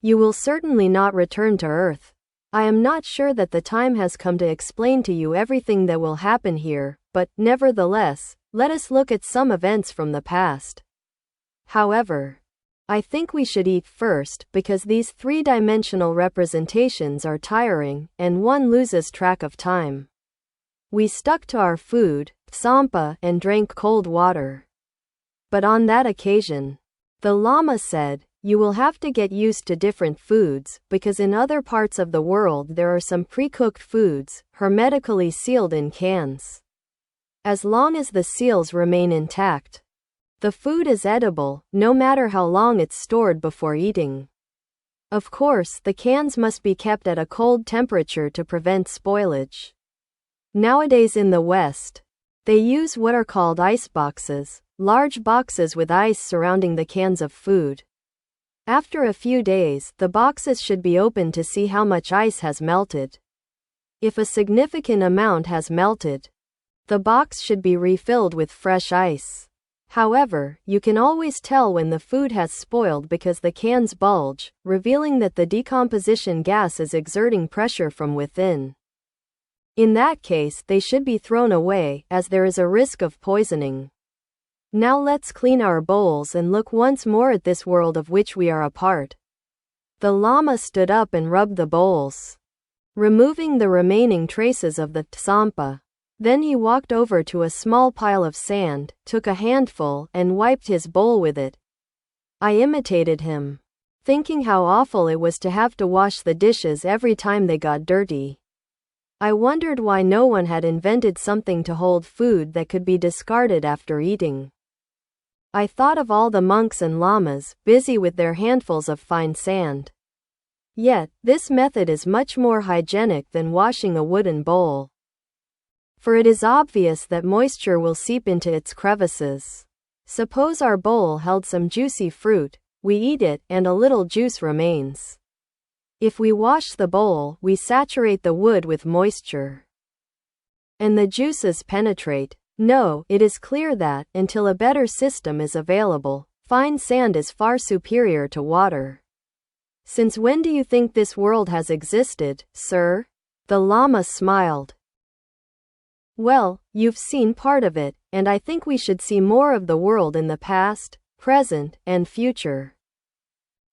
You will certainly not return to Earth. I am not sure that the time has come to explain to you everything that will happen here, but, nevertheless, let us look at some events from the past. However, I think we should eat first, because these three-dimensional representations are tiring, and one loses track of time. We stuck to our food, tsampa, and drank cold water. But on that occasion, the Lama said, you will have to get used to different foods, because in other parts of the world there are some pre-cooked foods, hermetically sealed in cans. As long as the seals remain intact, the food is edible, no matter how long it's stored before eating. Of course, the cans must be kept at a cold temperature to prevent spoilage. Nowadays in the West, they use what are called ice boxes, large boxes with ice surrounding the cans of food. After a few days, the boxes should be opened to see how much ice has melted. If a significant amount has melted, the box should be refilled with fresh ice. However, you can always tell when the food has spoiled because the cans bulge, revealing that the decomposition gas is exerting pressure from within. In that case, they should be thrown away, as there is a risk of poisoning. Now let's clean our bowls and look once more at this world of which we are a part. The Lama stood up and rubbed the bowls, removing the remaining traces of the tsampa. Then he walked over to a small pile of sand, took a handful, and wiped his bowl with it. I imitated him, thinking how awful it was to have to wash the dishes every time they got dirty. I wondered why no one had invented something to hold food that could be discarded after eating. I thought of all the monks and lamas, busy with their handfuls of fine sand. Yet, this method is much more hygienic than washing a wooden bowl. For it is obvious that moisture will seep into its crevices. Suppose our bowl held some juicy fruit, we eat it, and a little juice remains. If we wash the bowl, we saturate the wood with moisture, and the juices penetrate. No, it is clear that, until a better system is available, fine sand is far superior to water. Since when do you think this world has existed, sir? The Lama smiled. Well, you've seen part of it, and I think we should see more of the world in the past, present, and future.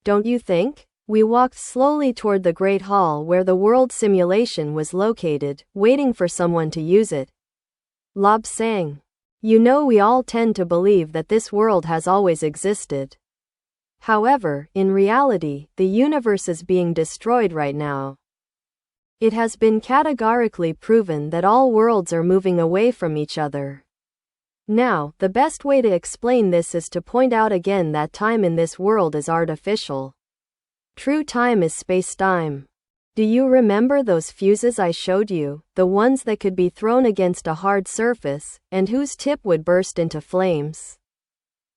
Don't you think? We walked slowly toward the great hall where the world simulation was located, waiting for someone to use it. Lobsang. You know, we all tend to believe that this world has always existed. However, in reality, the universe is being destroyed right now. It has been categorically proven that all worlds are moving away from each other. Now, the best way to explain this is to point out again that time in this world is artificial. True time is space-time. Do you remember those fuses I showed you, the ones that could be thrown against a hard surface, and whose tip would burst into flames?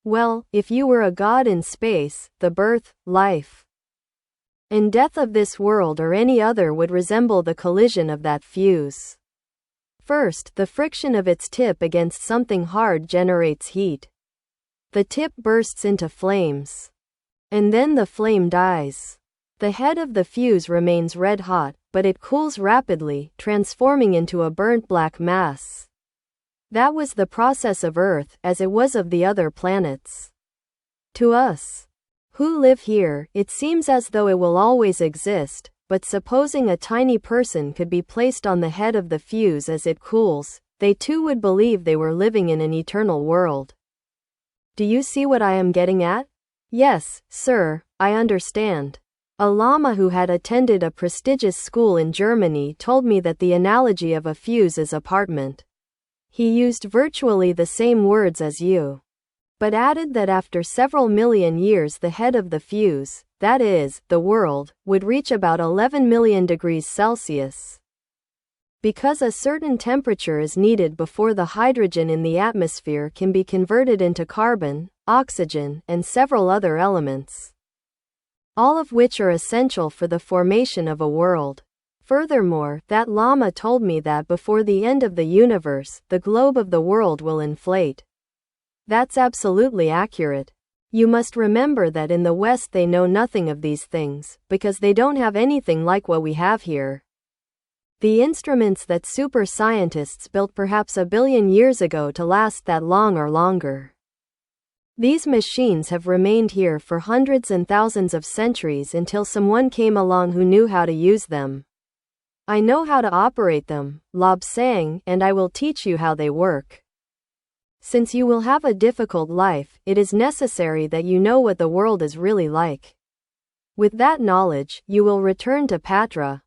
Well, if you were a god in space, the birth, life, and death of this world or any other would resemble the collision of that fuse. First, the friction of its tip against something hard generates heat. The tip bursts into flames, And then the flame dies. The head of the fuse remains red hot, but it cools rapidly, transforming into a burnt black mass. That was the process of Earth, as it was of the other planets. To us, who live here, it seems as though it will always exist, but supposing a tiny person could be placed on the head of the fuse as it cools, they too would believe they were living in an eternal world. Do you see what I am getting at? Yes, sir, I understand. A Lama who had attended a prestigious school in Germany told me that the analogy of a fuse is apartment. He used virtually the same words as you, but added that after several million years the head of the fuse, that is, the world, would reach about 11 million degrees Celsius. Because a certain temperature is needed before the hydrogen in the atmosphere can be converted into carbon, oxygen, and several other elements, all of which are essential for the formation of a world. Furthermore, that Lama told me that before the end of the universe, the globe of the world will inflate. That's absolutely accurate. You must remember that in the West they know nothing of these things, because they don't have anything like what we have here. The instruments that super scientists built perhaps 1 billion years ago to last that long or longer. These machines have remained here for hundreds and thousands of centuries until someone came along who knew how to use them. I know how to operate them, Lobsang, and I will teach you how they work. Since you will have a difficult life, it is necessary that you know what the world is really like. With that knowledge, you will return to Patra,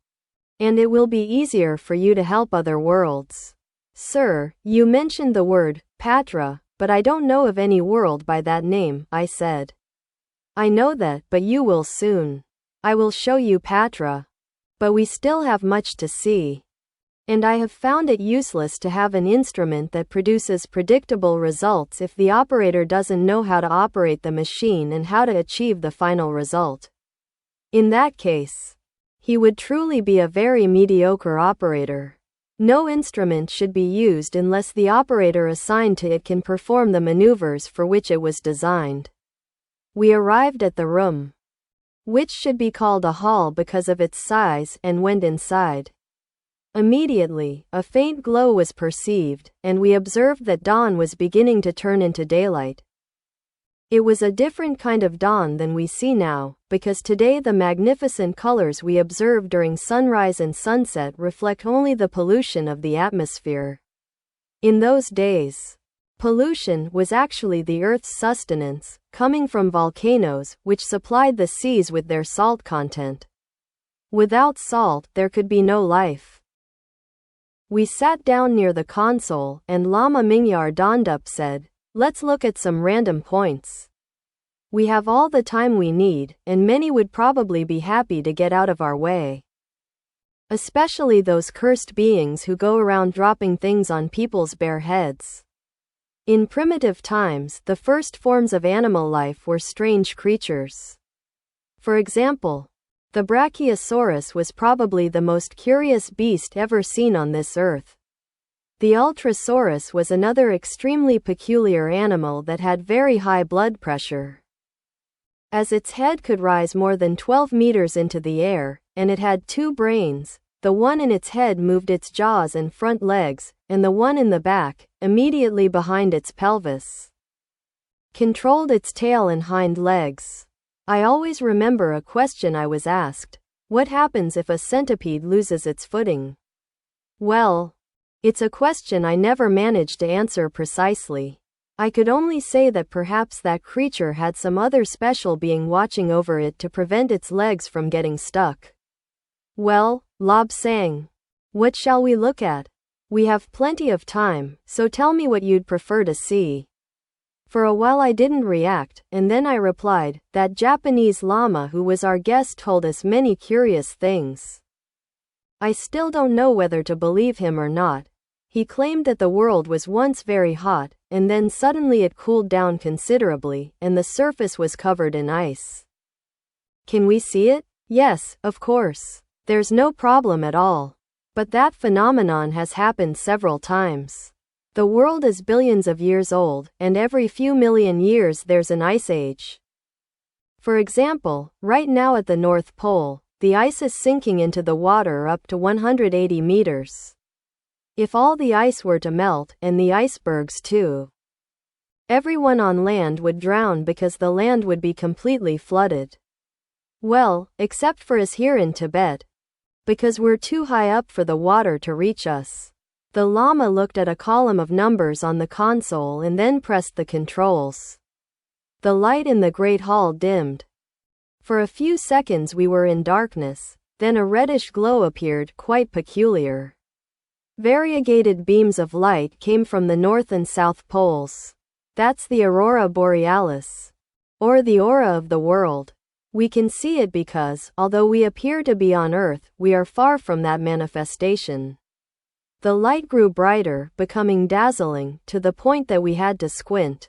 and it will be easier for you to help other worlds. Sir, you mentioned the word, Patra, but I don't know of any world by that name, I said. I know that, but you will soon. I will show you Patra. But we still have much to see. And I have found it useless to have an instrument that produces predictable results if the operator doesn't know how to operate the machine and how to achieve the final result. In that case, he would truly be a very mediocre operator. No instrument should be used unless the operator assigned to it can perform the maneuvers for which it was designed. We arrived at the room, which should be called a hall because of its size, and went inside. Immediately, a faint glow was perceived, and we observed that dawn was beginning to turn into daylight. It was a different kind of dawn than we see now, because today the magnificent colors we observe during sunrise and sunset reflect only the pollution of the atmosphere. In those days, pollution was actually the Earth's sustenance, coming from volcanoes, which supplied the seas with their salt content. Without salt, there could be no life. We sat down near the console, and Lama Mingyar Dondup said, "Let's look at some random points. We have all the time we need, and many would probably be happy to get out of our way. Especially those cursed beings who go around dropping things on people's bare heads." In primitive times, the first forms of animal life were strange creatures. For example, the Brachiosaurus was probably the most curious beast ever seen on this earth. The Ultrasaurus was another extremely peculiar animal that had very high blood pressure, as its head could rise more than 12 meters into the air, and it had 2 brains. The one in its head moved its jaws and front legs, and the one in the back, immediately behind its pelvis, controlled its tail and hind legs. I always remember a question I was asked: what happens if a centipede loses its footing? Well, it's a question I never managed to answer precisely. I could only say that perhaps that creature had some other special being watching over it to prevent its legs from getting stuck. Well, Lobsang, what shall we look at? We have plenty of time, so tell me what you'd prefer to see. For a while I didn't react, and then I replied, that Japanese Lama who was our guest told us many curious things. I still don't know whether to believe him or not. He claimed that the world was once very hot, and then suddenly it cooled down considerably, and the surface was covered in ice. Can we see it? Yes, of course. There's no problem at all. But that phenomenon has happened several times. The world is billions of years old, and every few million years there's an ice age. For example, right now at the North Pole, the ice is sinking into the water up to 180 meters. If all the ice were to melt, and the icebergs too, everyone on land would drown because the land would be completely flooded. Well, except for us here in Tibet, because we're too high up for the water to reach us. The Lama looked at a column of numbers on the console and then pressed the controls. The light in the great hall dimmed. For a few seconds we were in darkness, then a reddish glow appeared, quite peculiar. Variegated beams of light came from the north and south poles. That's the aurora borealis, or the aura of the world. We can see it because, although we appear to be on Earth, we are far from that manifestation. The light grew brighter, becoming dazzling, to the point that we had to squint.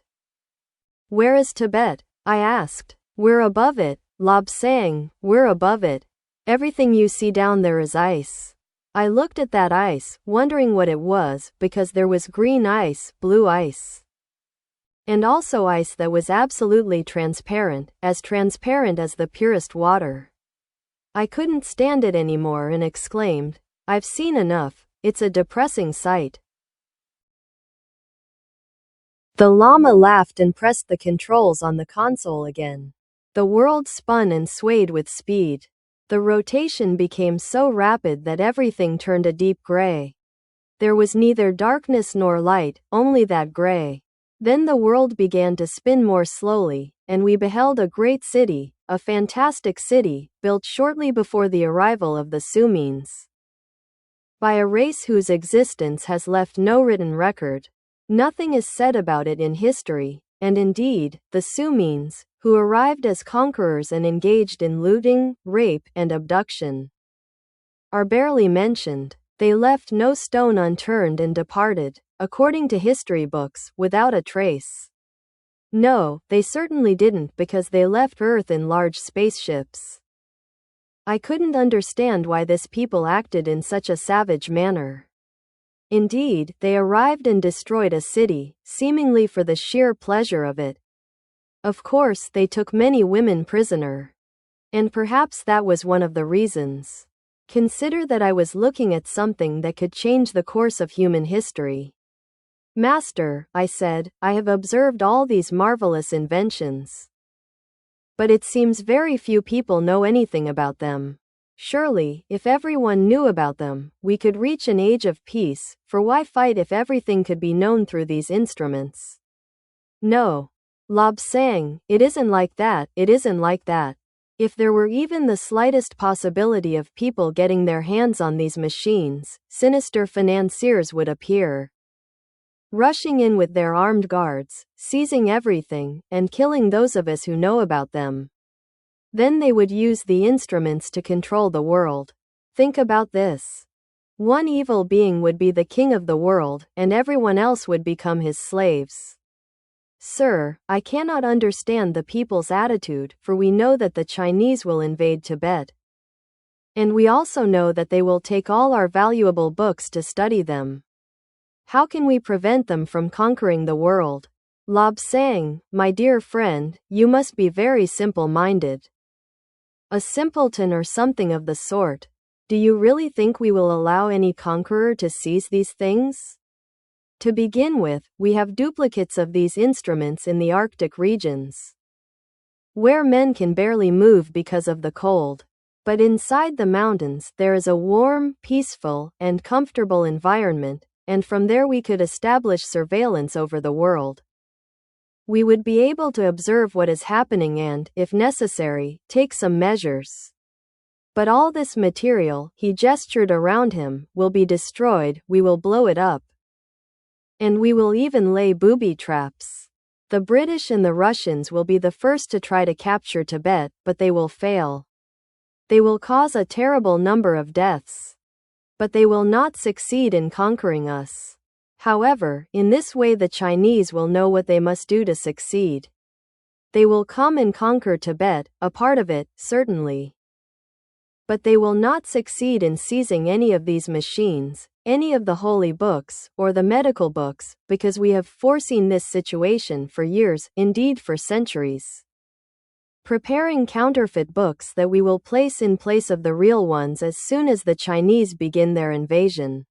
Where is Tibet? I asked. We're above it, Lobsang, we're above it. Everything you see down there is ice. I looked at that ice, wondering what it was, because there was green ice, blue ice, and also ice that was absolutely transparent as the purest water. I couldn't stand it anymore and exclaimed, "I've seen enough, it's a depressing sight." The Lama laughed and pressed the controls on the console again. The world spun and swayed with speed. The rotation became so rapid that everything turned a deep gray. There was neither darkness nor light, only that gray. Then the world began to spin more slowly, and we beheld a great city, a fantastic city, built shortly before the arrival of the Sumines, by a race whose existence has left no written record. Nothing is said about it in history, and indeed, the Sumines, who arrived as conquerors and engaged in looting, rape, and abduction, are barely mentioned. They left no stone unturned and departed, according to history books, without a trace. No, they certainly didn't, because they left Earth in large spaceships. I couldn't understand why this people acted in such a savage manner. Indeed, they arrived and destroyed a city, seemingly for the sheer pleasure of it. Of course, they took many women prisoner. And perhaps that was one of the reasons. Consider that I was looking at something that could change the course of human history. "Master," I said, "I have observed all these marvelous inventions. But it seems very few people know anything about them. Surely, if everyone knew about them, we could reach an age of peace, for why fight if everything could be known through these instruments?" "No, Lobsang, it isn't like that, it isn't like that. If there were even the slightest possibility of people getting their hands on these machines, sinister financiers would appear, rushing in with their armed guards, seizing everything, and killing those of us who know about them. Then they would use the instruments to control the world. Think about this. One evil being would be the king of the world, and everyone else would become his slaves. Sir, I cannot understand the people's attitude, for we know that the Chinese will invade Tibet. And we also know that they will take all our valuable books to study them. How can we prevent them from conquering the world? Lobsang, my dear friend, you must be very simple-minded. A simpleton or something of the sort. Do you really think we will allow any conqueror to seize these things? To begin with, we have duplicates of these instruments in the Arctic regions, where men can barely move because of the cold. But inside the mountains, there is a warm, peaceful, and comfortable environment, and from there we could establish surveillance over the world. We would be able to observe what is happening and, if necessary, take some measures. But all this material," he gestured around him, "will be destroyed, we will blow it up. And we will even lay booby traps. The British and the Russians will be the first to try to capture Tibet, but they will fail. They will cause a terrible number of deaths. But they will not succeed in conquering us. However, in this way the Chinese will know what they must do to succeed. They will come and conquer Tibet, a part of it, certainly. But they will not succeed in seizing any of these machines, any of the holy books, or the medical books, because we have foreseen this situation for years, indeed for centuries. preparing counterfeit books that we will place in place of the real ones as soon as the Chinese begin their invasion.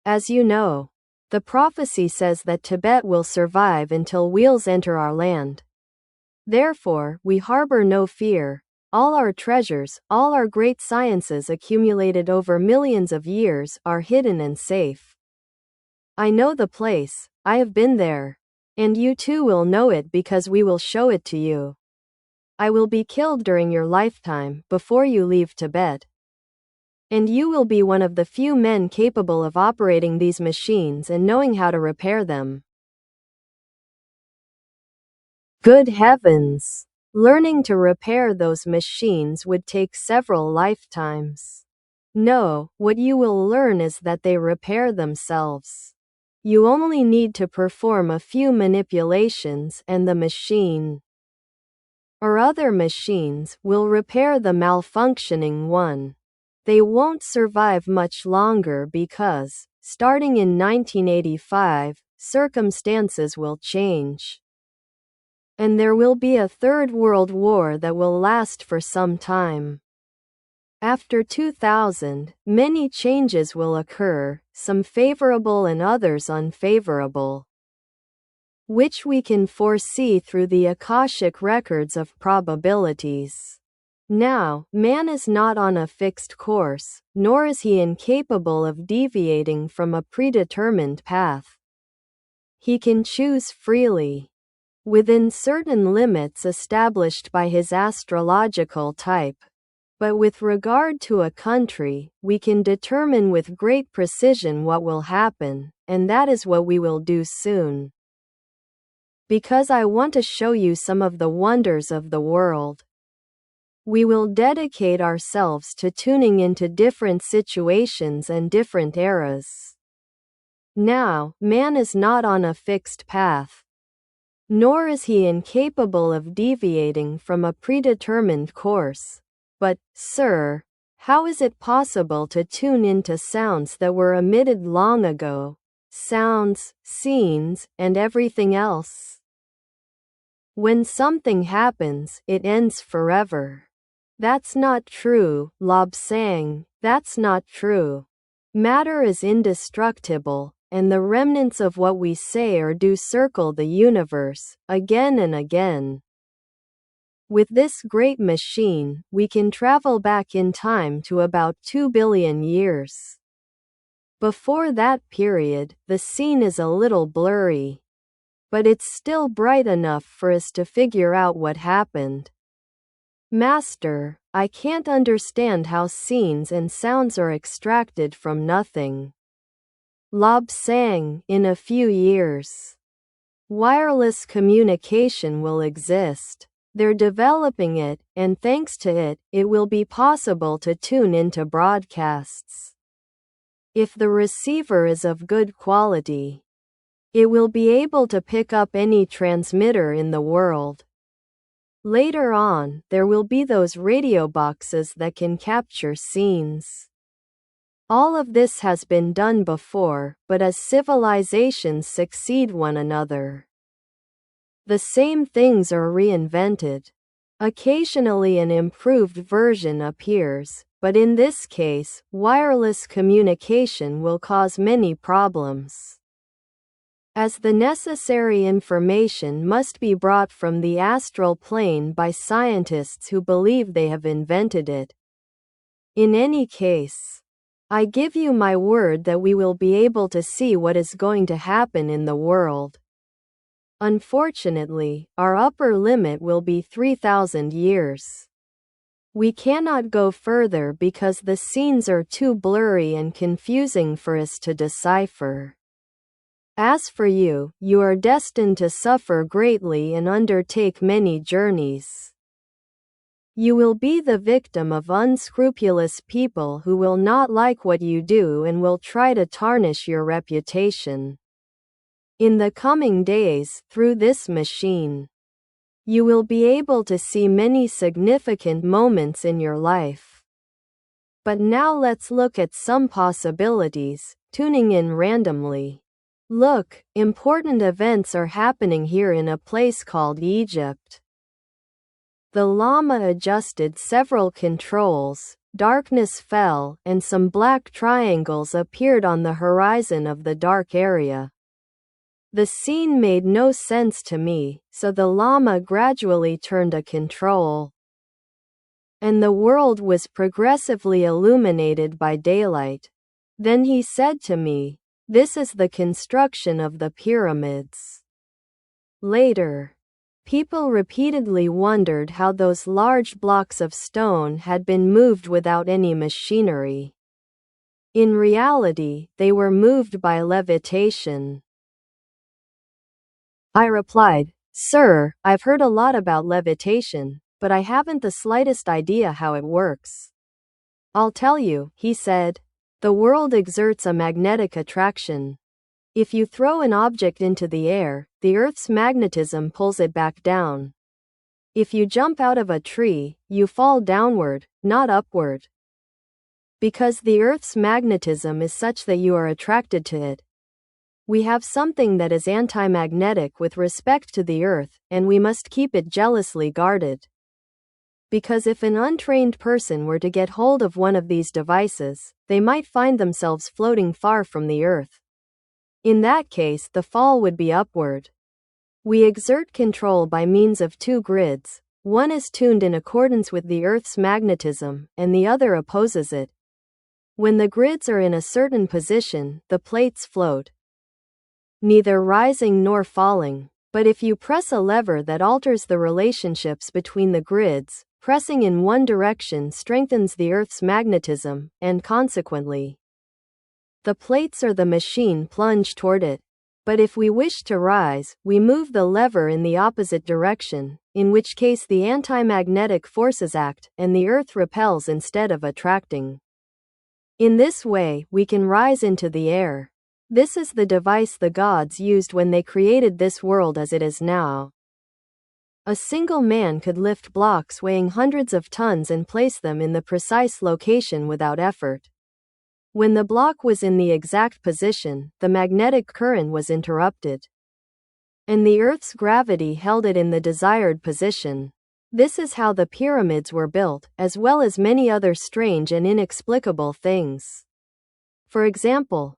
As you know, the prophecy says that Tibet will survive until wheels enter our land. Therefore, we harbor no fear. All our treasures, all our great sciences accumulated over millions of years, are hidden and safe. I know the place, I have been there. And you too will know it because we will show it to you. I will be killed during your lifetime, before you leave Tibet. And you will be one of the few men capable of operating these machines and knowing how to repair them. Good heavens! Learning to repair those machines would take several lifetimes. No, what you will learn is that they repair themselves. You only need to perform a few manipulations and the machine, or other machines, will repair the malfunctioning one. They won't survive much longer because, starting in 1985, circumstances will change. And there will be a third world war that will last for some time. After 2000, many changes will occur, some favorable and others unfavorable, which we can foresee through the Akashic records of probabilities. Now, man is not on a fixed course, nor is he incapable of deviating from a predetermined path. He can choose freely, within certain limits established by his astrological type. But with regard to a country, we can determine with great precision what will happen, and that is what we will do soon. Because I want to show you some of the wonders of the world. We will dedicate ourselves to tuning into different situations and different eras. Now, man is not on a fixed path. Nor is he incapable of deviating from a predetermined course. But, sir, how is it possible to tune into sounds that were emitted long ago? Sounds, scenes, and everything else. When something happens, it ends forever. That's not true, Lobsang, that's not true. Matter is indestructible, and the remnants of what we say or do circle the universe, again and again. With this great machine, we can travel back in time to about 2 billion years. Before that period, the scene is a little blurry. But it's still bright enough for us to figure out what happened. Master, I can't understand how scenes and sounds are extracted from nothing. Lobsang, in a few years, wireless communication will exist. They're developing it, and thanks to it, it will be possible to tune into broadcasts. If the receiver is of good quality, it will be able to pick up any transmitter in the world. Later on, there will be those radio boxes that can capture scenes. All of this has been done before, but as civilizations succeed one another, the same things are reinvented. Occasionally an improved version appears, but in this case, wireless communication will cause many problems, as the necessary information must be brought from the astral plane by scientists who believe they have invented it. In any case, I give you my word that we will be able to see what is going to happen in the world. Unfortunately, our upper limit will be 3,000 years. We cannot go further because the scenes are too blurry and confusing for us to decipher. As for you, you are destined to suffer greatly and undertake many journeys. You will be the victim of unscrupulous people who will not like what you do and will try to tarnish your reputation. In the coming days, through this machine, you will be able to see many significant moments in your life. But now let's look at some possibilities, tuning in randomly. Look, important events are happening here in a place called Egypt. The Lama adjusted several controls, darkness fell, and some black triangles appeared on the horizon of the dark area. The scene made no sense to me, so the Lama gradually turned a control, and the world was progressively illuminated by daylight. Then he said to me, "This is the construction of the pyramids." Later, people repeatedly wondered how those large blocks of stone had been moved without any machinery. In reality, they were moved by levitation. I replied, "Sir, I've heard a lot about levitation, but I haven't the slightest idea how it works." "I'll tell you," he said. "The world exerts a magnetic attraction. If you throw an object into the air, the Earth's magnetism pulls it back down. If you jump out of a tree, you fall downward, not upward. Because the Earth's magnetism is such that you are attracted to it. We have something that is anti-magnetic with respect to the Earth, and we must keep it jealously guarded. Because if an untrained person were to get hold of one of these devices, they might find themselves floating far from the Earth. In that case, the fall would be upward. We exert control by means of two grids. One is tuned in accordance with the Earth's magnetism, and the other opposes it. When the grids are in a certain position, the plates float, neither rising nor falling. But if you press a lever that alters the relationships between the grids, pressing in one direction strengthens the Earth's magnetism, and consequently, the plates or the machine plunge toward it. But if we wish to rise, we move the lever in the opposite direction, in which case the anti-magnetic forces act, and the Earth repels instead of attracting. In this way, we can rise into the air. This is the device the gods used when they created this world as it is now. A single man could lift blocks weighing hundreds of tons and place them in the precise location without effort. When the block was in the exact position, the magnetic current was interrupted, and the Earth's gravity held it in the desired position. This is how the pyramids were built, as well as many other strange and inexplicable things. For example,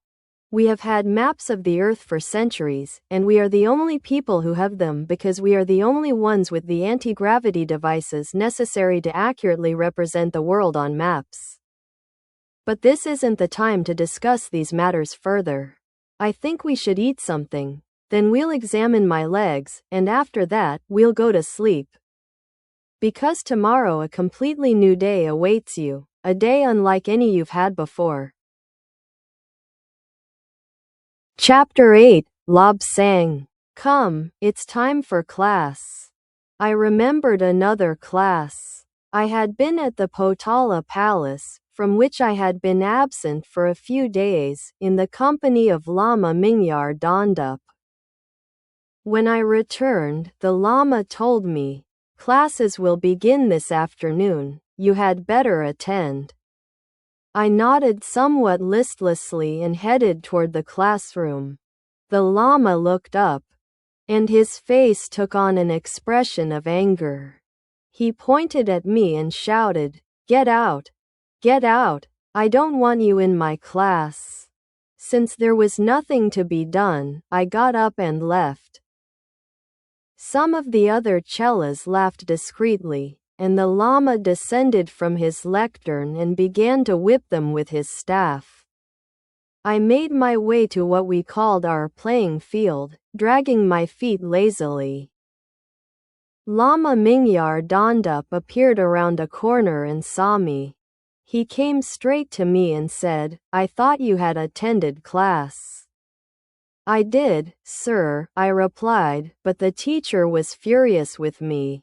we have had maps of the Earth for centuries, and we are the only people who have them because we are the only ones with the anti-gravity devices necessary to accurately represent the world on maps. But this isn't the time to discuss these matters further. I think we should eat something. Then we'll examine my legs, and after that, we'll go to sleep. Because tomorrow a completely new day awaits you, a day unlike any you've had before. Chapter 8, Lobsang. Come, it's time for class. I remembered another class. I had been at the Potala Palace, from which I had been absent for a few days, in the company of Lama Mingyar Dondup. When I returned, the Lama told me, "Classes will begin this afternoon, you had better attend." I nodded somewhat listlessly and headed toward the classroom. The Lama looked up, and his face took on an expression of anger. He pointed at me and shouted, "Get out! Get out! I don't want you in my class." Since there was nothing to be done, I got up and left. Some of the other chelas laughed discreetly, and the Lama descended from his lectern and began to whip them with his staff. I made my way to what we called our playing field, dragging my feet lazily. Lama Mingyar Dondup appeared around a corner and saw me. He came straight to me and said, "I thought you had attended class." "I did, sir," I replied, "but the teacher was furious with me.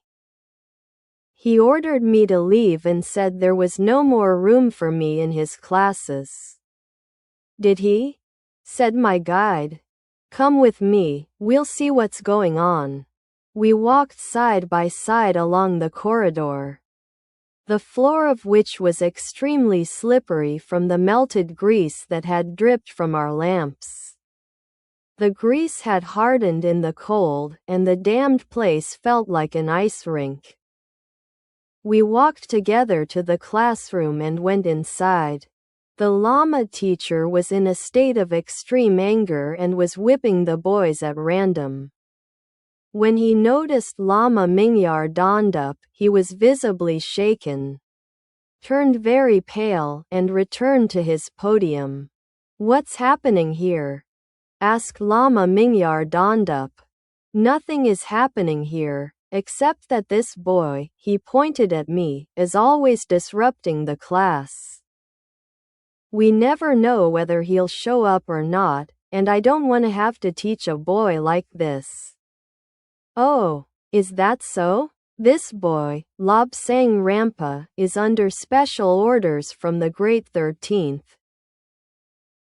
He ordered me to leave and said there was no more room for me in his classes." "Did he?" said my guide. "Come with me, we'll see what's going on." We walked side by side along the corridor, the floor of which was extremely slippery from the melted grease that had dripped from our lamps. The grease had hardened in the cold, and the damned place felt like an ice rink. We walked together to the classroom and went inside. The Lama teacher was in a state of extreme anger and was whipping the boys at random. When he noticed Lama Mingyar dawned up, he was visibly shaken, turned very pale, and returned to his podium. "What's happening here?" asked Lama Mingyar dawned up. "Nothing is happening here, except that this boy," he pointed at me, "is always disrupting the class. We never know whether he'll show up or not, and I don't want to have to teach a boy like this." "Oh, is that so? This boy, Lobsang Rampa, is under special orders from the Great 13th.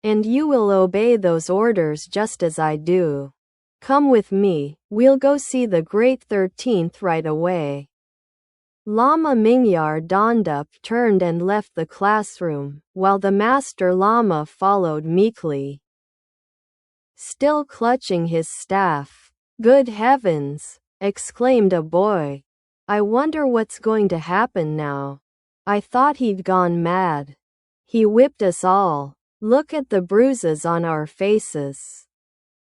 And you will obey those orders just as I do. Come with me, we'll go see the Great 13th right away." Lama Mingyar dawned up, turned and left the classroom, while the Master Lama followed meekly, still clutching his staff. "Good heavens!" exclaimed a boy. "I wonder what's going to happen now. I thought he'd gone mad. He whipped us all. Look at the bruises on our faces.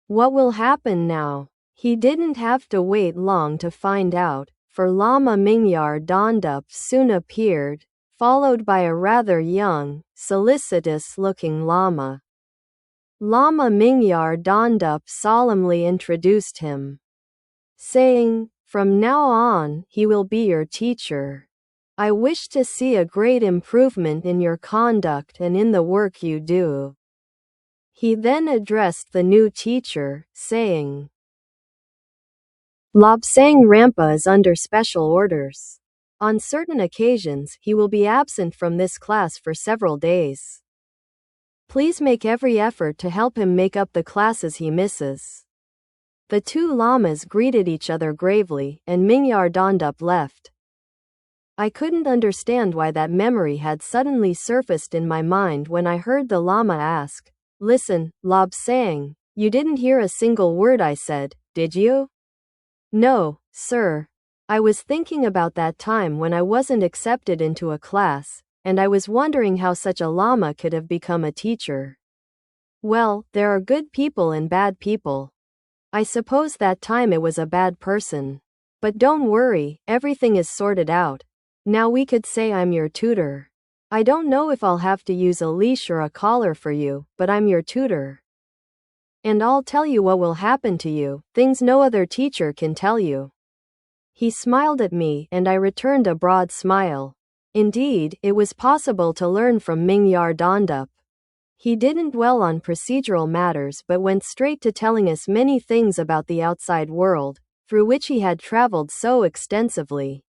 What will happen now?" He didn't have to wait long to find out, for Lama Mingyar dawned up soon appeared, followed by a rather young, solicitous-looking lama. Lama Mingyar dawned up solemnly introduced him, saying, "From now on, he will be your teacher. I wish to see a great improvement in your conduct and in the work you do." He then addressed the new teacher, saying, "Lobsang Rampa is under special orders. On certain occasions, he will be absent from this class for several days. Please make every effort to help him make up the classes he misses." The two lamas greeted each other gravely, and Mingyar dawned up left. I couldn't understand why that memory had suddenly surfaced in my mind when I heard the lama ask, "Listen, Lobsang, you didn't hear a single word I said, did you?" "No, sir. I was thinking about that time when I wasn't accepted into a class, and I was wondering how such a lama could have become a teacher." "Well, there are good people and bad people. I suppose that time it was a bad person. But don't worry, everything is sorted out. Now we could say I'm your tutor. I don't know if I'll have to use a leash or a collar for you, but I'm your tutor. And I'll tell you what will happen to you, things no other teacher can tell you." He smiled at me, and I returned a broad smile. Indeed, it was possible to learn from Mingyar Dondup. He didn't dwell on procedural matters but went straight to telling us many things about the outside world, through which he had traveled so extensively.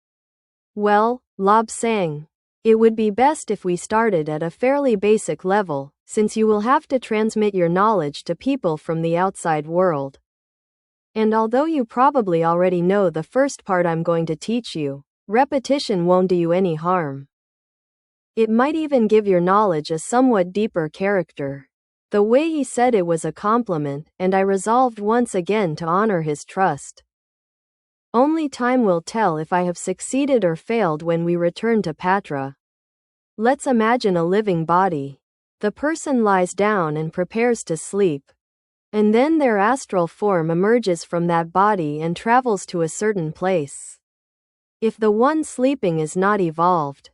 "Well, Lobsang, it would be best if we started at a fairly basic level, since you will have to transmit your knowledge to people from the outside world. And although you probably already know the first part I'm going to teach you, repetition won't do you any harm. It might even give your knowledge a somewhat deeper character." The way he said it was a compliment, and I resolved once again to honor his trust. Only time will tell if I have succeeded or failed when we return to Patra. Let's imagine a living body. The person lies down and prepares to sleep. And then their astral form emerges from that body and travels to a certain place. If the one sleeping is not evolved,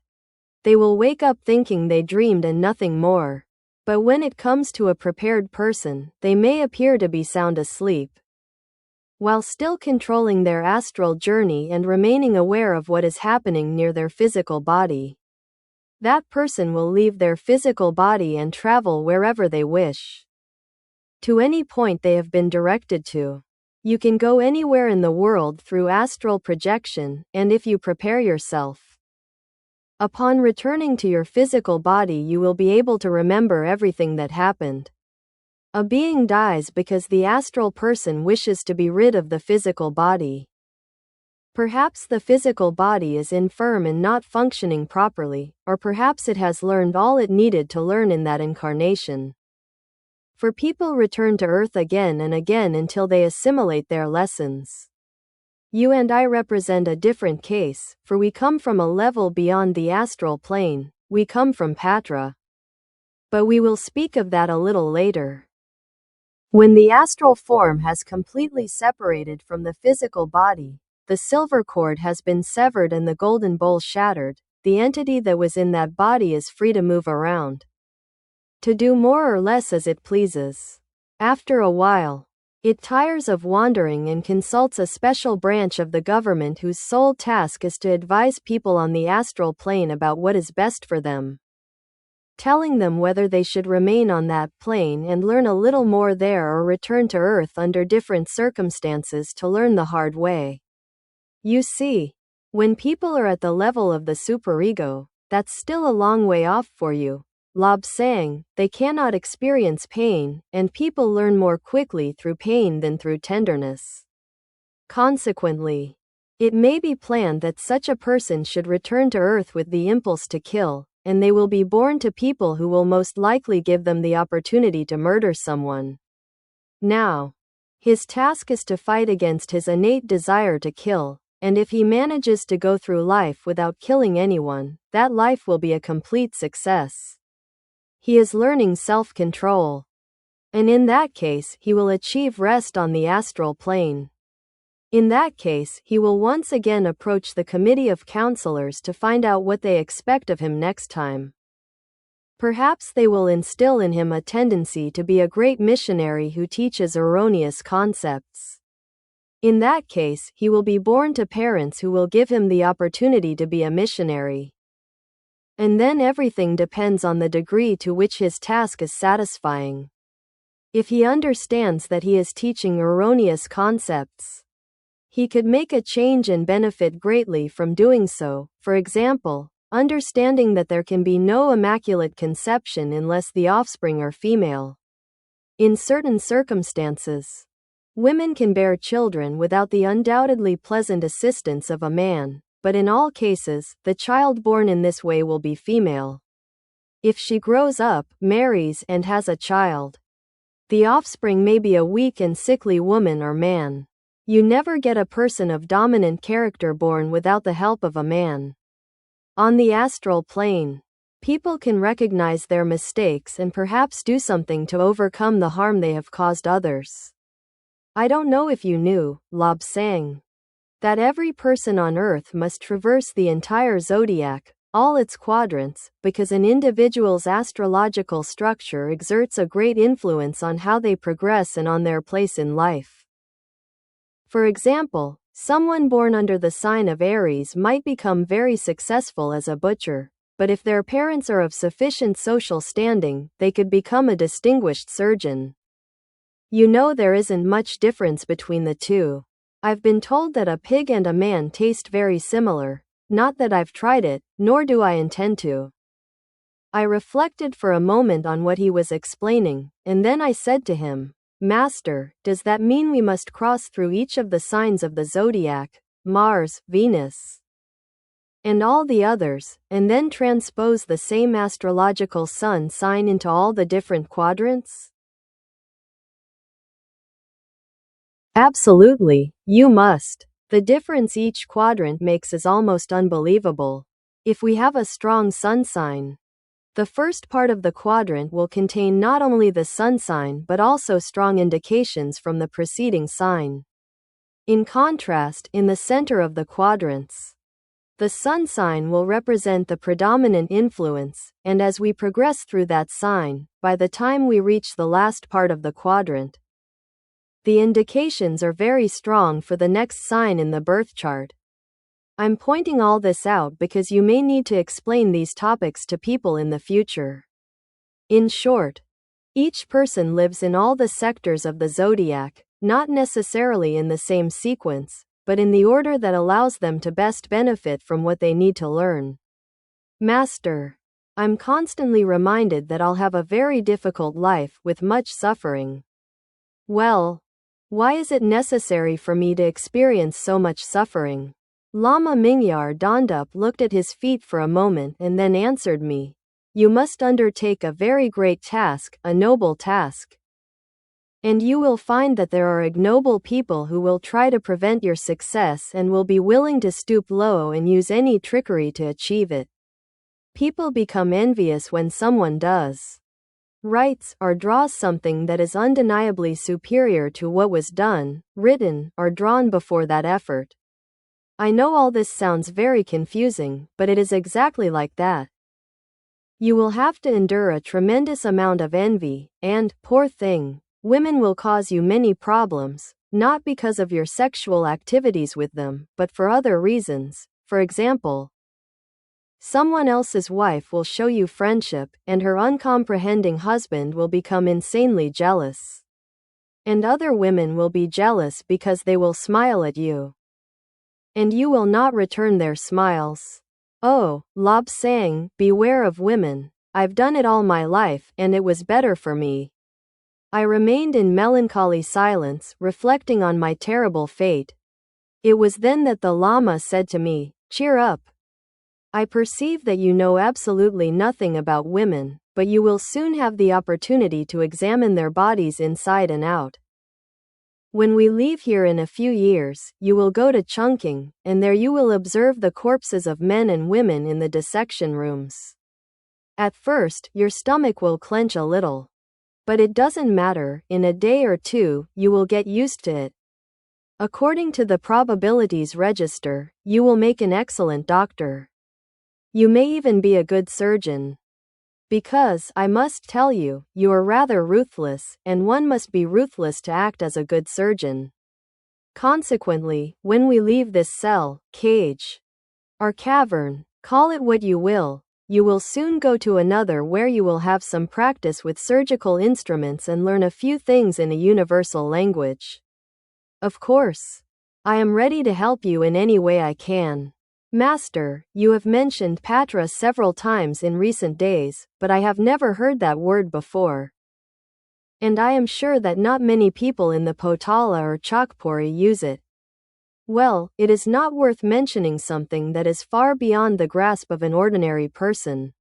they will wake up thinking they dreamed and nothing more. But when it comes to a prepared person, they may appear to be sound asleep, while still controlling their astral journey and remaining aware of what is happening near their physical body. That person will leave their physical body and travel wherever they wish, to any point they have been directed to. You can go anywhere in the world through astral projection, and if you prepare yourself, upon returning to your physical body you will be able to remember everything that happened. A being dies because the astral person wishes to be rid of the physical body. Perhaps the physical body is infirm and not functioning properly, or perhaps it has learned all it needed to learn in that incarnation. For people return to Earth again and again until they assimilate their lessons. You and I represent a different case, for we come from a level beyond the astral plane. We come from Patra. But we will speak of that a little later. When the astral form has completely separated from the physical body, the silver cord has been severed and the golden bowl shattered, the entity that was in that body is free to move around, to do more or less as it pleases. After a while, it tires of wandering and consults a special branch of the government whose sole task is to advise people on the astral plane about what is best for them, telling them whether they should remain on that plane and learn a little more there or return to Earth under different circumstances to learn the hard way. You see, when people are at the level of the superego, that's still a long way off for you. Lobsang, they cannot experience pain, and people learn more quickly through pain than through tenderness. Consequently, it may be planned that such a person should return to Earth with the impulse to kill, and they will be born to people who will most likely give them the opportunity to murder someone. Now, his task is to fight against his innate desire to kill, and if he manages to go through life without killing anyone, that life will be a complete success. He is learning self-control. And in that case, he will achieve rest on the astral plane. In that case, he will once again approach the committee of counselors to find out what they expect of him next time. Perhaps they will instill in him a tendency to be a great missionary who teaches erroneous concepts. In that case, he will be born to parents who will give him the opportunity to be a missionary. And then everything depends on the degree to which his task is satisfying. If he understands that he is teaching erroneous concepts, he could make a change and benefit greatly from doing so. For example, understanding that there can be no immaculate conception unless the offspring are female. In certain circumstances, women can bear children without the undoubtedly pleasant assistance of a man, but in all cases, the child born in this way will be female. If she grows up, marries, and has a child, the offspring may be a weak and sickly woman or man. You never get a person of dominant character born without the help of a man. On the astral plane, people can recognize their mistakes and perhaps do something to overcome the harm they have caused others. I don't know if you knew, Lobsang, that every person on Earth must traverse the entire zodiac, all its quadrants, because an individual's astrological structure exerts a great influence on how they progress and on their place in life. For example, someone born under the sign of Aries might become very successful as a butcher, but if their parents are of sufficient social standing, they could become a distinguished surgeon. You know, there isn't much difference between the two. I've been told that a pig and a man taste very similar, not that I've tried it, nor do I intend to. I reflected for a moment on what he was explaining, and then I said to him, "Master, does that mean we must cross through each of the signs of the zodiac, Mars, Venus, and all the others, and then transpose the same astrological sun sign into all the different quadrants?" Absolutely, you must. The difference each quadrant makes is almost unbelievable. If we have a strong sun sign, the first part of the quadrant will contain not only the sun sign but also strong indications from the preceding sign. In contrast, in the center of the quadrants, the sun sign will represent the predominant influence, and as we progress through that sign, by the time we reach the last part of the quadrant, the indications are very strong for the next sign in the birth chart. I'm pointing all this out because you may need to explain these topics to people in the future. In short, each person lives in all the sectors of the zodiac, not necessarily in the same sequence, but in the order that allows them to best benefit from what they need to learn. Master, I'm constantly reminded that I'll have a very difficult life with much suffering. Well, why is it necessary for me to experience so much suffering? Lama Mingyar Donduk looked at his feet for a moment and then answered me. You must undertake a very great task, a noble task. And you will find that there are ignoble people who will try to prevent your success and will be willing to stoop low and use any trickery to achieve it. People become envious when someone does writes or draws something that is undeniably superior to what was done, written, or drawn before that effort. I know all this sounds very confusing, but it is exactly like that. You will have to endure a tremendous amount of envy, and, poor thing, women will cause you many problems, not because of your sexual activities with them, but for other reasons. For example, someone else's wife will show you friendship, and her uncomprehending husband will become insanely jealous. And other women will be jealous because they will smile at you. And you will not return their smiles. Oh, Lobsang, beware of women. I've done it all my life, and it was better for me. I remained in melancholy silence, reflecting on my terrible fate. It was then that the Lama said to me, "Cheer up. I perceive that you know absolutely nothing about women, but you will soon have the opportunity to examine their bodies inside and out. When we leave here in a few years, you will go to Chungking, and there you will observe the corpses of men and women in the dissection rooms. At first, your stomach will clench a little. But it doesn't matter, in a day or two, you will get used to it. According to the probabilities register, you will make an excellent doctor. You may even be a good surgeon. Because, I must tell you, you are rather ruthless, and one must be ruthless to act as a good surgeon. Consequently, when we leave this cell, cage, or cavern, call it what you will soon go to another where you will have some practice with surgical instruments and learn a few things in a universal language. Of course, I am ready to help you in any way I can. Master, you have mentioned Patra several times in recent days, but I have never heard that word before. And I am sure that not many people in the Potala or Chakpuri use it. Well, it is not worth mentioning something that is far beyond the grasp of an ordinary person.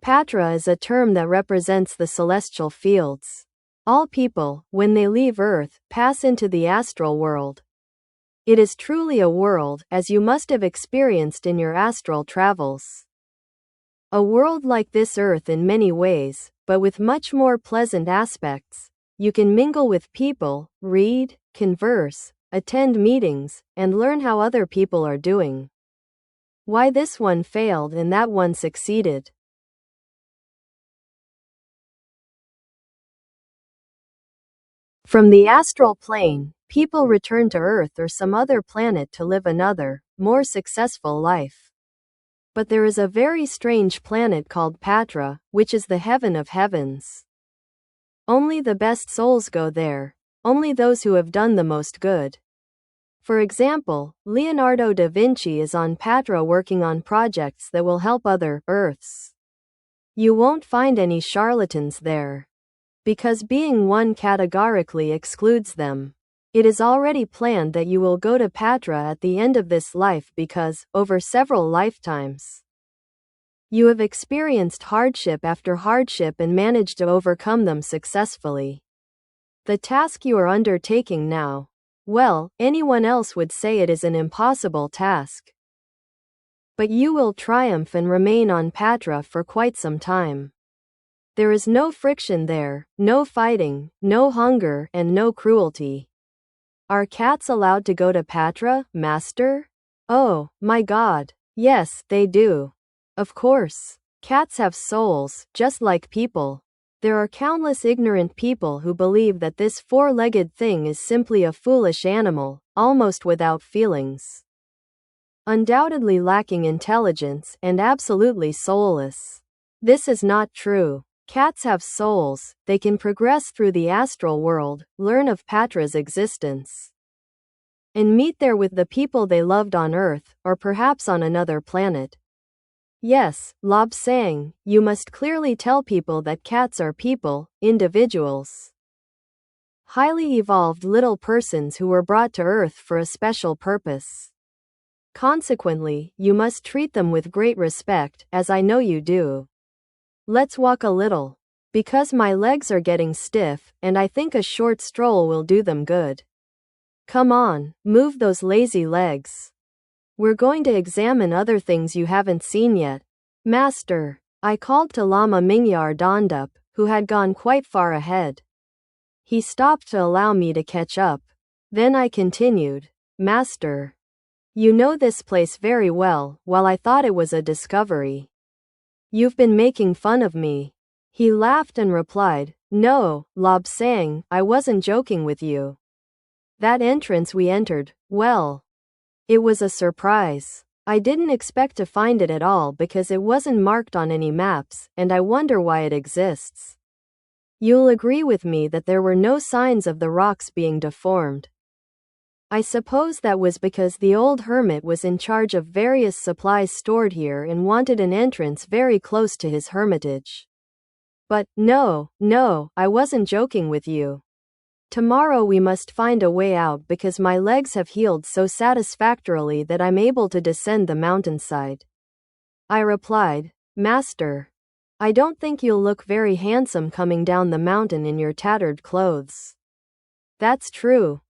Patra is a term that represents the celestial fields. All people, when they leave Earth, pass into the astral world. It is truly a world, as you must have experienced in your astral travels. A world like this Earth in many ways, but with much more pleasant aspects. You can mingle with people, read, converse, attend meetings, and learn how other people are doing. Why this one failed and that one succeeded. From the astral plane, people return to Earth or some other planet to live another, more successful life. But there is a very strange planet called Patra, which is the heaven of heavens. Only the best souls go there, only those who have done the most good. For example, Leonardo da Vinci is on Patra working on projects that will help other Earths. You won't find any charlatans there. Because being one categorically excludes them. It is already planned that you will go to Patra at the end of this life because, over several lifetimes, you have experienced hardship after hardship and managed to overcome them successfully. The task you are undertaking now, well, anyone else would say it is an impossible task. But you will triumph and remain on Patra for quite some time. There is no friction there, no fighting, no hunger, and no cruelty. Are cats allowed to go to Patra, Master? Oh, my God. Yes, they do. Of course. Cats have souls, just like people. There are countless ignorant people who believe that this four-legged thing is simply a foolish animal, almost without feelings. Undoubtedly lacking intelligence, and absolutely soulless. This is not true. Cats have souls, they can progress through the astral world, learn of Patra's existence, and meet there with the people they loved on Earth, or perhaps on another planet. Yes, Lobsang, you must clearly tell people that cats are people, individuals. Highly evolved little persons who were brought to Earth for a special purpose. Consequently, you must treat them with great respect, as I know you do. Let's walk a little. Because my legs are getting stiff, and I think a short stroll will do them good. Come on, move those lazy legs. We're going to examine other things you haven't seen yet. Master, I called to Lama Mingyar Dondup, who had gone quite far ahead. He stopped to allow me to catch up. Then I continued, Master, you know this place very well, while I thought it was a discovery. You've been making fun of me. He laughed and replied, No, Lobsang, I wasn't joking with you. That entrance we entered, well, it was a surprise. I didn't expect to find it at all because it wasn't marked on any maps, and I wonder why it exists. You'll agree with me that there were no signs of the rocks being deformed. I suppose that was because the old hermit was in charge of various supplies stored here and wanted an entrance very close to his hermitage. But, no, I wasn't joking with you. Tomorrow we must find a way out because my legs have healed so satisfactorily that I'm able to descend the mountainside. I replied, Master, I don't think you'll look very handsome coming down the mountain in your tattered clothes. That's true.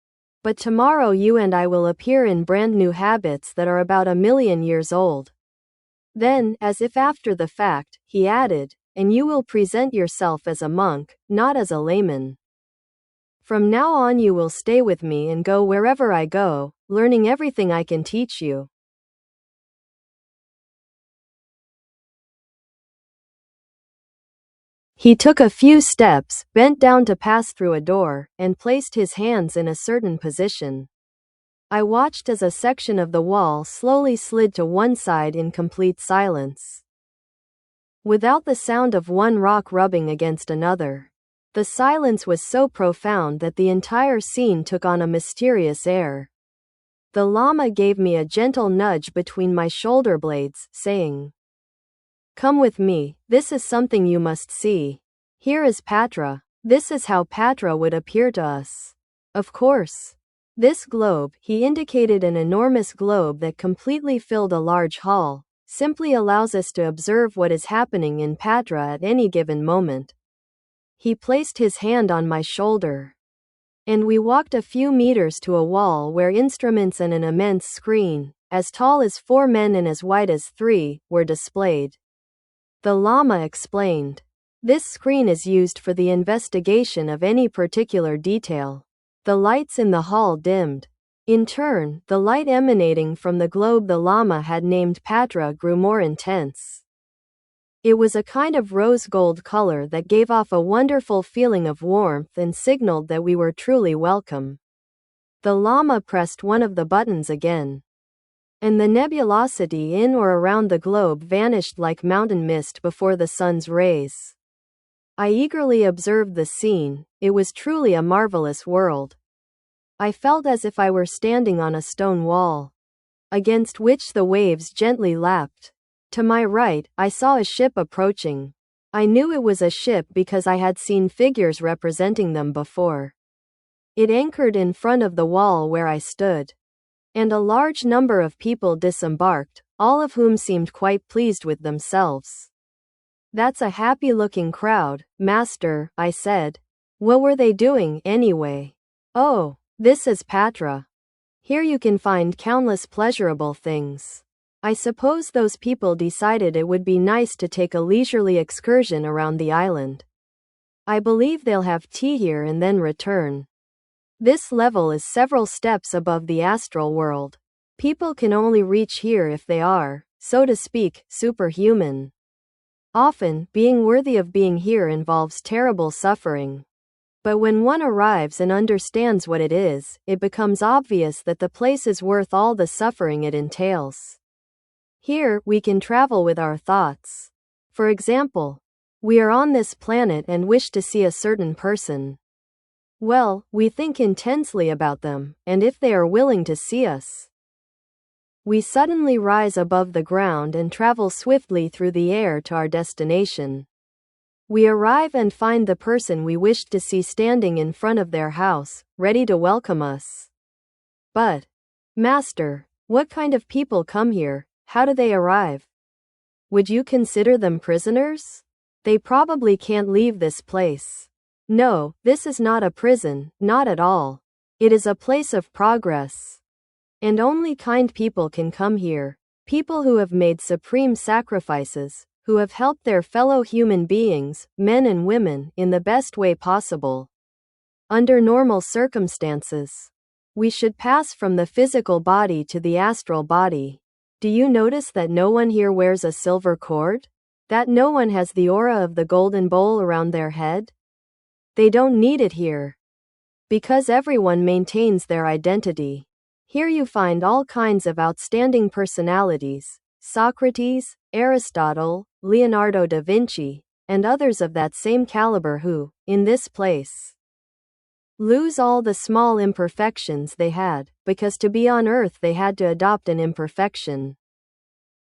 But tomorrow you and I will appear in brand new habits that are about 1,000,000 years old. Then, as if after the fact, he added, and you will present yourself as a monk, not as a layman. From now on you will stay with me and go wherever I go, learning everything I can teach you. He took a few steps, bent down to pass through a door, and placed his hands in a certain position. I watched as a section of the wall slowly slid to one side in complete silence. Without the sound of one rock rubbing against another. The silence was so profound that the entire scene took on a mysterious air. The Lama gave me a gentle nudge between my shoulder blades, saying, Come with me, this is something you must see. Here is Patra. This is how Patra would appear to us. Of course. This globe, he indicated an enormous globe that completely filled a large hall, simply allows us to observe what is happening in Patra at any given moment. He placed his hand on my shoulder. And we walked a few meters to a wall where instruments and an immense screen, as tall as 4 men and as wide as 3, were displayed. The Lama explained. This screen is used for the investigation of any particular detail. The lights in the hall dimmed. In turn, the light emanating from the globe the Lama had named Patra grew more intense. It was a kind of rose-gold color that gave off a wonderful feeling of warmth and signaled that we were truly welcome. The Lama pressed one of the buttons again. And the nebulosity in or around the globe vanished like mountain mist before the sun's rays. I eagerly observed the scene. It was truly a marvelous world. I felt as if I were standing on a stone wall, against which the waves gently lapped. To my right, I saw a ship approaching. I knew it was a ship because I had seen figures representing them before. It anchored in front of the wall where I stood. And a large number of people disembarked, all of whom seemed quite pleased with themselves. That's a happy-looking crowd, Master, I said. What were they doing, anyway? Oh, this is Patra. Here you can find countless pleasurable things. I suppose those people decided it would be nice to take a leisurely excursion around the island. I believe they'll have tea here and then return. This level is several steps above the astral world. People can only reach here if they are, so to speak, superhuman. Often, being worthy of being here involves terrible suffering. But when one arrives and understands what it is, it becomes obvious that the place is worth all the suffering it entails. Here, we can travel with our thoughts. For example, we are on this planet and wish to see a certain person. Well, we think intensely about them, and if they are willing to see us, we suddenly rise above the ground and travel swiftly through the air to our destination. We arrive and find the person we wished to see standing in front of their house, ready to welcome us. But, Master, what kind of people come here? How do they arrive? Would you consider them prisoners? They probably can't leave this place. No, this is not a prison, not at all. It is a place of progress. And only kind people can come here. People who have made supreme sacrifices, who have helped their fellow human beings, men and women, in the best way possible. Under normal circumstances, we should pass from the physical body to the astral body. Do you notice that no one here wears a silver cord? That no one has the aura of the golden bowl around their head? They don't need it here. Because everyone maintains their identity. Here you find all kinds of outstanding personalities: Socrates, Aristotle, Leonardo da Vinci, and others of that same caliber who, in this place, lose all the small imperfections they had, because to be on earth they had to adopt an imperfection.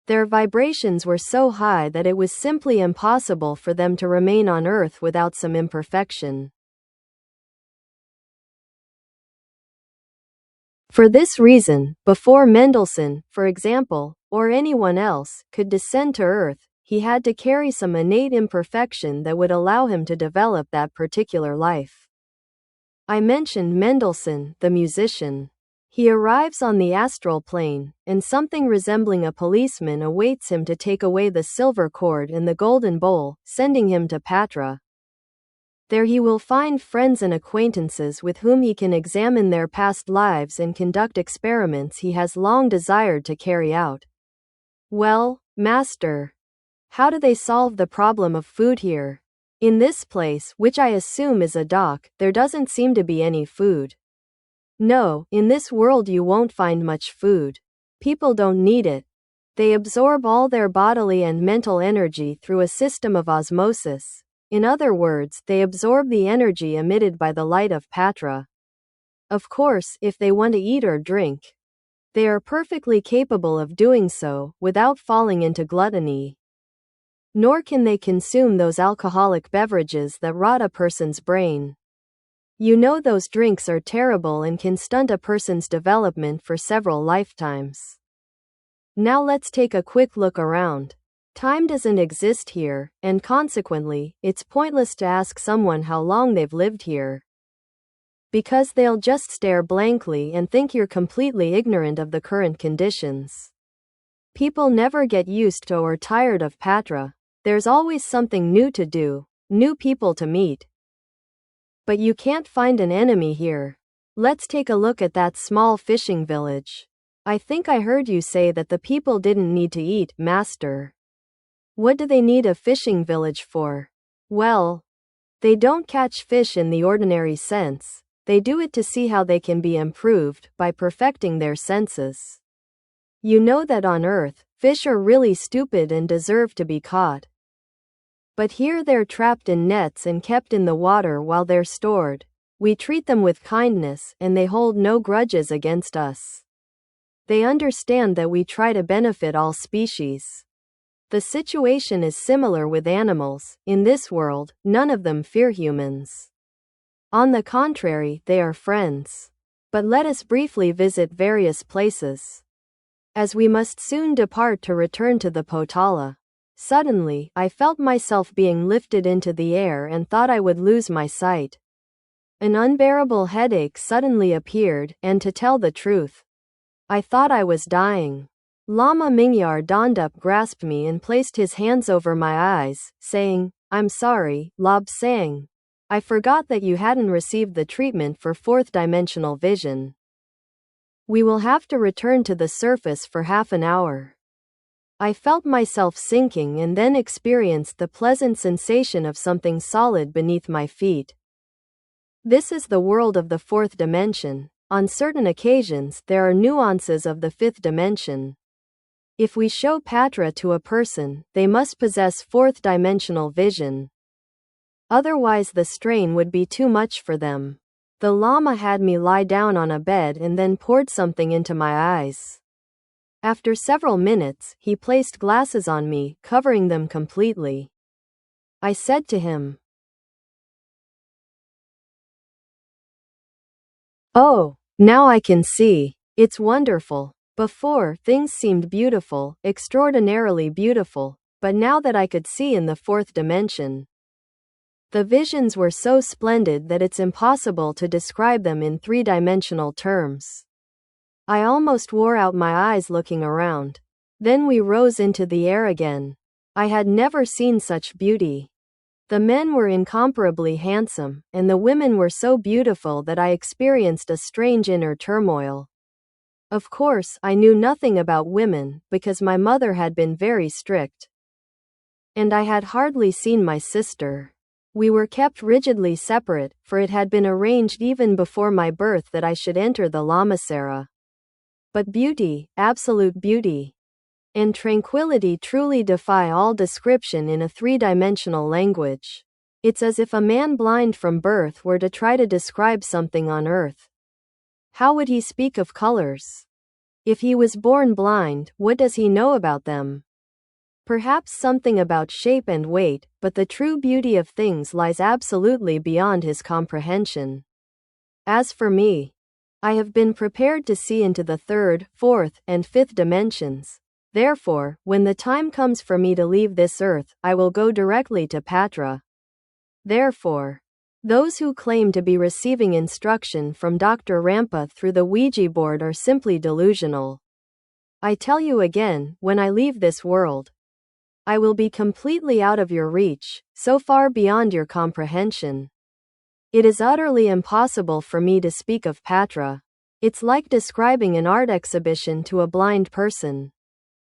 Their vibrations were so high that it was simply impossible for them to remain on earth without some imperfection. For this reason, before Mendelssohn, for example, or anyone else, could descend to earth, he had to carry some innate imperfection that would allow him to develop that particular life. I mentioned Mendelssohn, the musician. He arrives on the astral plane, and something resembling a policeman awaits him to take away the silver cord and the golden bowl, sending him to Patra. There he will find friends and acquaintances with whom he can examine their past lives and conduct experiments he has long desired to carry out. Well, Master, how do they solve the problem of food here? In this place, which I assume is a dock, there doesn't seem to be any food. No, in this world you won't find much food. People don't need it. They absorb all their bodily and mental energy through a system of osmosis. In other words, they absorb the energy emitted by the light of Patra. Of course, if they want to eat or drink, they are perfectly capable of doing so, without falling into gluttony. Nor can they consume those alcoholic beverages that rot a person's brain. You know those drinks are terrible and can stunt a person's development for several lifetimes. Now let's take a quick look around. Time doesn't exist here, and consequently, it's pointless to ask someone how long they've lived here. Because they'll just stare blankly and think you're completely ignorant of the current conditions. People never get used to or tired of Patra. There's always something new to do, new people to meet. But you can't find an enemy here. Let's take a look at that small fishing village. I think I heard you say that the people didn't need to eat, Master. What do they need a fishing village for? Well, they don't catch fish in the ordinary sense. They do it to see how they can be improved by perfecting their senses. You know that on Earth, fish are really stupid and deserve to be caught. But here they're trapped in nets and kept in the water while they're stored. We treat them with kindness, and they hold no grudges against us. They understand that we try to benefit all species. The situation is similar with animals. In this world, none of them fear humans. On the contrary, they are friends. But let us briefly visit various places, as we must soon depart to return to the Potala. Suddenly, I felt myself being lifted into the air and thought I would lose my sight. An unbearable headache suddenly appeared, and to tell the truth, I thought I was dying. Lama Mingyar dawned up, grasped me and placed his hands over my eyes, saying, "I'm sorry, Lobsang. I forgot that you hadn't received the treatment for fourth-dimensional vision. We will have to return to the surface for half an hour." I felt myself sinking and then experienced the pleasant sensation of something solid beneath my feet. This is the world of the fourth dimension. On certain occasions, there are nuances of the fifth dimension. If we show Patra to a person, they must possess fourth-dimensional vision. Otherwise the strain would be too much for them. The Lama had me lie down on a bed and then poured something into my eyes. After several minutes, he placed glasses on me, covering them completely. I said to him, "Oh, now I can see. It's wonderful. Before, things seemed beautiful, extraordinarily beautiful. but now that I could see in the fourth dimension, the visions were so splendid that it's impossible to describe them in three-dimensional terms. I almost wore out my eyes looking around. Then we rose into the air again. I had never seen such beauty. The men were incomparably handsome, and the women were so beautiful that I experienced a strange inner turmoil. Of course, I knew nothing about women, because my mother had been very strict. And I had hardly seen my sister. We were kept rigidly separate, for it had been arranged even before my birth that I should enter the Lamasera. But beauty, absolute beauty, and tranquility truly defy all description in a three-dimensional language. It's as if a man blind from birth were to try to describe something on earth. How would he speak of colors? If he was born blind, what does he know about them? Perhaps something about shape and weight, but the true beauty of things lies absolutely beyond his comprehension. As for me, I have been prepared to see into the third, fourth, and fifth dimensions. Therefore, when the time comes for me to leave this earth, I will go directly to Patra. Therefore, those who claim to be receiving instruction from Dr. Rampa through the Ouija board are simply delusional. I tell you again, when I leave this world, I will be completely out of your reach, so far beyond your comprehension. It is utterly impossible for me to speak of Patra. It's like describing an art exhibition to a blind person.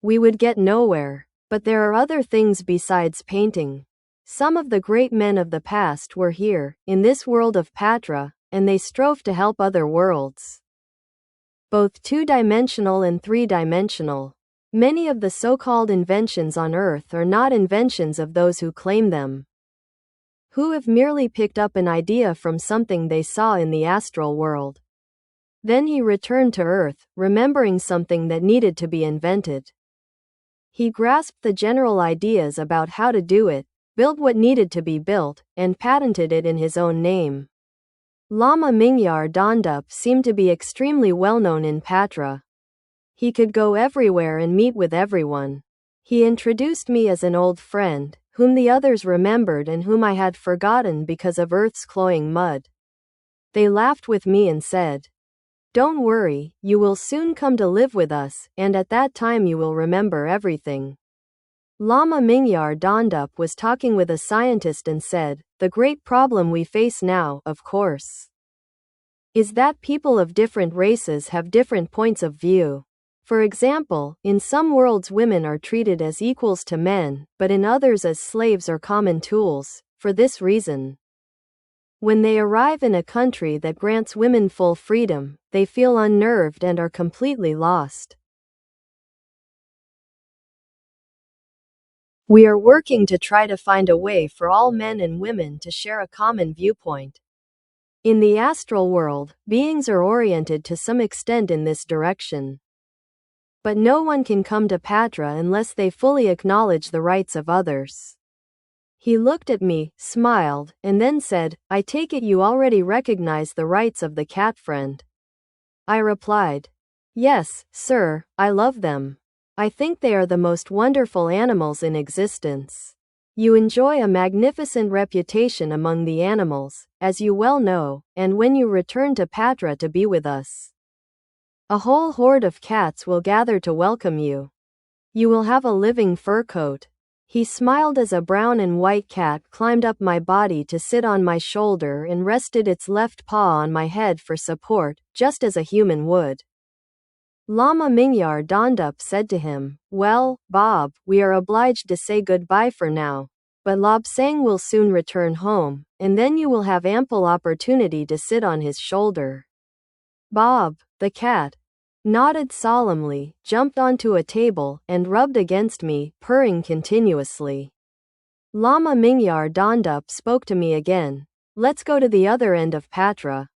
We would get nowhere. But there are other things besides painting. Some of the great men of the past were here, in this world of Patra, and they strove to help other worlds, both two-dimensional and three-dimensional. Many of the so-called inventions on Earth are not inventions of those who claim them, who have merely picked up an idea from something they saw in the astral world. Then he returned to Earth, remembering something that needed to be invented. He grasped the general ideas about how to do it, built what needed to be built, and patented it in his own name. Lama Mingyar Dondup seemed to be extremely well known in Patra. He could go everywhere and meet with everyone. He introduced me as an old friend, whom the others remembered and whom I had forgotten because of Earth's cloying mud. They laughed with me and said, "Don't worry, you will soon come to live with us, and at that time you will remember everything." Lama Mingyar Dondup was talking with a scientist and said, "The great problem we face now, of course, is that people of different races have different points of view. For example, in some worlds women are treated as equals to men, but in others as slaves or common tools. For this reason, when they arrive in a country that grants women full freedom, they feel unnerved and are completely lost. We are working to try to find a way for all men and women to share a common viewpoint. In the astral world, beings are oriented to some extent in this direction. But no one can come to Patra unless they fully acknowledge the rights of others." He looked at me, smiled, and then said, "I take it you already recognize the rights of the cat friend." I replied, "Yes, sir, I love them. I think they are the most wonderful animals in existence. You enjoy a magnificent reputation among the animals, as you well know, and when you return to Patra to be with us, a whole horde of cats will gather to welcome you. You will have a living fur coat." He smiled as a brown and white cat climbed up my body to sit on my shoulder and rested its left paw on my head for support, just as a human would. Lama Mingyar Dondup said to him, "Well, Bob, we are obliged to say goodbye for now. But Lobsang will soon return home, and then you will have ample opportunity to sit on his shoulder." Bob, the cat, nodded solemnly, jumped onto a table, and rubbed against me, purring continuously. Lama Mingyar Dondup spoke to me again. "Let's go to the other end of Patra.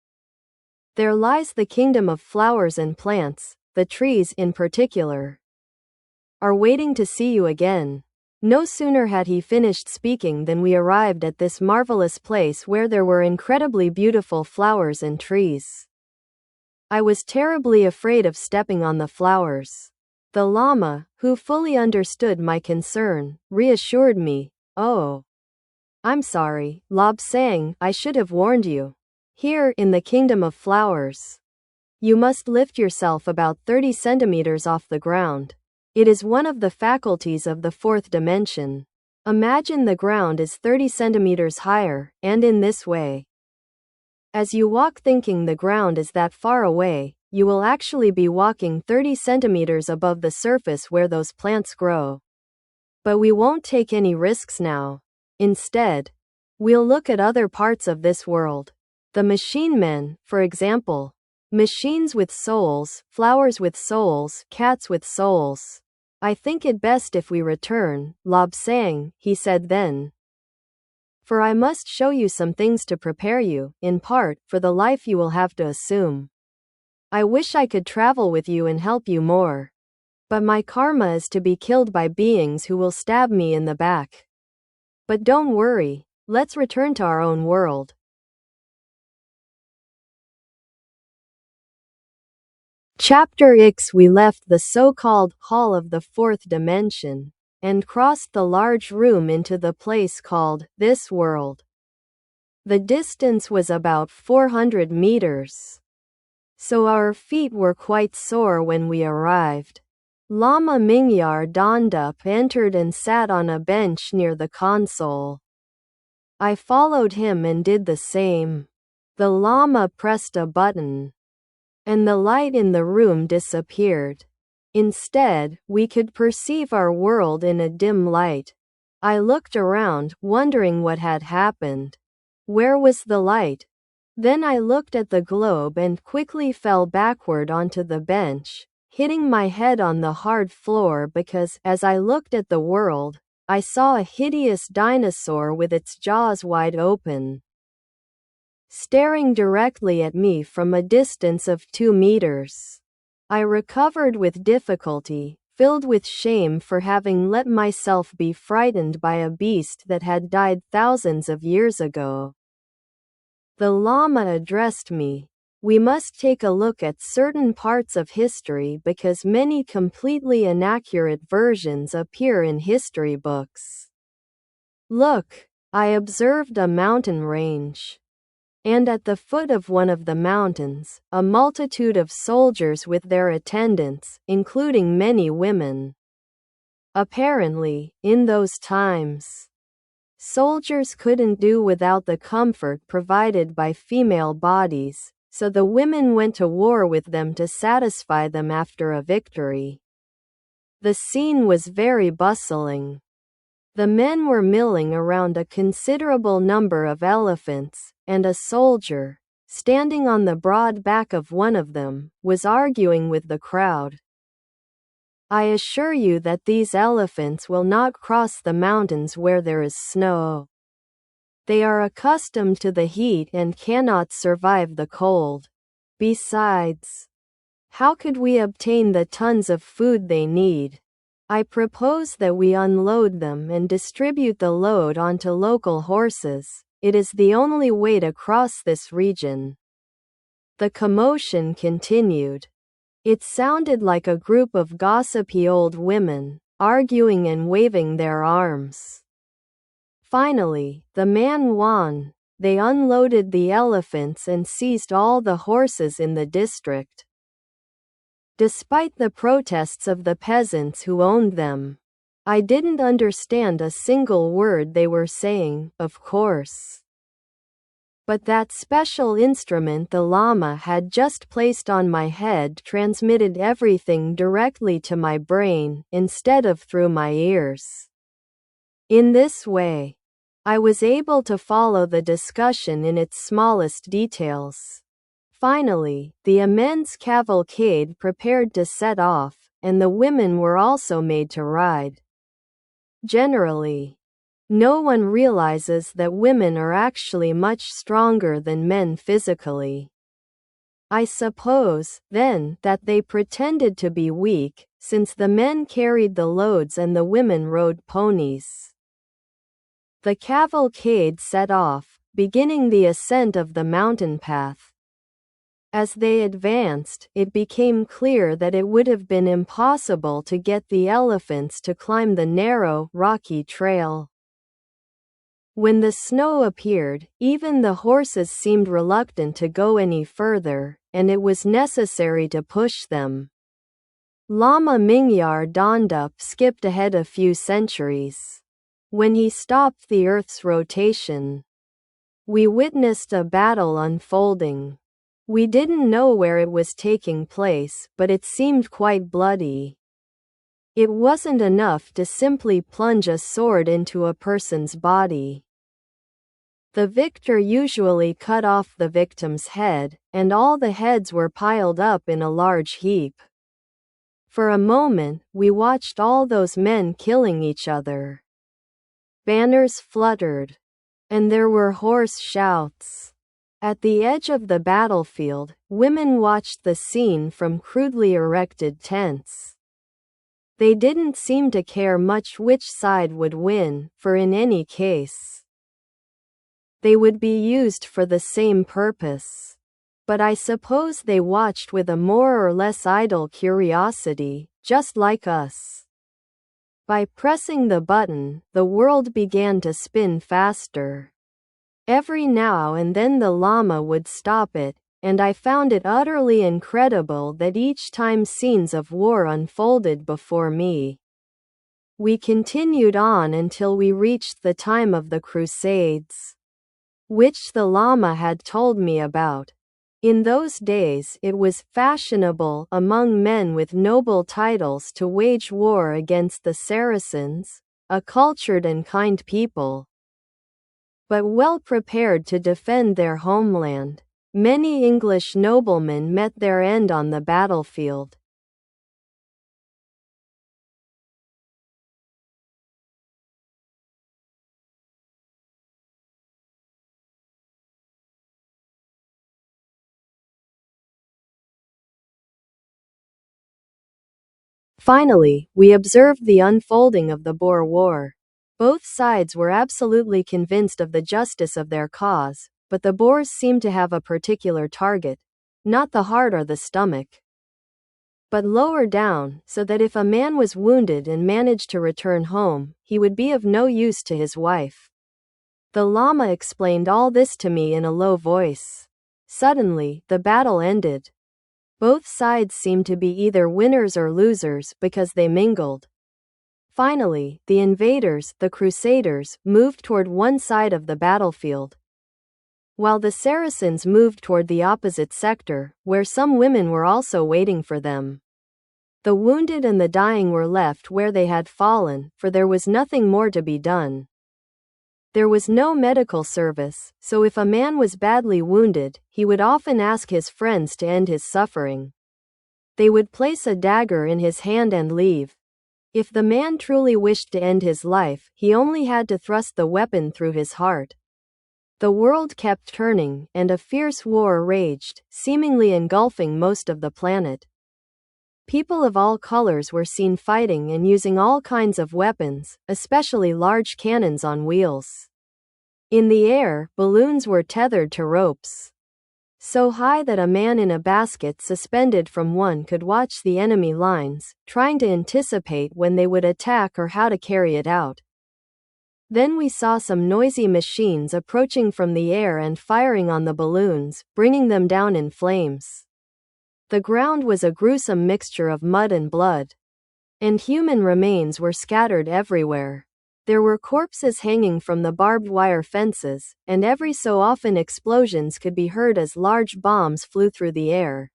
There lies the kingdom of flowers and plants. The trees, in particular, are waiting to see you again." No sooner had he finished speaking than we arrived at this marvelous place where there were incredibly beautiful flowers and trees. I was terribly afraid of stepping on the flowers. The Lama, who fully understood my concern, reassured me. Oh, I'm sorry, Lobsang, I should have warned you. Here, in the kingdom of flowers, you must lift yourself about 30 centimeters off the ground. It is one of the faculties of the fourth dimension. Imagine the ground is 30 centimeters higher, and in this way, as you walk thinking the ground is that far away, you will actually be walking 30 centimeters above the surface where those plants grow. But we won't take any risks now. Instead, we'll look at other parts of this world. The machine men, for example. Machines with souls, flowers with souls, cats with souls. I think it best if we return, Lobsang, he said then. For I must show you some things to prepare you, in part, for the life you will have to assume. I wish I could travel with you and help you more. But my karma is to be killed by beings who will stab me in the back. But don't worry, let's return to our own world. Chapter X. We left the so-called hall of the fourth dimension and crossed the large room into the place called this world. The distance was about 400 meters, so our feet were quite sore when we arrived. Lama Mingyar donned up, entered and sat on a bench near the console. I followed him and did the same. The Lama pressed a button, and the light in the room disappeared. Instead, we could perceive our world in a dim light. I looked around, wondering what had happened. Where was the light? Then I looked at the globe and quickly fell backward onto the bench, hitting my head on the hard floor because, as I looked at the world, I saw a hideous dinosaur with its jaws wide open, staring directly at me from a distance of 2 meters. I recovered with difficulty, filled with shame for having let myself be frightened by a beast that had died thousands of years ago. The Lama addressed me. We must take a look at certain parts of history because many completely inaccurate versions appear in history books. Look, I observed a mountain range. And at the foot of one of the mountains, a multitude of soldiers with their attendants, including many women. Apparently, in those times, soldiers couldn't do without the comfort provided by female bodies, so the women went to war with them to satisfy them after a victory. The scene was very bustling. The men were milling around a considerable number of elephants, and a soldier, standing on the broad back of one of them, was arguing with the crowd. I assure you that these elephants will not cross the mountains where there is snow. They are accustomed to the heat and cannot survive the cold. Besides, how could we obtain the tons of food they need? I propose that we unload them and distribute the load onto local horses. It is the only way to cross this region. The commotion continued. It sounded like a group of gossipy old women, arguing and waving their arms. Finally, the man won. They unloaded the elephants and seized all the horses in the district. Despite the protests of the peasants who owned them, I didn't understand a single word they were saying, of course. But that special instrument the Lama had just placed on my head transmitted everything directly to my brain, instead of through my ears. In this way, I was able to follow the discussion in its smallest details. Finally, the immense cavalcade prepared to set off, and the women were also made to ride. Generally, no one realizes that women are actually much stronger than men physically. I suppose, then, that they pretended to be weak, since the men carried the loads and the women rode ponies. The cavalcade set off, beginning the ascent of the mountain path. As they advanced, it became clear that it would have been impossible to get the elephants to climb the narrow, rocky trail. When the snow appeared, even the horses seemed reluctant to go any further, and it was necessary to push them. Lama Mingyar Dondup skipped ahead a few centuries. When he stopped the Earth's rotation, we witnessed a battle unfolding. We didn't know where it was taking place, but it seemed quite bloody. It wasn't enough to simply plunge a sword into a person's body. The victor usually cut off the victim's head, and all the heads were piled up in a large heap. For a moment, we watched all those men killing each other. Banners fluttered, and there were hoarse shouts. At the edge of the battlefield, women watched the scene from crudely erected tents. They didn't seem to care much which side would win, for in any case, they would be used for the same purpose. But I suppose they watched with a more or less idle curiosity, just like us. By pressing the button, the world began to spin faster. Every now and then the llama would stop it, and I found it utterly incredible that each time scenes of war unfolded before me. We continued on until we reached the time of the Crusades, which the Lama had told me about. In those days it was fashionable among men with noble titles to wage war against the Saracens, a cultured and kind people, but well prepared to defend their homeland. Many English noblemen met their end on the battlefield. Finally, we observed the unfolding of the Boer War. Both sides were absolutely convinced of the justice of their cause, but the Boers seemed to have a particular target, not the heart or the stomach, but lower down, so that if a man was wounded and managed to return home, he would be of no use to his wife. The Lama explained all this to me in a low voice. Suddenly, the battle ended. Both sides seemed to be either winners or losers because they mingled. Finally, the invaders, the Crusaders, moved toward one side of the battlefield, while the Saracens moved toward the opposite sector, where some women were also waiting for them. The wounded and the dying were left where they had fallen, for there was nothing more to be done. There was no medical service, so if a man was badly wounded, he would often ask his friends to end his suffering. They would place a dagger in his hand and leave. If the man truly wished to end his life, he only had to thrust the weapon through his heart. The world kept turning, and a fierce war raged, seemingly engulfing most of the planet. People of all colors were seen fighting and using all kinds of weapons, especially large cannons on wheels. In the air, balloons were tethered to ropes so high that a man in a basket suspended from one could watch the enemy lines, trying to anticipate when they would attack or how to carry it out. Then we saw some noisy machines approaching from the air and firing on the balloons, bringing them down in flames. The ground was a gruesome mixture of mud and blood, and human remains were scattered everywhere. There were corpses hanging from the barbed wire fences, and every so often explosions could be heard as large bombs flew through the air,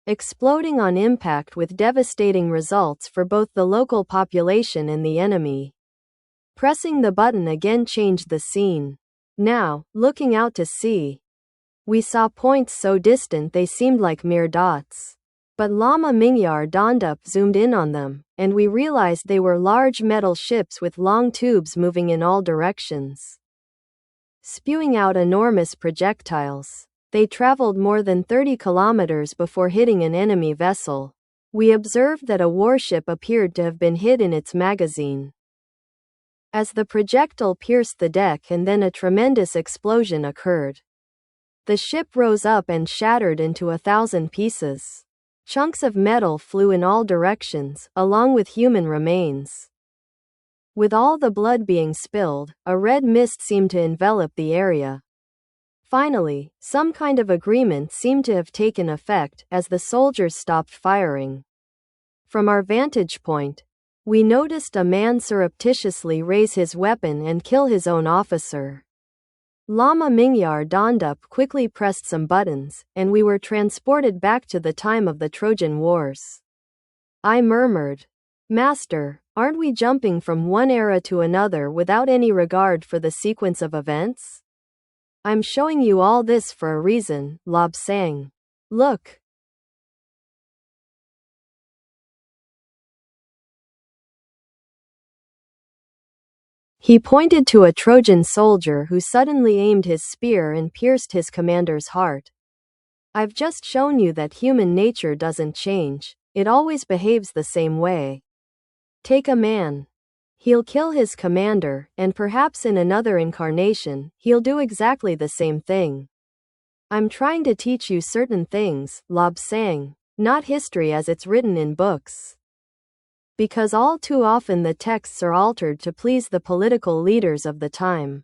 exploding on impact with devastating results for both the local population and the enemy. Pressing the button again changed the scene. Now, looking out to sea, we saw points so distant they seemed like mere dots. But Lama Mingyar Dondup zoomed in on them, and we realized they were large metal ships with long tubes moving in all directions, spewing out enormous projectiles. They traveled more than 30 kilometers before hitting an enemy vessel. We observed that a warship appeared to have been hit in its magazine, as the projectile pierced the deck, and then a tremendous explosion occurred. The ship rose up and shattered into 1,000 pieces. Chunks of metal flew in all directions, along with human remains. With all the blood being spilled, a red mist seemed to envelop the area. Finally, some kind of agreement seemed to have taken effect as the soldiers stopped firing. From our vantage point, we noticed a man surreptitiously raise his weapon and kill his own officer. Lama Mingyar donned up, quickly pressed some buttons, and we were transported back to the time of the Trojan Wars. I murmured, "Master, aren't we jumping from one era to another without any regard for the sequence of events?" "I'm showing you all this for a reason," Lobsang. "Look." He pointed to a Trojan soldier who suddenly aimed his spear and pierced his commander's heart. "I've just shown you that human nature doesn't change. It always behaves the same way. Take a man. He'll kill his commander, and perhaps in another incarnation, he'll do exactly the same thing. I'm trying to teach you certain things, Lobsang, not history as it's written in books. Because all too often the texts are altered to please the political leaders of the time."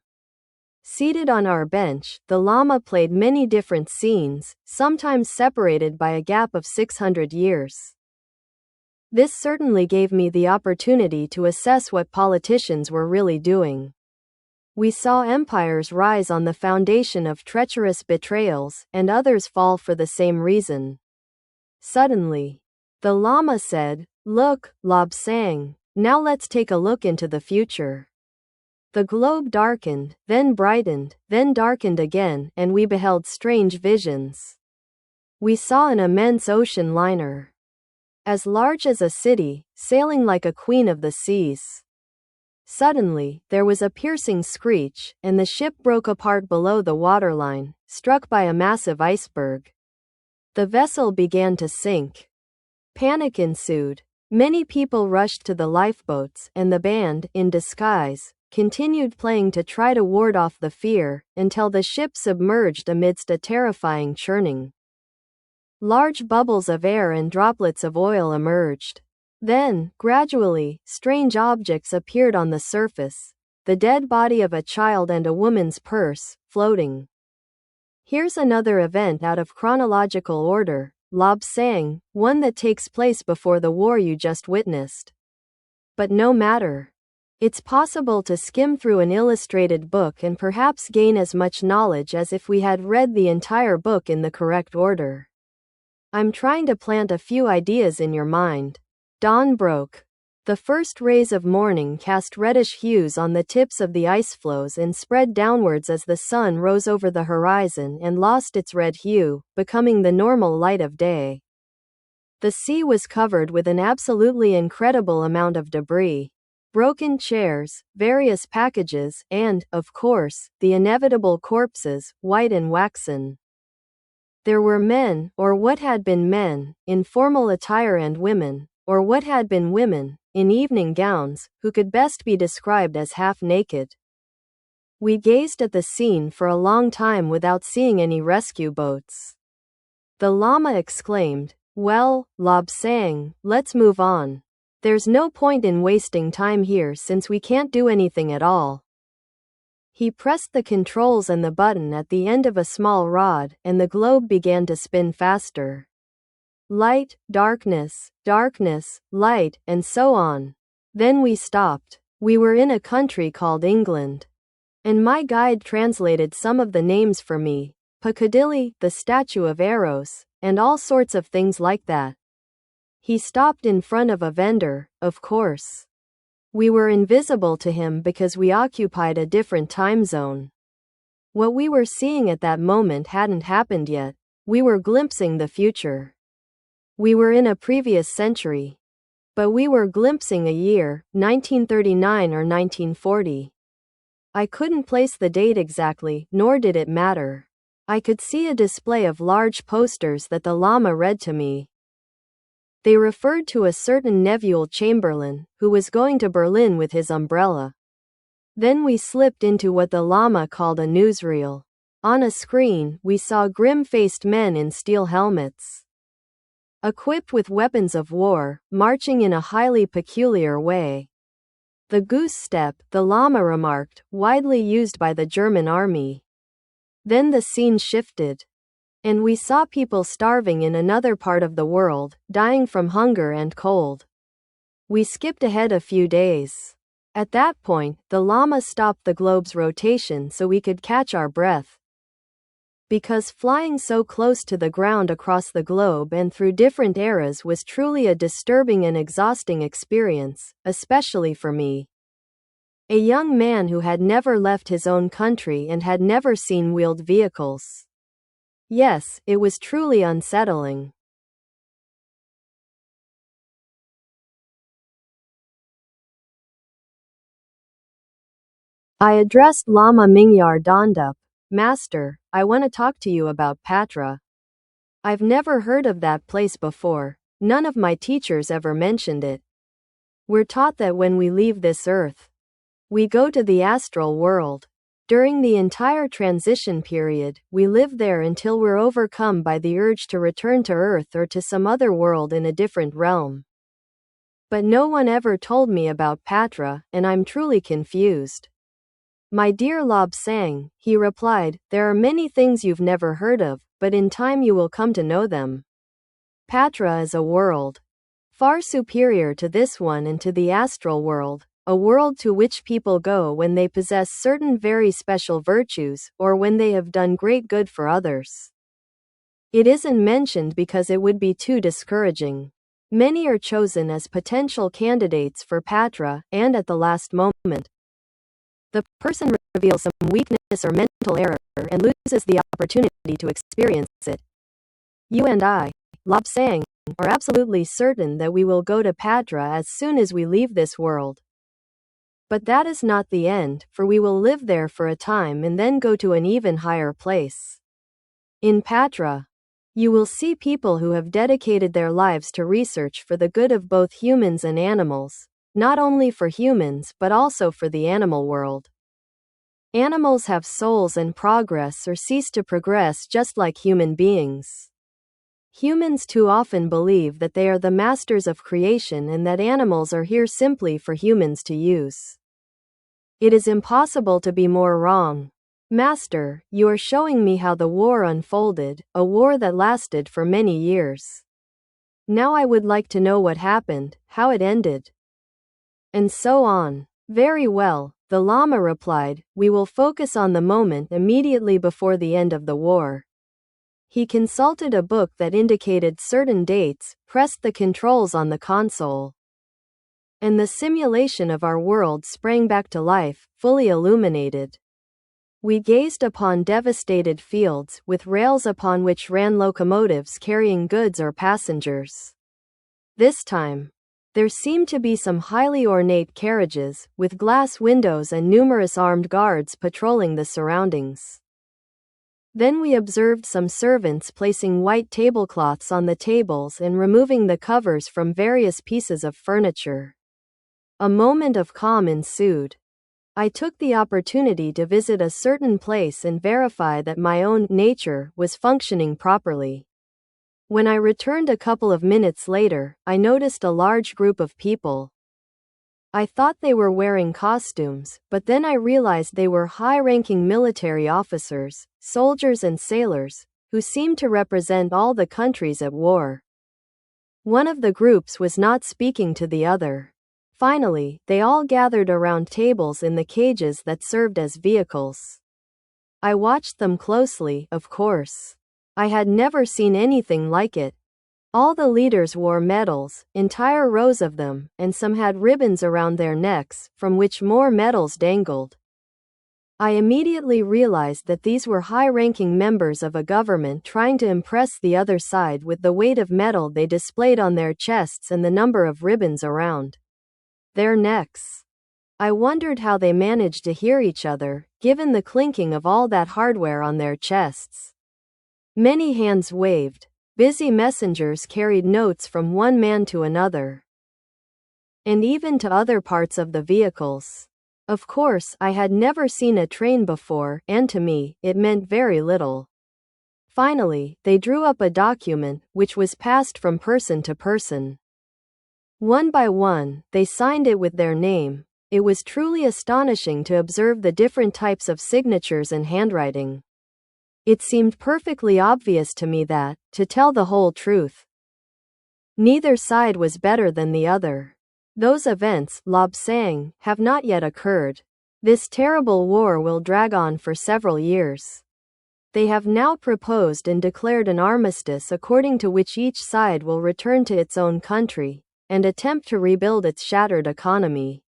Seated on our bench, the Lama played many different scenes, sometimes separated by a gap of 600 years. This certainly gave me the opportunity to assess what politicians were really doing. We saw empires rise on the foundation of treacherous betrayals, and others fall for the same reason. Suddenly, the Lama said, "Look, Lobsang, now let's take a look into the future." The globe darkened, then brightened, then darkened again, and we beheld strange visions. We saw an immense ocean liner, as large as a city, sailing like a queen of the seas. Suddenly, there was a piercing screech, and the ship broke apart below the waterline, struck by a massive iceberg. The vessel began to sink. Panic ensued. Many people rushed to the lifeboats, and the band, in disguise, continued playing to try to ward off the fear, until the ship submerged amidst a terrifying churning. Large bubbles of air and droplets of oil emerged. Then, gradually, strange objects appeared on the surface, the dead body of a child and a woman's purse, floating. Here's another event out of chronological order, Lobsang, one that takes place before the war you just witnessed. But no matter. It's possible to skim through an illustrated book and perhaps gain as much knowledge as if we had read the entire book in the correct order. I'm trying to plant a few ideas in your mind. Dawn broke. The first rays of morning cast reddish hues on the tips of the ice floes and spread downwards as the sun rose over the horizon and lost its red hue, becoming the normal light of day. The sea was covered with an absolutely incredible amount of debris. Broken chairs, various packages, and, of course, the inevitable corpses, white and waxen. There were men, or what had been men, in formal attire and women, or what had been women, in evening gowns, who could best be described as half-naked. We gazed at the scene for a long time without seeing any rescue boats. The Lama exclaimed, "Well, Lobsang, let's move on. There's no point in wasting time here since we can't do anything at all." He pressed the controls and the button at the end of a small rod, and the globe began to spin faster. Light, darkness, darkness, light, and so on. Then we stopped. We were in a country called England. And my guide translated some of the names for me. Piccadilly, the Statue of Eros, and all sorts of things like that. He stopped in front of a vendor, of course. We were invisible to him because we occupied a different time zone. What we were seeing at that moment hadn't happened yet. We were glimpsing the future. We were in a previous century. But we were glimpsing a year, 1939 or 1940. I couldn't place the date exactly, nor did it matter. I could see a display of large posters that the Lama read to me. They referred to a certain Neville Chamberlain, who was going to Berlin with his umbrella. Then we slipped into what the Lama called a newsreel. On a screen, we saw grim-faced men in steel helmets, equipped with weapons of war, marching in a highly peculiar way. The goose step, the Lama remarked, widely used by the German army. Then the scene shifted, and we saw people starving in another part of the world, dying from hunger and cold. We skipped ahead a few days. At that point, the Lama stopped the globe's rotation so we could catch our breath. Because flying so close to the ground across the globe and through different eras was truly a disturbing and exhausting experience, especially for me, a young man who had never left his own country and had never seen wheeled vehicles. Yes, it was truly unsettling. I addressed Lama Mingyar Dondup. Master, I want to talk to you about Patra. I've never heard of that place before. None of my teachers ever mentioned it. We're taught that when we leave this earth, we go to the astral world. During the entire transition period, we live there until we're overcome by the urge to return to Earth or to some other world in a different realm. But no one ever told me about Patra, and I'm truly confused. My dear Lobsang, he replied, there are many things you've never heard of, but in time you will come to know them. Patra is a world far superior to this one and to the astral world, a world to which people go when they possess certain very special virtues, or when they have done great good for others. It isn't mentioned because it would be too discouraging. Many are chosen as potential candidates for Patra, and at the last moment, the person reveals some weakness or mental error and loses the opportunity to experience it. You and I, Lobsang, are absolutely certain that we will go to Patra as soon as we leave this world. But that is not the end, for we will live there for a time and then go to an even higher place. In Patra, you will see people who have dedicated their lives to research for the good of both humans and animals, not only for humans but also for the animal world. Animals have souls and progress or cease to progress just like human beings. Humans too often believe that they are the masters of creation and that animals are here simply for humans to use. It is impossible to be more wrong. Master, you are showing me how the war unfolded, a war that lasted for many years. Now I would like to know what happened, how it ended, and so on. Very well, the Lama replied, we will focus on the moment immediately before the end of the war. He consulted a book that indicated certain dates, pressed the controls on the console, and the simulation of our world sprang back to life, fully illuminated. We gazed upon devastated fields, with rails upon which ran locomotives carrying goods or passengers. This time, there seemed to be some highly ornate carriages, with glass windows and numerous armed guards patrolling the surroundings. Then we observed some servants placing white tablecloths on the tables and removing the covers from various pieces of furniture. A moment of calm ensued. I took the opportunity to visit a certain place and verify that my own nature was functioning properly. When I returned a couple of minutes later, I noticed a large group of people. I thought they were wearing costumes, but then I realized they were high-ranking military officers, soldiers and sailors, who seemed to represent all the countries at war. One of the groups was not speaking to the other. Finally, they all gathered around tables in the cages that served as vehicles. I watched them closely, of course. I had never seen anything like it. All the leaders wore medals, entire rows of them, and some had ribbons around their necks, from which more medals dangled. I immediately realized that these were high-ranking members of a government trying to impress the other side with the weight of metal they displayed on their chests and the number of ribbons around their necks. I wondered how they managed to hear each other, given the clinking of all that hardware on their chests. Many hands waved. Busy messengers carried notes from one man to another, and even to other parts of the vehicles. Of course, I had never seen a train before, and to me, it meant very little. Finally, they drew up a document, which was passed from person to person. One by one, they signed it with their name. It was truly astonishing to observe the different types of signatures and handwriting. It seemed perfectly obvious to me that, to tell the whole truth, neither side was better than the other. Those events, Lobsang, have not yet occurred. This terrible war will drag on for several years. They have now proposed and declared an armistice according to which each side will return to its own country and attempt to rebuild its shattered economy.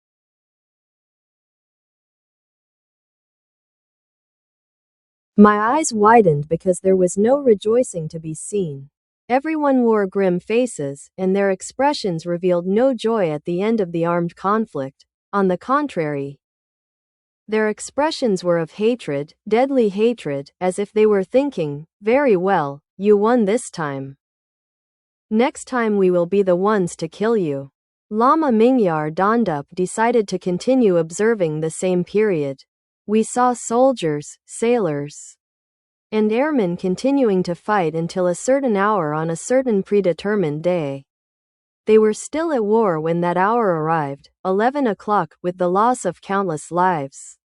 My eyes widened because there was no rejoicing to be seen. Everyone wore grim faces, and their expressions revealed no joy at the end of the armed conflict. On the contrary, their expressions were of hatred, deadly hatred, as if they were thinking, "Very well, you won this time. Next time we will be the ones to kill you." Lama Mingyar Dondup decided to continue observing the same period. We saw soldiers, sailors, and airmen continuing to fight until a certain hour on a certain predetermined day. They were still at war when that hour arrived, 11 o'clock, with the loss of countless lives.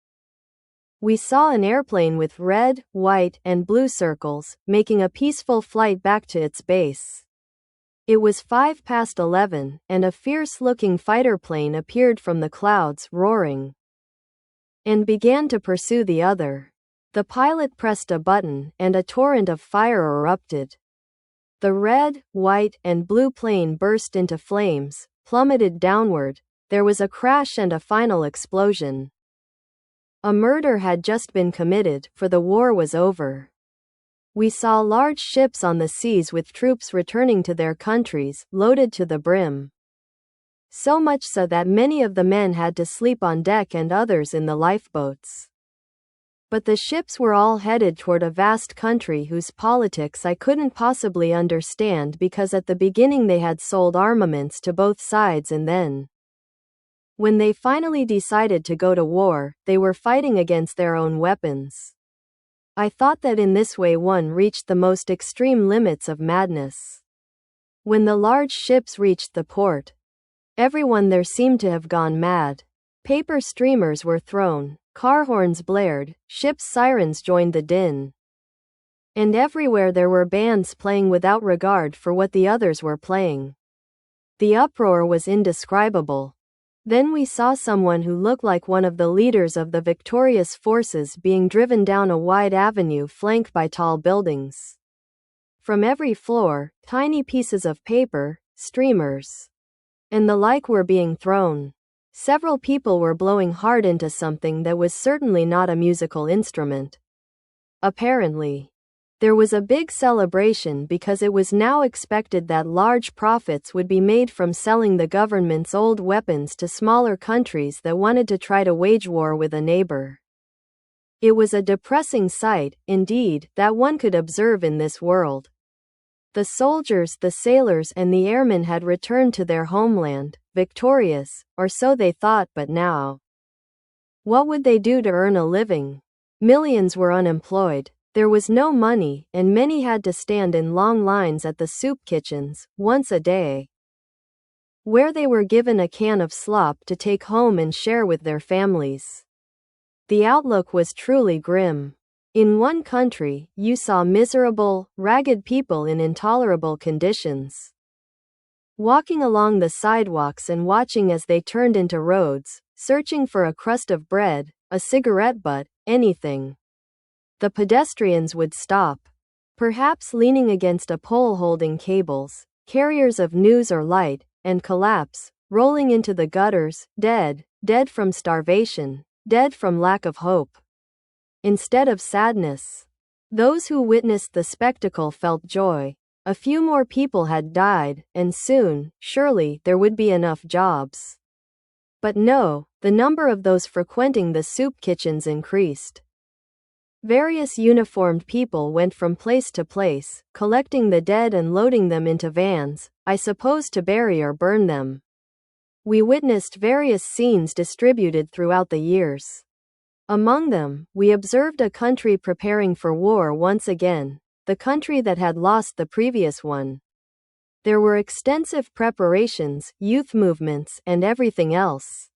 We saw an airplane with red, white, and blue circles, making a peaceful flight back to its base. It was 11:05, and a fierce-looking fighter plane appeared from the clouds, roaring, and began to pursue the other. The pilot pressed a button, and a torrent of fire erupted. The red, white, and blue plane burst into flames, plummeted downward. There was a crash and a final explosion. A murder had just been committed, for the war was over. We saw large ships on the seas with troops returning to their countries, loaded to the brim. So much so that many of the men had to sleep on deck and others in the lifeboats. But the ships were all headed toward a vast country whose politics I couldn't possibly understand, because at the beginning they had sold armaments to both sides, and then, when they finally decided to go to war, they were fighting against their own weapons. I thought that in this way one reached the most extreme limits of madness. When the large ships reached the port, everyone there seemed to have gone mad. Paper streamers were thrown, car horns blared, ships' sirens joined the din. And everywhere there were bands playing without regard for what the others were playing. The uproar was indescribable. Then we saw someone who looked like one of the leaders of the victorious forces being driven down a wide avenue flanked by tall buildings. From every floor, tiny pieces of paper, streamers, and the like were being thrown. Several people were blowing hard into something that was certainly not a musical instrument. Apparently, there was a big celebration because it was now expected that large profits would be made from selling the government's old weapons to smaller countries that wanted to try to wage war with a neighbor. It was a depressing sight, indeed, that one could observe in this world. The soldiers, the sailors, and the airmen had returned to their homeland, victorious, or so they thought, but now, what would they do to earn a living? Millions were unemployed. There was no money, and many had to stand in long lines at the soup kitchens, once a day, where they were given a can of slop to take home and share with their families. The outlook was truly grim. In one country, you saw miserable, ragged people in intolerable conditions, walking along the sidewalks and watching as they turned into roads, searching for a crust of bread, a cigarette butt, anything. The pedestrians would stop, perhaps leaning against a pole holding cables, carriers of news or light, and collapse, rolling into the gutters, dead, dead from starvation, dead from lack of hope. Instead of sadness, those who witnessed the spectacle felt joy. A few more people had died, and soon, surely, there would be enough jobs. But no, the number of those frequenting the soup kitchens increased. Various uniformed people went from place to place, collecting the dead and loading them into vans, I suppose to bury or burn them. We witnessed various scenes distributed throughout the years. Among them, we observed a country preparing for war once again, the country that had lost the previous one. There were extensive preparations, youth movements, and everything else.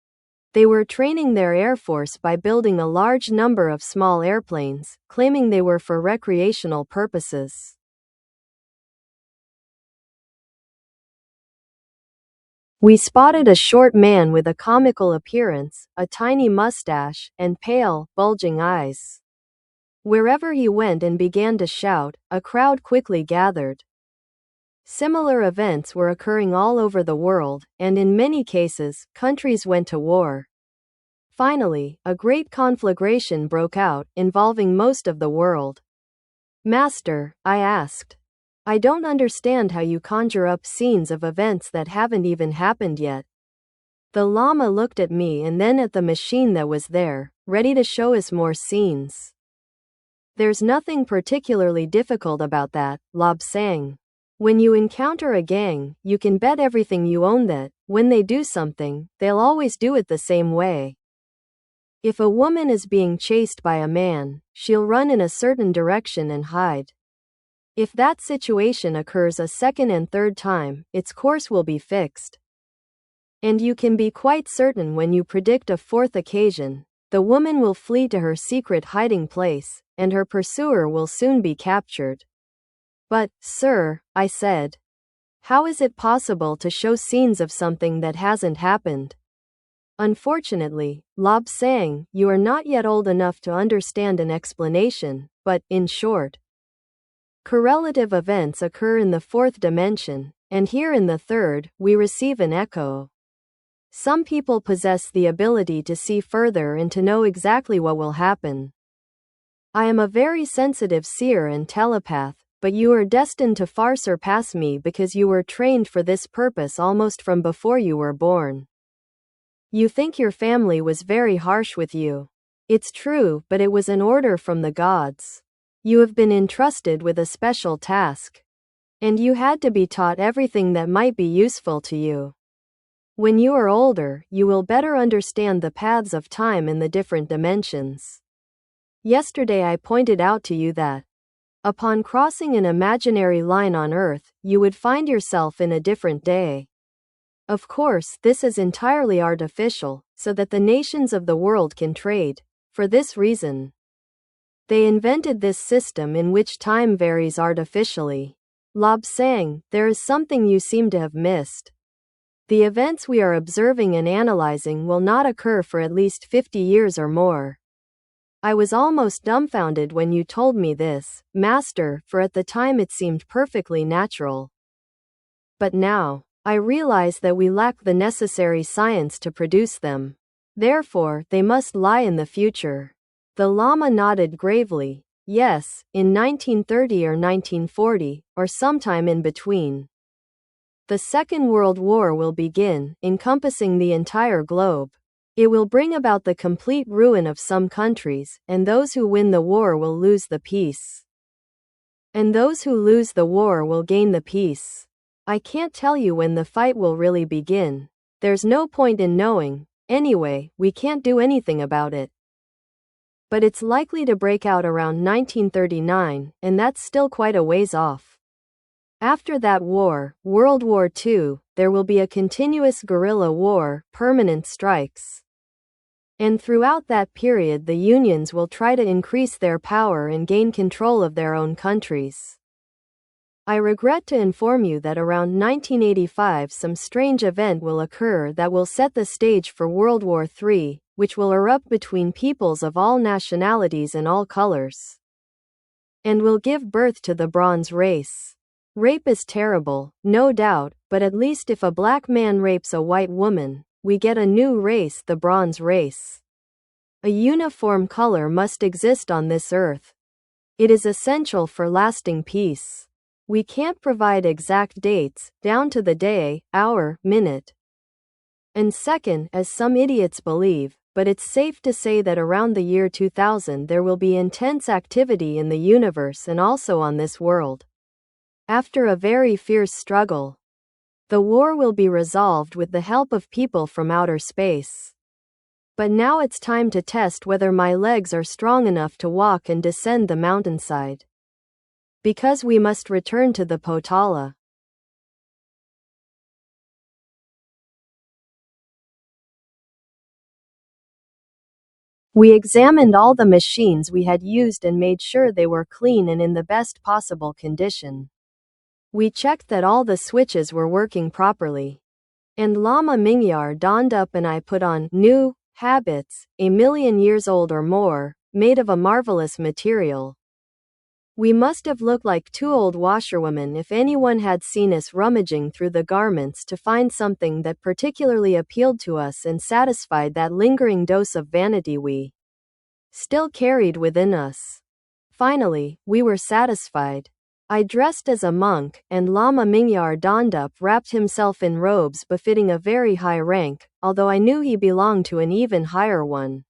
They were training their air force by building a large number of small airplanes, claiming they were for recreational purposes. We spotted a short man with a comical appearance, a tiny mustache, and pale, bulging eyes. Wherever he went and began to shout, a crowd quickly gathered. Similar events were occurring all over the world, and in many cases, countries went to war. Finally, a great conflagration broke out, involving most of the world. "Master," I asked, "I don't understand how you conjure up scenes of events that haven't even happened yet." The Lama looked at me and then at the machine that was there, ready to show us more scenes. "There's nothing particularly difficult about that, Lobsang. When you encounter a gang, you can bet everything you own that, when they do something, they'll always do it the same way. If a woman is being chased by a man, she'll run in a certain direction and hide. If that situation occurs a second and third time, its course will be fixed. And you can be quite certain when you predict a fourth occasion, the woman will flee to her secret hiding place, and her pursuer will soon be captured." "But, sir," I said, "how is it possible to show scenes of something that hasn't happened?" "Unfortunately, Lobsang, you are not yet old enough to understand an explanation, but, in short, correlative events occur in the fourth dimension, and here in the third, we receive an echo. Some people possess the ability to see further and to know exactly what will happen. I am a very sensitive seer and telepath, but you are destined to far surpass me because you were trained for this purpose almost from before you were born. You think your family was very harsh with you. It's true, but it was an order from the gods. You have been entrusted with a special task. And you had to be taught everything that might be useful to you. When you are older, you will better understand the paths of time in the different dimensions. Yesterday I pointed out to you that, upon crossing an imaginary line on Earth, you would find yourself in a different day. Of course, this is entirely artificial, so that the nations of the world can trade. For this reason, they invented this system in which time varies artificially. Lobsang, there is something you seem to have missed. The events we are observing and analyzing will not occur for at least 50 years or more. I was almost dumbfounded when you told me this, Master, for at the time it seemed perfectly natural. But now, I realize that we lack the necessary science to produce them. Therefore, they must lie in the future. The Lama nodded gravely. Yes, in 1930 or 1940, or sometime in between. The Second World War will begin, encompassing the entire globe. It will bring about the complete ruin of some countries, and those who win the war will lose the peace. And those who lose the war will gain the peace. I can't tell you when the fight will really begin. There's no point in knowing. Anyway, we can't do anything about it. But it's likely to break out around 1939, and that's still quite a ways off. After that war, World War II, there will be a continuous guerrilla war, permanent strikes. And throughout that period the unions will try to increase their power and gain control of their own countries. I regret to inform you that around 1985 some strange event will occur that will set the stage for World War III, which will erupt between peoples of all nationalities and all colors. And will give birth to the Bronze Race. Rape is terrible, no doubt, but at least if a black man rapes a white woman, we get a new race, the Bronze Race. A uniform color must exist on this earth. It is essential for lasting peace. We can't provide exact dates, down to the day, hour, minute, and second, as some idiots believe, but it's safe to say that around the year 2000 there will be intense activity in the universe and also on this world. After a very fierce struggle, The war will be resolved with the help of people from outer space. But now it's time to test whether my legs are strong enough to walk and descend the mountainside. Because we must return to the Potala. We examined all the machines we had used and made sure they were clean and in the best possible condition. We checked that all the switches were working properly. And Lama Mingyar donned up and I put on new habits, 1,000,000 years old or more, made of a marvelous material. We must have looked like two old washerwomen if anyone had seen us rummaging through the garments to find something that particularly appealed to us and satisfied that lingering dose of vanity we still carried within us. Finally, we were satisfied. I dressed as a monk, and Lama Mingyar donned up wrapped himself in robes befitting a very high rank, although I knew he belonged to an even higher one.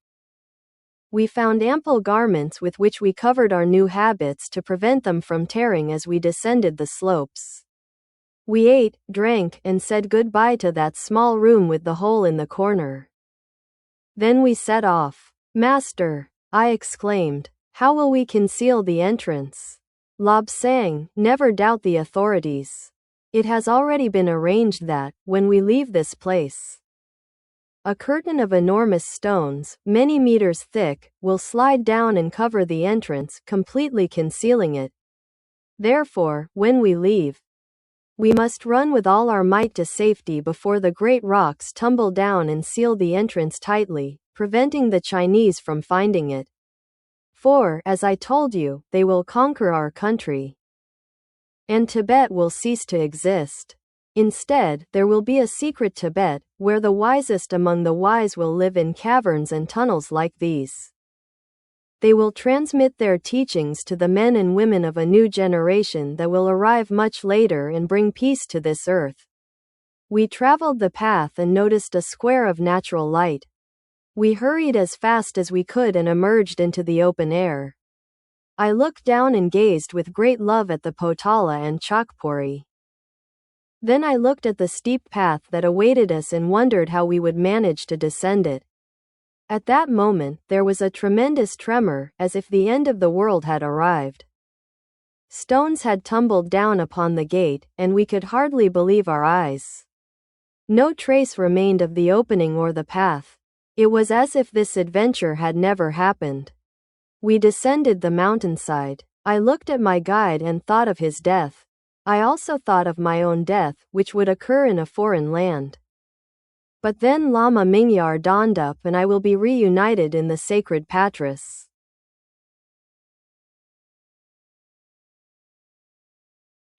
We found ample garments with which we covered our new habits to prevent them from tearing as we descended the slopes. We ate, drank, and said goodbye to that small room with the hole in the corner. Then we set off. "Master," I exclaimed, "how will we conceal the entrance?" Lobsang, never doubt the authorities. It has already been arranged that, when we leave this place, a curtain of enormous stones, many meters thick, will slide down and cover the entrance, completely concealing it. Therefore, when we leave, we must run with all our might to safety before the great rocks tumble down and seal the entrance tightly, preventing the Chinese from finding it. For, as I told you, they will conquer our country. And Tibet will cease to exist. Instead, there will be a secret Tibet, where the wisest among the wise will live in caverns and tunnels like these. They will transmit their teachings to the men and women of a new generation that will arrive much later and bring peace to this earth. We traveled the path and noticed a square of natural light. We hurried as fast as we could and emerged into the open air. I looked down and gazed with great love at the Potala and Chakpuri. Then I looked at the steep path that awaited us and wondered how we would manage to descend it. At that moment, there was a tremendous tremor, as if the end of the world had arrived. Stones had tumbled down upon the gate, and we could hardly believe our eyes. No trace remained of the opening or the path. It was as if this adventure had never happened. We descended the mountainside. I looked at my guide and thought of his death. I also thought of my own death, which would occur in a foreign land. But then Lama Mingyar dawned up and I will be reunited in the sacred Patras.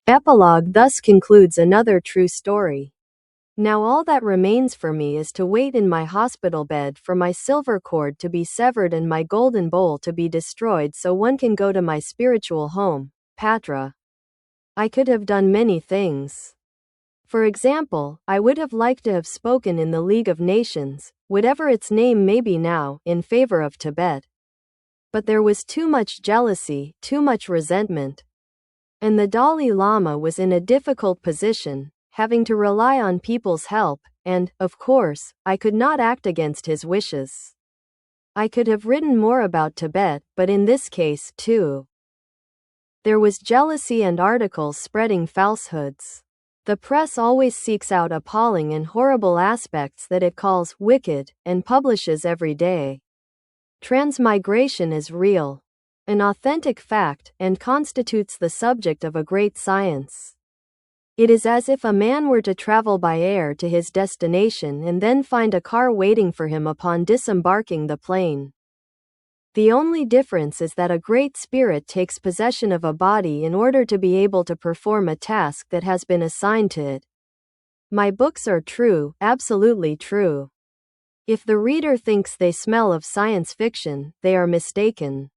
Epilogue thus concludes another true story. Now all that remains for me is to wait in my hospital bed for my silver cord to be severed and my golden bowl to be destroyed so one can go to my spiritual home, Patra. I could have done many things. For example, I would have liked to have spoken in the League of Nations, whatever its name may be now, in favor of Tibet. But there was too much jealousy, too much resentment. And the Dalai Lama was in a difficult position, having to rely on people's help, and, of course, I could not act against his wishes. I could have written more about Tibet, but in this case, too, there was jealousy and articles spreading falsehoods. The press always seeks out appalling and horrible aspects that it calls wicked, and publishes every day. Transmigration is real, an authentic fact, and constitutes the subject of a great science. It is as if a man were to travel by air to his destination and then find a car waiting for him upon disembarking the plane. The only difference is that a great spirit takes possession of a body in order to be able to perform a task that has been assigned to it. My books are true, absolutely true. If the reader thinks they smell of science fiction, they are mistaken.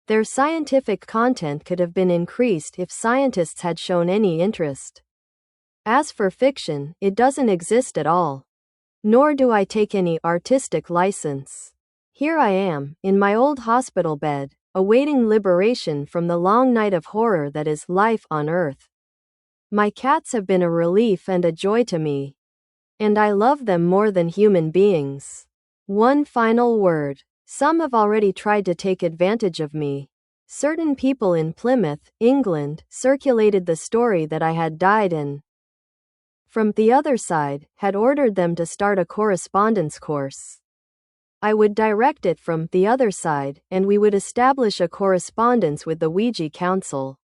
Their scientific content could have been increased if scientists had shown any interest. As for fiction, it doesn't exist at all. Nor do I take any artistic license. Here I am, in my old hospital bed, awaiting liberation from the long night of horror that is life on earth. My cats have been a relief and a joy to me. And I love them more than human beings. One final word. Some have already tried to take advantage of me. Certain people in Plymouth, England, circulated the story that I had died and, from the other side, had ordered them to start a correspondence course. I would direct it from the other side, and we would establish a correspondence with the Ouija Council.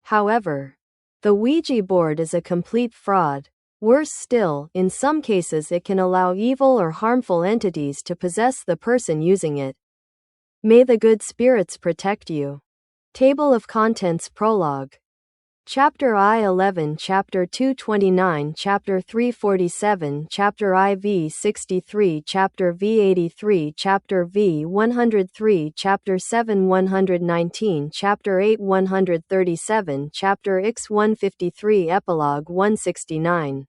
However, the Ouija board is a complete fraud. Worse still, in some cases it can allow evil or harmful entities to possess the person using it. May the good spirits protect you. Table of Contents Prologue. Chapter I-11, Chapter 229, Chapter 347, Chapter IV-63, Chapter V-83, Chapter V-103, Chapter 7-119, Chapter 8-137, Chapter X-153, Epilogue 169.